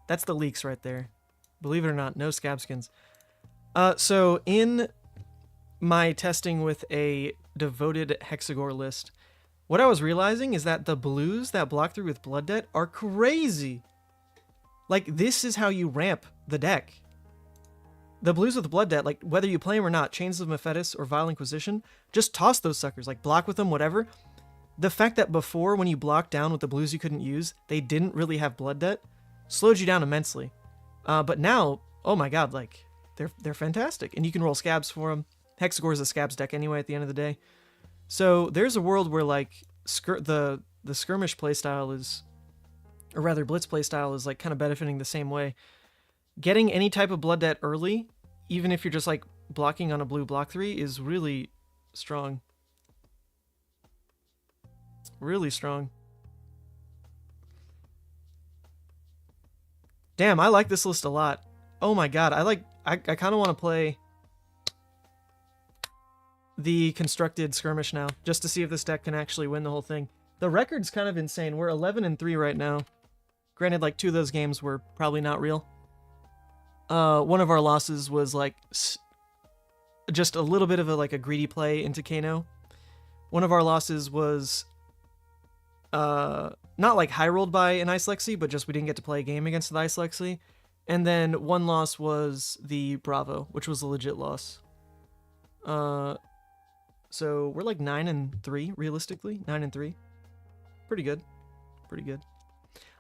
That's the leaks right there. Believe it or not, no Scab Skins. So in my testing with a devoted Hexagore list, what I was realizing is that the blues that block through with Blood Debt are crazy. Like, this is how you ramp the deck. The blues with Blood Debt, like, whether you play them or not, Chains of Mephetis or Vile Inquisition, just toss those suckers. Like, block with them, whatever. The fact that before, when you blocked down with the blues you couldn't use, they didn't really have Blood Debt, slowed you down immensely. But now, oh my god, like, they're fantastic. And you can roll Scabs for them. Hexagore is a Scabs deck anyway at the end of the day. So there's a world where, like, the Skirmish playstyle is, or rather Blitz playstyle is, like, kind of benefiting the same way. Getting any type of Blood Debt early, even if you're just, like, blocking on a blue block 3, is really strong. Really strong. Damn, I like this list a lot. Oh my god, I kind of want to play the constructed Skirmish now, just to see if this deck can actually win the whole thing. The record's kind of insane. We're 11-3 right now. Granted, like, 2 of those games were probably not real. One of our losses was, like, just a little bit of a greedy play into Kano. One of our losses was not like high rolled by an Ice Lexi, but just we didn't get to play a game against the Ice Lexi. And then one loss was the Bravo, which was a legit loss. So we're like 9-3 realistically. 9-3. Pretty good. Pretty good.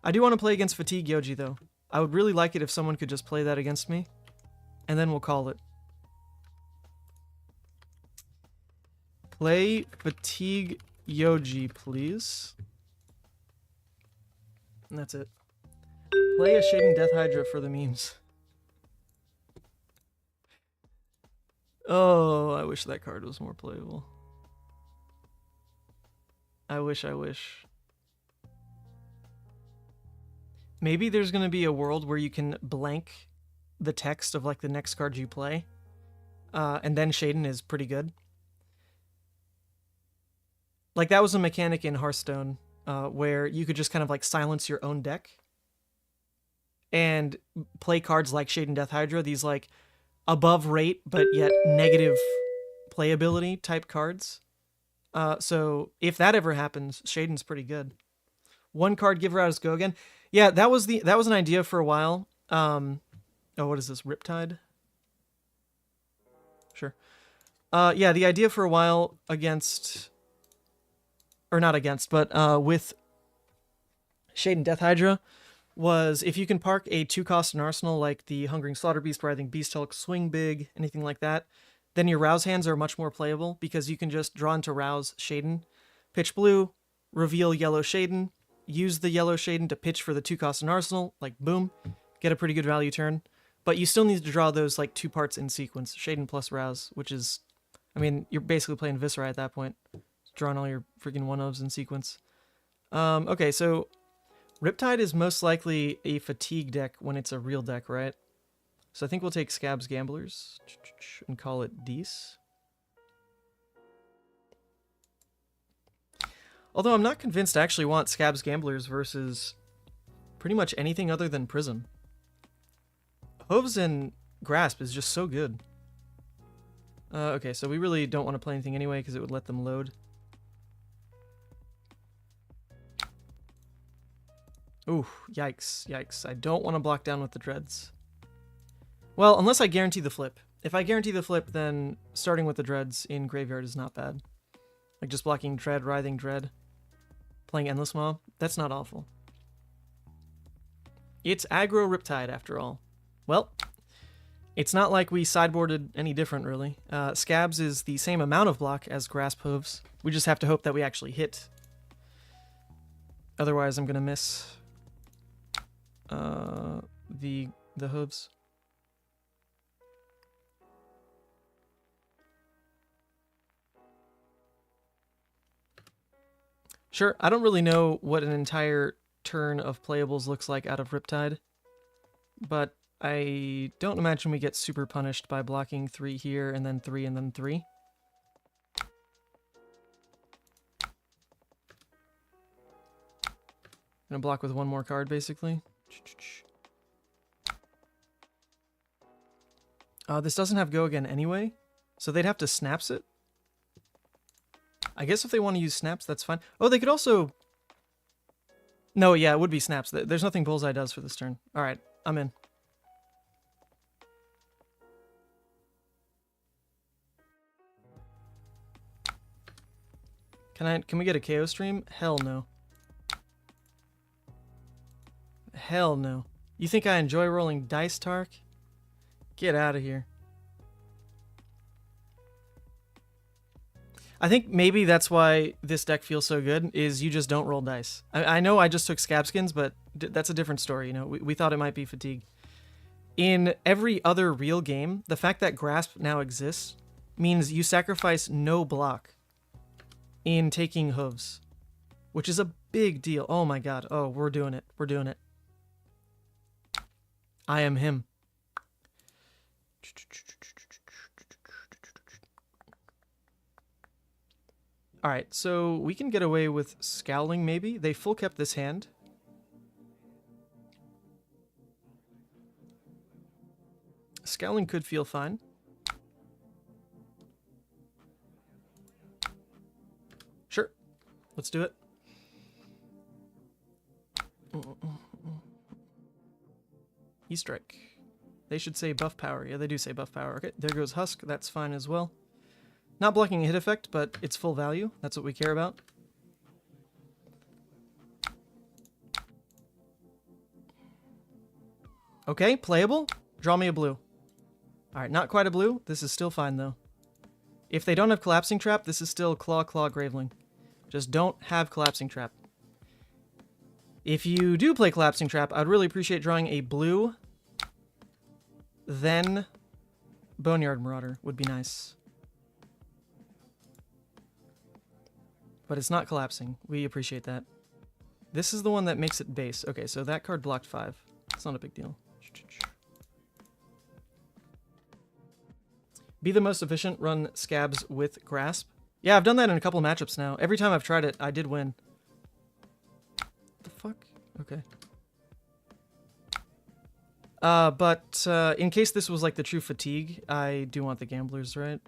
I do want to play against Fatigue Yoji though. I would really like it if someone could just play that against me. And then we'll call it. Play Fatigue Yoji, please. And that's it. Play a Shading Death Hydra for the memes. Oh, I wish that card was more playable. I wish. Maybe there's going to be a world where you can blank the text of, like, the next card you play. And then Shaden is pretty good. Like, that was a mechanic in Hearthstone, where you could just kind of, like, silence your own deck. And play cards like Shaden Death Hydra, these, like, above rate, but yet negative playability type cards. So if that ever happens, Shaden's pretty good. One card, give her out as go again. Yeah, that was an idea for a while. Oh, what is this? Riptide? Sure. Yeah, the idea for a while against, or not against, but with Shaden Death Hydra was if you can park a 2-cost in Arsenal like the Hungering Slaughter Beast, where I think Beast Hulk, Swing Big, anything like that, then your Rouse hands are much more playable because you can just draw into Rouse Shaden, pitch blue, reveal yellow Shaden, use the yellow Shaden to pitch for the 2-cost in Arsenal, like boom, get a pretty good value turn. But you still need to draw those like 2 parts in sequence, Shaden plus Rouse, which is, I mean, you're basically playing Viscera at that point, drawing all your freaking 1-ofs in sequence. Okay, so Riptide is most likely a Fatigue deck when it's a real deck, right? So I think we'll take Scabs Gamblers and call it Dees. Although I'm not convinced I actually want Scabs Gamblers versus pretty much anything other than Prism. Hooves and Grasp is just so good. Okay, so we really don't want to play anything anyway because it would let them load. Ooh, yikes, yikes. I don't want to block down with the dreads. Well, unless I guarantee the flip. If I guarantee the flip, then starting with the dreads in graveyard is not bad. Like just blocking dread, writhing dread, playing endless mob. That's not awful. It's aggro Riptide after all. Well, it's not like we sideboarded any different really. Scabs is the same amount of block as Grasp Hooves. We just have to hope that we actually hit. Otherwise, I'm gonna miss the hooves. Sure, I don't really know what an entire turn of playables looks like out of Riptide, but I don't imagine we get super punished by blocking 3 here and then 3 and then 3. Gonna block with 1 more card, basically. This doesn't have go again anyway, so they'd have to snaps it. I guess if they want to use snaps, that's fine. Oh, they could also... No, yeah, it would be snaps. There's nothing Bullseye does for this turn. Alright, I'm in. Can we get a KO stream? Hell no. Hell no. You think I enjoy rolling dice, Tark? Get out of here. I think maybe that's why this deck feels so good, is you just don't roll dice. I know I just took Scabskins, but that's a different story, you know. We thought it might be fatigue. In every other real game, the fact that Grasp now exists means you sacrifice no block in taking hooves, which is a big deal. Oh my god. Oh, we're doing it. We're doing it. I am him. Alright, so we can get away with Scowling, maybe. They full kept this hand. Scowling could feel fine. Sure. Let's do it. E-Strike. They should say buff power. Yeah, they do say buff power. Okay, there goes Husk. That's fine as well. Not blocking a hit effect, but it's full value. That's what we care about. Okay, playable. Draw me a blue. Alright, not quite a blue. This is still fine, though. If they don't have Collapsing Trap, this is still Claw, Graveling. Just don't have Collapsing Trap. If you do play Collapsing Trap, I'd really appreciate drawing a blue, then Boneyard Marauder would be nice. But it's not collapsing. We appreciate that. This is the one that makes it base. Okay, so that card blocked 5. It's not a big deal. Be the most efficient, run Scabs with Grasp. Yeah, I've done that in a couple matchups now. Every time I've tried it, I did win. The fuck? Okay. But in case this was like the true fatigue, I do want the gamblers, right?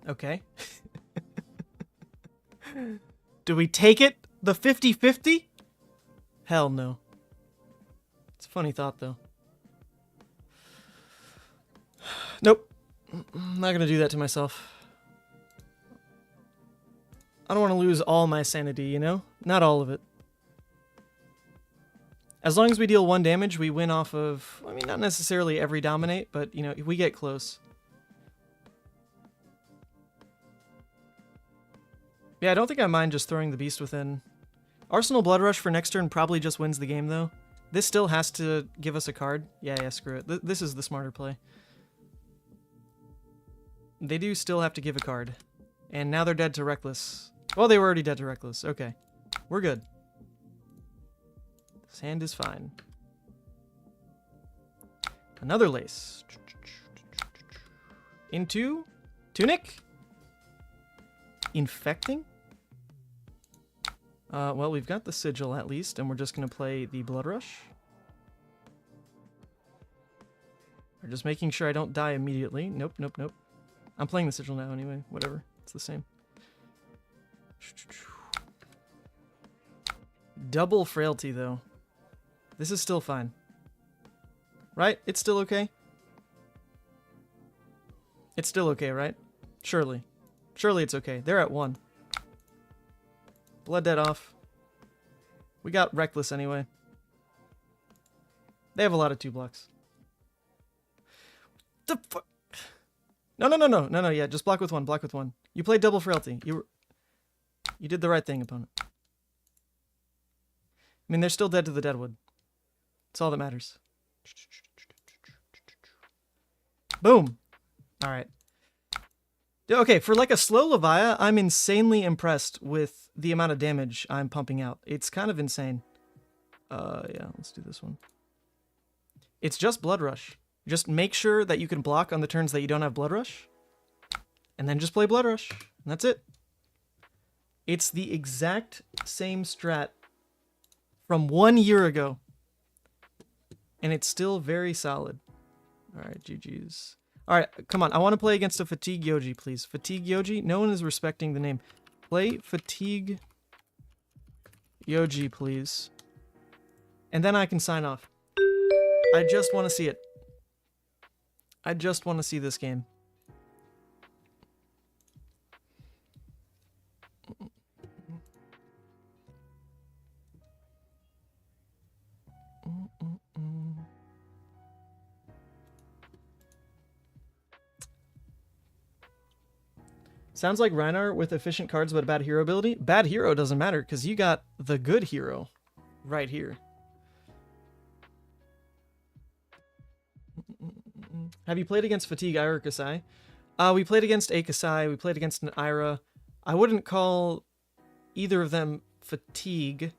Okay. Do we take it? The 50-50? Hell no. It's a funny thought, though. Nope. I'm not gonna do that to myself. I don't want to lose all my sanity, you know? Not all of it. As long as we deal 1 damage, we win off of... I mean, not necessarily every dominate, but, you know, if we get close. Yeah, I don't think I mind just throwing the Beast Within. Arsenal Blood Rush for next turn probably just wins the game, though. This still has to give us a card. Yeah, screw it. This is the smarter play. They do still have to give a card. And now they're dead to Reckless. Well, they were already dead to Reckless. Okay. We're good. This hand is fine. Another Lace. Into Tunic? Infecting? Well, we've got the Sigil at least, and we're just going to play the Blood Rush. Or just making sure I don't die immediately. Nope, nope, nope. I'm playing the sigil now anyway. Whatever. It's the same. Double frailty, though. This is still fine. Right? It's still okay? It's still okay, right? Surely. Surely it's okay. They're at 1. Blood Debt off. We got Reckless anyway. They have a lot of 2 blocks. The fuck? No, yeah, just block with 1, block with 1. You played double frailty. You did the right thing, opponent. I mean, they're still dead to the Deadwood. That's all that matters. Boom. All right. Okay, for like a slow Levia, I'm insanely impressed with the amount of damage I'm pumping out. It's kind of insane. Yeah, let's do this one. It's just Blood Rush. Just make sure that you can block on the turns that you don't have Blood Rush. And then just play Blood Rush. And that's it. It's the exact same strat from 1 year ago. And it's still very solid. Alright, GG's. Alright, come on. I want to play against a Fatigue Yoji, please. Fatigue Yoji? No one is respecting the name. Play Fatigue Yoji, please. And then I can sign off. I just want to see it. I just want to see this game. Sounds like Rhinar with efficient cards but a bad hero ability. Bad hero doesn't matter because you got the good hero right here. Have you played against Fatigue, Ira, or Kasai? We played against a Kasai. We played against an Ira. I wouldn't call either of them Fatigue,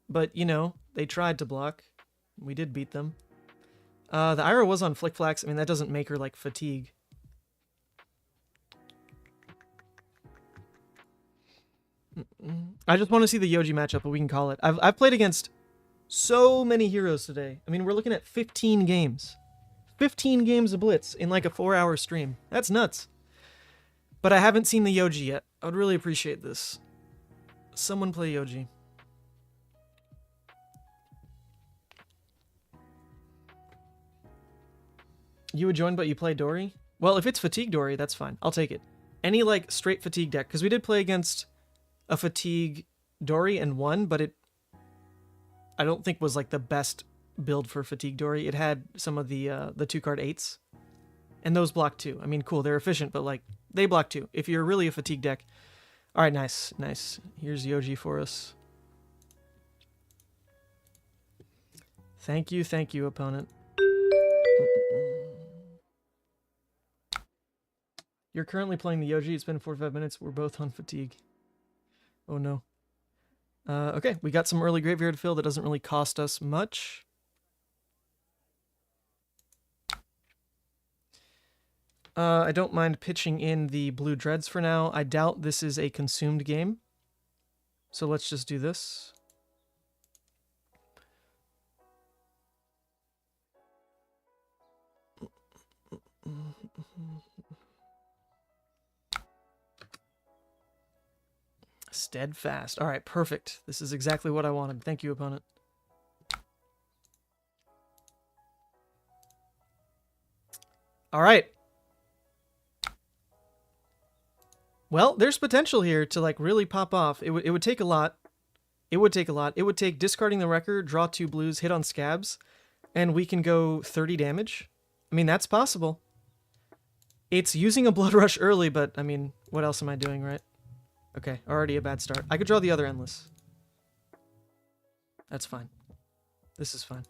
but, you know, they tried to block. We did beat them. The Ira was on Flick Flax. I mean, that doesn't make her, like, Fatigue. I just want to see the Yoji matchup, but we can call it. I've played against so many heroes today. I mean, we're looking at 15 games. 15 games of Blitz in like a 4-hour stream. That's nuts. But I haven't seen the Yoji yet. I would really appreciate this. Someone play Yoji. You would join, but you play Dori? Well, if it's Fatigue Dori, that's fine. I'll take it. Any, like, straight Fatigue deck. Because we did play against a Fatigue Dori and won, but it, I don't think was, like, the best build for Fatigue Dori. It had some of the 2-card 8s. And those block too. I mean, cool, they're efficient, but, like, they block too. If you're really a Fatigue deck. Alright, nice, nice. Here's Yoji for us. Thank you, opponent. You're currently playing the Yoji. It's been 45 minutes. We're both on Fatigue. Oh, no. Okay, we got some early graveyard fill that doesn't really cost us much. I don't mind pitching in the blue dreads for now. I doubt this is a consumed game. So let's just do this. Steadfast. All right, perfect. This is exactly what I wanted. Thank you, opponent. All right. Well, there's potential here to, like, really pop off. It would take a lot. It would take a lot. It would take discarding the record, draw 2 blues, hit on scabs, and we can go 30 damage. I mean, that's possible. It's using a Blood Rush early, but, I mean, what else am I doing, right? Okay, already a bad start. I could draw the other Endless. That's fine. This is fine.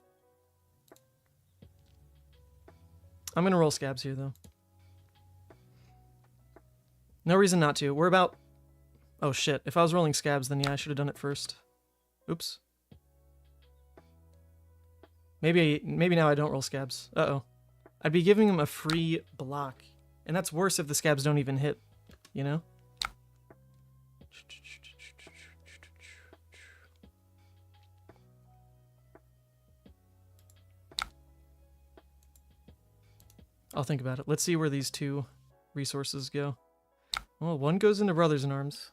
I'm gonna roll scabs here, though. No reason not to. We're about... Oh, shit. If I was rolling scabs, then yeah, I should have done it first. Oops. Maybe now I don't roll scabs. Uh-oh. I'd be giving him a free block. And that's worse if the scabs don't even hit, you know? I'll think about it. Let's see where these 2 resources go. Well, one goes into Brothers in Arms.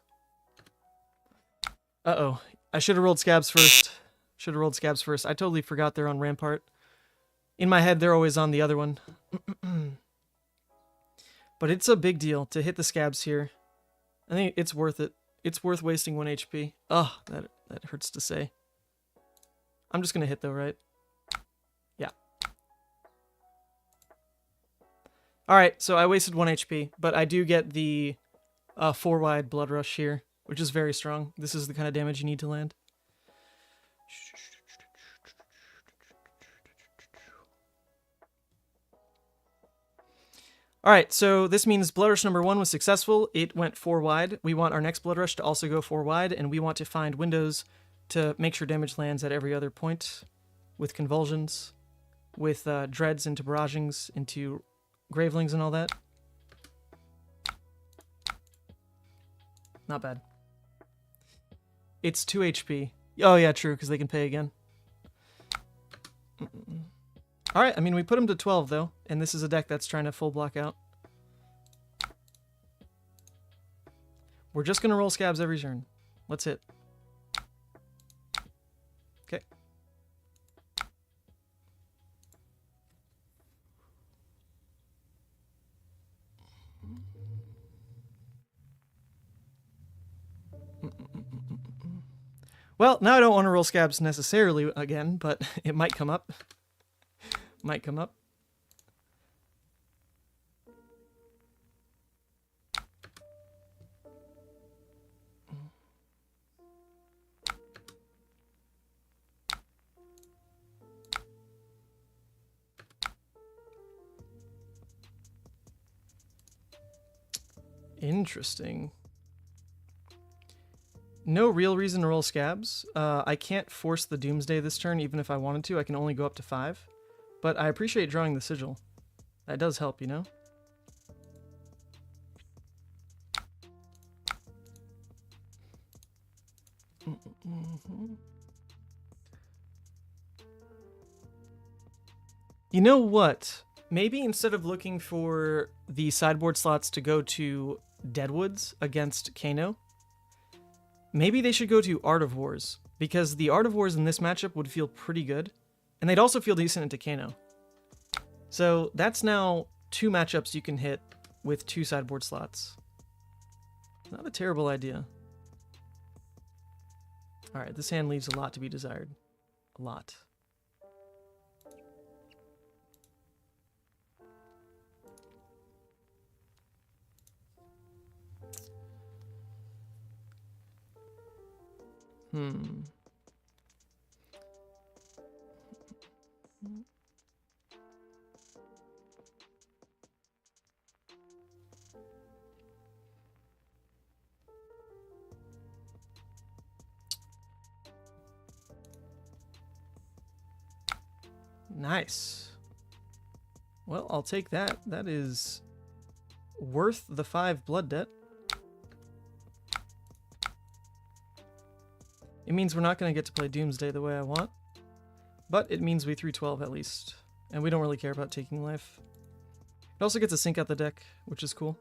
Uh-oh. I should have rolled Scabs first. Should have rolled Scabs first. I totally forgot they're on Rampart. In my head, they're always on the other one. But it's a big deal to hit the Scabs here. I think it's worth it. It's worth wasting 1 HP. Oh, that hurts to say. I'm just going to hit though, right? Yeah. Alright, so I wasted 1 HP, but I do get the 4-wide Blood Rush here, which is very strong. This is the kind of damage you need to land. Alright, so this means Blood Rush number 1 was successful. It went 4-wide. We want our next Blood Rush to also go 4-wide, and we want to find windows to make sure damage lands at every other point, with Convulsions, with Dreads into Barragings, into Gravelings and all that. Not bad. It's 2 HP. Oh yeah, true, because they can pay again. Alright, I mean, we put him to 12, though, and this is a deck that's trying to full block out. We're just going to roll Scabs every turn. Let's hit. Okay. Well, now I don't want to roll Scabs necessarily again, but it might come up. Might come up. Interesting. No real reason to roll Scabs. I can't force the Doomsday this turn, even if I wanted to. I can only go up to 5. But I appreciate drawing the Sigil. That does help, you know? You know what? Maybe instead of looking for the sideboard slots to go to Deadwoods against Kano, maybe they should go to Art of Wars, because the Art of Wars in this matchup would feel pretty good. And they'd also feel decent into Kano. So that's now 2 matchups you can hit with 2 sideboard slots. Not a terrible idea. Alright, this hand leaves a lot to be desired. A lot. Nice. Well, I'll take that. That is worth the 5 blood debt. It means we're not going to get to play Doomsday the way I want, but it means we threw 12 at least, and we don't really care about taking life. It also gets a sync out the deck, which is cool.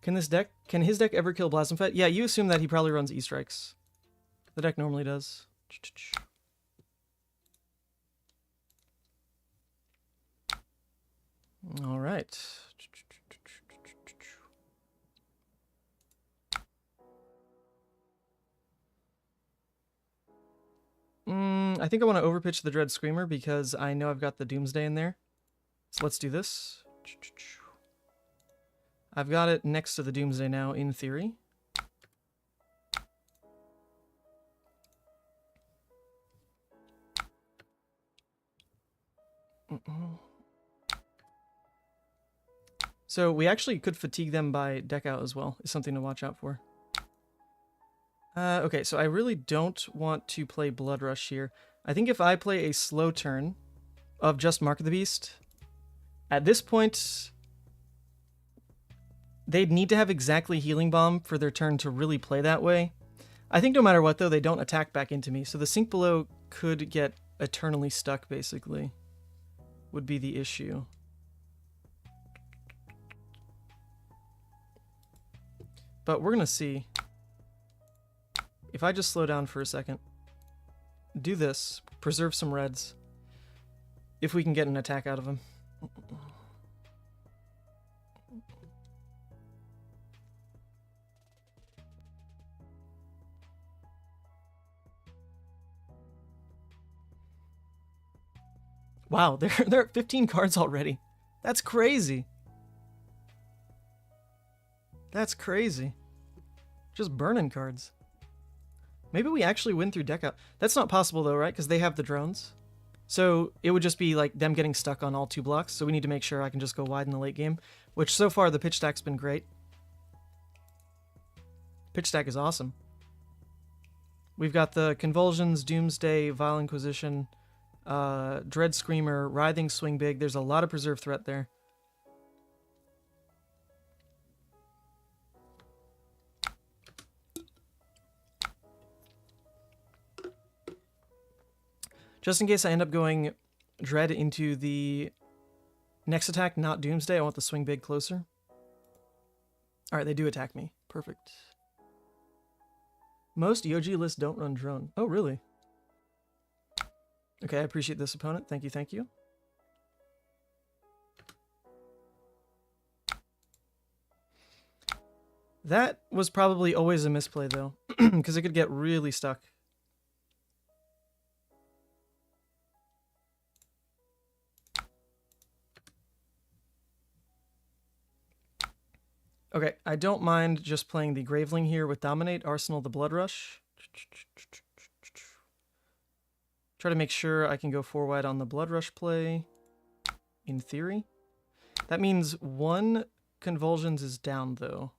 Can his deck ever kill Blasphemfet? Yeah, you assume that he probably runs E-Strikes. The deck normally does. All right. I think I want to overpitch the Dread Screamer because I know I've got the Doomsday in there. So let's do this. I've got it next to the Doomsday now, in theory. So we actually could fatigue them by deck out as well, is something to watch out for. Okay, so I really don't want to play Blood Rush here. I think if I play a slow turn of just Mark of the Beast, at this point, they'd need to have exactly Healing Bomb for their turn to really play that way. I think no matter what, though, they don't attack back into me, so the Sink Below could get eternally stuck, basically, would be the issue. But we're going to see. If I just slow down for a second, do this, preserve some reds, if we can get an attack out of him. Wow, they're at 15 cards already. That's crazy. That's crazy. Just burning cards. Maybe we actually win through deck out. That's not possible though, right? Because they have the drones. So it would just be like them getting stuck on all 2 blocks. So we need to make sure I can just go wide in the late game. Which so far the pitch stack's been great. Pitch stack is awesome. We've got the Convulsions, Doomsday, Vile Inquisition, Dread Screamer, Writhing Swing Big. There's a lot of preserve threat there. Just in case I end up going Dread into the next attack, not Doomsday, I want the Swing Big closer. Alright, they do attack me. Perfect. Most Yoji lists don't run drone. Oh, really? Okay, I appreciate this, opponent. Thank you, thank you. That was probably always a misplay, though, because it could get really stuck. Okay, I don't mind just playing the Graveling here with Dominate, Arsenal the Blood Rush. Try to make sure I can go 4 wide on the Blood Rush play, in theory. That means 1 Convulsions is down, though.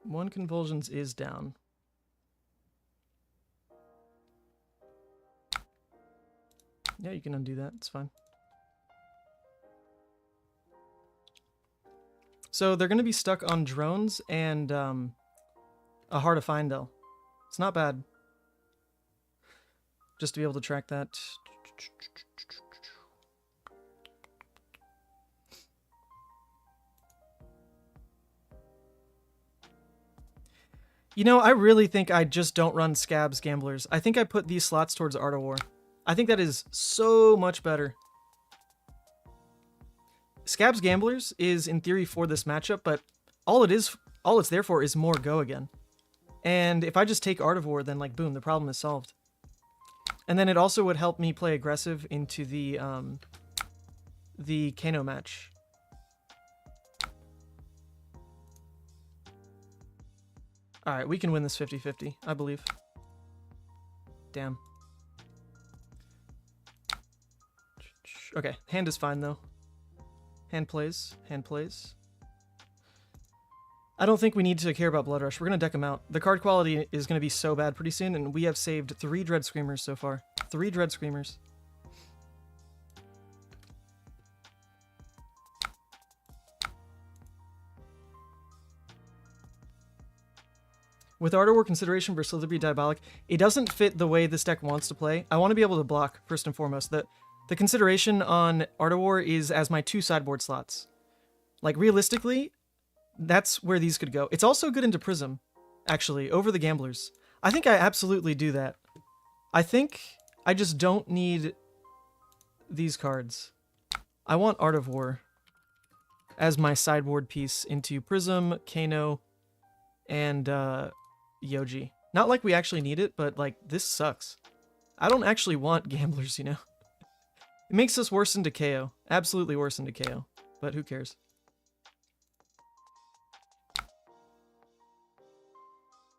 1 Convulsions is down. Yeah, you can undo that. It's fine. So they're going to be stuck on drones and a Heart of Fyendel. It's not bad. Just to be able to track that. You know, I really think I just don't run Scabs Gamblers. I think I put these slots towards Art of War. I think that is so much better. Scabs Gamblers is in theory for this matchup, but all it's there for is more go again. And if I just take Art of War, then like boom, the problem is solved. And then it also would help me play aggressive into the Kano match. Alright, we can win this 50-50, I believe. Damn. Okay, hand is fine though. Hand plays, hand plays. I don't think we need to care about Blood Rush. We're going to deck him out. The card quality is going to be so bad pretty soon, and we have saved 3 Dread Screamers so far. 3 Dread Screamers. With Art of War consideration versus Liberty Diabolic, it doesn't fit the way this deck wants to play. I want to be able to block, first and foremost. The consideration on Art of War is as my 2 sideboard slots. Like, realistically, that's where these could go. It's also good into Prism, actually, over the Gamblers. I think I absolutely do that. I think I just don't need these cards. I want Art of War as my sideboard piece into Prism, Kano, and Yoji. Not like we actually need it, but like, this sucks. I don't actually want Gamblers, you know? It makes us worse into KO. Absolutely worse into KO. But who cares?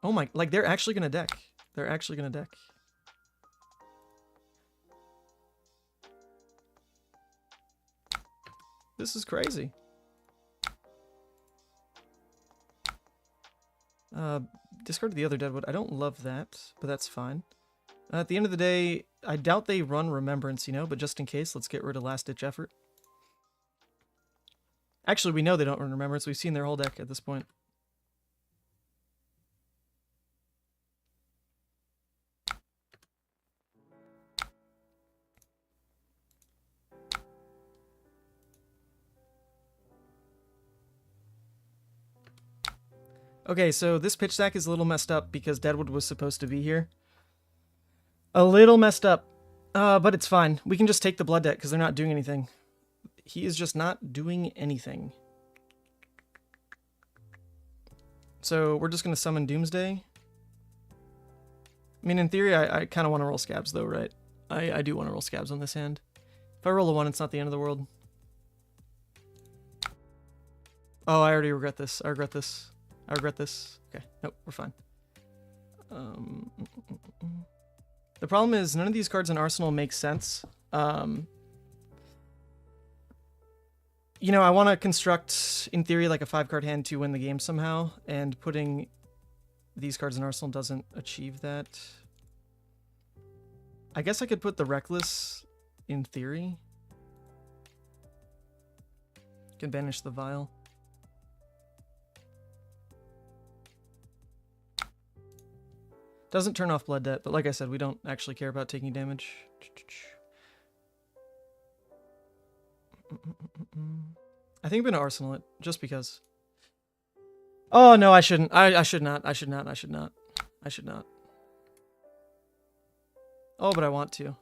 Oh my, like they're actually gonna deck. They're actually gonna deck. This is crazy. Discard the other Deadwood. I don't love that, but that's fine. At the end of the day, I doubt they run Remembrance, you know, but just in case, let's get rid of Last Ditch Effort. Actually, we know they don't run Remembrance. We've seen their whole deck at this point. Okay, so this pitch stack is a little messed up because Deadwood was supposed to be here. A little messed up, but it's fine. We can just take the Blood Deck because they're not doing anything. He is just not doing anything. So we're just going to summon Doomsday. I mean, in theory, I kind of want to roll Scabs, though, right? I do want to roll Scabs on this hand. If I roll a 1, it's not the end of the world. Oh, I already regret this. I regret this. I regret this. Okay, nope, we're fine. The problem is none of these cards in Arsenal make sense. You know, I want to construct, in theory, like a 5-card hand to win the game somehow, and putting these cards in Arsenal doesn't achieve that. I guess I could put the Reckless in theory. Can banish the Vial. Doesn't turn off Blood Debt, but like I said, we don't actually care about taking damage. I think I'm gonna Arsenal it, just because. Oh no, I shouldn't. I should not. I should not. I should not. I should not. Oh, but I want to.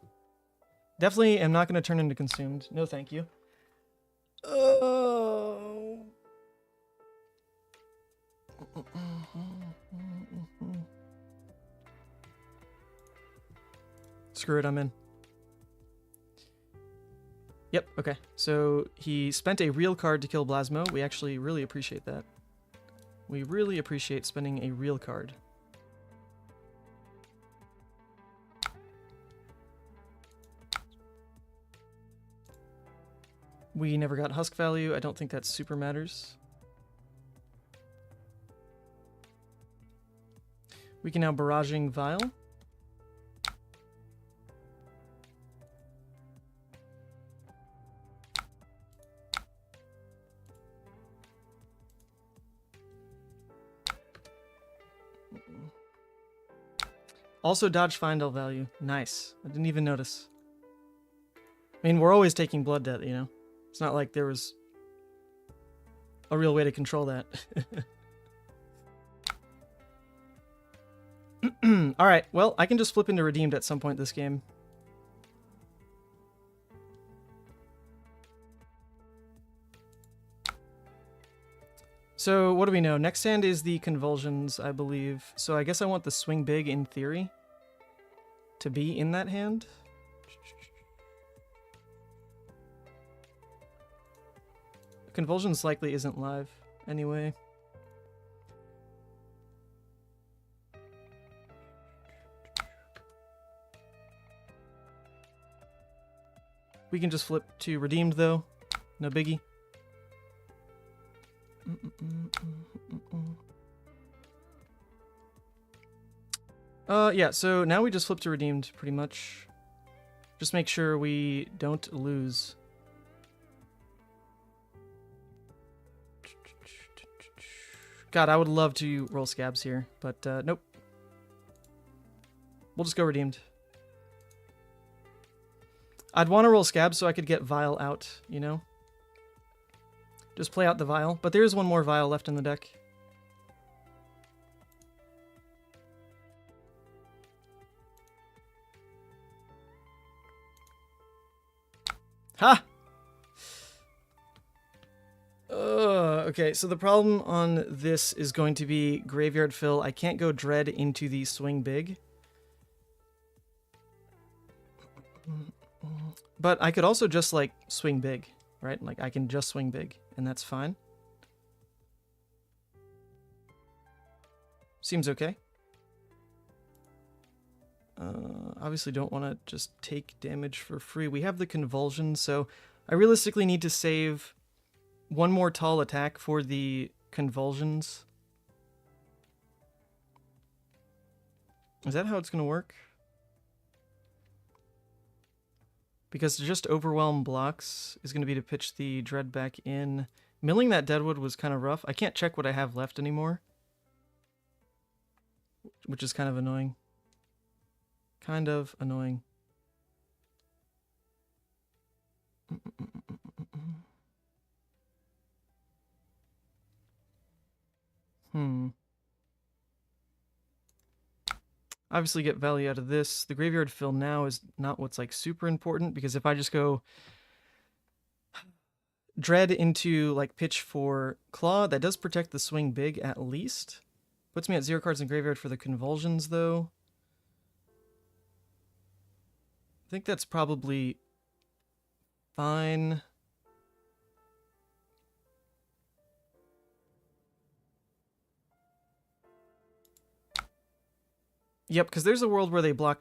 Definitely am not gonna turn into Consumed. No, thank you. Oh. Screw it, I'm in. Yep, okay. So he spent a real card to kill Blasmo. We actually really appreciate that. We really appreciate spending a real card. We never got Husk value. I don't think that super matters. We can now Barraging Vial. Also dodge Findel value. Nice. I didn't even notice. I mean, we're always taking Blood Debt, you know? It's not like there was a real way to control that. Alright, well, I can just flip into Redeemed at some point this game. So, what do we know? Next hand is the Convulsions, I believe. So I guess I want the Swing Big, in theory, to be in that hand. Convulsions likely isn't live, anyway. We can just flip to Redeemed, though. No biggie. Yeah, so now we just flip to Redeemed, pretty much. Just make sure we don't lose. God, I would love to roll Scabs here, but nope. We'll just go Redeemed. I'd want to roll Scabs so I could get Vial out, you know? Just play out the Vial, but there is one more Vial left in the deck. Ha! Okay, so the problem on this is going to be Graveyard Fill. I can't go Dread into the Swing Big. But I could also just, like, Swing Big, right? Like, I can just Swing Big, and that's fine. Seems okay. Obviously don't want to just take damage for free. We have the Convulsion, so I realistically need to save one more tall attack for the Convulsions. Is that how it's going to work? Because to just overwhelm blocks is going to be to pitch the Dread back in. Milling that Deadwood was kind of rough. I can't check what I have left anymore, which is kind of annoying. Kind of annoying. Obviously get value out of this. The graveyard fill now is not what's like super important, because if I just go Dread into like pitch for Claw, that does protect the swing big at least. Puts me at 0 cards in graveyard for the convulsions though. I think that's probably fine. Yep, because there's a world where they block...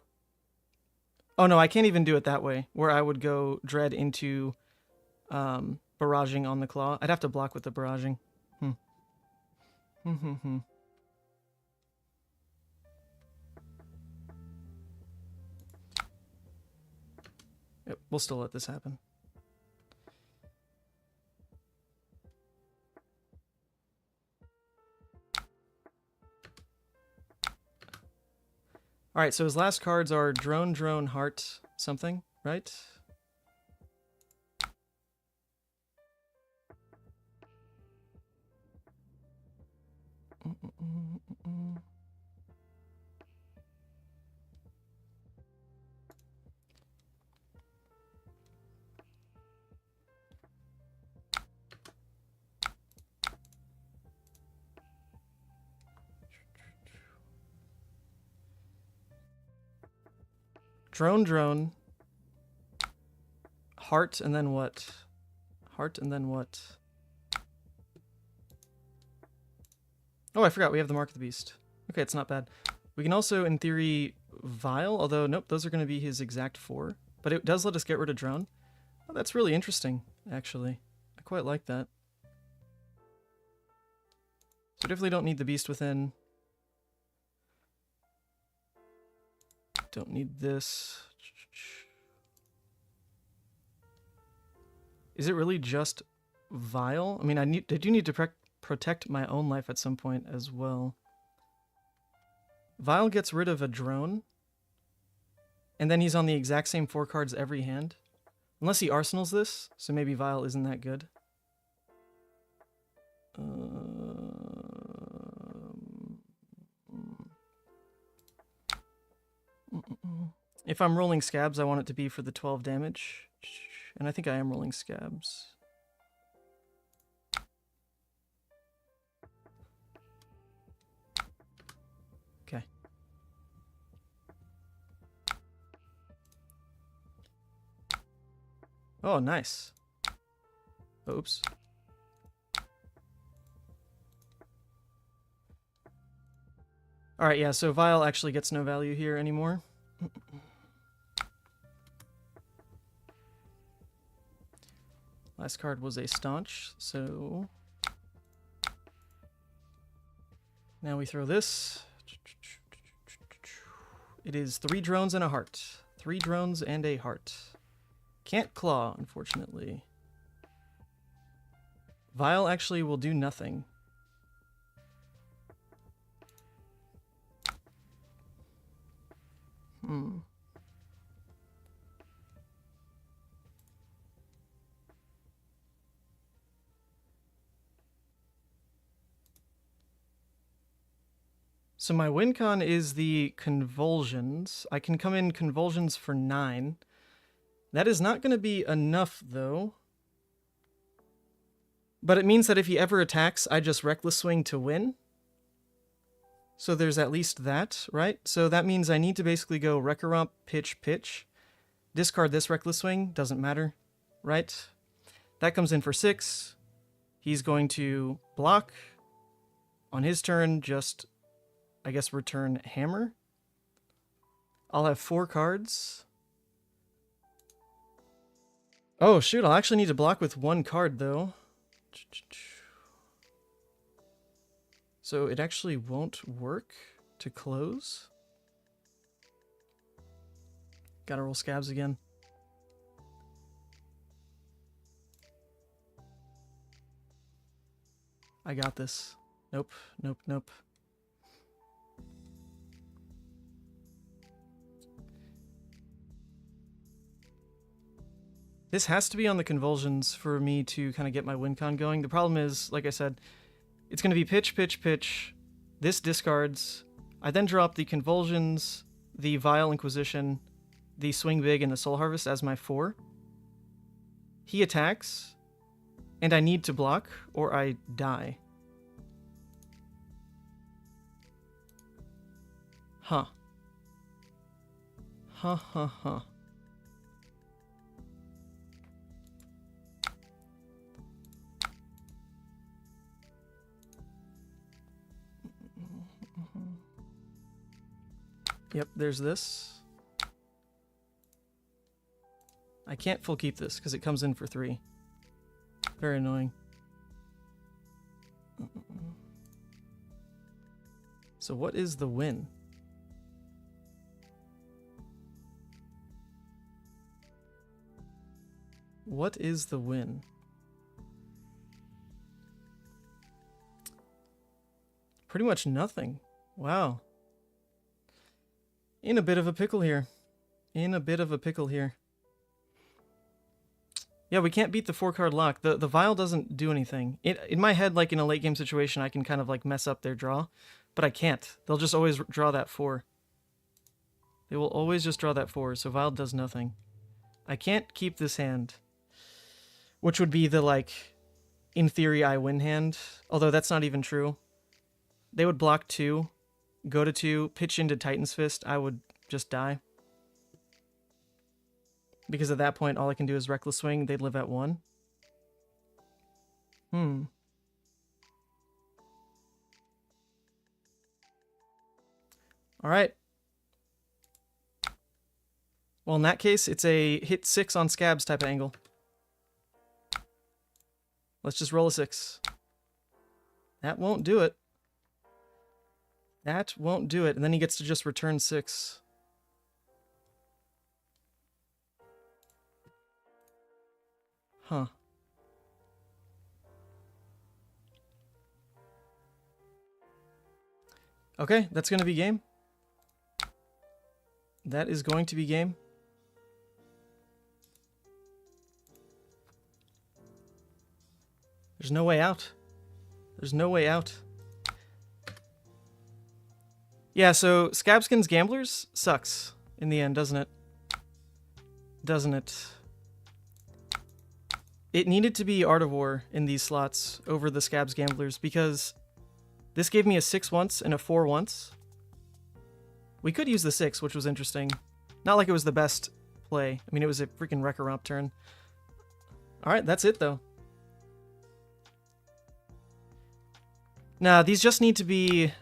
Oh no, I can't even do it that way, where I would go Dread into barraging on the Claw. I'd have to block with the barraging. Yep, we'll still let this happen. Alright, so his last cards are Drone, Drone, Heart, something, right? Drone, Drone, Heart, and then what? Heart, and then what? Oh, I forgot, we have the Mark of the Beast. Okay, it's not bad. We can also, in theory, Vial, although, nope, those are going to be his exact 4. But it does let us get rid of Drone. Oh, that's really interesting, actually. I quite like that. So definitely don't need the Beast Within. Don't need this. Is it really just Vial? I mean, I do need to protect my own life at some point as well. Vial gets rid of a drone, and then he's on the exact same 4 cards every hand. Unless he arsenals this, so maybe Vial isn't that good. If I'm rolling Scabs, I want it to be for the 12 damage. And I think I am rolling Scabs. Okay. Oh, nice. Oops. Alright, yeah, so Vial actually gets no value here anymore. Last card was a Staunch, so... Now we throw this. It is 3 drones and a heart. 3 drones and a heart. Can't claw, unfortunately. Vial actually will do nothing. So my win con is the convulsions. I can come in convulsions for 9. That is not going to be enough, though. But it means that if he ever attacks, I just Reckless Swing to win. So there's at least that, right? So that means I need to basically go Wreck-A-Romp, pitch, pitch. Discard this Reckless Swing, doesn't matter, right? That comes in for 6. He's going to block. On his turn, just, I guess, return Hammer. I'll have 4 cards. Oh, shoot, I'll actually need to block with 1 card, though. So it actually won't work to close. Gotta roll Scabs again. I got this. Nope, nope, nope. This has to be on the convulsions for me to kind of get my win con going. The problem is, like I said, it's going to be pitch, pitch, pitch. This discards. I then drop the Convulsions, the Vile Inquisition, the Swing Big, and the Soul Harvest as my 4. He attacks, and I need to block, or I die. Huh. Huh, huh, huh. Yep, there's this. I can't full keep this because it comes in for 3. Very annoying. So what is the win? What is the win? Pretty much nothing. Wow. In a bit of a pickle here. In a bit of a pickle here. Yeah, we can't beat the 4-card lock. The Vile doesn't do anything. In my head, like in a late game situation, I can kind of like mess up their draw, but I can't. They'll just always draw that 4. They will always just draw that 4, so Vile does nothing. I can't keep this hand, which would be the, like, in theory, I win hand, although that's not even true. They would block 2, go to 2, pitch into Titan's Fist, I would just die. Because at that point, all I can do is Reckless Swing. They'd live at 1. Alright. Well, in that case, it's a hit 6 on scabs type of angle. Let's just roll a 6. That won't do it. That won't do it. And then he gets to just return 6. Huh. Okay, that's going to be game. That is going to be game. There's no way out. There's no way out. Yeah, so Scabskin's Gamblers sucks in the end, doesn't it? Doesn't it? It needed to be Art of War in these slots over the Scabs Gamblers because this gave me a 6 once and a 4 once. We could use the 6, which was interesting. Not like it was the best play. I mean, it was a freaking Wreck-A-Romp turn. Alright, that's it, though. Nah, these just need to be...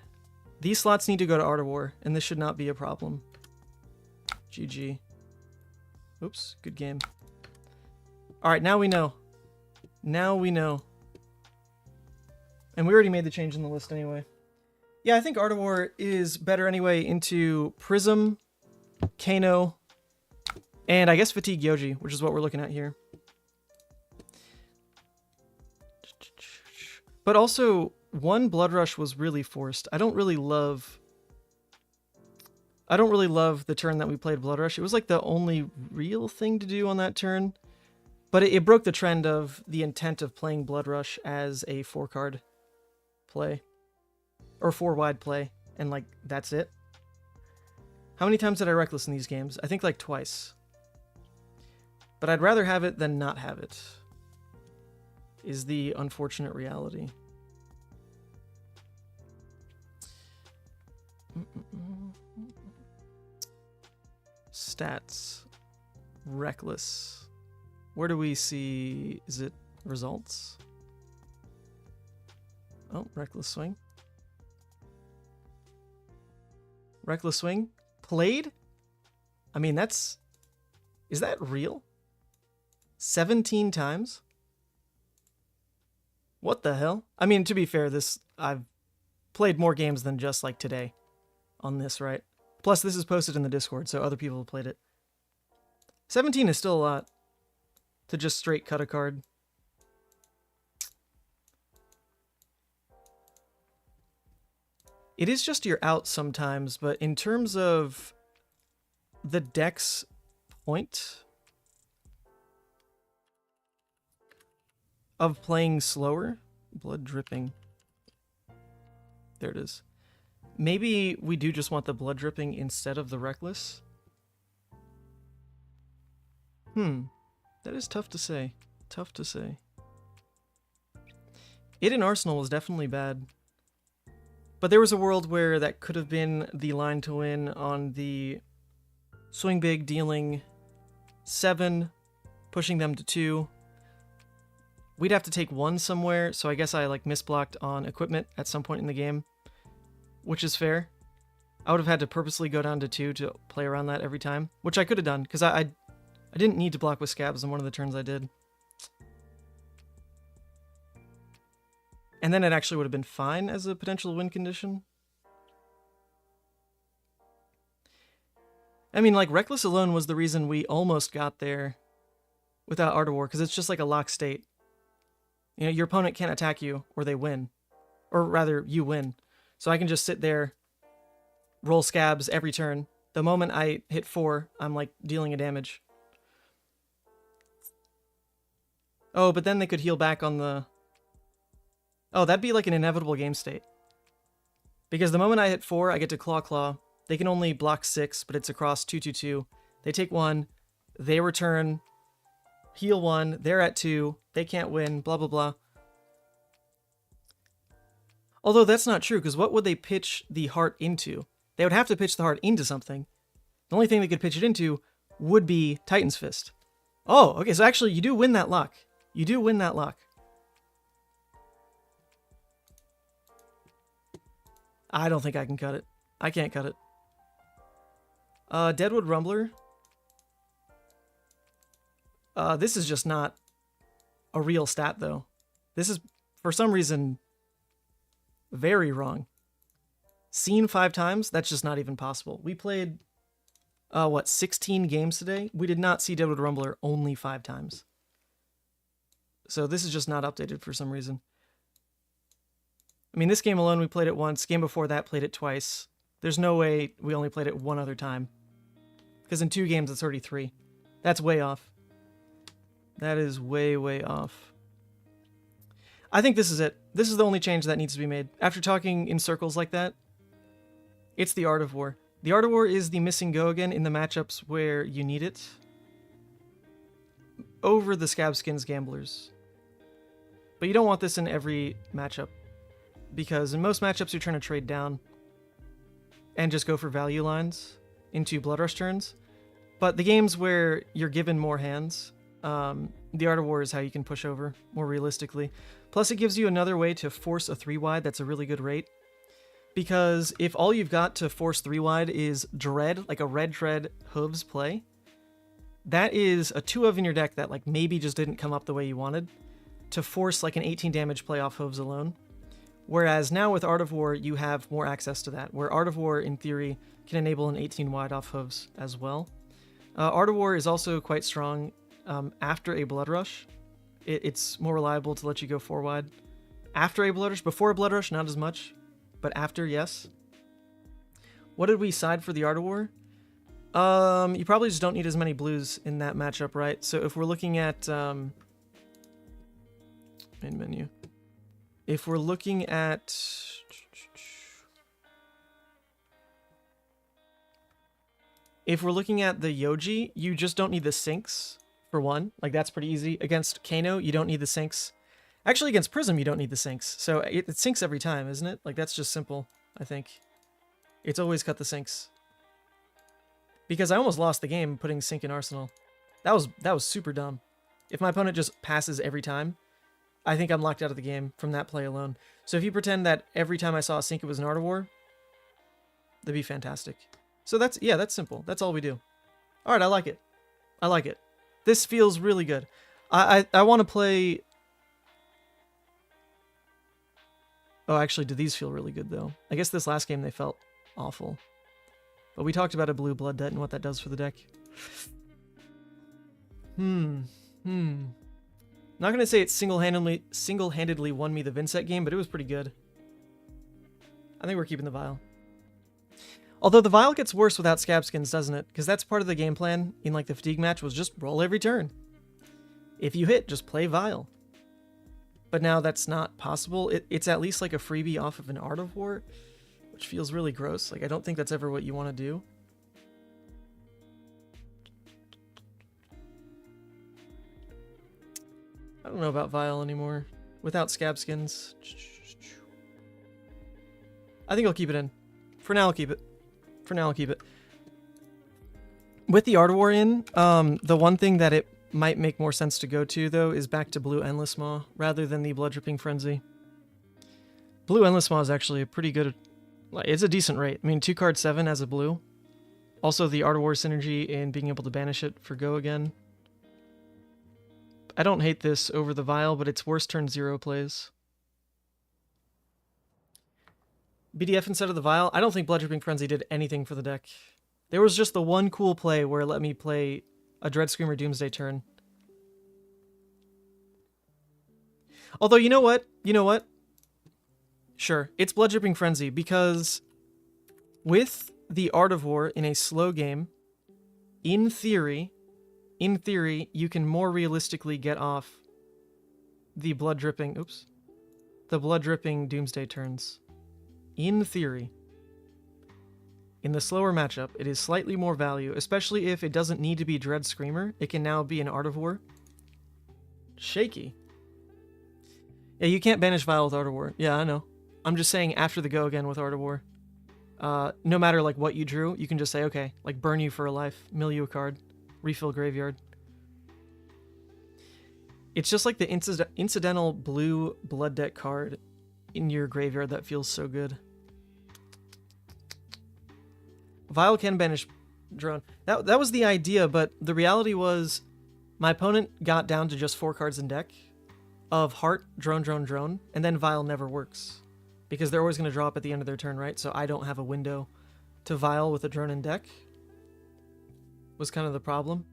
These slots need to go to Art of War, and this should not be a problem. GG. Oops, good game. Alright, now we know. Now we know. And we already made the change in the list anyway. Yeah, I think Art of War is better anyway into Prism, Kano, and I guess Fatigue Yoji, which is what we're looking at here. But also, one Blood Rush was really forced. I don't really love the turn that we played Blood Rush. It was like the only real thing to do on that turn. But it broke the trend of the intent of playing Blood Rush as a 4-card play. Or 4-wide play. And, like, that's it. How many times did I Reckless in these games? I think, like, twice. But I'd rather have it than not have it. Is the unfortunate reality. Stats. Reckless. Where do we see... Is it results? Oh, Reckless Swing. Reckless Swing. Played? I mean, that's... Is that real? 17 times? What the hell? I mean, to be fair, I've played more games than just, like, today on this, right? Plus, this is posted in the Discord, so other people have played it. 17 is still a lot to just straight cut a card. It is just you're out sometimes, but in terms of the deck's point of playing slower, blood dripping. There it is. Maybe we do just want the blood dripping instead of the reckless. That is tough to say. Tough to say. It in Arsenal was definitely bad. But there was a world where that could have been the line to win on the swing big, dealing 7, pushing them to 2. We'd have to take 1 somewhere, so I guess I like misblocked on equipment at some point in the game, which is fair. I would have had to purposely go down to 2 to play around that every time, which I could have done, because I didn't need to block with scabs in one of the turns I did. And then it actually would have been fine as a potential win condition. I mean, like, Reckless alone was the reason we almost got there without Art of War, because it's just like a lock state. You know, your opponent can't attack you, or they win. Or rather, you win. So I can just sit there, roll scabs every turn. The moment I hit 4, I'm, like, dealing a damage. Oh, but then they could heal back on the... Oh, that'd be like an inevitable game state. Because the moment I hit 4, I get to Claw. They can only block 6, but it's across 2/2/2. They take 1, they return, heal 1, they're at 2, they can't win, blah, blah, blah. Although that's not true, because what would they pitch the heart into? They would have to pitch the heart into something. The only thing they could pitch it into would be Titan's Fist. Oh, okay, so actually you do win that lock. You do win that lock. I don't think I can cut it. I can't cut it. Deadwood Rumbler. This is just not a real stat, though. This is, for some reason, very wrong. Seen 5 times? That's just not even possible. We played, 16 games today? We did not see Deadwood Rumbler only 5 times. So this is just not updated for some reason. I mean, this game alone, we played it once. Game before that, played it twice. There's no way we only played it 1 other time. Because in 2 games, it's already 3. That's way off. That is way, way off. I think this is it. This is the only change that needs to be made. After talking in circles like that, it's the Art of War. The Art of War is the missing go again in the matchups where you need it. Over the Scabskins Gamblers. But you don't want this in every matchup. Because in most matchups, you're trying to trade down and just go for value lines into Blood Rush turns. But the games where you're given more hands, the Art of War is how you can push over more realistically. Plus, it gives you another way to force a 3-wide that's a really good rate. Because if all you've got to force 3-wide is Dread, like a red Dread Hooves play, that is a 2 of in your deck that like maybe just didn't come up the way you wanted to force like an 18 damage play off Hooves alone. Whereas now with Art of War, you have more access to that, where Art of War, in theory, can enable an 18 wide off Hooves as well. Art of War is also quite strong after a Blood Rush. It's more reliable to let you go 4 wide. After a Blood Rush, before a Blood Rush, not as much, but after, yes. What did we side for the Art of War? You probably just don't need as many blues in that matchup, right? So if we're looking at main menu. If we're looking at the Yoji, you just don't need the sinks for 1. Like, that's pretty easy. Against Kano, you don't need the sinks. Actually, against Prism, you don't need the sinks. So it sinks every time, isn't it? Like, that's just simple, I think. It's always cut the sinks. Because I almost lost the game putting sink in Arsenal. That was super dumb. If my opponent just passes every time, I think I'm locked out of the game from that play alone. So if you pretend that every time I saw a sink it was an Art of War, that'd be fantastic. So that's simple. That's all we do. All right, I like it. I like it. This feels really good. I want to play... Oh, actually, do these feel really good, though? I guess this last game they felt awful. But we talked about a blue blood debt and what that does for the deck. Not going to say it single-handedly won me the Vynnset game, but it was pretty good. I think we're keeping the Vial. Although the Vial gets worse without Scabskins, doesn't it? Because that's part of the game plan in like the Fatigue match was just roll every turn. If you hit, just play Vial. But now that's not possible. It's at least like a freebie off of an Art of War. which feels really gross. Like, I don't think that's ever what you want to do. I don't know about Vial anymore. Without scab skins. I think I'll keep it in. For now, I'll keep it. For now, I'll keep it. With the Art of War in, the one thing that it might make more sense to go to, though, is back to Blue Endless Maw, rather than the Blood Dripping Frenzy. Blue Endless Maw is actually a pretty good... It's a decent rate. I mean, 2 card 7 as a blue. Also, the Art of War synergy in being able to banish it for go again. I don't hate this over the Vial, but it's worse turn 0 plays. BDF instead of the Vial. I don't think Blood Dripping Frenzy did anything for the deck. There was just the one cool play where it let me play a Dread Screamer Doomsday turn. Although, you know what? You know what? Sure, it's Blood Dripping Frenzy, because with the Art of War in a slow game, in theory, you can more realistically get off the Blood Dripping Doomsday turns. In theory. In the slower matchup, it is slightly more value, especially if it doesn't need to be Dread Screamer. It can now be an Art of War. Shaky. Yeah, you can't banish Vial with Art of War. Yeah, I know. I'm just saying after the go again with Art of War. No matter like what you drew, you can just say, okay, like burn you for a life, mill you a card, refill graveyard. It's just like the incidental blue blood deck card in your graveyard that feels so good. Vial can banish drone. That was the idea, but the reality was my opponent got down to just 4 cards in deck of Heart, Drone, and then Vial never works. Because they're always going to draw up at the end of their turn, right? So I don't have a window to Vial with a drone in deck. Was kind of the problem.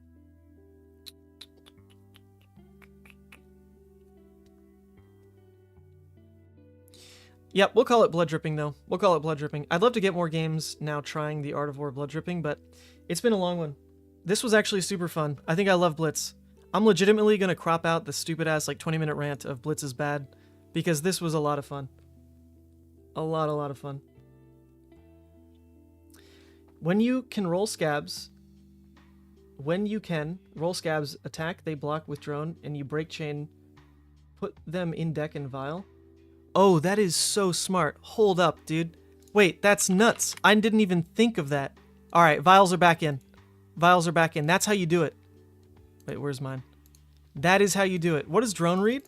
Yep, we'll call it Blood Dripping, though. We'll call it Blood Dripping. I'd love to get more games now trying the Art of War Blood Dripping, but it's been a long one. This was actually super fun. I think I love Blitz. I'm legitimately going to crop out the stupid-ass, like, 20-minute rant of Blitz is bad, because this was a lot of fun. A lot of fun. When you can roll scabs, attack, they block with drone, and you break chain, put them in deck and Vial. Oh, that is so smart. Hold up, dude. Wait, that's nuts. I didn't even think of that. Alright, Vials are back in. Vials are back in. That's how you do it. Wait, where's mine? That is how you do it. What does drone read?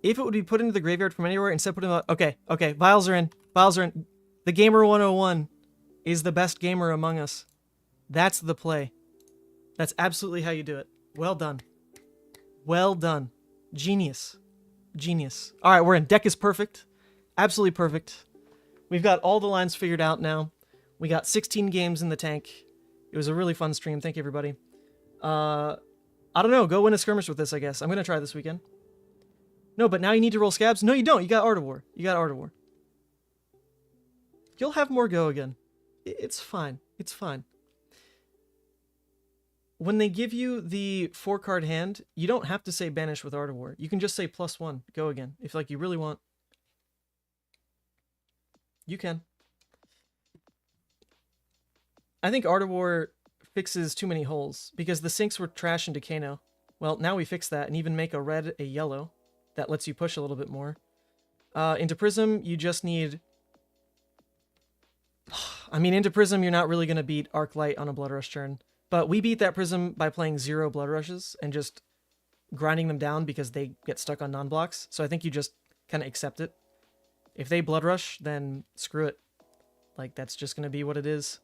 If it would be put into the graveyard from anywhere, instead putting it... Okay, Vials are in. Vials are in. The Gamer 101 is the best gamer among us. That's the play. That's absolutely how you do it. Well done. Well done. Genius. Genius. Alright, we're in. Deck is perfect. Absolutely perfect. We've got all the lines figured out now. We got 16 games in the tank. It was a really fun stream. Thank you, everybody. I don't know. Go win a skirmish with this, I guess. I'm going to try this weekend. No, but now you need to roll scabs? No, you don't. You got Art of War. You got Art of War. You'll have more go again. It's fine. It's fine. When they give you the 4-card hand, you don't have to say banish with Art of War. You can just say +1, go again. If like you really want. You can. I think Art of War fixes too many holes, because the sinks were trash into Kano. Well, now we fix that and even make a red a yellow. That lets you push a little bit more. Into Prism, you just need... I mean, into Prism, you're not really going to beat Arc Light on a Blood Rush turn. But we beat that Prism by playing 0 Blood Rushes and just grinding them down because they get stuck on non-blocks. So I think you just kind of accept it. If they Blood Rush, then screw it. Like, that's just going to be what it is.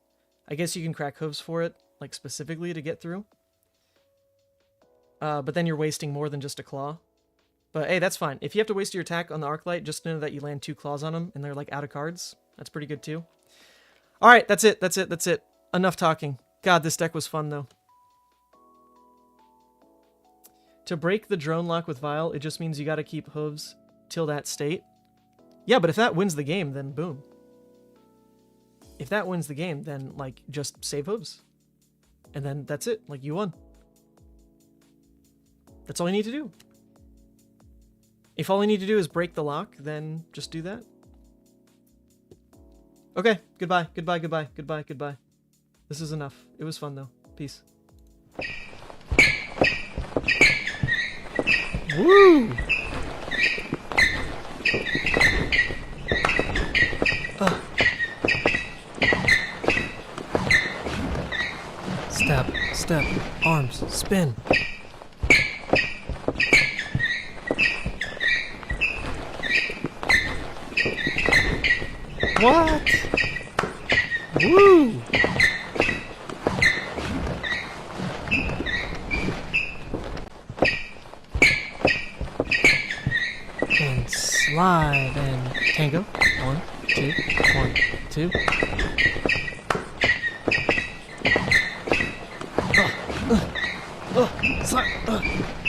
I guess you can crack hooves for it, like, specifically to get through. But then you're wasting more than just a claw. But hey, that's fine. If you have to waste your attack on the Arclight, just know that you land 2 claws on them and they're like out of cards. That's pretty good too. Alright, that's it. Enough talking. God, this deck was fun though. To break the drone lock with Vial, it just means you gotta keep hooves till that state. Yeah, but if that wins the game, then boom. If that wins the game, then like just save hooves. And then that's it. Like you won. That's all you need to do. If all I need to do is break the lock, then just do that. Okay, goodbye, goodbye, goodbye, goodbye, goodbye. This is enough. It was fun, though. Peace. Woo! Step, step, arms, spin. What? Woo! And slide and tango. 1, 2, 1, 2. Slide.